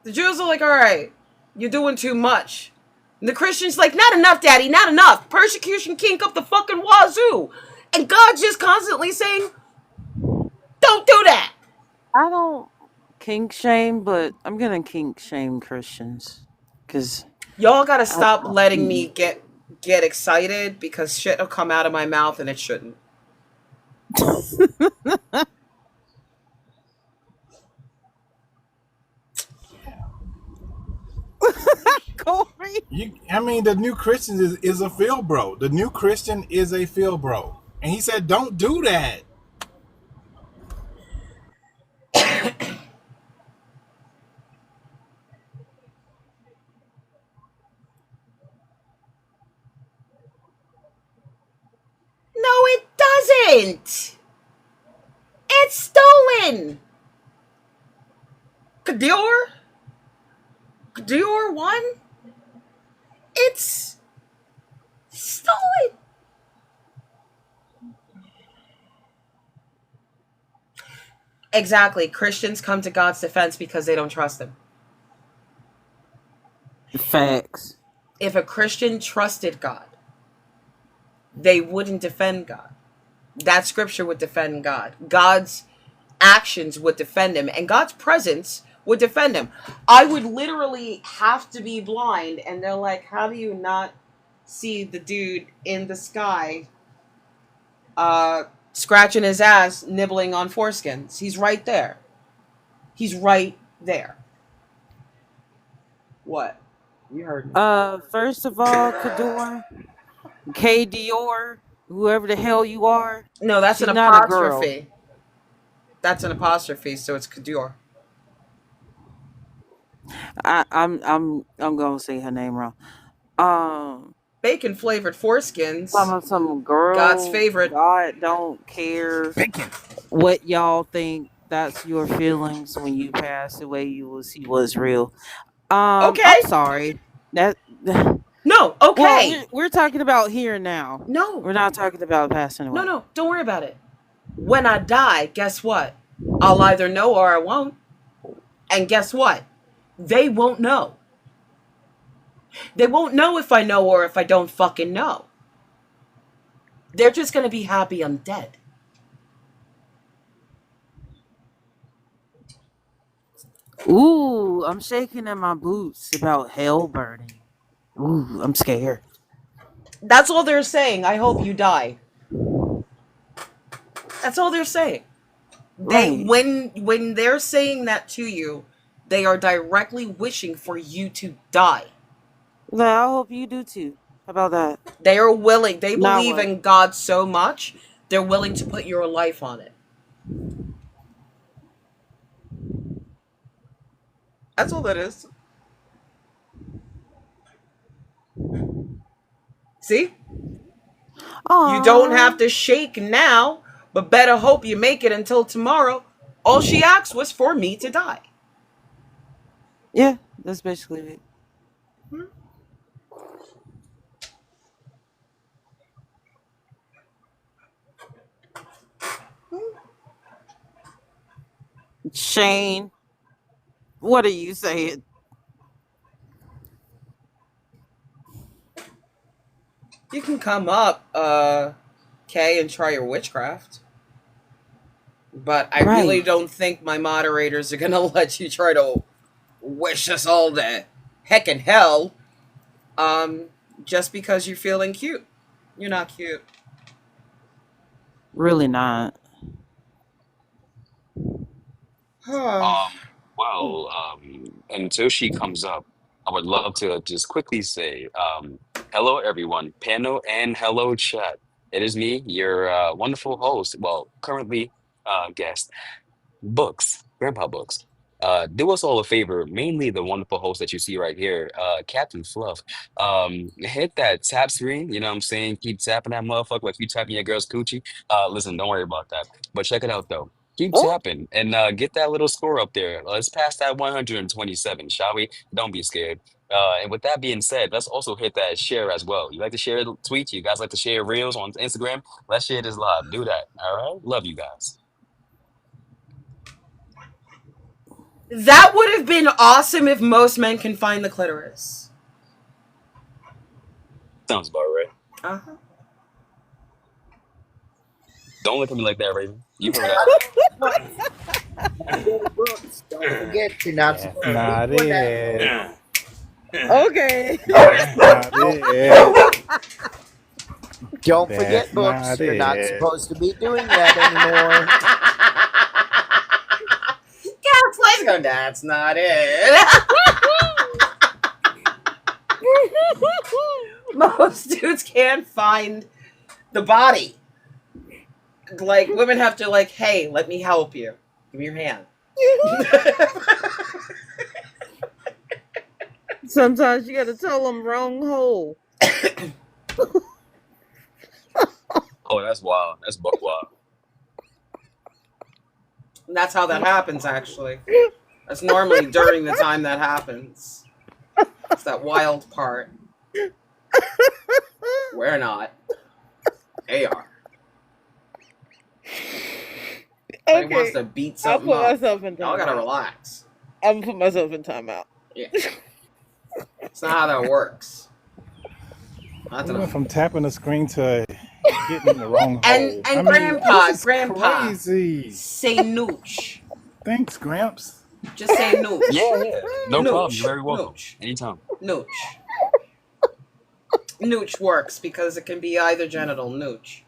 A: The Jews are like, all right, you're doing too much. And the Christians like, not enough, Daddy, not enough. Persecution kink up the fucking wazoo. And God's just constantly saying, don't do that.
R: I don't kink shame, but I'm gonna kink shame Christians because
A: Y'all gotta stop letting me get excited because shit will come out of my mouth and it shouldn't.
M: I mean, the new Christian is a field bro. The new Christian is a field bro. And he said, don't do that.
A: No, it doesn't. It's stolen. Dior 1? It's stolen. Exactly. Christians come to God's defense because they don't trust him.
R: Facts.
A: If a Christian trusted God, they wouldn't defend God. That scripture would defend God. God's actions would defend him, and God's presence would defend him. I would literally have to be blind, and they're like, how do you not see the dude in the sky scratching his ass, nibbling on foreskins? He's right there. He's right there. What? You heard me.
R: First of all, Kador, K Dior, whoever the hell you are.
A: No, that's
R: she's
A: an
R: not a girl.
A: apostrophe. That's an apostrophe, so it's Kador.
R: I'm gonna say her name wrong.
A: Bacon flavored foreskins.
R: Some girl.
A: God's favorite.
R: God don't care what y'all think. That's your feelings. When you pass away, you will see what's real.
A: Okay.
R: I'm sorry. That.
A: No. Okay.
R: Well, we're talking about here and now.
A: No.
R: We're not talking about passing away.
A: No. Don't worry about it. When I die, guess what? I'll either know or I won't. And guess what? They won't know. They won't know if I know or if I don't fucking know. They're just going to be happy I'm dead.
R: Ooh, I'm shaking in my boots about hell burning. Ooh, I'm scared.
A: That's all they're saying. I hope you die. That's all they're saying. They when they're saying that to you, They are directly wishing for you to die.
R: I hope you do too. How about that?
A: They are willing. They
R: Now
A: believe
R: what?
A: in God so much, they're willing to put your life on it. That's all that is. See? You don't have to shake now, but better hope you make it until tomorrow. All she asked was for me to die.
R: Yeah, that's basically it. Shane, what are you saying?
A: You can come up, Kay, and try your witchcraft. But I really
R: Right.
A: don't think my moderators are gonna let you try to wish us all the heck in hell. Just because you're feeling cute. You're not cute.
R: Really not.
S: Well, until she comes up, I would love to just quickly say, hello, everyone, panel, and hello, chat. It is me, your wonderful host. Well, currently guest. Books, Grandpa Books. Do us all a favor, mainly the wonderful host that you see right here, Captain Fluff. Hit that tap screen, you know what I'm saying? Keep tapping that motherfucker like you tapping your girl's coochie. Listen, don't worry about that. But check it out though. Keep
R: Oh,
S: tapping and get that little score up there. Let's pass that 127, shall we? Don't be scared. And with that being said, let's also hit that share as well. You like to share tweets? You guys like to share reels on Instagram? Let's share this live. Do that. All right. Love you guys.
A: That would have been awesome if most men can find the clitoris.
S: Sounds about right.
A: Uh-huh.
S: Don't look at me like that, Raven. You heard that.
H: Books, don't forget you're not
M: That's
H: supposed to be
M: not
H: doing that.
M: it.
R: okay.
M: That's not it.
H: Don't
M: That's
H: forget books.
M: not
H: You're not
M: it.
H: supposed to be doing that anymore.
A: Cat Fly's going, that's not it. Most dudes can't find the body. Like, women have to, like, hey, let me help you. Give me your hand.
R: Sometimes you gotta tell them wrong hole.
S: Oh, that's wild. That's buck wild.
A: And that's how that happens, actually. That's normally during the time that happens. It's that wild part. We're not. They are.
R: Okay.
A: He wants to beat
R: I'll
A: something
R: put
A: up.
R: myself in
A: Y'all gotta
R: timeout.
A: relax.
R: I'm gonna put myself in timeout.
A: Yeah. It's not how that works. Not
M: We
A: to
M: went from tapping the screen to getting in the wrong hole.
A: And
M: I mean,
A: grandpa,
M: this is
A: grandpa,
M: crazy.
A: say nooch.
M: Thanks, Gramps.
A: Just say nooch.
S: Yeah. No problem. You're
A: Nooch.
S: very welcome.
A: Nooch.
S: Anytime.
A: Nooch. Nooch works because it can be either genital nooch.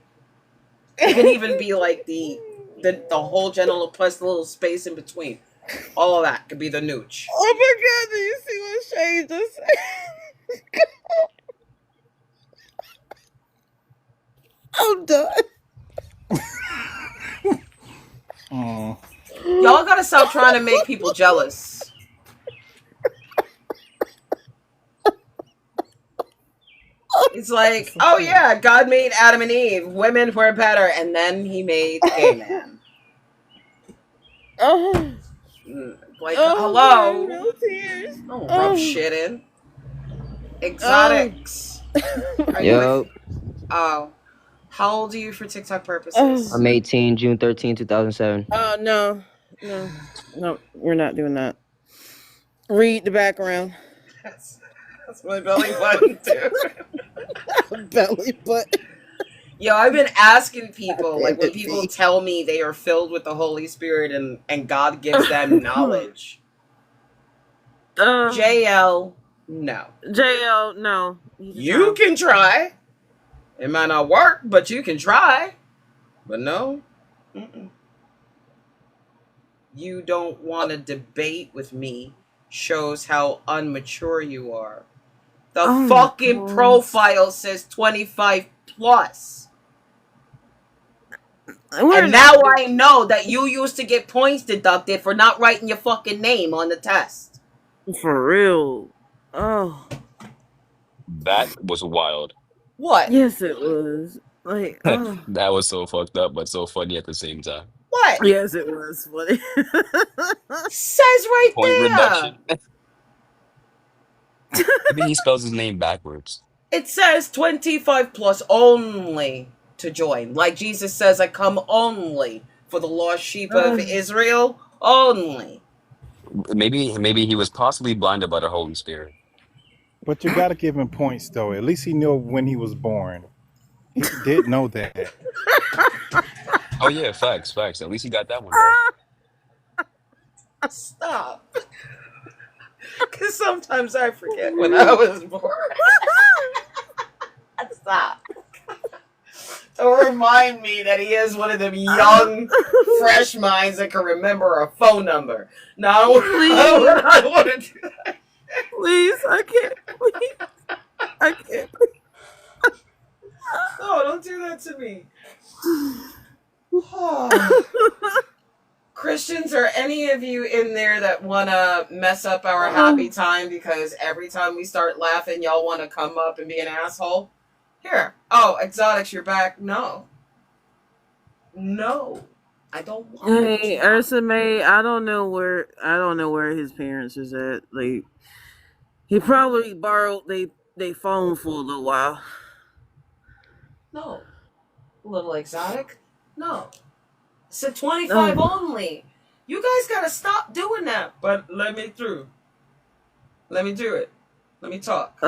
A: It can even be like the whole genital plus the little space in between. All of that could be the nooch.
R: Oh my god, do you see what Shane just said? I'm done.
A: Y'all gotta stop trying to make people jealous. It's like, oh yeah, God made Adam and Eve. Women were better, and then he made the gay man. Like, hello.
R: No tears.
A: Don't rub shit in. Exotics. Are you
T: Yo,
A: with? Oh. How old are you for TikTok purposes?
T: I'm 18, June 13, 2007.
R: No, we're not doing that. Read the background.
A: That's my belly button too.
R: Belly button.
A: Yo, I've been asking people, like when people tell me they are filled with the Holy Spirit and God gives them knowledge. JL, no.
R: JL, no.
A: You can try. It might not work, but you can try. But no. Mm-mm. you don't want to debate with me shows how unmature you are. The
R: Oh my
A: fucking
R: god.
A: profile says 25 plus.
R: We're
A: And
R: not
A: now
R: doing
A: I know that you used to get points deducted for not writing your fucking name on the test.
R: for real. Oh.
S: That was wild.
A: What?
R: Yes, it was. Like, oh.
S: That was so fucked up, but so funny at the same time.
A: What?
R: Yes, it was funny.
A: Says right
S: Point
A: there.
S: reduction. Maybe he spells his name backwards.
A: It says 25 plus only to join. Like Jesus says, I come only for the lost sheep of Israel. Only.
S: Maybe he was possibly blinded by the Holy Spirit.
M: But you got to give him points, though. At least he knew when he was born. He did know that.
S: Oh yeah, facts. At least he got that one right.
A: Stop. Because sometimes I forget when I was born. Stop. Don't remind me that he is one of them young, fresh minds that can remember a phone number. No, I don't want to do that.
R: Please, I can't. Please. I can't.
A: No, don't do that to me. Christians, are any of you in there that want to mess up our happy time because every time we start laughing, y'all want to come up and be an asshole? Here. Oh, Exotics, you're back. No. I don't want
R: Hey, Ursa May, I don't know where his parents is at. Like, he probably borrowed they phone for a little while.
A: No. A little exotic? No. It's a 25 only. You guys gotta stop doing that. But let me through. Let me do it. Let me talk.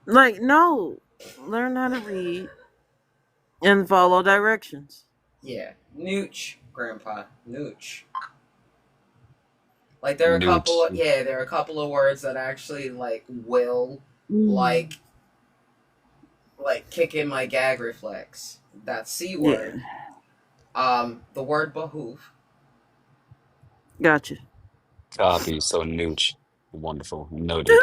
R: Like, no. Learn how to read and follow directions.
A: Yeah. Nooch, Grandpa. Nooch. Like there are there are a couple of words that actually will kick in my gag reflex. That C word. Yeah. The word behoove.
R: Gotcha.
S: Copy. So nooch. Wonderful. Noted.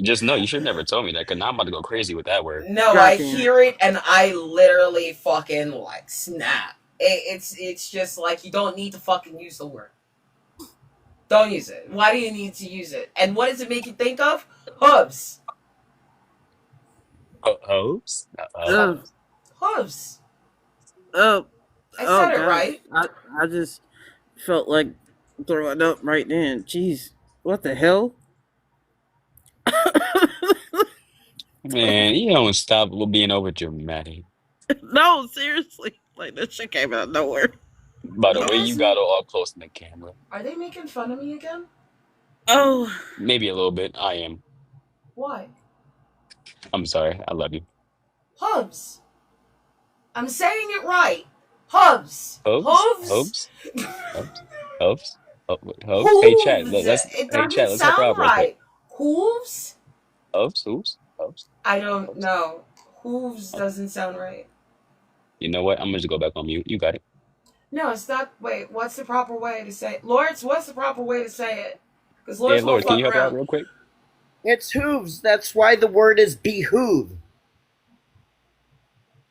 S: Just know you should never told me that because now I'm about to go crazy with that word.
A: No, I hear it and I literally fucking snap. It's just like you don't need to fucking use the word. Don't use it. Why do you need to use it? And what does it make you think of? Hooves.
S: Hooves?
A: Hooves.
R: I
A: said it right.
R: I just felt like throwing up right then. Jeez, what the hell?
S: Man, you don't stop being over dramatic.
R: No, seriously. Like, that shit came out of nowhere.
S: By the way, you got all close to the camera.
A: Are they making fun of me again?
R: Oh.
S: Maybe a little bit. I am.
A: Why?
S: I'm sorry. I love you.
A: Hooves. I'm saying it right. Hooves.
S: Hooves? Hooves? Hey, chat. Let's help out real quick.
A: Hooves?
S: Hooves?
A: I don't know. Hooves doesn't sound right.
S: You know what? I'm going to go back on mute. You got it.
A: No, it's not. Wait, what's the proper way to say it? Lawrence, what's the proper way to say it? Because Lawrence
S: Lord, can you help out real quick?
H: It's hooves. That's why the word is behoove.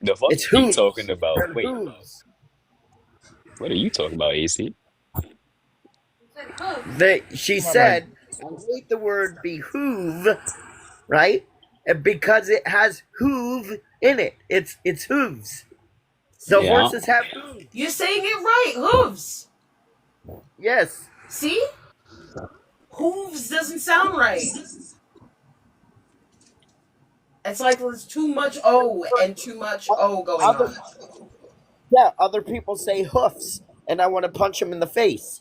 S: The fuck
H: it's
S: are you talking about? Wait.
H: Hooves.
S: What are you talking about, AC?
H: She said, I hate the word behoove, right? Because it has hoove in it. It's hooves. The horses have hooves.
A: You're saying it right. Hooves.
H: Yes.
A: See? Hooves doesn't sound right. It's like there's too much O and too much O going on.
H: Yeah, other people say hoofs, and I want to punch them in the face.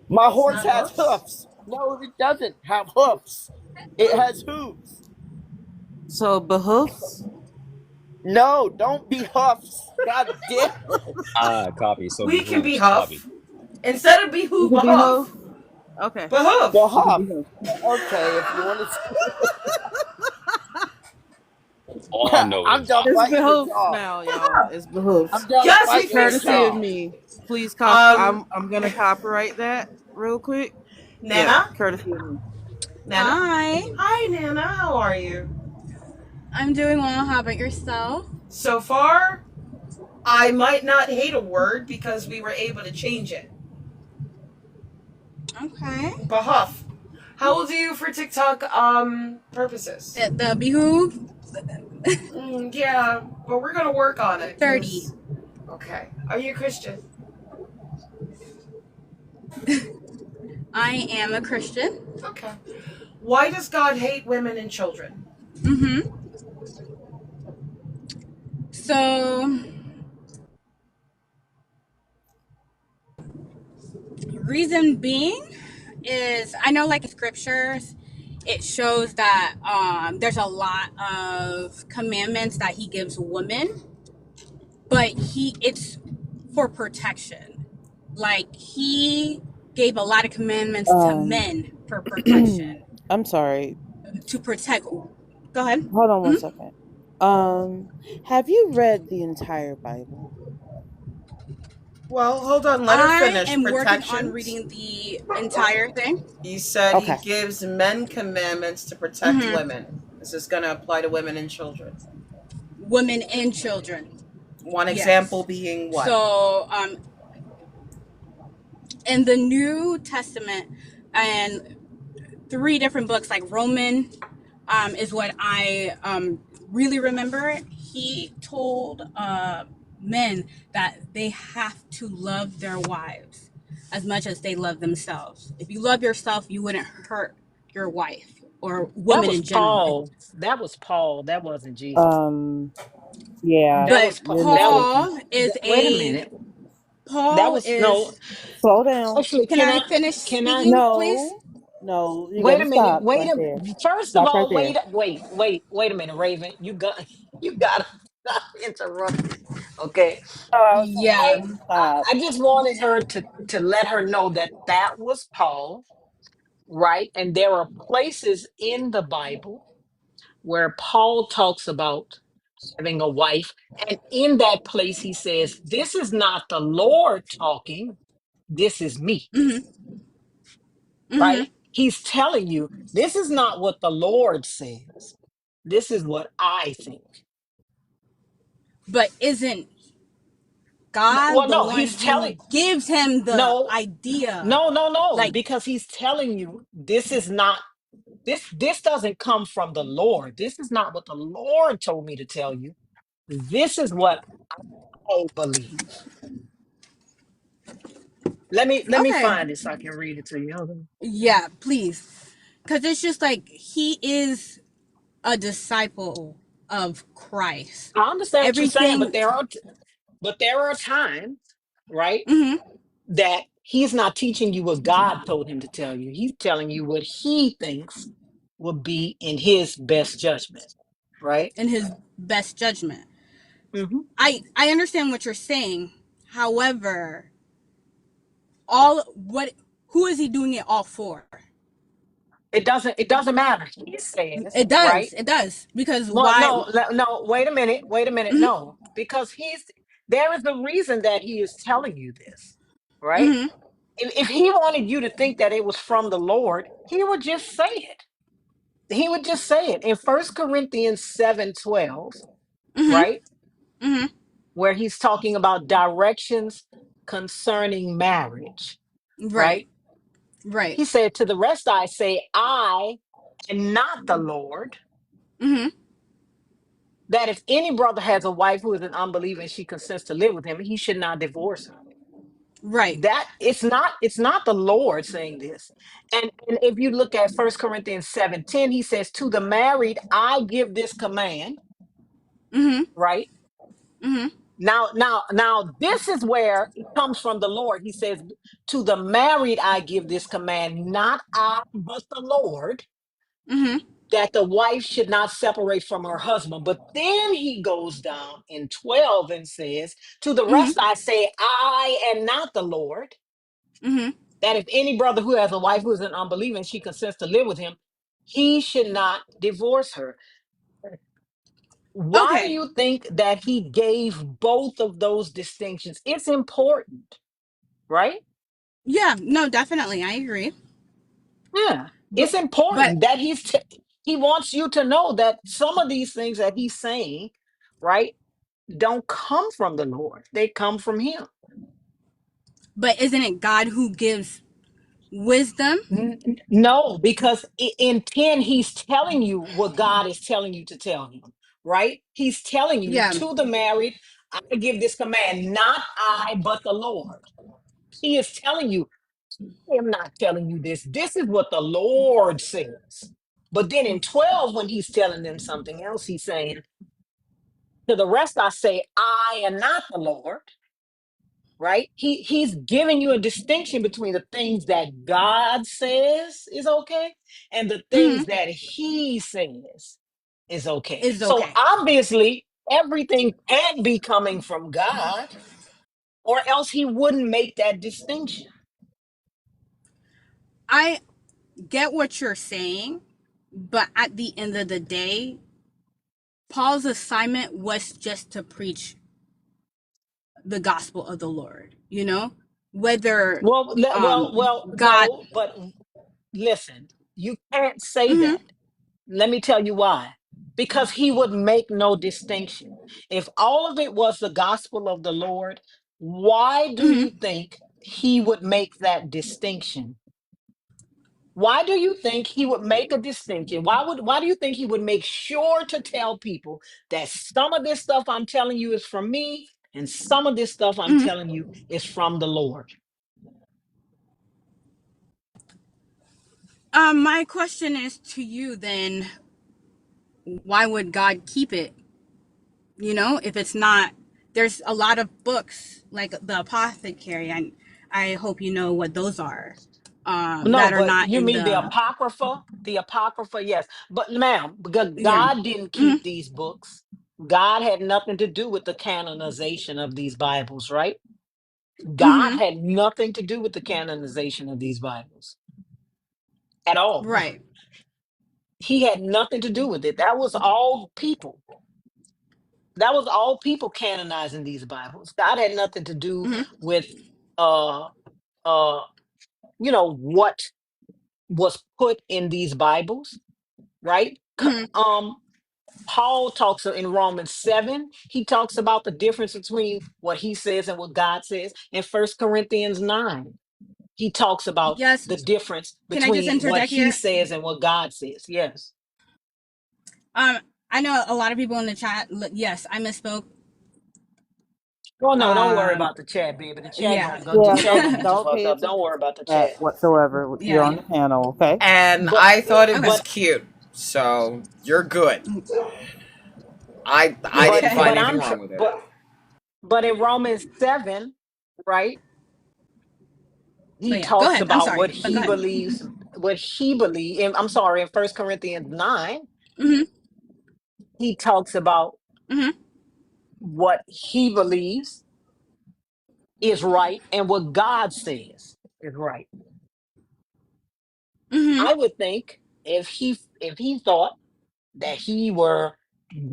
H: My horse has hoofs. No, it doesn't have hoofs. It has hooves.
R: So, behoofs?
H: No, don't be huffs. God damn it.
S: Copy. So
A: we can be huff. Instead of behoove, behuff.
R: Okay.
A: Behuff.
H: Behuff. Okay, if you want to.
S: All I know
H: I'm
S: is
H: done
I: It's
H: fighting with
I: behooves
H: y'all.
I: now, y'all. It's behooves.
H: I'm done
A: Yes, we
H: fighting
A: think
H: with
I: Courtesy of
A: so.
H: y'all.
I: me. Please
A: Um,
I: I'm gonna copyright that real quick. Yeah,
A: Nana?
I: courtesy of me.
A: Nana?
U: Hi,
A: Hi, Nana. How are you?
U: I'm doing well. How about yourself?
A: So far, I might not hate a word because we were able to change it.
U: Okay.
A: Bahuff. How old are you for TikTok purposes?
U: The behoove
A: Yeah, but we're gonna work on it.
U: 30.
A: Okay. Are you a Christian?
U: I am a Christian.
A: Okay. Why does God hate women and children?
U: Mm-hmm. So, reason being is I know like in scriptures it shows that there's a lot of commandments that he gives women, but it's for protection. Like he gave a lot of commandments to
R: Um,
U: men for protection,
R: I'm sorry.
U: to protect. Go ahead.
R: Hold on one
U: Mhm.
R: second. Have you read the entire Bible?
A: Well, hold on. Let her
U: I
A: finish.
U: am working on
A: Protections.
U: reading the entire thing.
A: He said he
R: Okay.
A: gives men commandments to protect
U: Hmm.
A: women. This is going to apply to women and children.
U: Women and children.
A: One example
U: Yes.
A: being what?
U: So, in the New Testament, and three different books, like Roman, is what I really remember. He told men that they have to love their wives as much as they love themselves. If you love yourself, you wouldn't hurt your wife or
P: That
U: women
P: was
U: in general.
P: Paul. That was Paul. That wasn't Jesus.
R: Um, yeah,
P: That was
U: But
P: Paul.
R: you're
P: That was.
R: mistaken.
U: Paul is
P: Wait a
U: a
P: minute. That
U: Paul
P: was no.
U: is.
R: Slow down.
P: Actually,
U: Can
P: can
U: I
P: I?
U: finish
P: Can I?
U: speaking, please?
R: No, no, you
P: Wait
R: gotta
P: a minute.
R: stop right there.
P: First of
R: Stop right
P: all,
R: there.
P: wait a minute, Raven. You got to stop interrupting. Okay.
R: Oh, I was telling
U: Yeah.
R: Raven to stop.
P: I just wanted her to let her know that that was Paul, right? And there are places in the Bible where Paul talks about having a wife, and in that place he says, "This is not the Lord talking. This is me."
U: Mm-hmm. Mm-hmm.
P: Right? He's telling you, this is not what the Lord says. This is what I think.
U: But isn't
P: Well,
U: God the
P: no,
U: one
P: he's telling,
U: who gives him the
P: no,
U: idea?
P: no,
U: Like,
P: because he's telling you this is not, this doesn't come from the Lord. This is not what the Lord told me to tell you. This is what I believe. Let me
U: okay,
P: find it so I can read it to you. Hold on.
U: yeah, please. Because it's just like he is a disciple of Christ.
P: I understand what you're saying,
U: Everything.
P: but there are times, right,
U: Mm-hmm.
P: that he's not teaching you what God told him to tell you. He's telling you what he thinks will be in his best judgment, right?
U: In his best judgment.
P: Hmm.
U: I understand what you're saying. However, all what who is he doing it all for?
P: It doesn't matter. He says,
U: It does.
P: right?
U: It does. Because
P: Well,
U: why?
P: no, wait a minute,
U: Mm-hmm.
P: no, because there is a reason that he is telling you this, right?
U: Mm-hmm.
P: If he wanted you to think that it was from the Lord, he would just say it. He would just say it in First Corinthians 7:12,
U: Mm-hmm.
P: right?
U: Mm-hmm.
P: Where he's talking about directions concerning marriage,
U: Right.
P: right?
U: Right.
P: He said, "To the rest I say, I and not the Lord,
U: Mm-hmm.
P: that if any brother has a wife who is an unbeliever and she consents to live with him, he should not divorce her."
U: Right.
P: That it's not the Lord saying this. And if you look at First Corinthians 7:10, he says, "To the married, I give this command,"
U: Mm-hmm.
P: right?
U: Mm-hmm.
P: Now, this is where it comes from the Lord. He says, "To the married, I give this command, not I, but the Lord,
U: Mm-hmm.
P: that the wife should not separate from her husband." But then he goes down in 12 and says, "To the
U: Mm-hmm.
P: rest, I say, I and not the Lord,
U: Mm-hmm.
P: that if any brother who has a wife who is an unbeliever and she consents to live with him, he should not divorce her." Why do
U: Okay.
P: you think that he gave both of those distinctions? It's important, right?
U: Yeah, no, definitely. I agree.
P: Yeah,
U: But
P: it's
U: but
P: important that he wants you to know that some of these things that he's saying, right, don't come from the Lord. They come from him.
U: but isn't it God who gives wisdom?
P: No, because in 10, he's telling you what God is telling you to tell him, right? He's telling you
U: Yeah.
P: to the married, I give this command, not I, but the Lord. He is telling you, I am not telling you this. This is what the Lord says. But then in 12, when he's telling them something else, he's saying, to the rest, I say, I am not the Lord, right? He's giving you a distinction between the things that God says is okay and the
U: Hmm.
P: things that he says is okay.
U: Is
P: So
U: okay.
P: obviously, everything can't be coming from God, or else he wouldn't make that distinction.
U: I get what you're saying, but at the end of the day, Paul's assignment was just to preach the gospel of the Lord, you know? Whether God.
P: no, but listen, you can't say
U: Hmm.
P: that. Let me tell you why. Because he would make no distinction. If all of it was the gospel of the Lord, why do
U: Hmm.
P: you think he would make that distinction? Why do you think he would make a distinction? Why do you think he would make sure to tell people that some of this stuff I'm telling you is from me and some of this stuff I'm
U: Hmm.
P: telling you is from the Lord?
U: My question is to you then, why would God keep it? You know, if it's not, there's a lot of books like the Apothecary, and I hope you know what those are,
P: No,
U: that are
P: but
U: not
P: you
U: in
P: mean the
U: the.
P: Apocrypha? The Apocrypha, yes. But ma'am, because
U: Yeah.
P: God didn't
U: Hmm.
P: keep these books. God had nothing to do with the canonization of these Bibles, right? God
U: Hmm.
P: had nothing to do with the canonization of these Bibles at all.
U: Right.
P: He had nothing to do with it. That was all people. That was all people canonizing these Bibles. God had nothing to do
U: Hmm.
P: with uh uh what was put in these Bibles, right?
U: Hmm.
P: Paul talks in Romans 7, he talks about the difference between what he says and what God says. In First Corinthians 9, he talks about
U: Yes.
P: the difference
U: Can I just
P: between what
U: interject
P: he
U: here?
P: says and what God says. Yes.
U: Um, I know a lot of people in the chat. Yes, I misspoke.
P: Oh no, don't worry
U: Um,
P: about the chat, baby. The chat
U: yeah.
P: the
R: Yeah,
P: chat
R: don't
P: gonna get you
R: don't
P: fucked
R: pay
P: up.
R: attention
P: Don't worry about the
R: to that
P: chat.
R: whatsoever. You're
U: Yeah.
R: on the panel, okay?
A: And
P: But
A: I thought it was
P: but
A: cute, so you're good. I didn't
U: Okay.
A: find
P: but
A: anything wrong with it.
P: but in Romans 7, right? He
U: But yeah, go
P: talks
U: ahead. I'm
P: about
U: sorry,
P: what
U: but go
P: he
U: ahead.
P: believes, I'm sorry, in First Corinthians 9,
U: Hmm.
P: he talks about
U: Hmm.
P: what he believes is right and what God says is right.
U: Hmm.
P: I would think if he thought that he were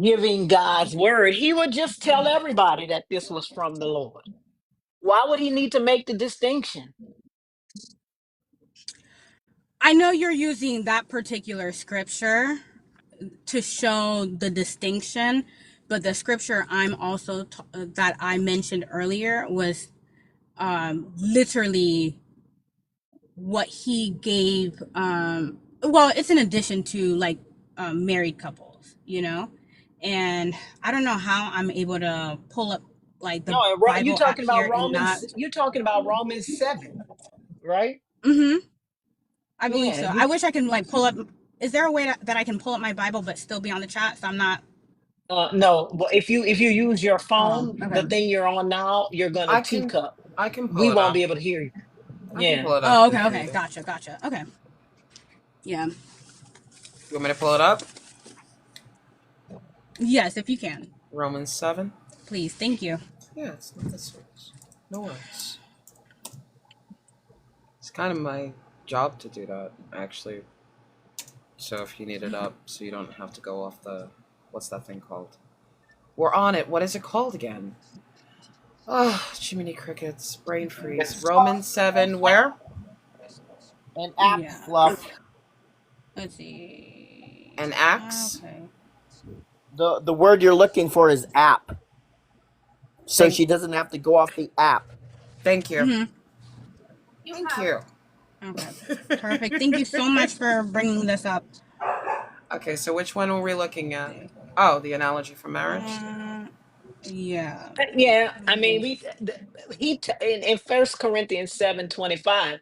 P: giving God's word, he would just tell everybody that this was from the Lord. Why would he need to make the distinction?
U: I know you're using that particular scripture to show the distinction, but the scripture that I mentioned earlier was literally what he gave. Well, it's in addition to like married couples, you know, and I don't know how I'm able to pull up like the
P: No, you
U: Bible app
P: talking
U: here
P: about
U: and not.
P: Romans, you talking about Romans 7, right?
U: Hmm. I believe
P: Yeah,
U: so.
P: you
U: I wish I can like pull up. Is there a way that I can pull up my Bible but still be on the chat so I'm not?
P: no, but if you use your
U: Oh,
P: phone, the
U: okay.
P: thing you're on now, you're gonna
A: I can
P: teacup.
A: I can pull
P: We
A: it
P: won't
A: up.
P: be able to hear you.
A: I can
P: Yeah.
A: pull it up
U: Oh, okay,
A: if
U: okay.
A: needed.
U: Gotcha, gotcha. Okay. Yeah.
A: You want me to pull it up?
U: Yes, if you can.
A: Romans 7.
U: Please. Thank you.
A: Yeah, it's not this serious. No worries. It's kind of my job to do that, actually. So if you need it up, so you don't have to go off the, what's that thing called? We're on it. What is it called again? Oh, Jiminy Crickets. Brain freeze. Romans 7, where?
H: An app,
U: Yeah.
H: Fluff.
U: Let's see.
A: An axe?
U: Okay.
H: The word you're looking for is app. So she doesn't have to go off the app.
A: Thank you.
U: Mm-hmm.
A: Thank you.
U: Okay. Perfect. Thank you so much for bringing this up.
A: Okay, so which one were we looking at? Oh, the analogy for marriage?
U: Yeah.
P: Yeah, I mean, in First Corinthians 7:25,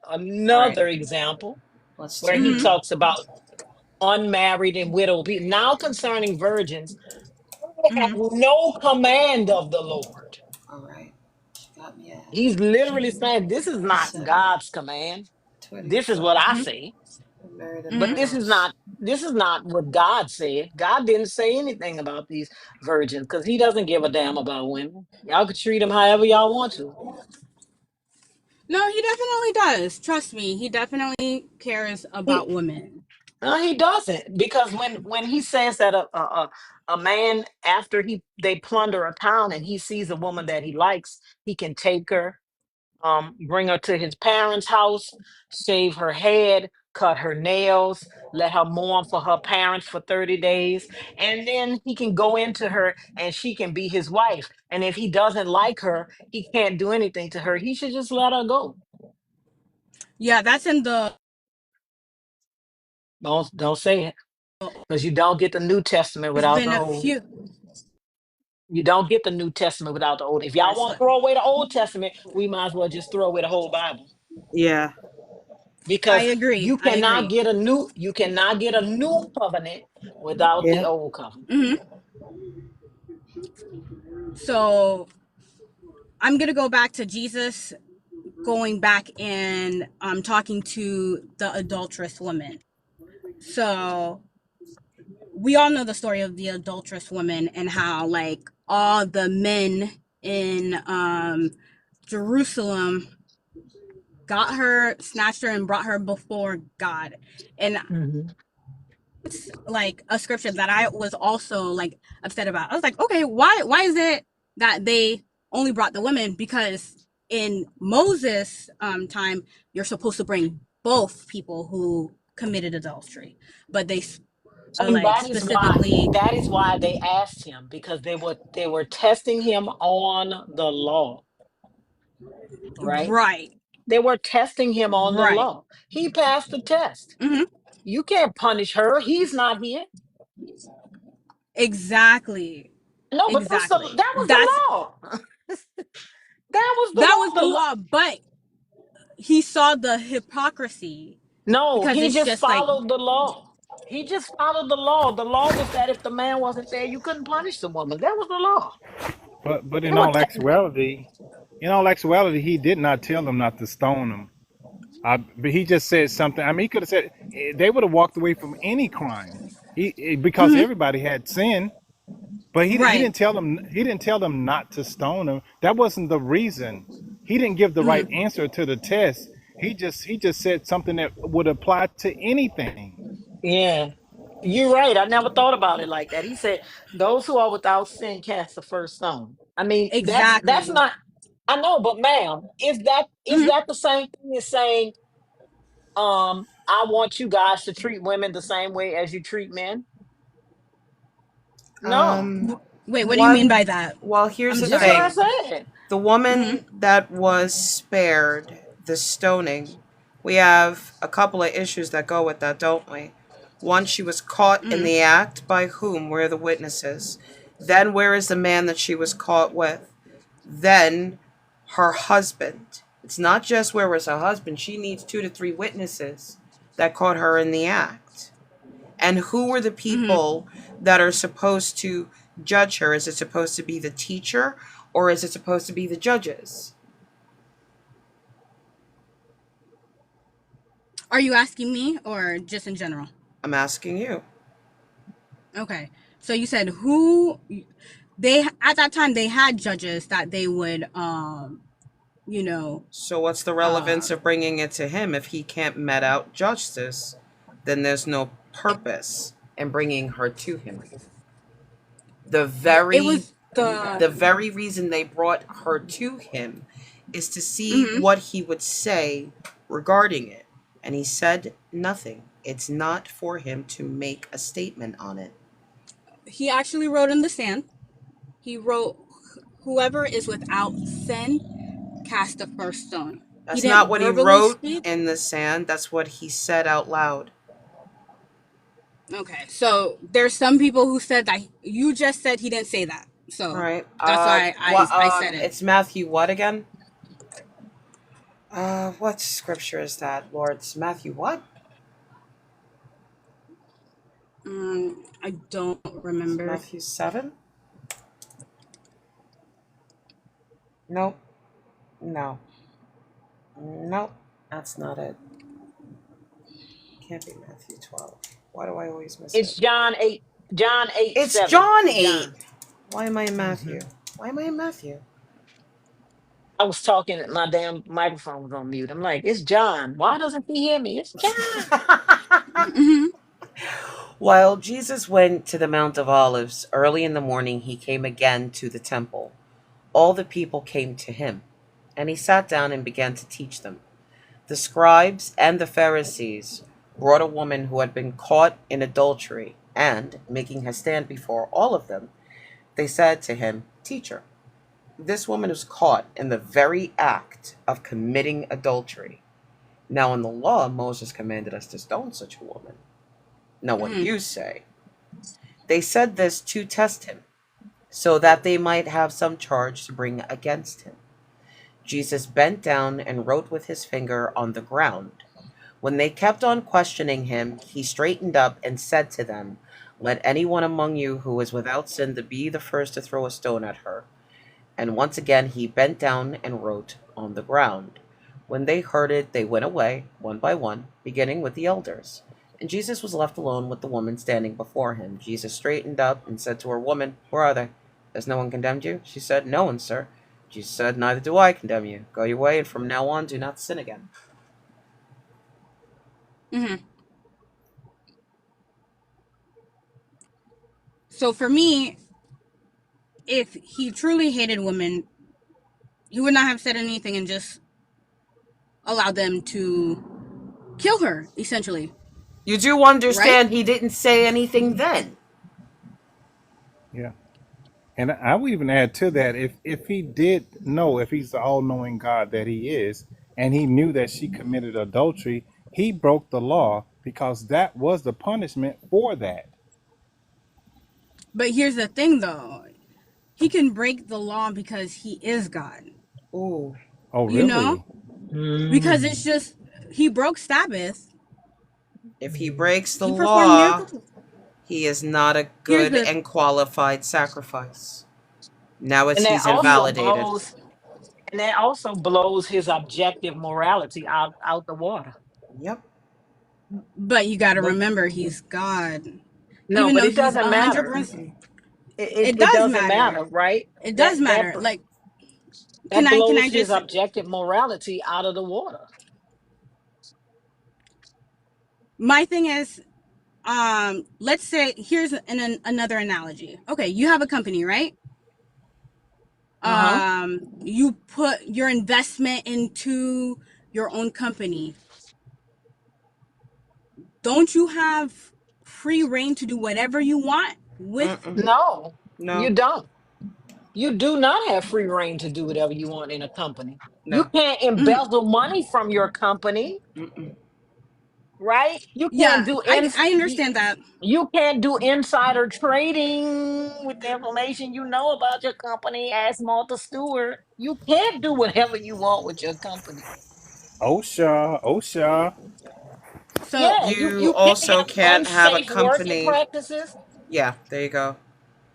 A: All right.
P: another example
A: Let's
P: where
A: take
P: he
A: it.
U: Mm-hmm.
P: talks about unmarried and widowed people. Now concerning virgins, they have
U: Mm-hmm.
P: no command of the Lord.
A: All right. She got me at
P: He's literally saying, this is not
A: 7,
P: God's command. This is
A: 25.
P: what I say.
A: Married and
P: But
A: widows.
P: this is not what God said. God didn't say anything about these virgins because he doesn't give a damn about women. Y'all could treat them however y'all want to.
U: No, he definitely does. Trust me, he definitely cares about women.
P: No, he doesn't, because when he says that a man, after they plunder a town and he sees a woman that he likes, he can take her, bring her to his parents' house, shave her head, cut her nails, let her mourn for her parents for 30 days, and then he can go into her and she can be his wife. And if he doesn't like her, he can't do anything to her. He should just let her go.
U: Yeah, that's in the.
P: Don't say it, because you don't get the New Testament
U: There's
P: without
U: been
P: the
U: a
P: Old.
U: few.
P: You don't get the New Testament without the Old. If y'all
U: Yes.
P: want to throw away the Old Testament, we might as well just throw away the whole Bible.
R: Yeah.
U: I
P: Because
U: agree. I agree.
P: you cannot get a new covenant without the
R: Yeah.
P: old covenant.
U: Mm-hmm. So I'm gonna go back to Jesus going back and talking to the adulterous woman. So we all know the story of the adulterous woman and how like all the men in Jerusalem got her, snatched her, and brought her before God. And
P: Mm-hmm.
U: it's like a scripture that I was also like upset about. I was like, okay, why is it that they only brought the women? Because in Moses' time, you're supposed to bring both people who committed adultery, but they
P: And
U: like specifically.
P: that is why they asked him, because they were testing him on the law, right?
U: Right,
P: They were testing him on the
U: right.
P: law. He passed the test.
U: Mm-hmm.
P: You can't punish her. He's not here.
U: Exactly,
P: No, but
U: exactly.
P: that was the law. That was the
U: That
P: law.
U: was the law, but he saw the hypocrisy
P: No,
U: because
P: he
U: it's
P: just
U: just like
P: followed the law. He just followed the law. The law was that if the man wasn't there, you couldn't punish the woman. That was the law.
M: But
P: They were
M: in all actuality, he did not tell them not to stone him. But he just said something. I mean, he could have said they would have walked away from any crime. Because
U: mhm,
M: everybody had sin. But he
U: right.
M: didn't tell them not to stone him. That wasn't the reason. He didn't give the right
U: Mhm.
M: answer to the test. He just said something that would apply to anything.
P: Yeah, you're right. I never thought about it like that. He said, "Those who are without sin cast the first stone." I mean, that's
U: Exactly.
P: not. I know, but ma'am, is
U: Mhm.
P: that the same thing as saying, I want you guys to treat women the same way as you treat men? No,
U: Wait, what do you mean
A: One,
U: by that?
A: well, here's
U: I'm
A: the
P: just what I
U: sorry.
A: thing.
P: said.
A: The
U: Mhm.
A: woman that was spared the stoning, we have a couple of issues that go with that, don't we? One, she was caught in
U: Mhm.
A: the act. By whom? Where are the witnesses? Then, where is the man that she was caught with? Then, her husband. It's not just where was her husband. She needs 2 to 3 witnesses that caught her in the act. And who were the
U: Mhm.
A: people that are supposed to judge her? Is it supposed to be the teacher or is it supposed to be the judges?
U: Are you asking me or just in general?
A: I'm asking you.
U: Okay. So you said who they at that time they had judges that they would you know
A: So, what's the
U: uh
A: relevance of bringing it to him if he can't met out justice? Then there's no purpose in bringing her to him. The
U: it
A: very
U: was
A: The very reason they brought her to him is to see
U: Mhm.
A: what he would say regarding it. And he said nothing. It's not for him to make a statement on it.
U: He actually wrote in the sand. He wrote, "Whoever is without sin, cast the first stone." He
A: That's not
U: didn't
A: what he
U: verbally
A: wrote
U: speak.
A: in the sand. That's what he said out loud.
U: Okay, so there's some people who said that you just said he didn't say that.
A: All
U: So
A: right.
U: that's why
A: What?
U: I said it.
A: It's Matthew. What again? What scripture is that, Lord? It's Matthew. What?
U: I don't
A: It's
U: remember.
A: Matthew 7. Nope. No. Nope. That's not it. Can't be Matthew 12. Why do I always miss
P: It's
A: it?
P: John 8. John 8
A: It's
P: 7.
A: John 8.
P: John.
A: Why am I in Matthew? Why am I in Matthew?
P: I was talking, my damn microphone was on mute. I'm like, it's John. Why doesn't he hear me? It's John.
U: Mhm.
A: While Jesus went to the Mount of Olives early in the morning, he came again to the temple. All the people came to him, and he sat down and began to teach them. The scribes and the Pharisees brought a woman who had been caught in adultery, and, making her stand before all of them, they said to him, "Teacher, this woman was caught in the very act of committing adultery. Now, in the law, Moses commanded us to stone such a woman. Now, what do
U: Mhm.
A: you say?" They said this to test him, so that they might have some charge to bring against him. Jesus bent down and wrote with his finger on the ground. When they kept on questioning him, he straightened up and said to them, "Let anyone among you who is without sin to be the first to throw a stone at her." And once again he bent down and wrote on the ground. When they heard it, they went away, one by one, beginning with the elders. And Jesus was left alone with the woman standing before him. Jesus straightened up and said to her, "Woman, where are they? Has no one condemned you?" She said, "No one, sir." Jesus said, "Neither do I condemn you. Go your way, and from now on do not sin again."
U: Mhm. So for me, if he truly hated women, he would not have said anything and just allowed them to kill her, essentially.
A: You do
U: Right?
A: understand he didn't say anything then.
M: Yeah. And I would even add to that, if he did know, if he's the all-knowing God that he is, and he knew that she committed adultery, he broke the law because that was the punishment for that.
U: But here's the thing, though. He can break the law because he is God.
A: Ooh.
M: Oh,
U: You know?
M: really?
U: Because it's
P: Mm.
U: just, he broke Sabbath.
A: If he breaks the
U: He performed
A: law,
U: miracles.
A: he is not a
U: Here's
A: good
U: the,
A: and qualified sacrifice. Now
P: And
A: he's
P: that also
A: invalidated.
P: blows and that also blows his objective morality out the water.
A: Yep.
U: but you got to
P: But
U: remember, he's God.
P: no,
U: Even
P: but
U: though
P: it
U: he's
P: doesn't
U: a hundred
P: matter.
U: percent,
P: It
U: it
P: it
U: does
P: doesn't
U: matter.
P: matter, right?
U: It
P: That
U: does
P: that
U: matter. Like,
P: that
U: can
P: blows
U: I
P: his
U: just
P: objective morality out of the water.
U: my thing is, let's say here's another analogy. Okay, you have a company, right?
P: Uh-huh.
U: You put your investment into your own company. Don't you have free reign to do whatever you want with?
A: Mm-mm.
P: No, you
A: No.
P: don't. You do not have free reign to do whatever you want in a company. You
A: No.
P: can't
U: Mhm.
P: embezzle money from your company,
A: Mm-mm.
P: right? You can't
U: Yeah,
P: do
U: I understand that.
P: you can't do insider trading with the information you know about your company as Martha Stewart. You can't do whatever you want with your company.
M: OSHA, OSHA.
U: So
P: Yeah,
A: You
P: you can't
A: also
P: have
A: can't have a
P: unsafe working
A: company.
P: practices.
A: Yeah, there you go.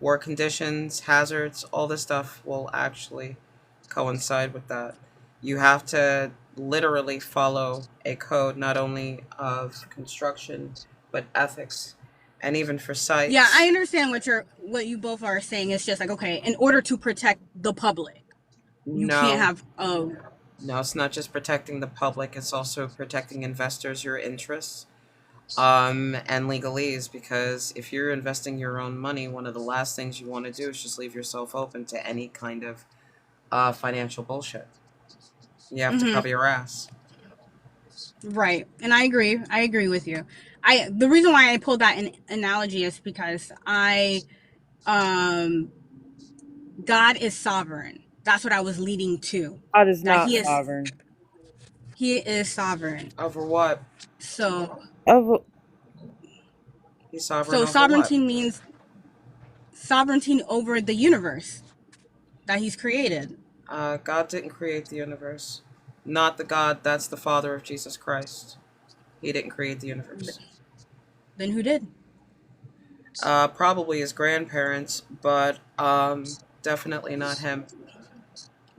A: Work conditions, hazards, all this stuff will actually coincide with that. You have to literally follow a code not only of construction but ethics, and even for
U: yeah, I
A: sites.
U: understand what you both are saying. It's just like, okay, in order to protect the public, you can't
A: No,
U: have
A: no, it's not just protecting the public, it's also protecting investors, your interests. and legalese, because if you're investing your own money, one of the last things you want to do is just leave yourself open to any kind of financial bullshit. You have to cover your ass.
U: Right. And I agree with you. The reason why I pulled that analogy is because God is sovereign. That's what I was leading to.
R: God is
U: That
R: not sovereign.
U: he is sovereign.
A: Over what?
U: So
R: Of
A: He's sovereign over what?
U: sovereignty means sovereignty over the universe that he's created.
A: God didn't create the universe. Not the God that's the Father of Jesus Christ. He didn't create the universe.
U: Then who did?
A: Probably his grandparents, but definitely not him.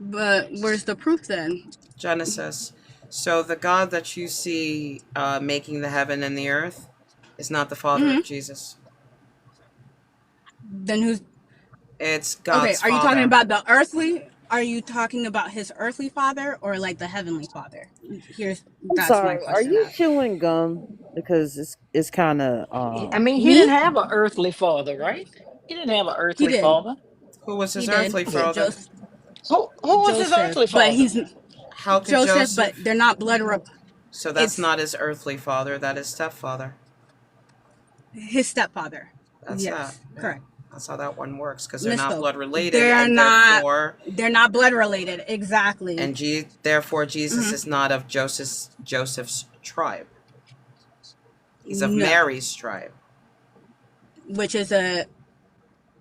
U: But where's the proof then?
A: Genesis. So the God that you see making the heaven and the earth is not the Father of Jesus.
U: Then who's
A: It's
U: okay?
A: God's
U: Are you talking
A: Father.
U: about the earthly? Are you talking about his earthly father or like the heavenly father?
R: I'm
U: That's my
R: sorry. Are
U: question.
R: you chewing gum? Because it's kind of
P: I mean, he didn't
U: Me?
P: have an earthly father, right? He didn't have an
U: He
P: earthly
U: did.
P: father.
A: Who was
U: He
A: his
U: did.
A: earthly father?
P: Who was his
U: Joseph,
P: earthly
U: but
P: father?
U: he's
A: How could
U: Joseph, but
A: Joseph?
U: they're not blood.
A: So that's
U: It's
A: not his earthly father. That is stepfather.
U: his stepfather.
A: That's that.
U: Yes,
A: Yeah.
U: correct.
A: That's how that one works, because they're not
U: Misspoke.
A: blood related,
U: They're
A: and
U: not.
A: therefore,
U: They're not blood related. Exactly.
A: therefore, Jesus is not of Joseph's tribe. He's of
U: No,
A: Mary's tribe.
U: which is a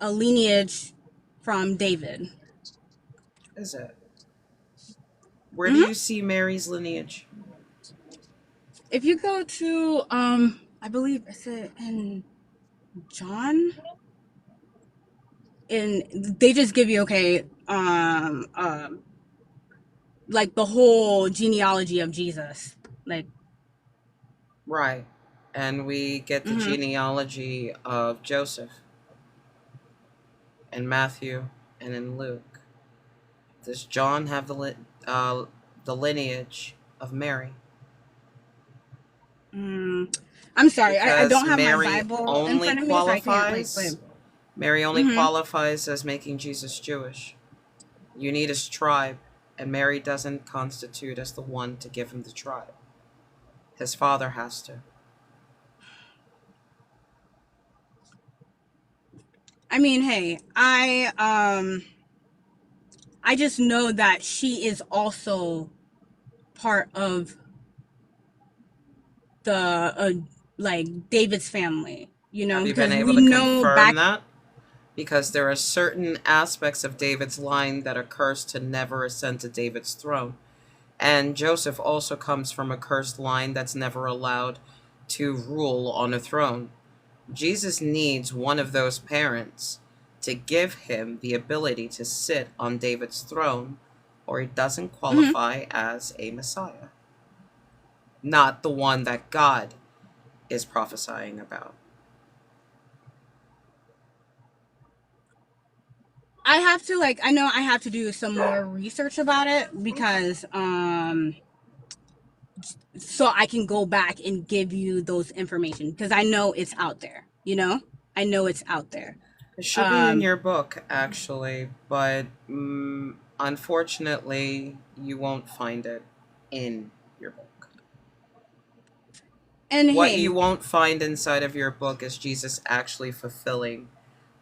U: lineage from David.
A: Is it? Where do you see Mary's lineage?
U: If you go to I believe it's in John, and they just give you like the whole genealogy of Jesus, like
A: Right. And we get the genealogy of Joseph in Matthew and in Luke. Does John have the lineage of Mary?
U: I'm sorry, I
A: Because
U: don't have my
A: Mary
U: Bible in
A: only
U: front of me, so I can't like
A: qualifies. Mary only qualifies as making Jesus Jewish. You need his tribe, and Mary doesn't constitute as the one to give him the tribe. His father has to.
U: I mean, hey, I just know that she is also part of the like David's family,
A: Have you been
U: because
A: able
U: we
A: to
U: know
A: confirm
U: back.
A: that? Because there are certain aspects of David's line that are cursed to never ascend to David's throne. And Joseph also comes from a cursed line that's never allowed to rule on a throne. Jesus needs one of those parents to give him the ability to sit on David's throne, or he doesn't qualify as a Messiah. Not the one that God is prophesying about.
U: I have to I know I have to do some more research about it, because so I can go back and give you those information, because I know it's out there, I know it's out there.
A: It should be in your book, actually, but unfortunately, you won't find it in your book.
U: And
A: What
U: hey,
A: you won't find inside of your book is Jesus actually fulfilling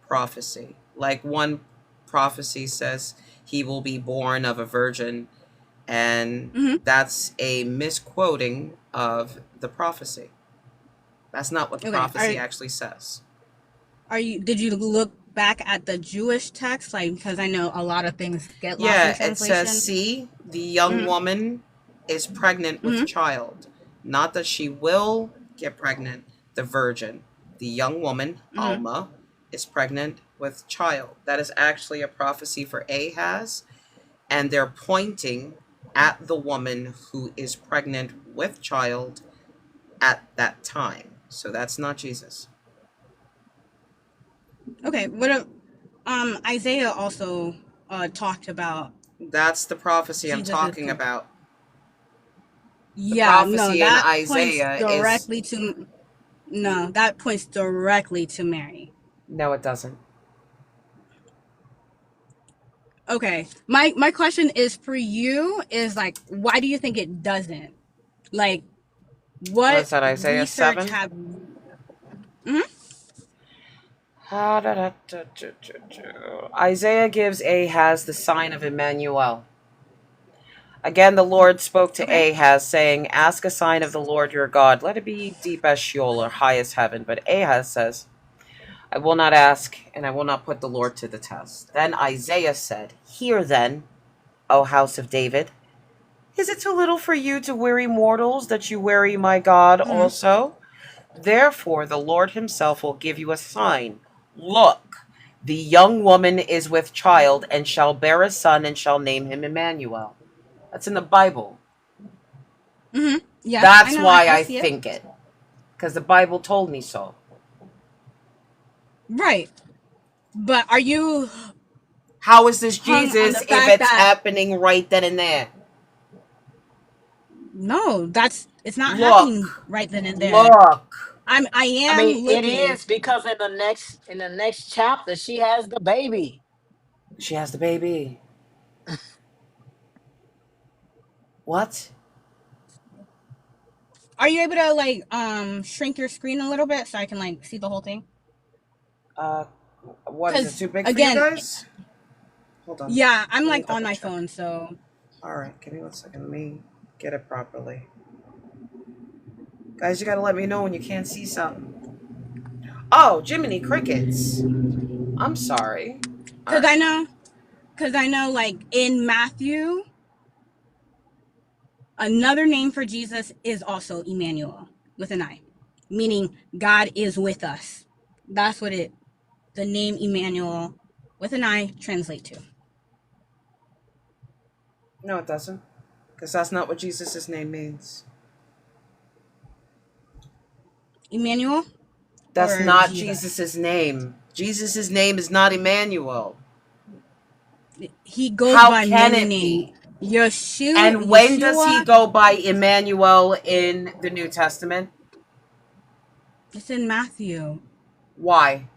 A: prophecy. Like one prophecy says he will be born of a virgin, and that's a misquoting of the prophecy. That's not what the
U: okay,
A: prophecy actually says.
U: did you look back at the Jewish text, because I know a lot of things get lost in
A: Yeah, it says,
U: translation.
A: see, the young woman is pregnant with child. Not that she will get pregnant, the virgin. The young woman, Alma, is pregnant with child. That is actually a prophecy for Ahaz, and they're pointing at the woman who is pregnant with child at that time. So that's not Jesus.
U: Okay, what Isaiah also talked about
A: That's the prophecy I'm
U: Jesus'
A: talking about. The
U: Yeah, no,
A: prophecy in
U: that points
A: Isaiah is
U: directly to. No, that points directly to Mary.
A: No, it doesn't.
U: Okay. My question is for you is like, why do you think it doesn't? Like,
A: What
U: what
A: is that, Isaiah
U: research
A: 7?
U: have? Mhm.
A: Isaiah gives Ahaz the sign of Emmanuel. Again, the Lord spoke to
U: Okay.
A: Ahaz, saying, "Ask a sign of the Lord your God. Let it be deep as Sheol or high as heaven." But Ahaz says, "I will not ask, and I will not put the Lord to the test." Then Isaiah said, "Hear then, O house of David. Is it too little for you to weary mortals, that you weary my God
U: Mhm.
A: also? Therefore the Lord himself will give you a sign. Look, the young woman is with child, and shall bear a son, and shall name him Emmanuel." That's in the Bible.
U: Mhm. Yeah, I
A: That's
U: know.
A: why
U: I
A: I
U: see it.
A: think it. Because the Bible told me so.
U: Right. But are you
A: How is this
U: hung on the
A: Jesus if
U: fact
A: it's
U: that
A: happening right then and there?
U: no, it's not happening
A: Look.
U: right then and there.
A: Look.
U: I
P: I
U: am
P: mean, it
U: looking.
P: is because in the next chapter she has the baby.
A: She has the baby. What?
U: Are you able to like shrink your screen a little bit so I can like see the whole thing?
A: Uh, what is it,
U: Because
A: too big for you
U: again,
A: guys? Hold on.
U: yeah, I'm
A: Let me
U: like on
A: double
U: my
A: check.
U: phone, so
A: Alright, give me 1 second. Let me get it properly. Guys, you gotta let me know when you can't see something. Oh, Jiminy Crickets. I'm sorry.
U: because
A: Alright.
U: I know like in Matthew, another name for Jesus is also Emmanuel with an I, meaning God is with us. That's what the name Emmanuel with an I translate to.
A: No, it doesn't. Because that's not what Jesus' name means.
U: Emmanuel
A: That's
U: or
A: not
U: Jesus.
A: Jesus' name. Jesus' name is not Emmanuel.
U: He goes
A: How
U: by
A: can
U: many
A: it
U: names.
A: be? And when does he
U: Yeshua.
A: go by Emmanuel in the New Testament?
U: It's in Matthew.
A: Why?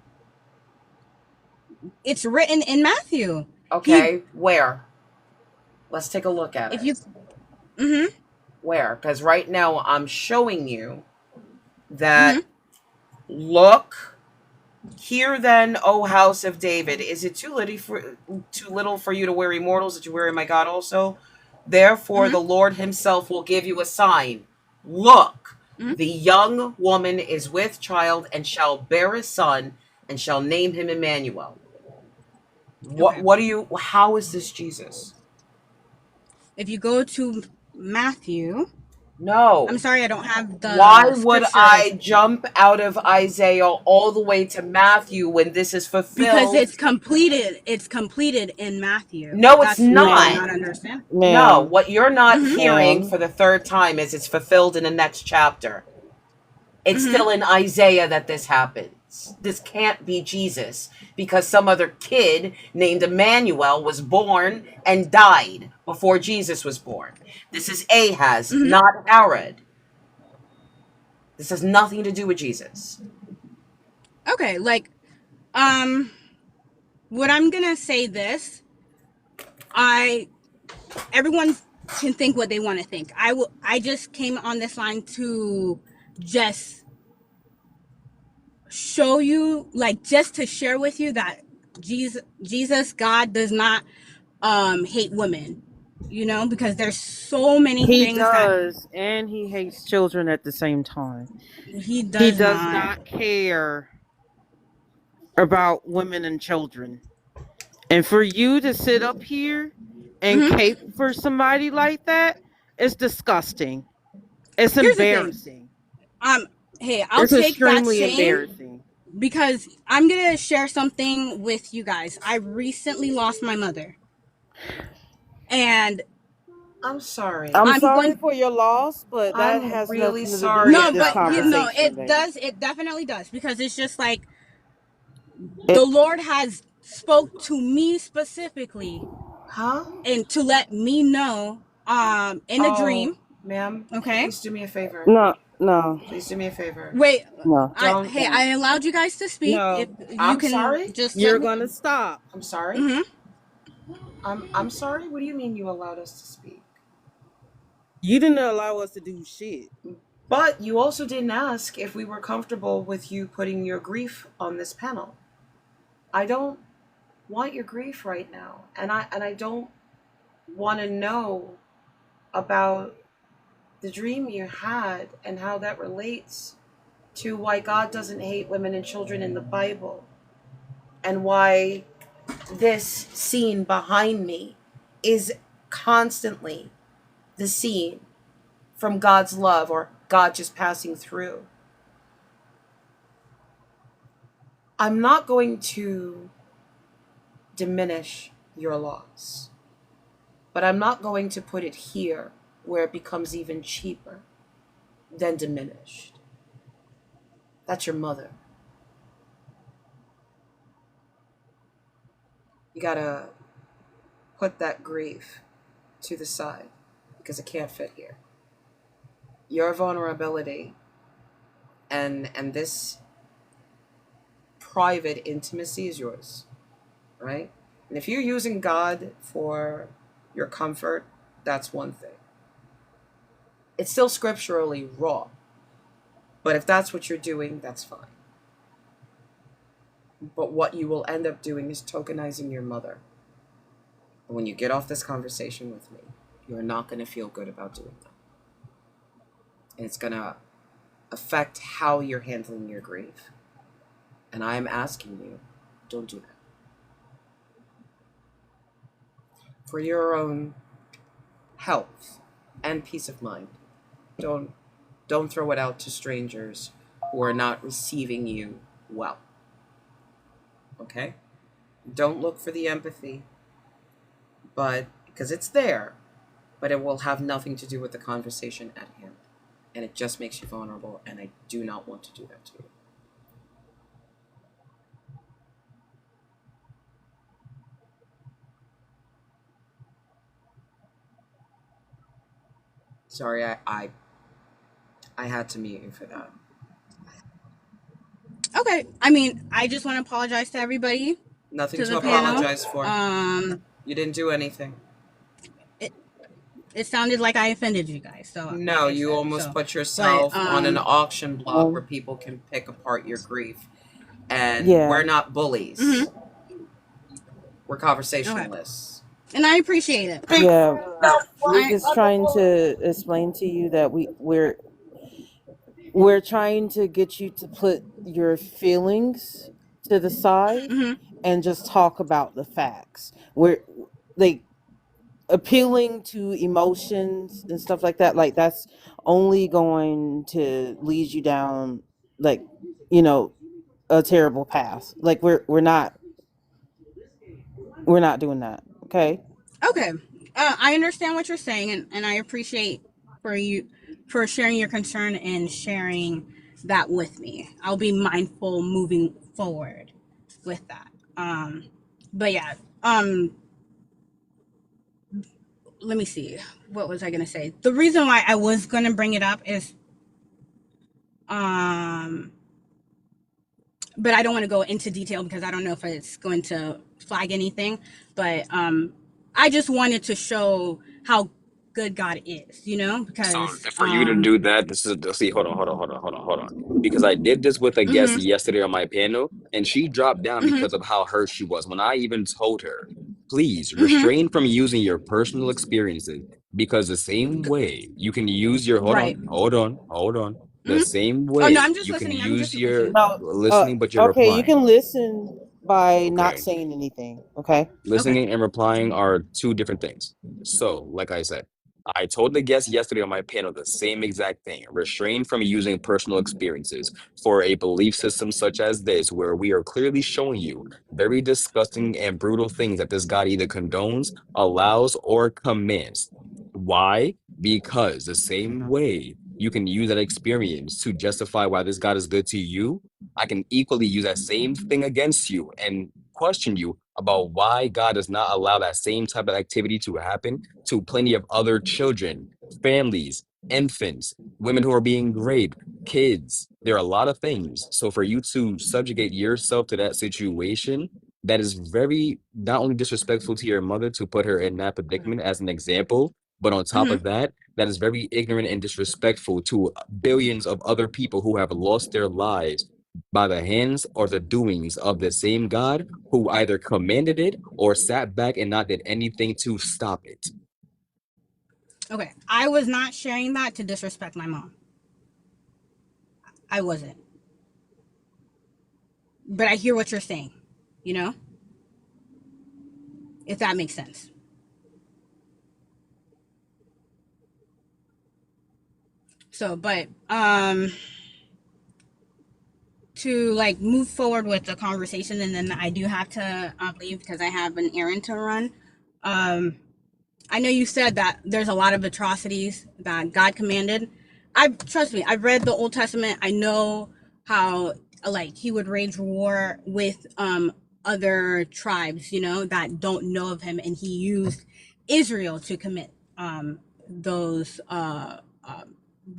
U: It's written in Matthew. He,
A: Okay, where? Let's take a look at
U: if
A: it.
U: you, mm-hmm,
A: Where? Because right now I'm showing you
U: mm-hmm.
A: that, look, hear then, O house of David, is it too little for you to weary mortals, that you weary my God also? Therefore
U: Mm-hmm.
A: the Lord himself will give you a sign. Look,
U: Mm-hmm.
A: the young woman is with child, and shall bear a son, and shall name him Emmanuel.
U: Okay.
A: How is this Jesus?
U: If you go to Matthew, I'm
A: No.
U: sorry, I don't have
A: Why
U: the
A: would
U: scriptures
A: I jump out of Isaiah all the way to Matthew when this is
U: because
A: fulfilled?
U: it's completed. It's completed in Matthew.
A: No, it's
U: That's what I'm
A: not.
U: not understanding.
A: No,
R: Ma'am,
A: what you're not
U: Mm-hmm.
A: hearing
R: ma'am.
A: for the third time is it's fulfilled in the next chapter. It's
U: Mm-hmm.
A: still in Isaiah that this happens. This can't be Jesus because some other kid named Emmanuel was born and died before Jesus was born. This is Ahaz,
U: Mm-hmm.
A: not Herod. This has nothing to do with Jesus.
U: Okay, like, um, what I'm gonna say this, I everyone can think what they want to think. I just came on this line to just show you, like, just to share with you that Jesus God does not hate women, because there's so many
R: He
U: things that
R: does, and he hates children at the same time.
U: he
R: He
U: does
R: does
U: not.
R: not care about women and children. And for you to sit up here and
U: Hmm.
R: cape for somebody like that, it's disgusting. It's
U: Here's the thing.
R: embarrassing.
U: Um, hey, I'll
R: It's
U: take that
R: extremely
U: same
R: embarrassing.
U: because I'm gonna share something with you guys. I recently lost my mother, and
A: I'm sorry.
R: I'm
U: I'm
R: sorry
U: going.
R: for your loss, but that
A: I'm
R: has
A: really
R: nothing to do
A: sorry
U: No,
R: with this
U: but
A: about that.
U: no,
R: conversation,
U: it
R: baby.
U: does. It definitely does because it's just like
R: It,
U: the Lord has spoke to me specifically
A: Huh?
U: and to let me know in a
A: Oh,
U: dream.
A: ma'am,
U: Okay.
A: please do me a favor.
R: no.
G: No.
A: Please do me a favor.
U: Wait,
G: No.
A: Don't.
U: I allowed you guys to speak. If
I: No,
U: you
A: I'm
U: can
A: sorry.
U: just let
I: you're
U: me.
I: gonna stop.
A: I'm sorry.
U: Hmm.
A: I'm sorry. What do you mean you allowed us to speak?
I: You didn't allow us to do shit.
A: But you also didn't ask if we were comfortable with you putting your grief on this panel. I don't want your grief right now, and I don't want to know about the dream you had and how that relates to why God doesn't hate women and children in the Bible, and why this scene behind me is constantly the scene from God's love or God just passing through. I'm not going to diminish your loss, but I'm not going to put it here where it becomes even cheaper than diminished. That's your mother. You gotta put that grief to the side because it can't fit here. Your vulnerability and this private intimacy is yours, right? And if you're using God for your comfort, that's one thing. It's still scripturally wrong. But if that's what you're doing, that's fine. But what you will end up doing is tokenizing your mother. And when you get off this conversation with me, you're not going to feel good about doing that. And it's going to affect how you're handling your grief. And I'm asking you, don't do that. For your own health and peace of mind, don't throw it out to strangers who are not receiving you well. Okay? Don't look for the empathy, but because it's there, but it will have nothing to do with the conversation at hand. And it just makes you vulnerable, and I do not want to do that to you. Sorry, I had to mute you for that.
U: Okay. I mean, I just want to apologize to everybody,
A: Nothing
U: to
A: to
U: the panel.
A: apologize for. You didn't do anything.
U: It sounded like I offended you guys. So
A: No,
U: like I
A: you
U: said,
A: almost
U: so,
A: put yourself
U: but
A: on an auction block where people can pick apart your grief. And
G: Yeah.
A: we're not bullies.
U: Mhm.
A: We're conversationalists.
U: And I appreciate it.
G: Yeah. We're
U: I,
G: just trying to explain to you that we're trying to get you to put your feelings to the side and just talk about the facts. We're like appealing to emotions and stuff like that. Like that's only going to lead you down like, you know, a terrible path. Like we're not doing that. Okay?
U: okay. I understand what you're saying, and I appreciate for sharing your concern and sharing that with me. I'll be mindful moving forward with that. But yeah. Let me see. What was I gonna say? The reason why I was gonna bring it up is but I don't want to go into detail because I don't know if it's going to flag anything. But I just wanted to show how good God is,
S: So
U: because
S: for you to do that, this is see, hold on. Because I did this with a guest yesterday on my panel, and she dropped down because of how hurt she was. When I even told her, please refrain from using your personal experiences, because the same way you can use your
U: right.
S: hold on. The same
U: Oh no,
S: way
U: I'm just
S: you can
U: listening. I'm
S: use
U: just super cute.
S: your
G: No.
S: listening, but you're
G: Okay, you
S: replying.
G: can listen by not
S: Okay.
G: saying anything. Okay?
S: Listening and replying are two different things. So, like I said, I told the guest yesterday on my panel the same exact thing. Restrain from using personal experiences for a belief system such as this, where we are clearly showing you very disgusting and brutal things that this God either condones, allows, or commands. Why? Because the same way you can use that experience to justify why this God is good to you, I can equally use that same thing against you and question you about why God does not allow that same type of activity to happen to plenty of other children, families, infants, women who are being raped, kids. There are a lot of things. So for you to subjugate yourself to that situation, that is very not only disrespectful to your mother to put her in that predicament as an example, but on top of
U: Mm-hmm.
S: that, that is very ignorant and disrespectful to billions of other people who have lost their lives by the hands or the doings of the same God who either commanded it or sat back and not did anything to stop it.
U: Okay, I was not sharing that to disrespect my mom. I wasn't. But I hear what you're saying, you know? If that makes sense. So, but to like move forward with the conversation, and then I do have to leave because I have an errand to run. I know you said that there's a lot of atrocities that God commanded. I trust me, I've read the Old Testament. I know how like he would wage war with other tribes, you know, that don't know of him, and he used Israel to commit those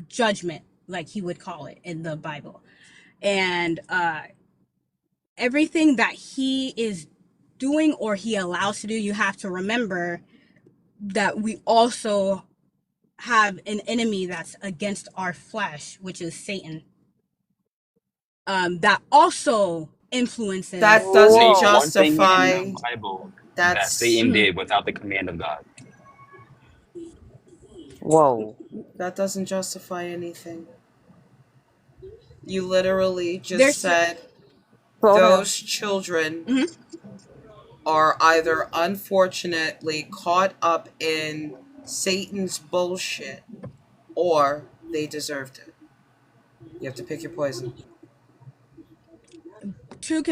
U: judgment, like he would call it in the Bible. And everything that he is doing or he allows to do, you have to remember that we also have an enemy that's against our flesh, which is Satan. That also influences.
A: That doesn't
S: Name one thing in the
A: justify.
S: Bible that
A: That's
S: Satan did without the command of God.
G: Whoa.
A: that doesn't justify anything. You literally just
U: There's
A: said
G: Slow down.
A: those children are either unfortunately caught up in Satan's bullshit or they deserved it. You have to pick your poison.
U: two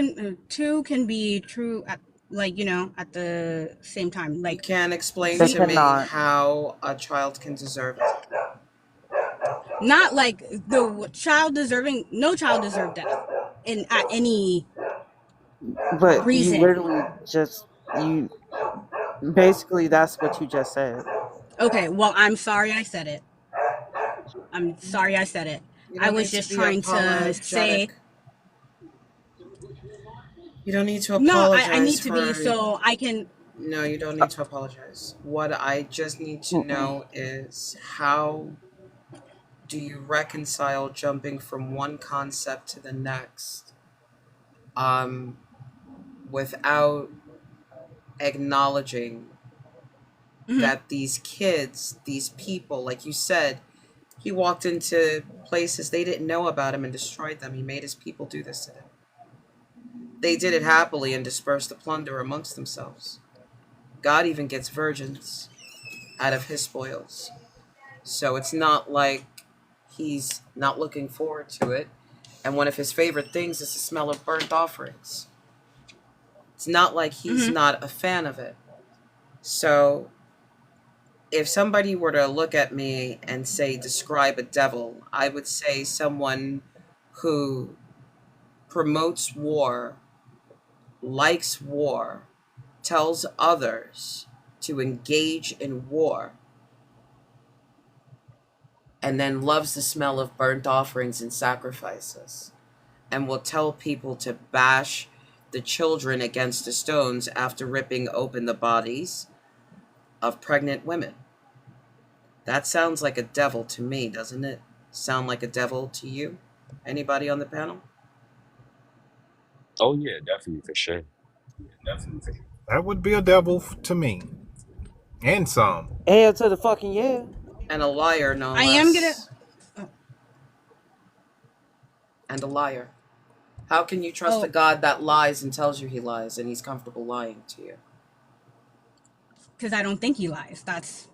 U: can be true at, like, you know, at the same time.
A: You
U: Like,
A: can't explain
G: They
A: to me
G: cannot.
A: how a child can deserve it.
U: not like the child deserving, no child deserved death in at any
G: But you
U: reason.
G: literally just you basically that's what you just said.
U: Okay, well, I'm sorry I said it. I'm sorry I said it.
A: You
U: I
A: don't
U: was
A: need to
U: just
A: be
U: trying to say
A: apologetic. You don't need to
U: no. I
A: apologize
U: need to be
A: for.
U: so I can.
A: No, you don't need to apologize. What I just need to know is how do you reconcile jumping from one concept to the next without acknowledging that these kids, these people, like you said, he walked into places they didn't know about him and destroyed them. He made his people do this to them. They did it happily and dispersed the plunder amongst themselves. God even gets virgins out of his spoils. So it's not like he's not looking forward to it. And one of his favorite things is the smell of burnt offerings. It's not like he's not a fan of it. So if somebody were to look at me and say, describe a devil, I would say someone who promotes war, likes war, tells others to engage in war, and then loves the smell of burnt offerings and sacrifices, and will tell people to bash the children against the stones after ripping open the bodies of pregnant women. That sounds like a devil to me, doesn't it? Sound like a devil to you? Anybody on the panel?
S: Oh yeah, definitely for sure.
M: That would be a devil to me. And some.
G: Hell to the fucking yeah.
A: And a liar, no
U: I am gonna.
A: less. And a liar. How can you trust a God that lies and tells you he lies and he's comfortable lying to you?
U: Because I don't think he lies. That's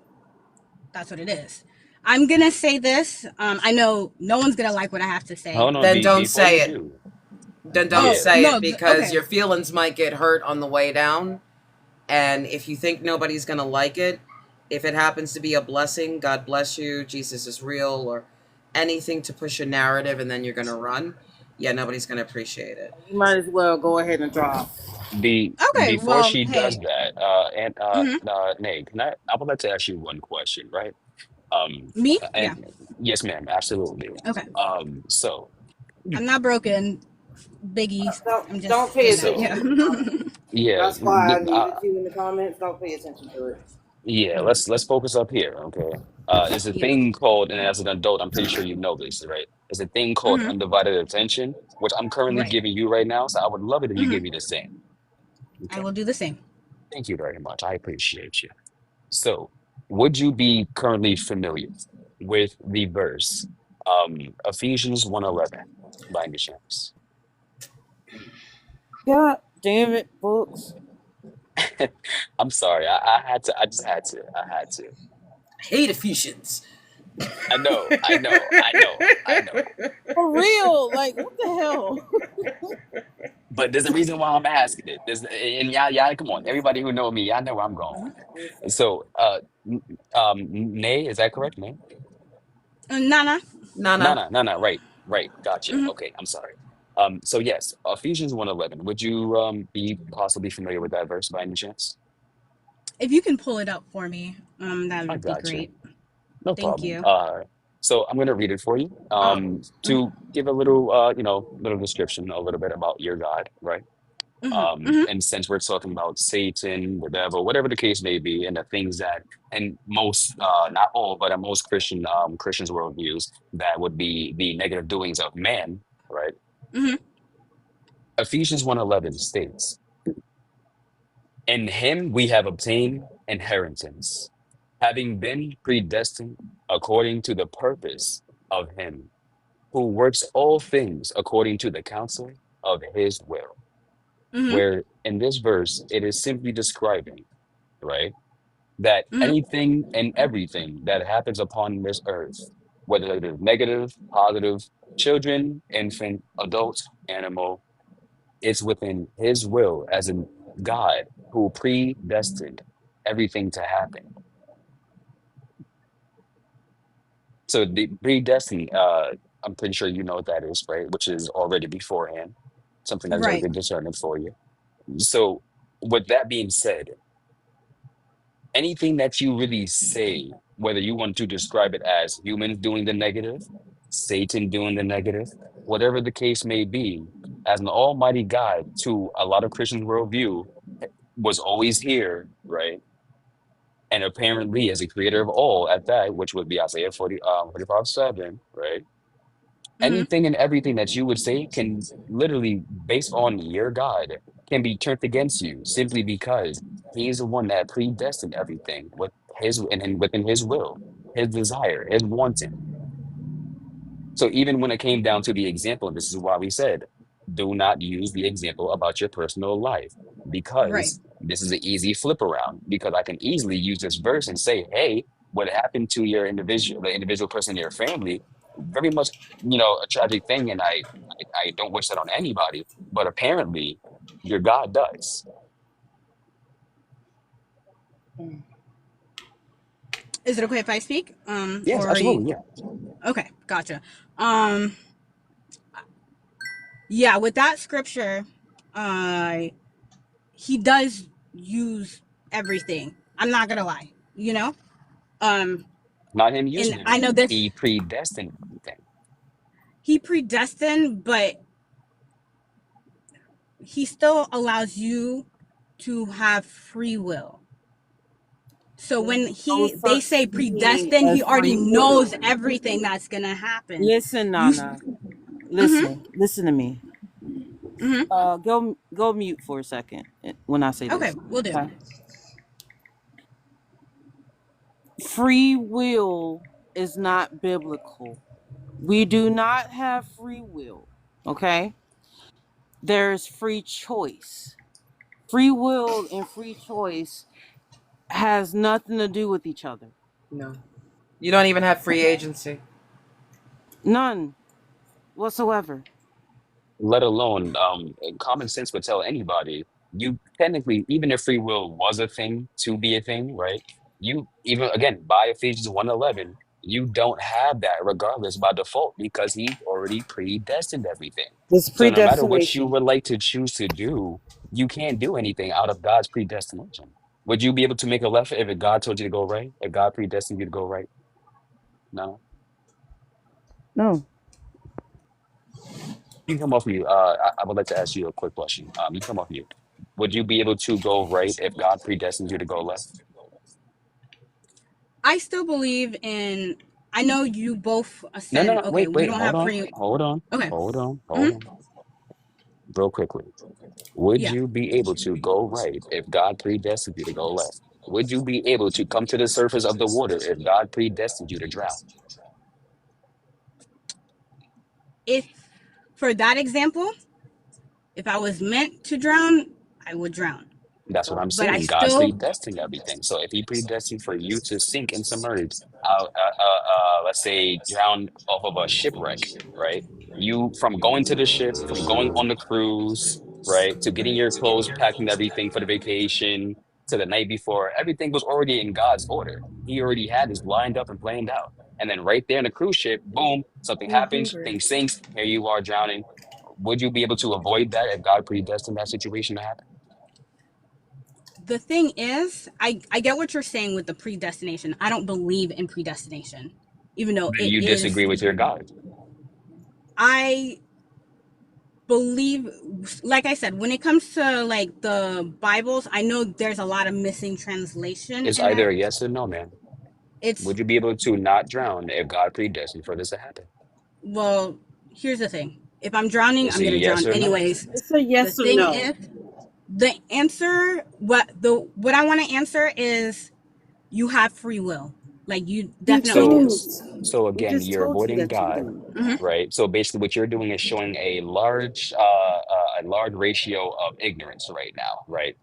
U: what it is. I'm gonna say this. I know no one's gonna like what I have to say.
S: Hold on,
A: Then don't
S: before
A: say
S: you
A: it.
S: do.
A: Then don't
S: Yeah.
A: say
U: no,
A: it because
U: okay.
A: your feelings might get hurt on the way down. And if you think nobody's going to like it, if it happens to be a blessing, God bless you, Jesus is real, or anything to push a narrative and then you're going to run, yeah, nobody's going to appreciate it.
G: You might as well go ahead and drop.
U: Okay,
S: Before
U: well,
S: she does
U: hey.
S: that, Nate, I would like to ask you one question, right?
U: Me?
S: And
U: Yeah.
S: yes, ma'am, absolutely.
U: Okay.
S: So
U: I'm not broken, Biggie. I'm
R: Don't
U: just
R: pay
U: saying that.
S: so
U: Yeah.
R: attention to the comment.
S: yeah,
R: That's why I muted you in the comments. Don't pay attention to it.
S: yeah. Let's focus up here, okay? There's a
U: Yeah.
S: thing called, and as an adult, I'm pretty sure you know this, right? There's a thing called
U: Mhm.
S: undivided attention, which I'm currently
U: Right.
S: giving you right now. So I would love it if you give
U: Mhm.
S: me the same.
U: I
S: Okay.
U: will do the same.
S: Thank you very much. I appreciate you. So, would you be currently familiar with the verse Ephesians 1:11 by any chance?
R: God damn it, books.
S: I'm sorry. I had to. I just had to. I had to.
A: I hate Ephesians.
S: I know. I know. I know. I know.
I: For real, like what the hell?
S: But there's a reason why I'm asking it. And yeah, come on. Everybody who know me, y'all know where I'm going. So, Nay, is that correct, Nay?
U: Nana.
S: No,
A: Nana.
S: no, no, no. Right, right. Gotcha.
U: Mhm.
S: Okay, I'm sorry. So yes, Ephesians 1:11. Would you be possibly familiar with that verse by any chance?
U: If you can pull it up for me, that
S: I
U: would be
S: got you.
U: great.
S: No
U: Thank
S: problem.
U: you.
S: So I'm gonna read it for you.
U: Mhm.
S: To give a little, little description, a little bit about your God, right?
U: Mhm. Mhm.
S: And since we're talking about Satan, the devil, whatever the case may be, and the things that, and most, not all, but in most Christians worldviews, that would be the negative doings of man, right?
U: Mhm.
S: Ephesians 1:11 states, "In him we have obtained inheritance, having been predestined according to the purpose of him who works all things according to the counsel of his will."
U: Mhm.
S: Where in this verse, it is simply describing, right, that
U: Mhm.
S: anything and everything that happens upon this earth, whether it is negative, positive, children, infant, adult, animal, it's within his will as in God who predestined everything to happen. So the predestined, I'm pretty sure you know what that is, right? Which is already beforehand, something that has already
U: Right.
S: been determined for you. So with that being said, anything that you really say, whether you want to describe it as humans doing the negative, Satan doing the negative, whatever the case may be, as an almighty God to a lot of Christians' worldview, was always here, right? And apparently, as a creator of all at that, which would be Isaiah 45:7, right?
U: Mhm.
S: Anything and everything that you would say can literally, based on your God, can be turned against you simply because he's the one that predestined everything with his and within his will, his desire, his wanting. So even when it came down to the example, and this is why we said, do not use the example about your personal life,
U: Right.
S: because this is an easy flip around. Because I can easily use this verse and say, hey, what happened to your individual, the individual person in your family, very much, a tragic thing, and I don't wish that on anybody. But apparently, your God does.
U: Is it okay if I speak?
S: Yes,
U: Or are you?
S: absolutely, yeah.
U: Okay, gotcha. Um, yeah, with that scripture, uh, he does use everything. I'm not gonna lie, you know. Um,
S: Not him
U: and
S: using
U: I know
S: everything.
U: this.
S: He predestined everything.
U: He predestined, but he still allows you to have free will. So when
R: No
U: they
R: such
U: say
R: thing
U: predestined, he
R: as
U: already
R: free
U: knows
R: will.
U: everything that's gonna happen.
R: Listen,
U: You.
R: Nana.
U: Mhm.
R: Listen to me.
U: Mhm.
R: Go mute for a second when I say
U: Okay,
R: this.
U: we'll do.
R: Okay. Free will is not biblical. We do not have free will. Okay? There's free choice. Free will and free choice has nothing to do with each other.
A: No. You don't even have free agency.
R: None whatsoever.
S: Let alone common sense would tell anybody, you technically, even if free will was a thing to be a thing, right, you even again by Ephesians 1:11, you don't have that regardless by default because he already predestined everything.
R: It's
S: So no matter what you
R: predestination.
S: would like to choose to do, you can't do anything out of God's predestination. Would you be able to make a left if God told you to go right, if God predestined you to go right? No.
R: No.
S: You can come off mute. I would like to ask you a quick question. You can come off mute. Would you be able to go right if God predestines you to go left?
U: I still believe in. I know you both
S: No, no,
U: said,
S: no.
U: okay,
S: Wait,
U: we
S: wait.
U: don't
S: Hold
U: have
S: on.
U: free.
S: Hold on.
U: Okay.
S: Hold on.
U: hmm
S: Hold on. Real quickly. Would
U: Yeah.
S: you be able to go right if God predestined you to go left? Would you be able to come to the surface of the water if God predestined you to drown?
U: If for that example, if I was meant to drown, I would drown.
S: That's what I'm
U: But I
S: saying. God
U: still.
S: predestined everything. So if He predestined for you to sink and submerge, let's say drown off of a shipwreck, right? You from going to the ship, from going on the cruise, right, to getting your clothes packed and everything for the vacation, to the night before, everything was already in God's order. He already had this lined up and planned out. And then right there in the cruise ship, boom, something
U: I'm
S: happens,
U: hungry.
S: thing sinks, here you are drowning. Would you be able to avoid that if God predestined that situation to happen?
U: The thing is, I get what you're saying with the predestination. I don't believe in predestination, even though
S: Then
U: it
S: you
U: is.
S: disagree with your God.
U: I believe, like I said, when it comes to like the Bibles, I know there's a lot of missing translation
S: It's
U: in
S: either
U: it.
S: a yes or no, man.
U: It's
S: Would you be able to not drown if God predestined for this to happen?
U: well, here's the thing. If I'm drowning,
S: It's
U: I'm
S: a
U: gonna
S: yes
U: drown
S: or no.
U: anyways.
R: It's a
U: The
R: yes or
U: thing
R: no.
U: is, the answer, what I want to answer is you have free will. Like you
R: You
U: definitely
S: So,
U: do.
R: don't.
S: so
R: We
S: again,
R: just
S: you're
R: told you
S: avoiding
R: that you
S: God,
R: don't.
U: hmm
S: right? So basically, what you're doing is showing a large ratio of ignorance right now, right?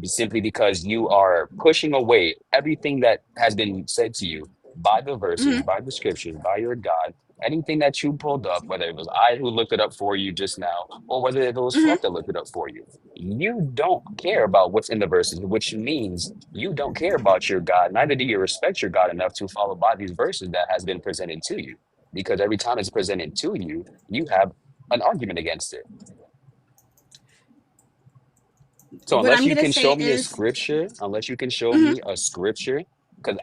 S: Simply because you are pushing away everything that has been said to you by the
U: hmm
S: verses, by the scriptures, by your God. Anything that you pulled up, whether it was I who looked it up for you just now, or whether it was
U: hmm
S: Fluff that looked it up for you, you don't care about what's in the verses, which means you don't care about your God. Neither do you respect your God enough to follow by these verses that has been presented to you. Because every time it's presented to you, you have an argument against it. So
U: What
S: unless
U: I'm
S: you
U: gonna
S: can
U: say
S: show me a
U: is,
S: scripture, unless you can show
U: hmm
S: me a scripture, because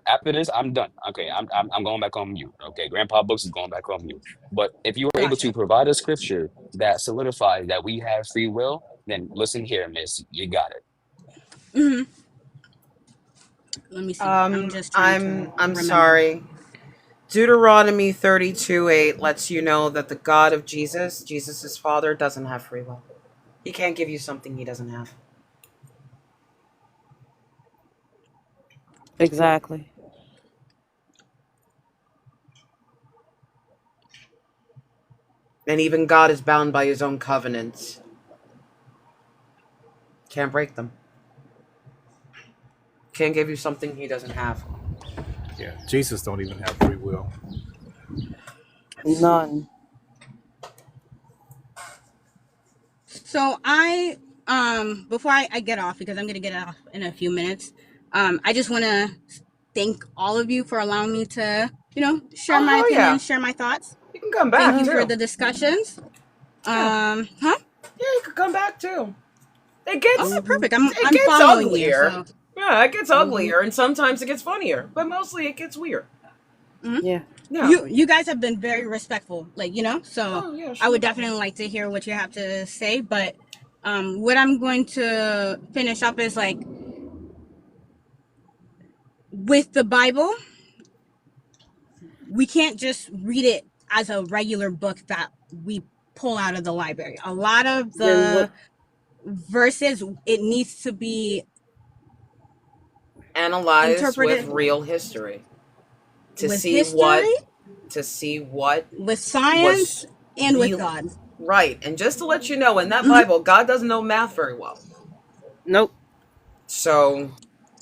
S: after this, I'm done. Okay, I'm going back on mute. Okay, Grandpa Books is going back on mute. But if you are able to
U: gotcha.
S: provide a scripture that solidifies that we have free will, then listen here, Miss, you got it.
U: hmm Let me see. I'm just trying to
A: I'm
U: remember.
A: sorry. Deuteronomy 32:8 lets you know that the God of Jesus' father, doesn't have free will. He can't give you something he doesn't have.
R: Exactly.
A: And even God is bound by his own covenants. Can't break them. Can't give you something he doesn't have.
M: Yeah, Jesus don't even have free will.
R: None.
U: So before I get off, because I'm gonna get off in a few minutes, I just wanna thank all of you for allowing me to, share
A: Oh,
U: my
A: hell yeah.
U: opinions, share my thoughts.
A: You can come
U: Thank
A: back,
U: you
R: Yeah.
U: for
A: too.
U: the discussions.
A: Yeah.
U: Huh?
A: Yeah, you could come back, too. It
U: Okay,
A: gets
R: Mm-hmm.
U: perfect.
A: it
U: I'm
A: gets
U: following you,
A: uglier.
U: so
A: Yeah, it gets
R: Mm-hmm.
A: uglier, and sometimes it gets funnier. But mostly it gets weird.
U: mhm.
R: Yeah.
A: Yeah.
U: You guys have been very respectful, so
A: Oh, yeah,
U: I
A: sure, no
U: would
A: problem.
U: definitely like to hear what you have to say. But what I'm going to finish up is like with the Bible, we can't just read it as a regular book that we pull out of the library. A lot of
R: Then
U: the
R: what?
U: verses, it needs to be
A: Analyze with
U: interpreted
A: real history to
U: with
A: see what
U: history, with science,
A: was
U: and with
A: real.
U: God.
A: Right. And just to let you know, in that
U: hmm
A: Bible, God doesn't know math very well.
R: Nope.
A: So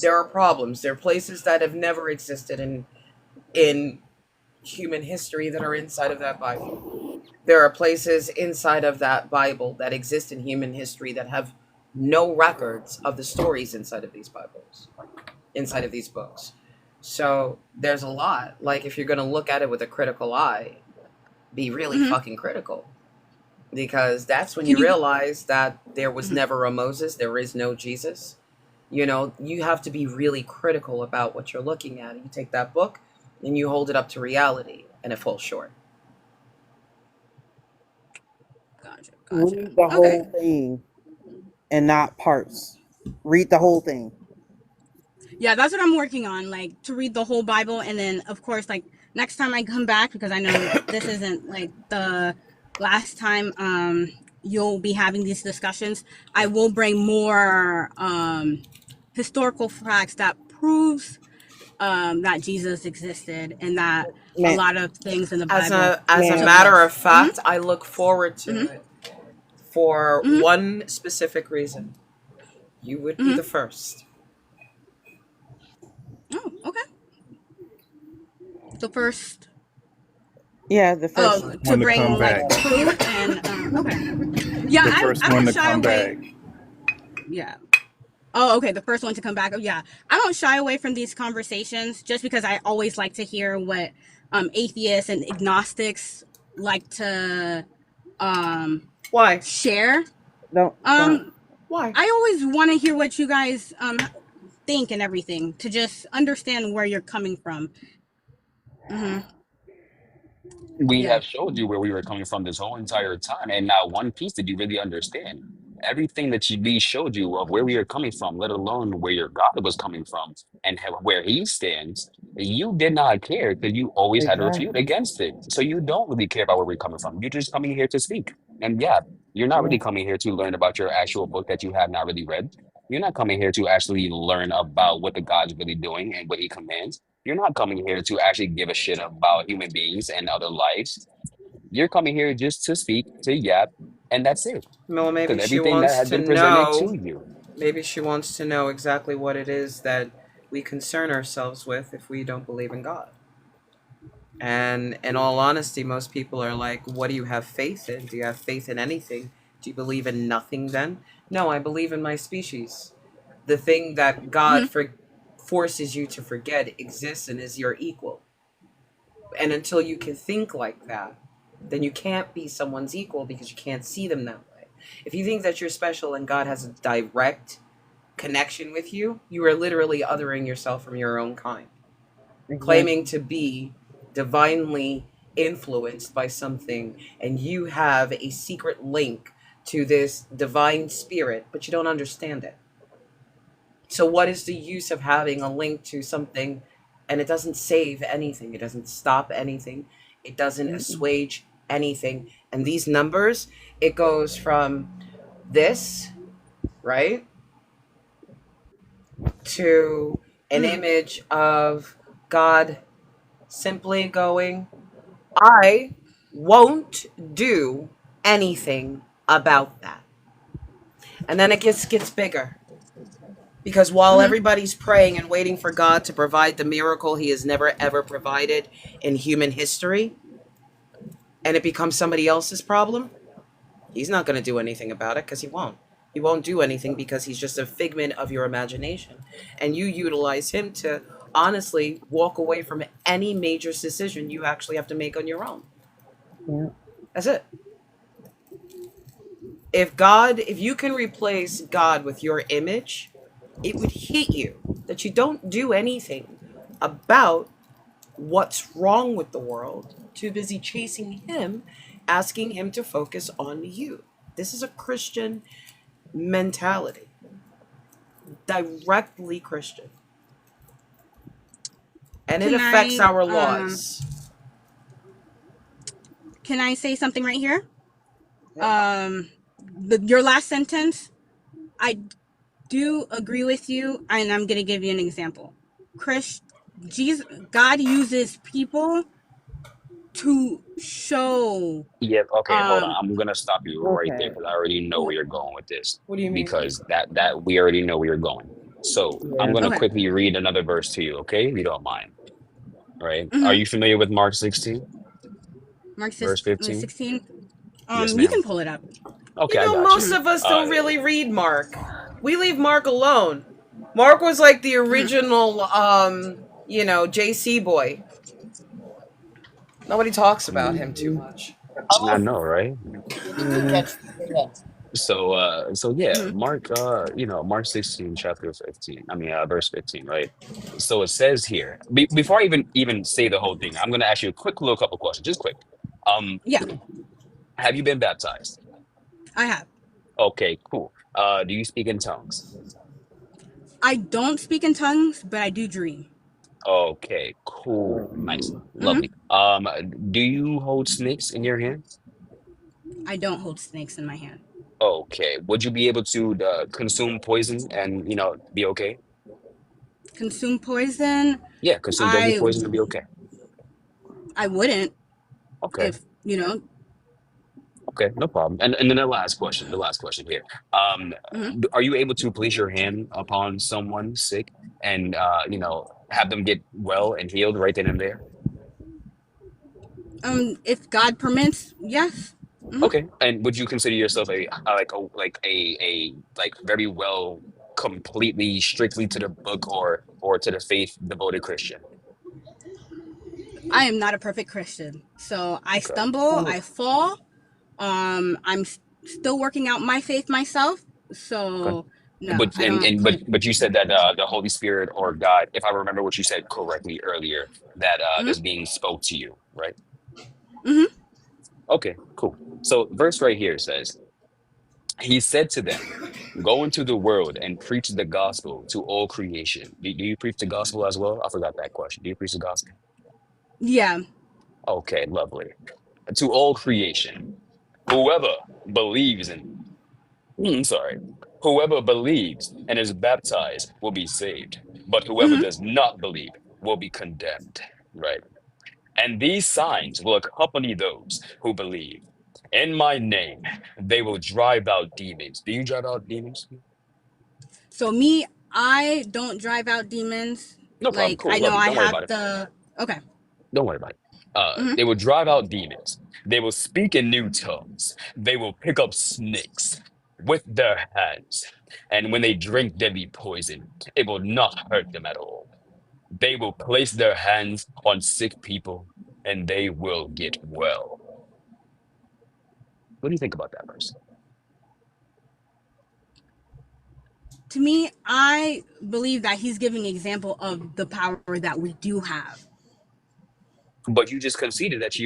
A: there are problems. There are places that have never existed in human history that are inside of that Bible. There are places inside of that Bible that exist in human history that have no records of the stories inside of these Bibles, inside of these books. So there's a lot. Like if you're going to look at it with a critical eye, be really
U: hmm
A: fucking critical, because that's when
U: Can
A: you
U: you?
A: realize that there was
U: mhm.
A: never a Moses, there is no Jesus. You have to be really critical about what you're looking at. You take that book, and you hold it up to reality and it falls short.
U: Gotcha.
B: Read the
U: Okay.
B: whole thing and not parts. Read the whole thing.
U: Yeah, that's what I'm working on, like to read the whole Bible, and then of course, like next time I come back, because I know this isn't like the last time you'll be having these discussions, I will bring more historical facts that proves that Jesus existed and that a
B: Man,
U: lot of things in the
A: As
U: Bible
A: a
U: took
B: man,
A: matter
U: place.
A: of fact, I look forward to
U: Mm-hmm.
A: it for
U: Mm-hmm.
A: one specific reason. You would be
U: Mm-hmm.
A: the first.
U: Oh, okay. The first.
B: yeah, the first
U: Oh, to
M: One to come
U: bring like
M: back.
U: truth and okay. Yeah,
M: The
U: I
M: first one
U: don't
M: to
U: shy
M: come
U: away.
M: back.
U: Yeah. Oh, okay. The first one to come back. Oh, yeah. I don't shy away from these conversations just because I always like to hear what atheists and agnostics like to
A: Why?
U: share.
B: don't.
A: Why?
U: I always want to hear what you guys think and everything to just understand where you're coming from. Mm-hmm.
S: We
U: Yeah.
S: have showed you where we were coming from this whole entire time, and not one piece did you really understand. Everything that we showed you of where we are coming from, let alone where your God was coming from and where He stands, you did not care because you always had a refute
B: Exactly.
S: against it. So you don't really care about where we're coming from. You're just coming here to speak. And yeah, you're not
B: Yeah.
S: really coming here to learn about your actual book that you have not really read. You're not coming here to actually learn about what the God's really doing and what He commands. You're not coming here to actually give a shit about human beings and other lives. You're coming here just to speak, to yap, and that's it.
A: Well, maybe
S: Because
A: she
S: everything that
A: wants
S: has
A: to
S: been presented to
A: know.
S: you.
A: Maybe she wants to know exactly what it is that we concern ourselves with if we don't believe in God. And in all honesty, most people are like, what do you have faith in? Do you have faith in anything? Do you believe in nothing then? No, I believe in my species. The thing that God forces you to forget exists and is your equal. And until you can think like that, then you can't be someone's equal because you can't see them that way. If you think that you're special and God has a direct connection with you, you are literally othering yourself from your own kind, claiming to be divinely influenced by something, and you have a secret link to this divine spirit, but you don't understand it. So, what is the use of having a link to something and it doesn't save anything? It doesn't stop anything. It doesn't assuage anything. And these numbers, it goes from this, right, to an image of God simply going, I won't do anything about that. And then it gets bigger. Because while everybody's praying and waiting for God to provide the miracle He has never ever provided in human history, and it becomes somebody else's problem, He's not going to do anything about it because He won't. He won't do anything because He's just a figment of your imagination. And you utilize Him to honestly walk away from any major decision you actually have to make on your own.
B: Yeah.
A: That's it. If you can replace God with your image, it would hit you that you don't do anything about what's wrong with the world, too busy chasing Him, asking Him to focus on you. This is a Christian mentality, directly Christian, and it
U: Can
A: affects
U: I
A: our laws.
U: can I say something right here? Your last sentence, I do agree with you, and I'm gonna give you an example. Jesus, God uses people to show.
S: Yep. Okay. Hold on. I'm gonna stop you right there
A: Okay.
S: because I already know where you're going with this.
A: What do you mean?
S: Because that we already know where you're going. So I'm
A: Yeah.
S: gonna
U: Okay.
S: quickly read another verse to you, okay? If you don't mind. All right. Are
U: Mm-hmm.
S: you familiar with Mark 16,
U: Mark
S: verse 15?
U: 16.
S: Yes,
U: You
S: ma'am.
U: can pull it up.
S: Okay,
A: You
S: I
A: know,
S: got you.
A: most of us
S: Uh,
A: don't really read Mark. We leave Mark alone. Mark was like the original, JC boy. Nobody talks about him too much.
S: I know, right?
H: Did you catch the
S: So yeah,
U: Mhm.
S: Mark, Mark 16, chapter 15. I mean, verse 15, right? So it says here, before I even say the whole thing, I'm gonna ask you a quick little couple questions, just quick. Um,
U: Yeah,
S: have you been baptized?
U: I have.
S: Okay, cool. Do you speak in tongues?
U: I don't speak in tongues, but I do dream.
S: Okay, cool, nice,
U: Hmm.
S: lovely. Do you hold snakes in your hand?
U: I don't hold snakes in my hand.
S: Okay, would you be able to consume poison and be okay?
U: Consume poison?
S: Yeah, consume deadly
U: I
S: poison and be okay.
U: I wouldn't
S: Okay.
U: if you know.
S: Okay, no problem. And then the last question here.
U: Mhm.
S: Are you able to place your hand upon someone sick and have them get well and healed right then and there?
U: If God permits, yes. Hmm.
S: Okay. And would you consider yourself like very well completely strictly to the book or to the faith devoted Christian?
U: I am not a perfect Christian, so I
S: Okay.
U: stumble,
S: Well,
U: I fall. Still working out my faith myself,
S: okay.
U: so no,
S: But
U: I don't.
S: but you said that the Holy Spirit or God, if I remember what you said correctly earlier, that
U: Hmm.
S: is being spoke to you, right?
U: Hmm.
S: Okay, cool. So verse right here says, he said to them, go into the world and preach the gospel to all creation. Do you preach the gospel as well? I forgot that question. Do you preach the gospel?
U: Yeah.
S: Okay, lovely. To all creation. Whoever believes in, sorry, whoever believes and is baptized will be saved, but whoever
U: Hmm.
S: does not believe will be condemned, right? And these signs will accompany those who believe. In my name, they will drive out demons. Do you drive out demons?
U: So me, I don't drive out demons.
S: No problem.
U: Like
S: Cool.
U: I know
S: Lovely.
U: I
S: Don't worry about
U: have
S: it.
U: the. Okay.
S: Don't worry about it.
U: Hmm.
S: They will drive out demons. They will speak in new tongues. They will pick up snakes with their hands. And when they drink deadly poison, it will not hurt them at all. They will place their hands on sick people and they will get well. What do you think about that verse?
U: To me, I believe that he's giving example of the power that we do have.
S: But you just conceded that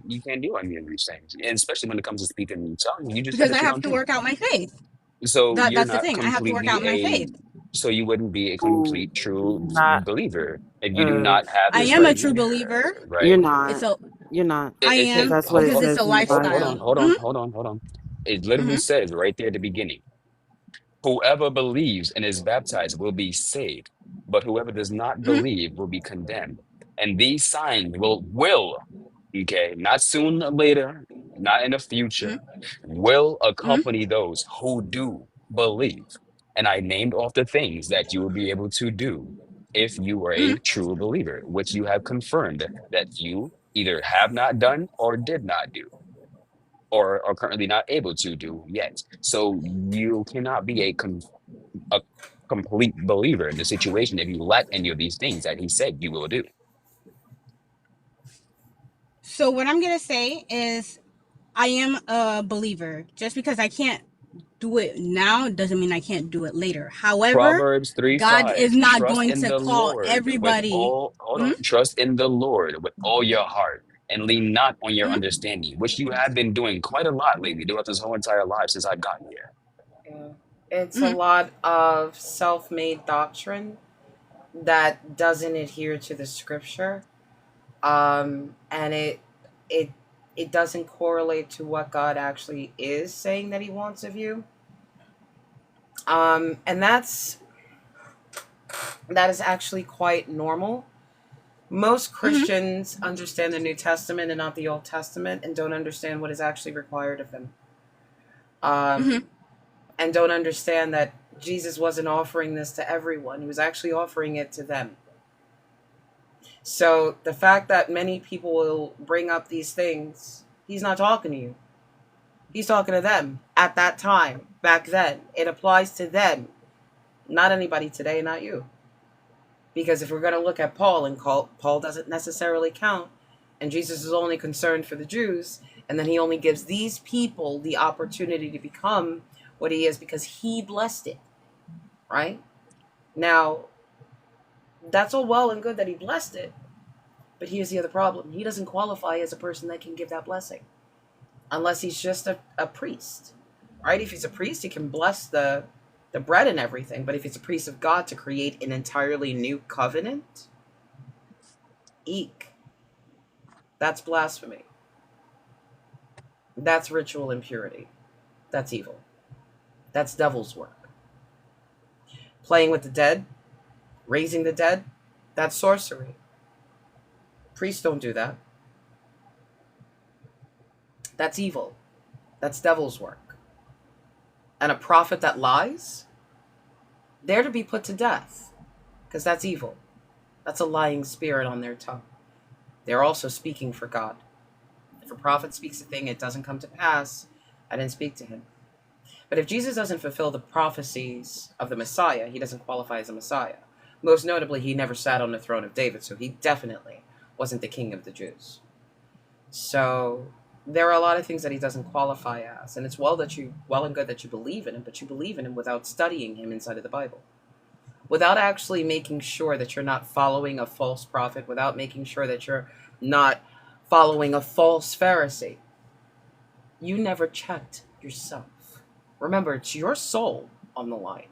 S: you can't do any of these things, and especially when it comes to speaking in tongues, you just said
U: Because I
S: that you
U: have
S: don't
U: to
S: do it.
U: work out my faith.
S: So you're
U: That's the
S: not
U: thing. I have to work
S: completely
U: out my
S: a,
U: faith.
S: so you wouldn't be a
G: Ooh,
S: complete true
G: not.
S: believer if you do
G: Uh,
S: not have
U: I
S: this
U: am a
S: right
U: true
S: here,
U: believer.
G: you're
S: right?
U: It's
G: not.
U: a.
G: You're not.
U: I
G: Because
U: am
G: that's what it
U: because it's a
G: says in the
S: Hold
G: Bible.
S: on,
U: lifestyle.
S: hold on,
U: Hmm.
S: hold on, hold on. It literally
U: Hmm.
S: says right there at the beginning, whoever believes and is baptized will be saved, but whoever does not
U: Hmm.
S: believe will be condemned. And these signs will, okay, not soon or later, not in the
U: Hmm.
S: future, will
U: Hmm.
S: accompany those who do believe. And I named off the things that you will be able to do if you were
U: Hmm.
S: a true believer, which you have confirmed that you either have not done or did not do or are currently not able to do yet. So you cannot be a complete believer in the situation if you lack any of these things that he said you will do.
U: So what I'm gonna say is I am a believer. Just because I can't do it now doesn't mean I can't do it later. However,
S: Proverbs 3
U: God is
S: 5.
U: not
S: Trust
U: going
S: in
U: to
S: the
U: call
S: Lord with
U: everybody.
S: all, hold
U: Hmm.
S: on, trust in the Lord with all your heart and lean not on your
U: Hmm.
S: understanding, which you have been doing quite a lot lately throughout this whole entire life since I've gotten here.
A: Yeah. It's a
U: Hmm.
A: lot of self made doctrine that doesn't adhere to the scripture. And it it doesn't correlate to what God actually is saying that he wants of you. And that is actually quite normal. Most
U: Hmm.
A: Christians understand the New Testament and not the Old Testament and don't understand what is actually required of them.
U: Hmm.
A: Um, and don't understand that Jesus wasn't offering this to everyone. He was actually offering it to them. So the fact that many people will bring up these things, he's not talking to you. He's talking to them at that time, back then. It applies to them, not anybody today, not you. Because if we're going to look at Paul, and Paul doesn't necessarily count And Jesus is only concerned for the Jews, and then he only gives these people the opportunity to become what he is because he blessed it, right? Now, that's all well and good that he blessed it, but here's the other problem. He doesn't qualify as a person that can give that blessing unless he's just a priest, right? If he's a priest, he can bless the bread and everything, but if he's a priest of God to create an entirely new covenant, eek, that's blasphemy. That's ritual impurity. That's evil. That's devil's work. Playing with the dead, raising the dead, that's sorcery. Priests don't do that. That's evil. That's devil's work. And a prophet that lies, they're to be put to death because that's evil. That's a lying spirit on their tongue. They're also speaking for God. If a prophet speaks a thing, it doesn't come to pass, I didn't speak to him. But if Jesus doesn't fulfill the prophecies of the Messiah, he doesn't qualify as a Messiah. Most notably, he never sat on the throne of David, so he definitely wasn't the king of the Jews. So there are a lot of things that he doesn't qualify as, and it's well and good that you believe in him, but you believe in him without studying him inside of the Bible, without actually making sure that you're not following a false prophet, without making sure that you're not following a false Pharisee. You never checked yourself. Remember, it's your soul on the line.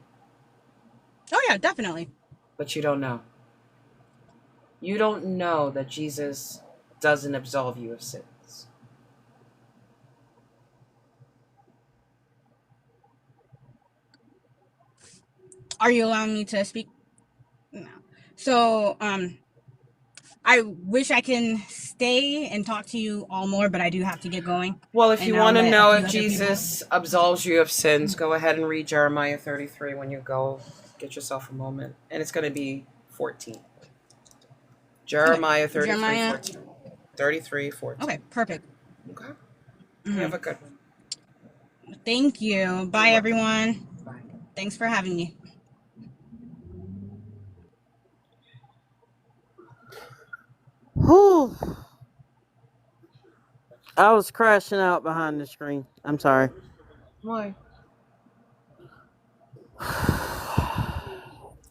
U: Oh yeah, definitely.
A: But you don't know. You don't know that Jesus doesn't absolve you of sins.
U: Are you allowing me to speak? No. So, I wish I can stay and talk to you all more, but I do have to get going.
A: Well, if
U: And
A: you
U: I'll
A: want to
U: let a
A: know
U: few
A: if
U: other people.
A: Jesus absolves you of sins, go ahead and read Jeremiah 33 when you go. Get yourself a moment. And it's going to be 14. Jeremiah 33,
U: Jeremiah.
A: 14. 33, 14.
U: Okay, perfect.
A: Okay.
U: Mhm.
A: You have a good one.
U: Thank you. Bye, everyone. Thanks for having me.
R: Whew. I was crashing out behind the screen. I'm sorry.
A: Why?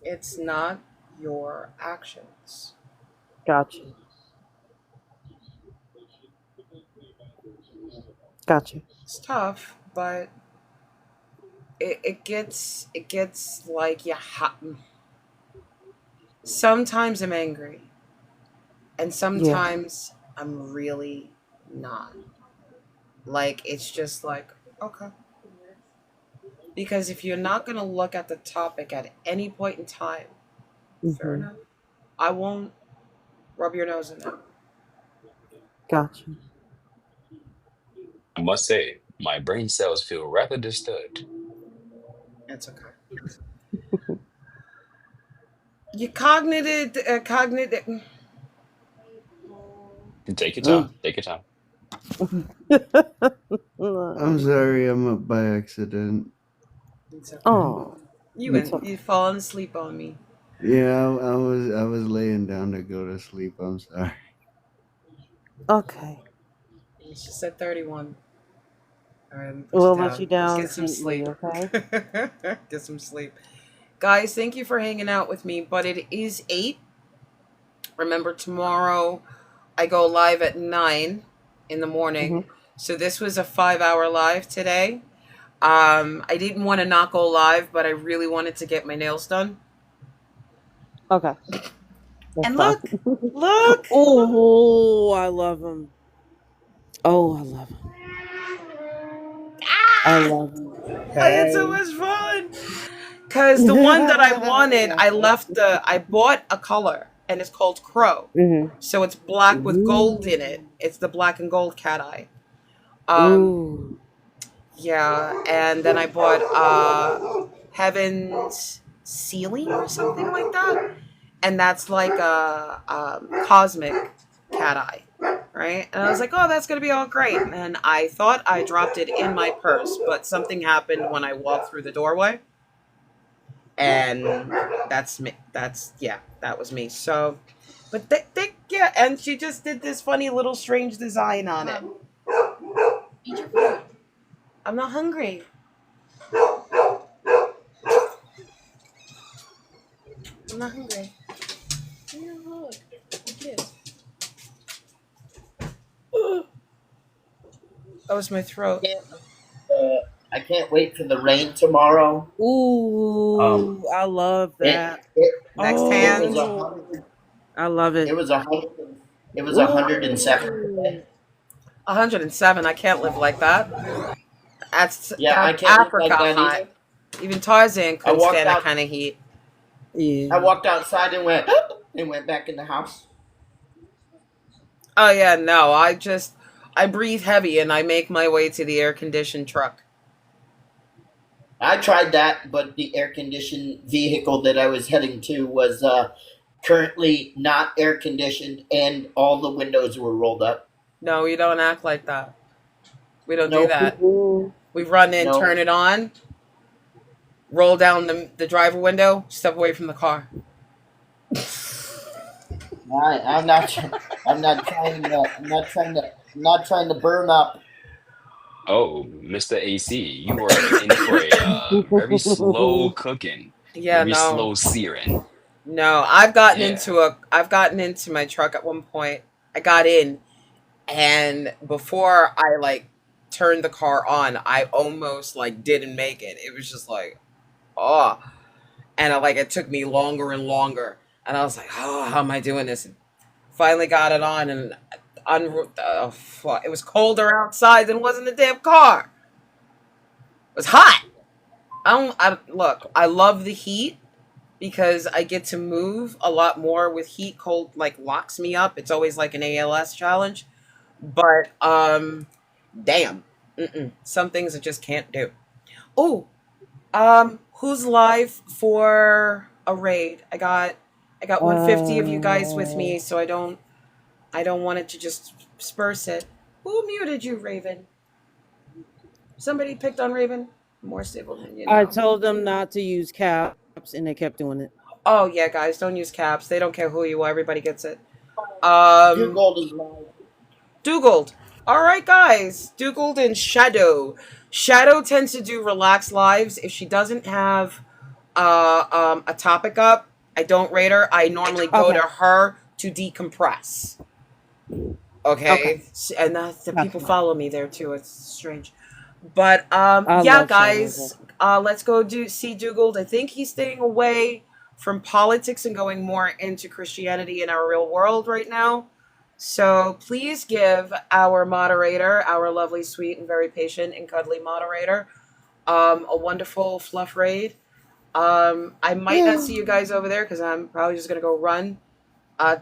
A: It's not your actions.
R: Gotcha. Gotcha.
A: It's tough, but it gets like sometimes I'm angry, and sometimes I'm really not. Like it's just like okay, because if you're not gonna look at the topic at any point in time, fair enough. I won't rub your nose in it.
R: Gotcha.
S: I must say, my brain cells feel rather disturbed.
A: It's okay. You cognitive.
S: Take your time. Take your time.
C: I'm sorry, I'm up by accident.
A: It's okay.
R: Oh,
A: You fallen asleep on me.
C: Yeah, I was laying down to go to sleep. I'm sorry.
R: Okay.
A: She said 31. All right,
R: We'll let you down
A: Let's get some
R: gently,
A: sleep.
R: okay?
A: Get some sleep. Guys, thank you for hanging out with me, but it is 8. Remember, tomorrow I go live at 9 in the morning. So this was a 5-hour live today. I didn't want to not go live, but I really wanted to get my nails done.
R: Okay.
A: And look.
R: Oh, I love him. Oh, I love him. I love him.
A: I had so much fun. Because the one that I wanted, I bought a color, and it's called Crow. So it's black with gold in it. It's the black and gold cat eye.
R: Ooh.
A: Yeah, and then I bought Heaven's Ceiling or something like that. And that's like a cosmic cat eye, right? And I was like, oh, that's going to be all great. And I thought I dropped it in my purse, but something happened when I walked through the doorway. And that's me. That was me. So, but they yeah, and she just did this funny little strange design on it.
U: Eat your food.
A: I'm not hungry. I'm not hungry.
U: Yeah, look. Yes.
A: That was my throat.
H: I can't wait for the rain tomorrow.
R: Ooh, I love
H: It
R: that.
H: it
A: Next
H: it was
A: hand.
H: a
R: Oh,
H: hundred.
R: I love
H: It
R: it.
H: was 100. It was 107
R: Ooh.
H: today.
A: 107. I can't live like that.
H: Yeah, I
A: That's
H: can't live
A: Africa
H: like that
A: hot.
H: either.
A: Even Tarzan
H: I
A: couldn't
H: walked
A: stand that
H: out.
A: kind of heat.
R: Yeah.
H: I walked outside and went and went back in the house.
A: Oh yeah, no. I breathe heavy and I make my way to the air conditioned truck.
H: I tried that, but the air conditioned vehicle that I was heading to was currently not air conditioned, and all the windows were rolled up.
A: No, we don't act like that. We don't do
H: Nope.
A: that.
R: Ooh.
A: We run in, turn
H: No.
A: it on, roll down the driver window, step away from the car.
H: I'm not. I'm not trying to. I'm not trying to. I'm not trying to burn up.
S: Oh, Mr. AC, you are in for a very slow cooking,
A: Yeah,
S: very
A: no.
S: slow searing.
A: No,
S: Yeah.
A: I've gotten into my truck at one point. I got in and before I like turned the car on, I almost like didn't make it. It was just like, oh, and it took me longer and longer. And I was like, oh, how am I doing this? And finally got it on and it was colder outside than it was in the damn car. It was hot. Look, I love the heat because I get to move a lot more with heat. Cold like locks me up. It's always like an ALS challenge. But damn. Some things I just can't do. Oh, who's live for a raid? I got 150 of you guys with me, so I don't want it to just disperse it. Who muted you, Raven? Somebody picked on Raven? More stable than you
R: I
A: know.
R: told them not to use caps, and they kept doing it.
A: Oh yeah, guys, don't use caps. They don't care who you are. Everybody gets it.
H: Google is live.
A: Dougold. All right, guys. Dougold and Shadow. Shadow tends to do relaxed lives. If she doesn't have a topic up, I don't rate her. I normally go
R: Okay.
A: to her to decompress. Okay,
R: Okay.
A: and the
R: Gotcha.
A: people follow me there too. It's strange, but
R: I
A: yeah,
R: love Shadow as
A: guys.
R: well.
A: Let's go see Dougold. I think he's staying away from politics and going more into Christianity in our real world right now. So please give our moderator, our lovely, sweet, and very patient and cuddly moderator, a wonderful fluff raid. I might not see you guys over there because I'm probably just gonna go run,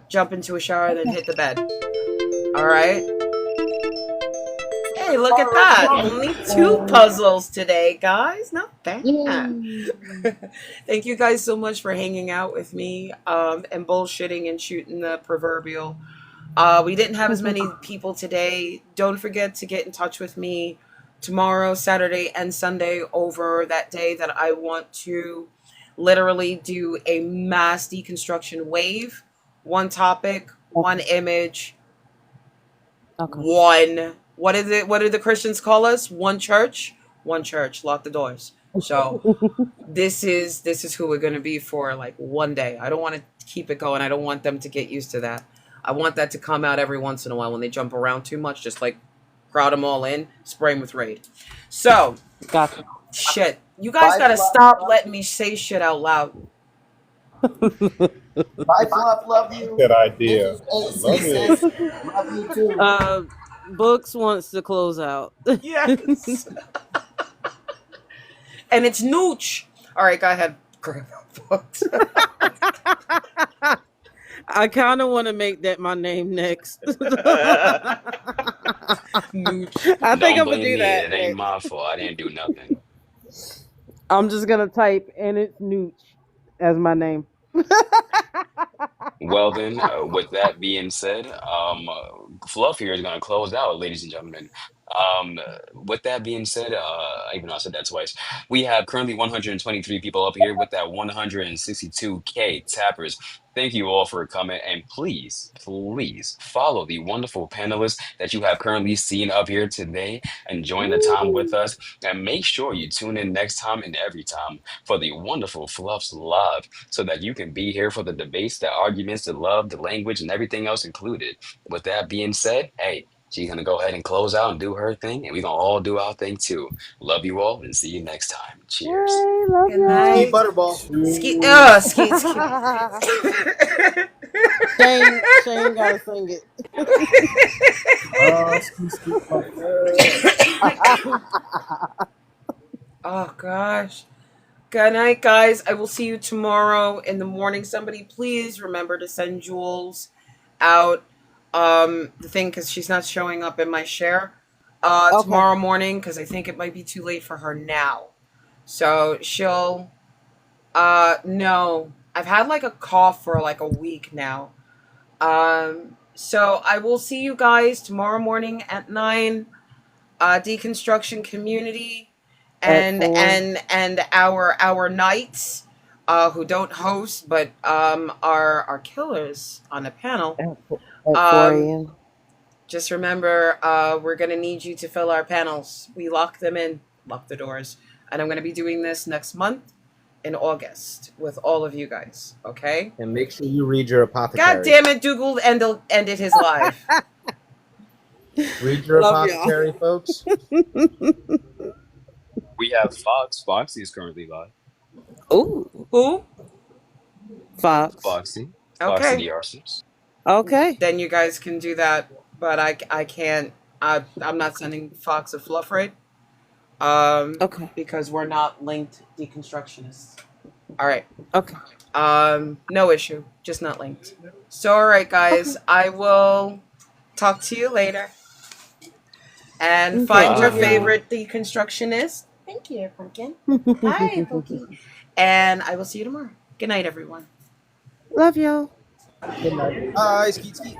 A: jump into a shower, then hit the bed. All right. Hey, look at that! Only 2 puzzles today, guys. Not bad. Thank you guys so much for hanging out with me and bullshitting and shooting the proverbial. We didn't have as many people today. Don't forget to get in touch with me tomorrow, Saturday, and Sunday over that day that I want to literally do a mass deconstruction wave. One topic, one image, one. What is it? What do the Christians call us? One church. One church. Lock the doors. So this is who we're gonna be for like one day. I don't want to keep it going. I don't want them to get used to that. I want that to come out every once in a while when they jump around too much. Just like crowd them all in, spray them with raid. So,
R: Gotcha.
A: shit. You guys gotta stop letting me say shit out loud.
H: Bye, Fluff. Love you.
M: Good idea.
H: This
M: Love
H: is AC
M: you.
H: says, love you too.
R: Books wants to close out.
A: Yes. And it's Nooch. All right, go ahead. Books.
R: I kind of want to make that my name next. I think
S: Don't
R: I'm gonna
S: blame
R: do
S: me.
R: that.
S: It ain't my fault. I didn't do nothing.
R: I'm just gonna type and it's Nooch as my name.
S: Well then, with that being said, Fluff here is going to close out, ladies and gentlemen. With that being said, even though I said that twice, we have currently 123 people up here with that 162K tappers. Thank you all for coming, and please, please follow the wonderful panelists that you have currently seen up here today and join the time with us. And make sure you tune in next time and every time for the wonderful Fluffs Live so that you can be here for the debates, the arguments, the love, the language, and everything else included. With that being said, hey, she's gonna go ahead and close out and do her thing, and we're gonna all do our thing too. Love you all and see you next time. Cheers.
B: Yay, love
A: Good
B: y'all.
H: Skeet
A: night.
H: Butterball.
A: Skeet.
B: Ooh.
A: Skeet. Skeet.
B: Shane gotta sing it.
J: Ski, ski, butter.
A: Oh gosh. Good night, guys. I will see you tomorrow in the morning. Somebody please remember to send Jules out the thing because she's not showing up in my share
B: Okay.
A: tomorrow morning because I think it might be too late for her now. So she'll no. I've had like a cough for like a week now. So I will see you guys tomorrow morning at 9. Deconstruction community
B: At
A: and
B: 4.
A: and our knights who don't host but are killers on the panel.
B: At 4 a.m.
A: Just remember, we're gonna need you to fill our panels. We lock them in, lock the doors, and I'm gonna be doing this next month in August with all of you guys. Okay?
F: And make sure you read your
A: God
F: apothecary.
A: damn it, Dougal ended his live.
F: Read your
B: Love y'all.
F: apothecary, folks.
S: We have Fox. Foxy is currently live.
B: Ooh,
A: Who?
B: Fox.
S: Foxy. Foxy
A: Okay.
S: the Arsonist.
B: Okay.
A: Then you guys can do that, but I can't. I'm not sending Fox a fluff rate.
B: Okay.
A: Because we're not linked deconstructionists. All right.
B: Okay.
A: No issue, just not linked. So, all right, guys, I will talk to you later. And
B: Okay.
A: find your
B: Love y'all.
A: favorite deconstructionist. Thank you, Pumpkin. Hi, Pumpkin. And I will see you tomorrow. Good night, everyone.
B: Love y'all.
F: Good night. Skeet, skeet.